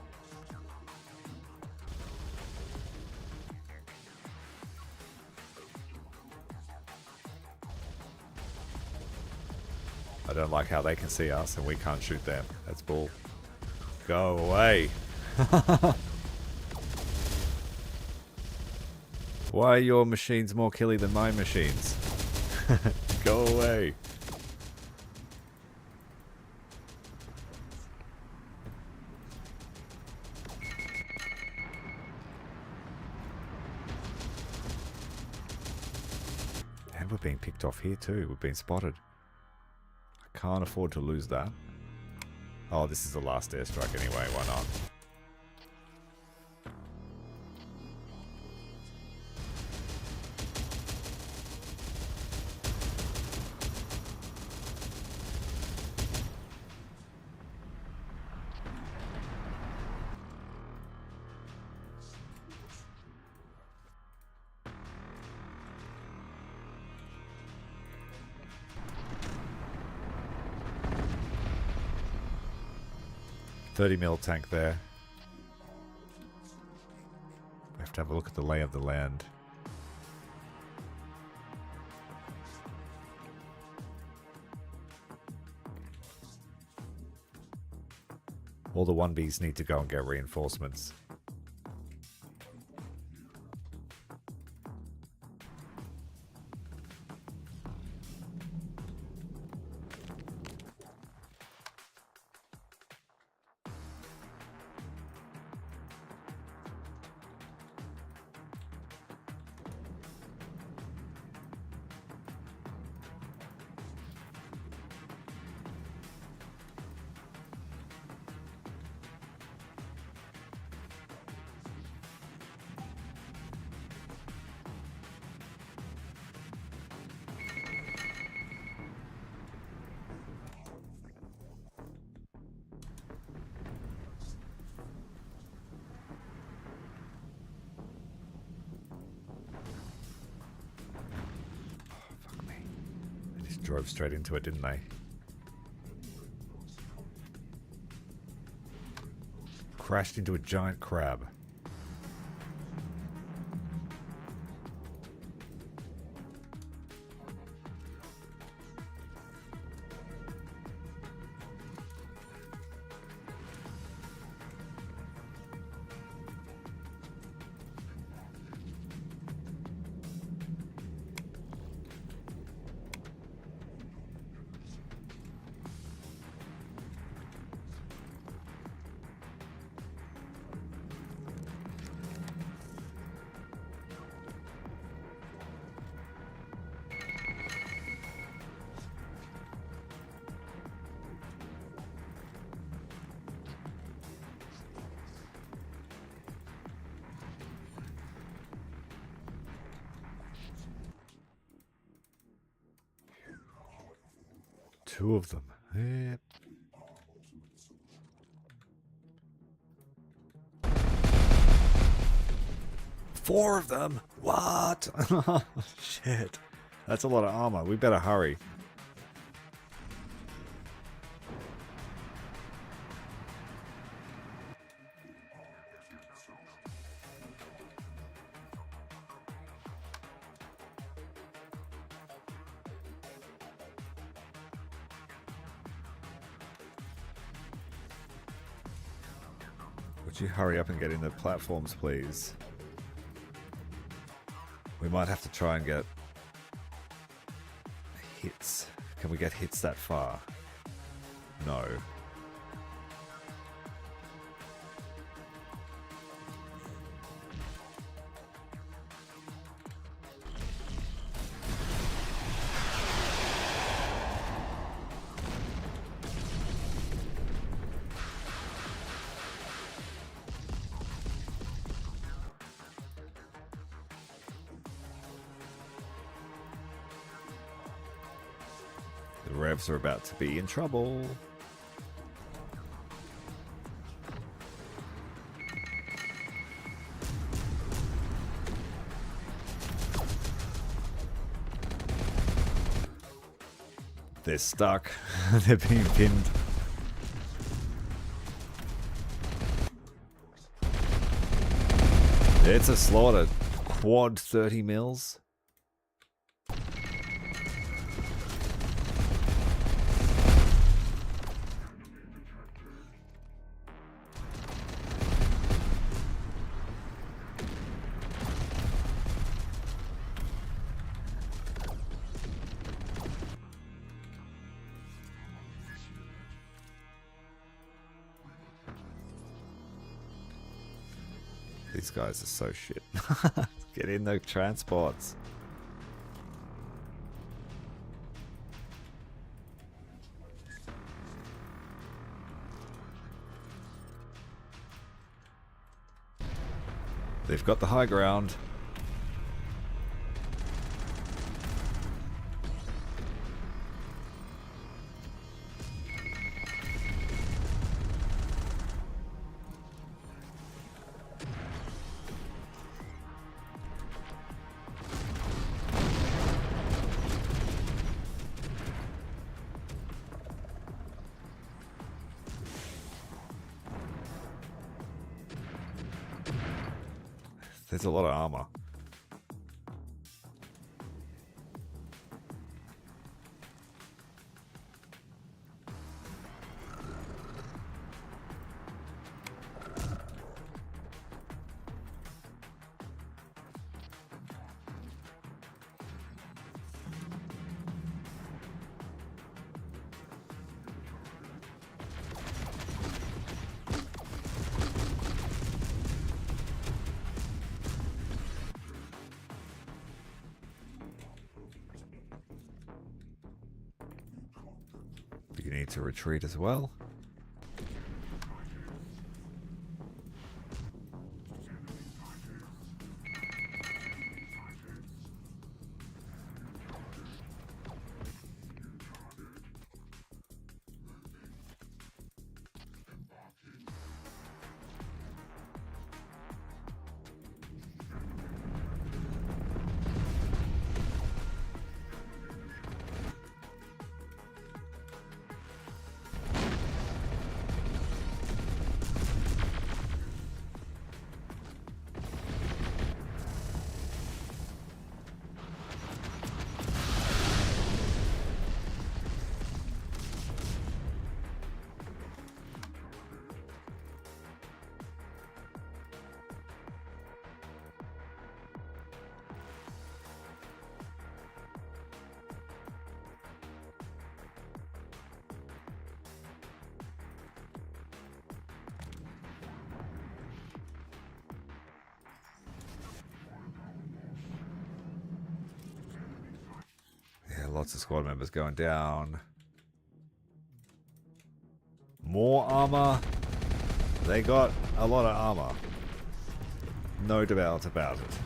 I don't like how they can see us and we can't shoot them. That's bull. Go away. Why are your machines more killy than my machines? Go away. And we're being picked off here too. We've been spotted. Can't afford to lose that. Oh, this is the last airstrike anyway, why not? $30 tank there. We have to have a look at the lay of the land. All the 1Bs need to go and get reinforcements. Drove straight into it, didn't they? Crashed into a giant crab. 2 of them. Yep. Four of them? What? Shit. That's a lot of armor. We better hurry. Would you hurry up and get in the platforms, please? We might have to try and get hits. Can we get hits that far? No. The revs are about to be in trouble. They're stuck. They're being pinned. It's a slaughter. Quad 30 mils. These guys are so shit. Get in the transports. They've got the high ground. There's a lot of armor. You need to retreat as well. Lots of squad members going down. More armor. They got a lot of armor. No doubt about it.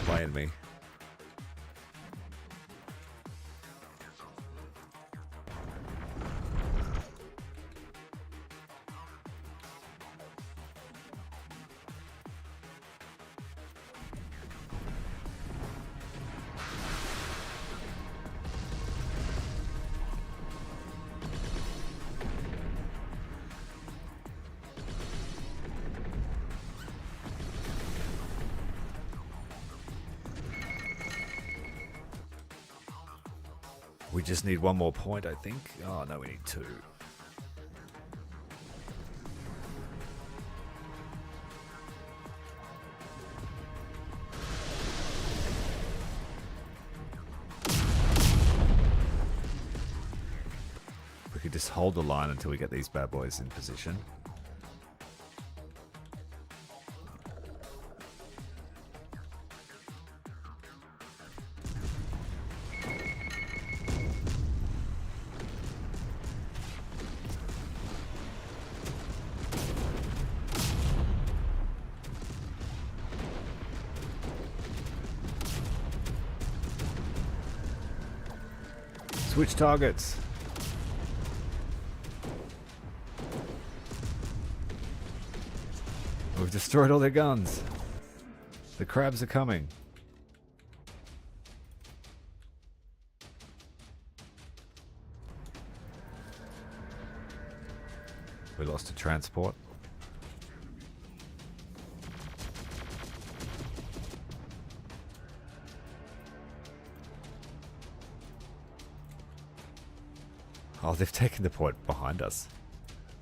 playing me. We just need one more point, I think. Oh, no, we need two. We could just hold the line until we get these bad boys in position. Switch targets. We've destroyed all their guns. The crabs are coming. We lost a transport. Oh, they've taken the point behind us.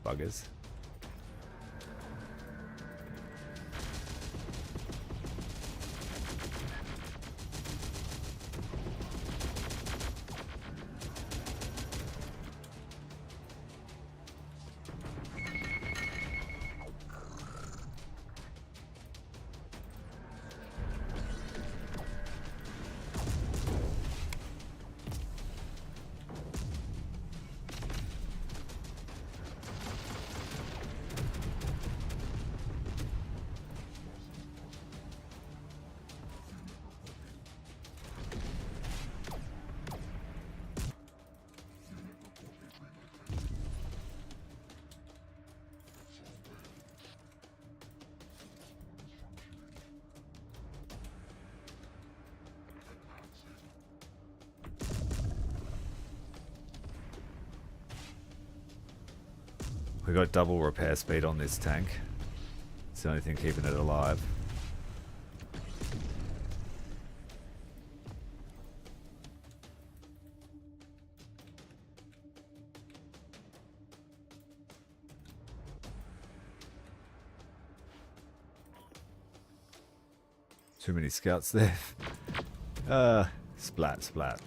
Buggers. We got double repair speed on this tank. It's the only thing keeping it alive. Too many scouts there. Splat, splat.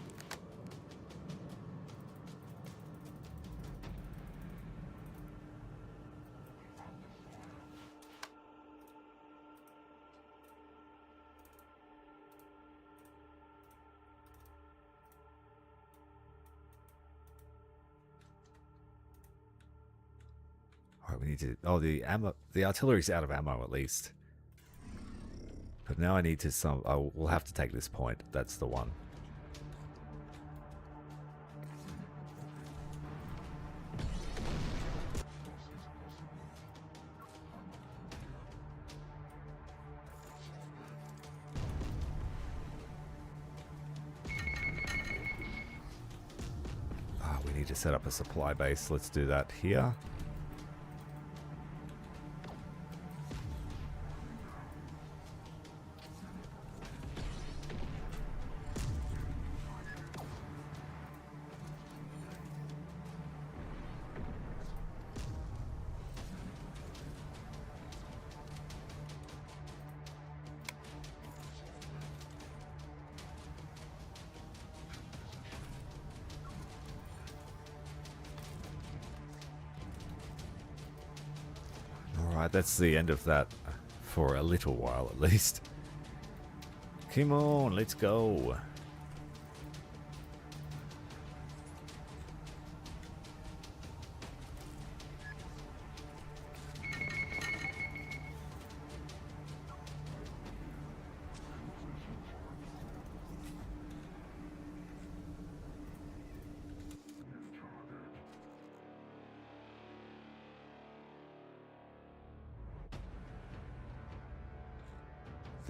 Alright, we need to... Oh, the ammo... The artillery's out of ammo, at least. But now I need to some... Oh, we'll have to take this point. That's the one. Ah, we need to set up a supply base. Let's do that here. Alright, that's the end of that for a little while at least. Come on, let's go.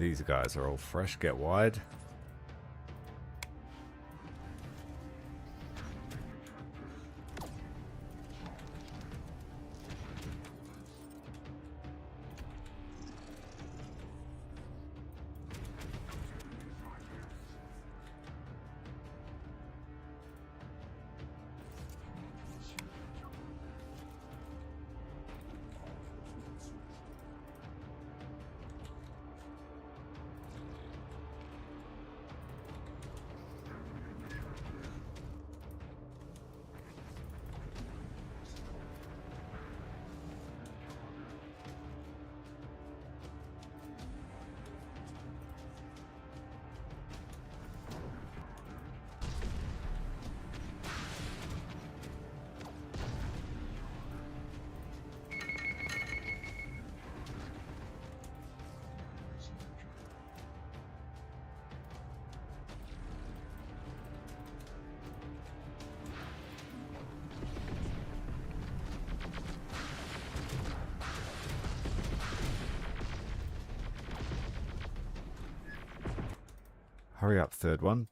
These guys are all fresh. Get wide. Hurry up, third one.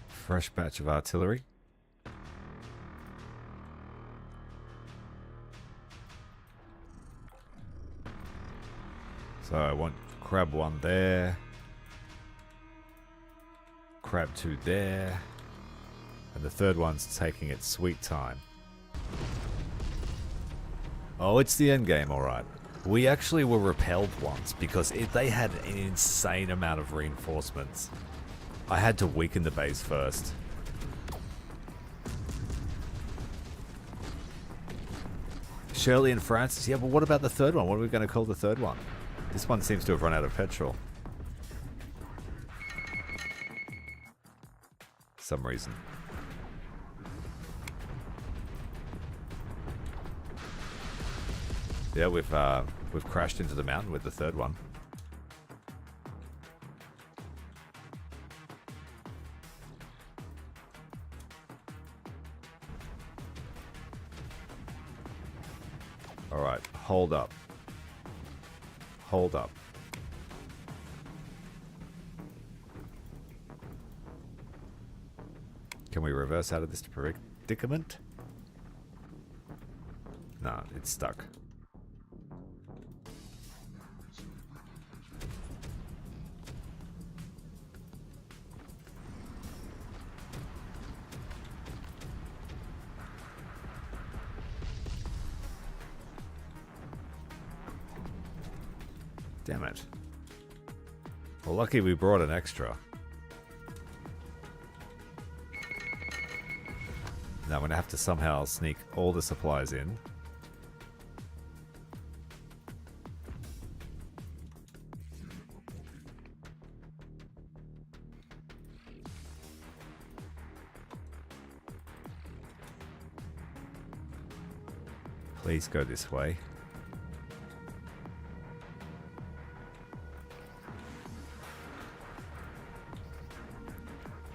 Fresh batch of artillery. So I want crab 1 there, crab 2 there, and the third one's taking its sweet time. Oh, it's the end game, alright. We actually were repelled once because they had an insane amount of reinforcements. I had to weaken the base first. Shirley and Francis, yeah, but what about the third one? What are we going to call the third one? This one seems to have run out of petrol. Some reason. Yeah, we've crashed into the mountain with the third one. Alright, hold up. Hold up. Can we reverse out of this predicament? No, it's stuck. Damn it. Well, lucky we brought an extra. Now I'm going to have to somehow sneak all the supplies in. Please go this way.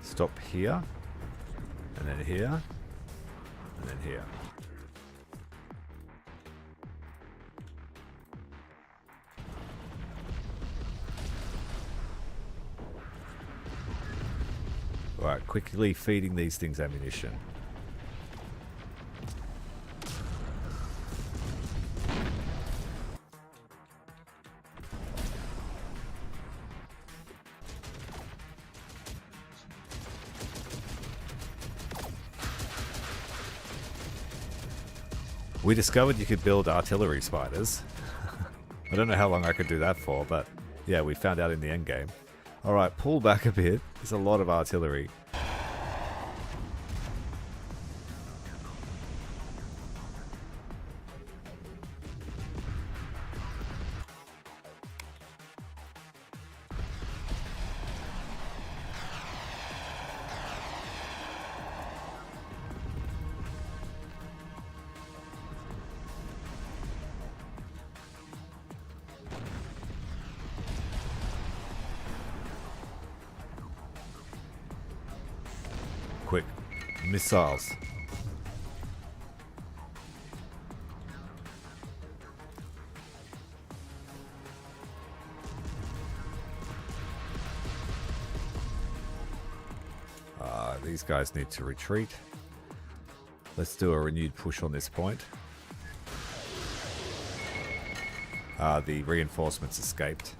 Stop here, and then here, and then here. Alright, quickly feeding these things ammunition. We discovered you could build artillery spiders. I don't know how long I could do that for, but yeah, we found out in the end game. Alright, pull back a bit. There's a lot of artillery. quick. Missiles. These guys need to retreat. Let's do a renewed push on this point. The reinforcements escaped.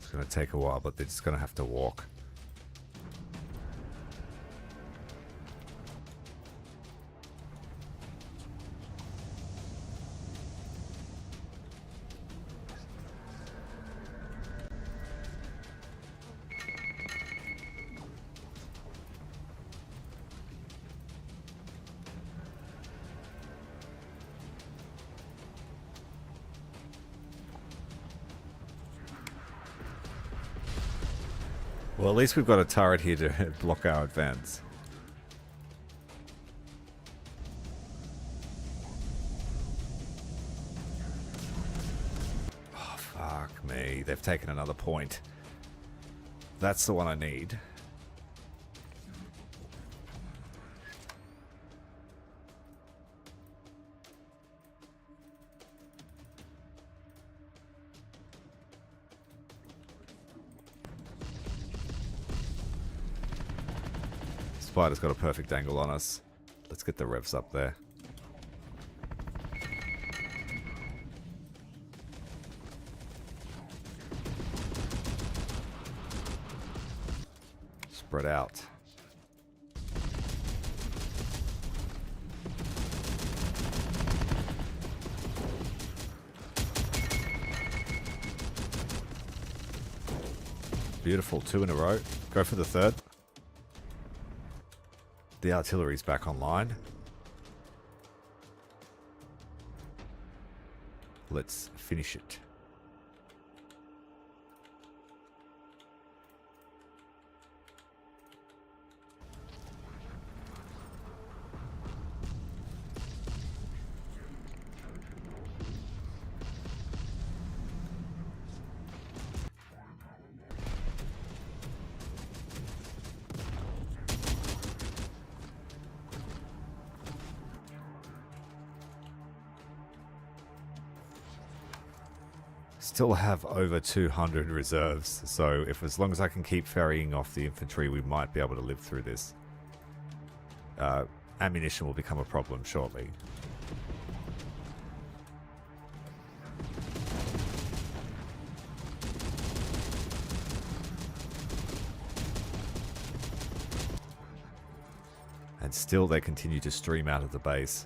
It's going to take a while, but they're just going to have to walk. Well, at least we've got a turret here to block our advance. Oh, fuck me. They've taken another point. That's the one I need. Spider's got a perfect angle on us. Let's get the revs up there. Spread out. Beautiful, 2 in a row. Go for the third. The artillery's back online. Let's finish it. Still have over 200 reserves, so if as long as I can keep ferrying off the infantry, we might be able to live through this. Ammunition will become a problem shortly. And still they continue to stream out of the base.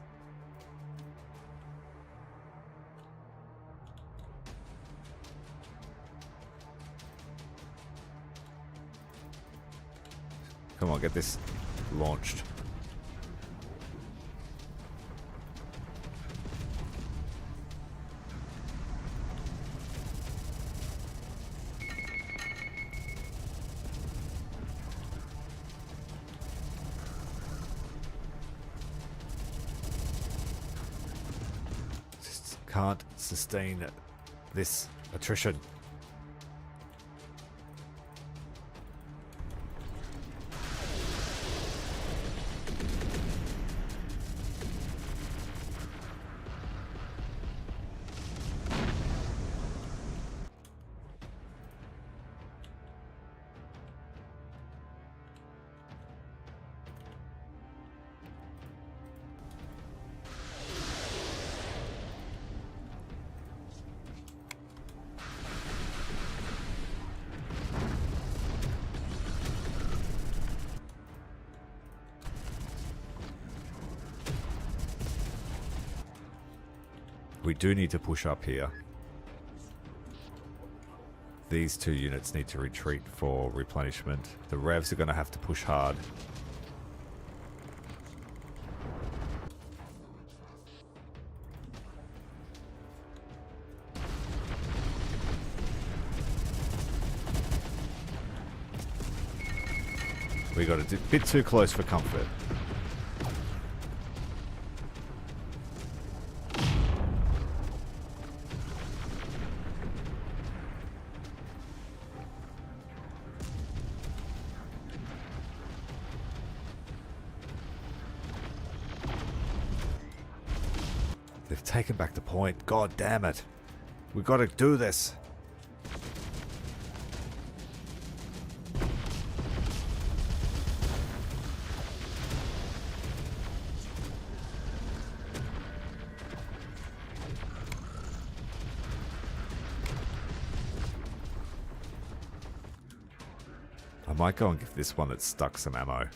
Come on, get this launched. Just can't sustain this attrition. We do need to push up here. These 2 units need to retreat for replenishment. The revs are going to have to push hard. We got a bit too close for comfort. They've taken back the point. God damn it. We've got to do this. I might go and give this one that's stuck some ammo.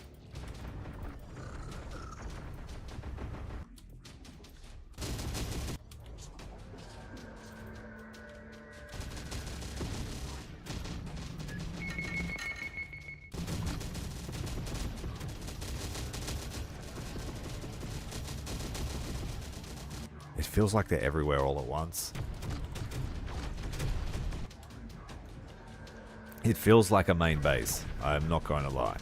It feels like they're everywhere all at once. It feels like a main base. I'm not going to lie.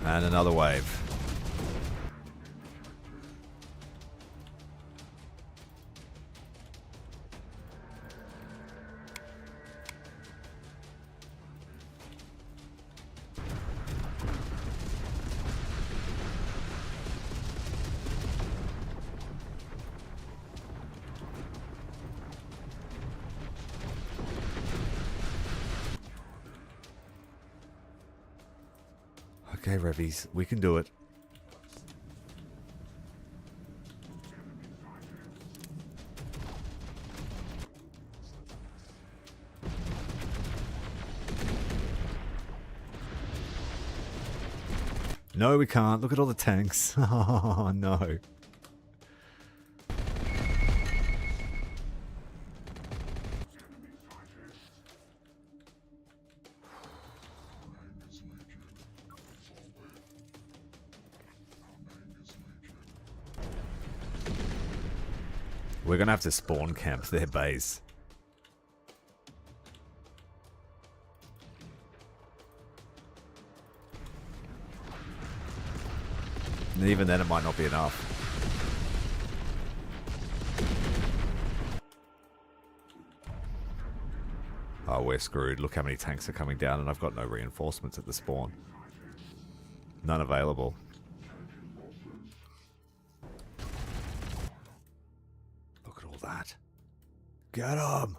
And another wave. Okay, Revies, we can do it. No, we can't. Look at all the tanks. Oh, no. We're going to have to spawn camp their base. And even then it might not be enough. Oh, we're screwed. Look how many tanks are coming down and I've got no reinforcements at the spawn. None available. That. Get him!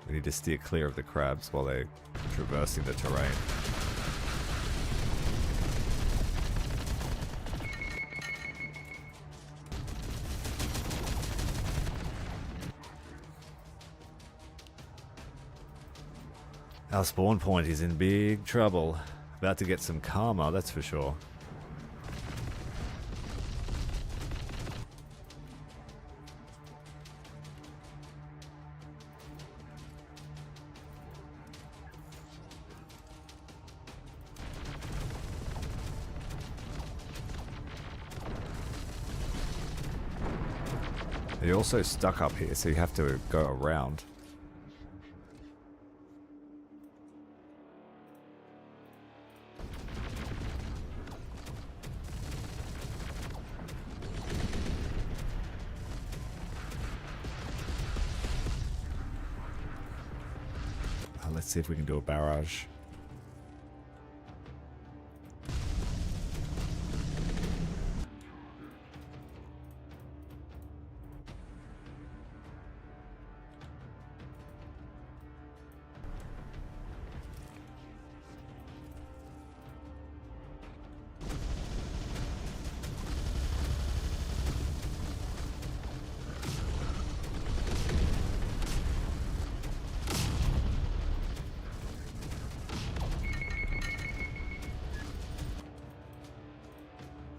We need to steer clear of the crabs while they're traversing the terrain. Our spawn point is in big trouble. About to get some karma, that's for sure. You're also stuck up here, so you have to go around. Let's Let's see if we can do a barrage.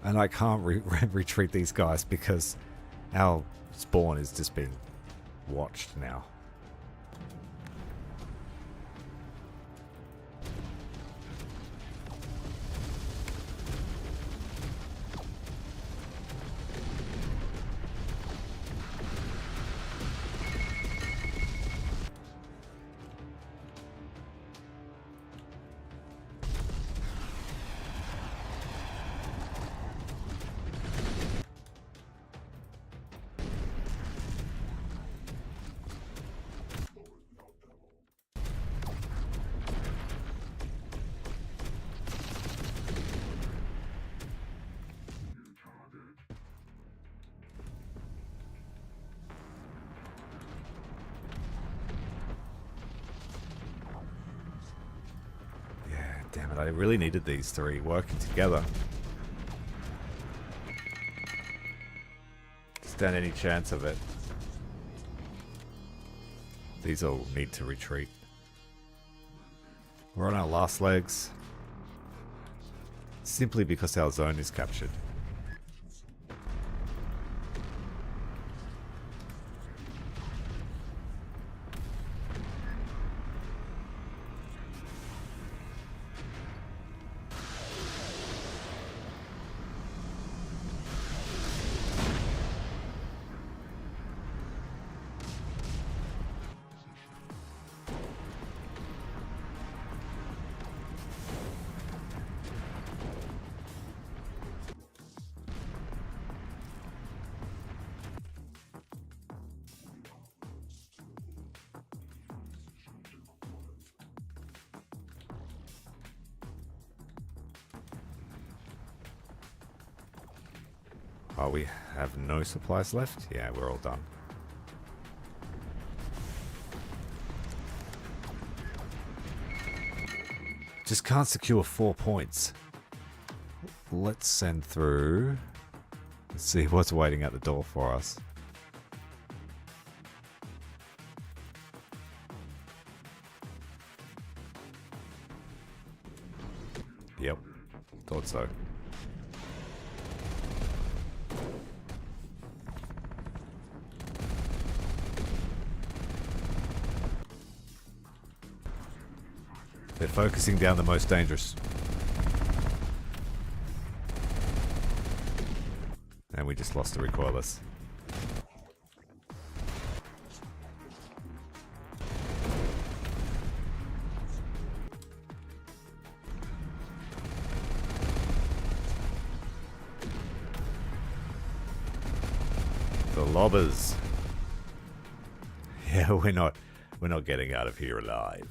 And I can't retreat these guys because our spawn is just being watched now. Damn it, I really needed these three working together. Stand any chance of it. These all need to retreat. We're on our last legs. Simply because our zone is captured. Oh, we have no supplies left? Yeah, we're all done. Just can't secure 4 points. Let's send through. Let's see what's waiting at the door for us. Yep, thought so. They're focusing down the most dangerous. And we just lost the recoilless. The lobbers. Yeah, we're not getting out of here alive.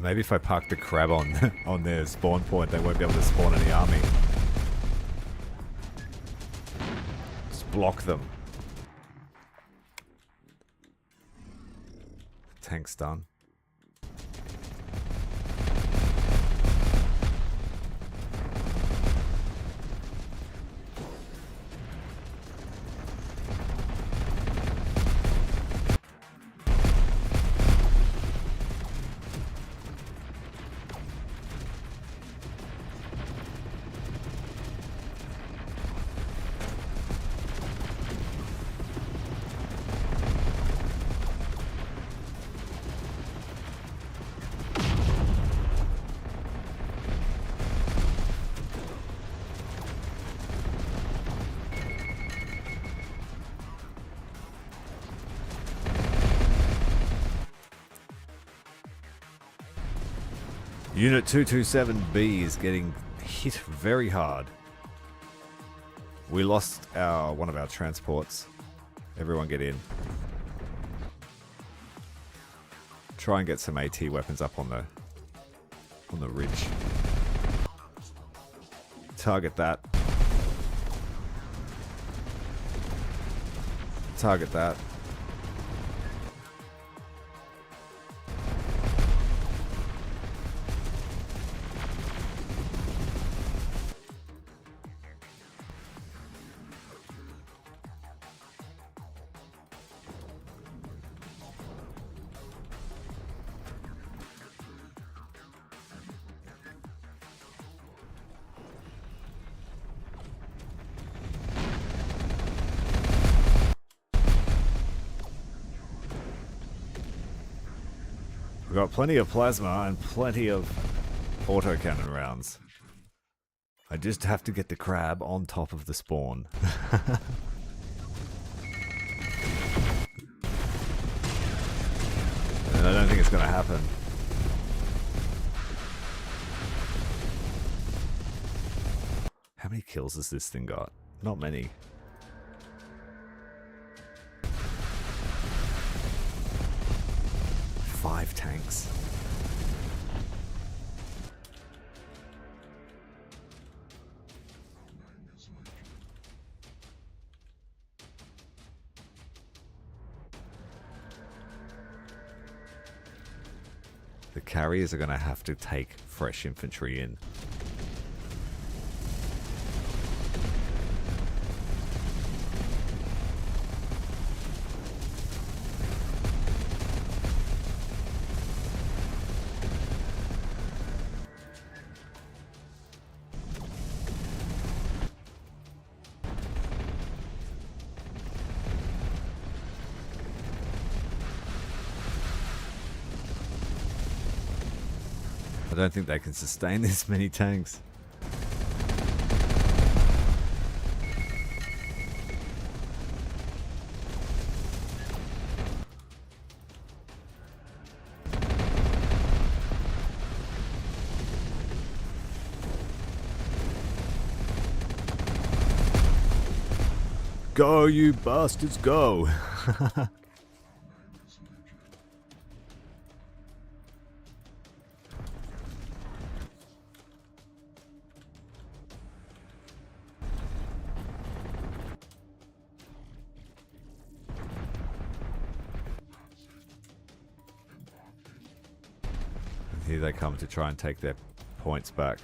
Maybe if I park the crab on their spawn point, they won't be able to spawn any army. Just block them. Tank's done. Unit 227B is getting hit very hard. We lost one of our transports. Everyone get in. Try and get some AT weapons up on the ridge. Target that. Target that. We've got plenty of plasma and plenty of autocannon rounds. I just have to get the crab on top of the spawn. And I don't think it's going to happen. How many kills has this thing got? Not many. Five tanks. The carriers are going to have to take fresh infantry in. I don't think they can sustain this many tanks. Go, you bastards, go! Here they come to try and take their points back.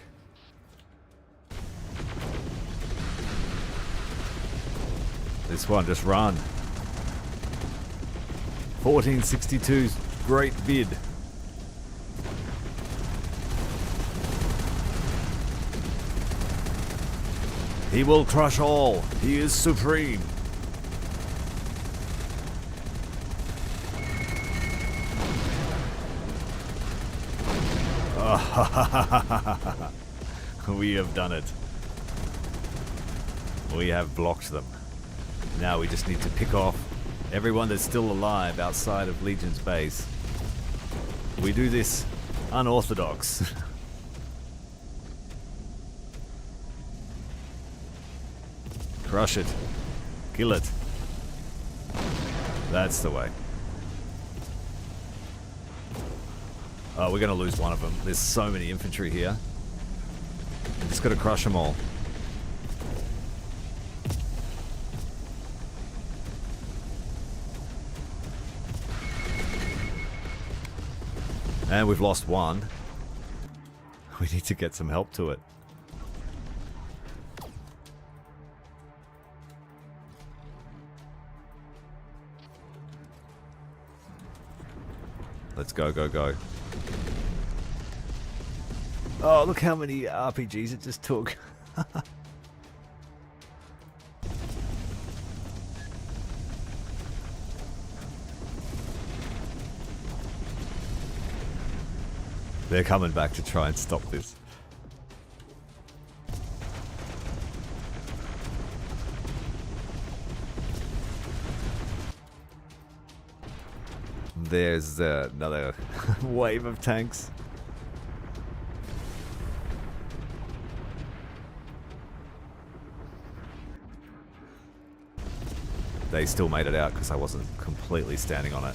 This one, just run. 1462's great bid. He will crush all. He is supreme. We have done it. We have blocked them. Now we just need to pick off everyone that's still alive outside of Legion's base. We do this unorthodox. Crush it. Kill it. That's the way. Oh, we're going to lose one of them. There's so many infantry here. Just got to crush them all. And we've lost one. We need to get some help to it. Let's go, go, go. Oh, look how many RPGs it just took. They're coming back to try and stop this. There's another wave of tanks. they still made it out because I wasn't completely standing on it.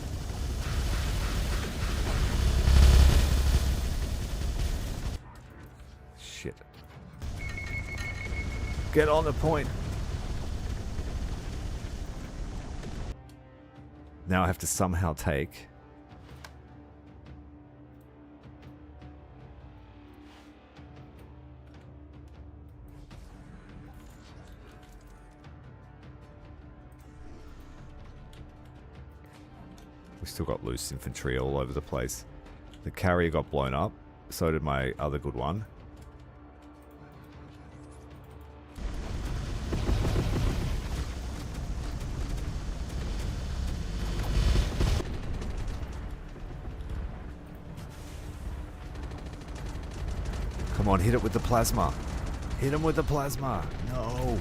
Shit. Get on the point. Now I have to somehow take... We still got loose infantry all over the place. The carrier got blown up. So did my other good one. Come on, hit it with the plasma. Hit him with the plasma. No.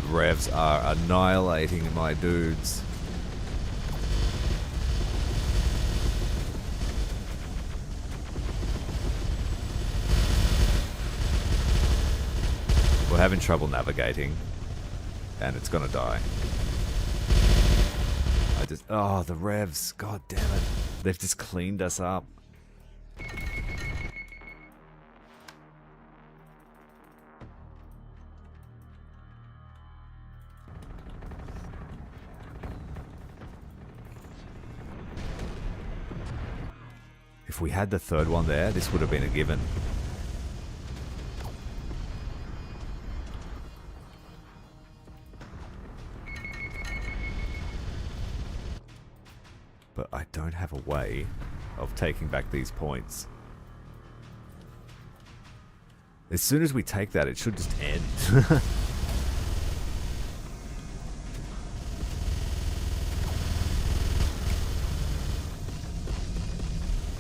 Revs are annihilating my dudes. We're having trouble navigating, and it's gonna die. Oh, the revs, god damn it. They've just cleaned us up. If we had the third one there, this would have been a given. But I don't have a way of taking back these points. As soon as we take that, it should just end.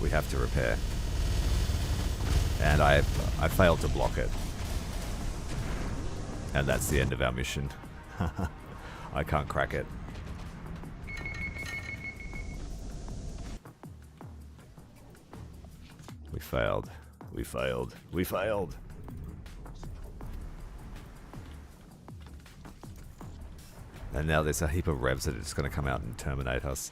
We have to repair. And I failed to block it. And that's the end of our mission. I can't crack it. We failed. We failed. We failed. And now there's a heap of revs that are just going to come out and terminate us.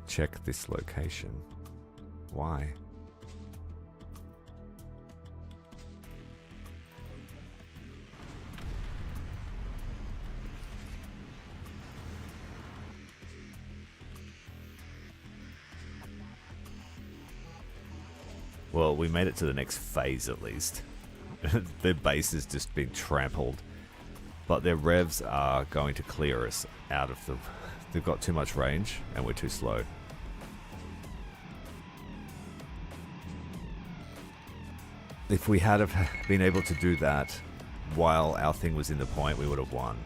Check this location. Why? Well, we made it to the next phase at least. Their base has just been trampled. But their revs are going to clear us out of the... They've got too much range and we're too slow. If we had have been able to do that while our thing was in the point, we would have won.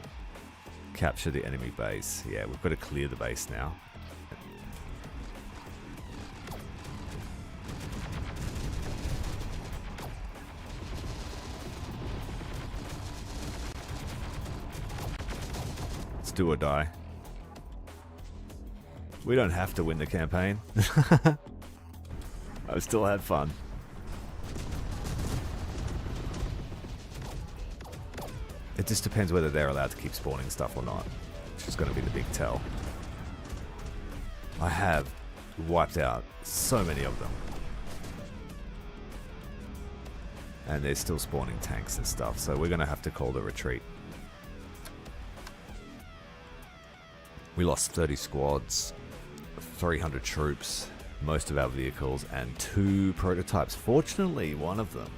Capture the enemy base. Yeah, we've got to clear the base now. Let's do or die. We don't have to win the campaign. I've still had fun. It just depends whether they're allowed to keep spawning stuff or not, which is going to be the big tell. I have wiped out so many of them. And they're still spawning tanks and stuff, so we're going to have to call the retreat. We lost 30 squads, 300 troops, most of our vehicles, and 2 prototypes. Fortunately, one of them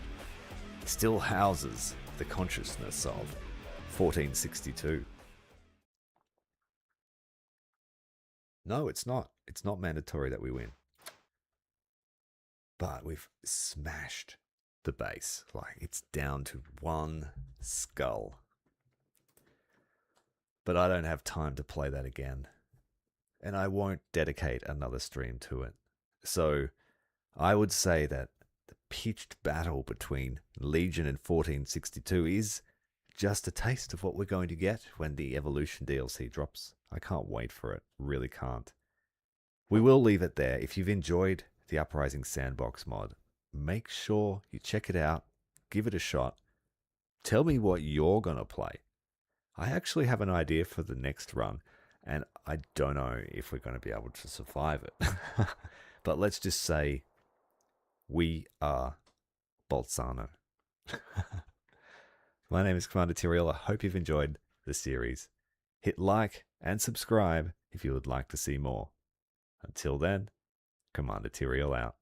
still houses the consciousness of 1462. No, it's not. It's not mandatory that we win. But we've smashed the base. Like, it's down to 1 skull. But I don't have time to play that again. and I won't dedicate another stream to it. So I would say that the pitched battle between Legion and 1462 is just a taste of what we're going to get when the Evolution DLC drops. I can't wait for it. Really can't. We will leave it there. If you've enjoyed the Uprising Sandbox mod, make sure you check it out, give it a shot. Tell me what you're going to play. I actually have an idea for the next run, and I don't know if we're going to be able to survive it. But let's just say we are Bolzano. My name is Commander Tyrael. I hope you've enjoyed the series. Hit like and subscribe if you would like to see more. Until then, Commander Tyrael out.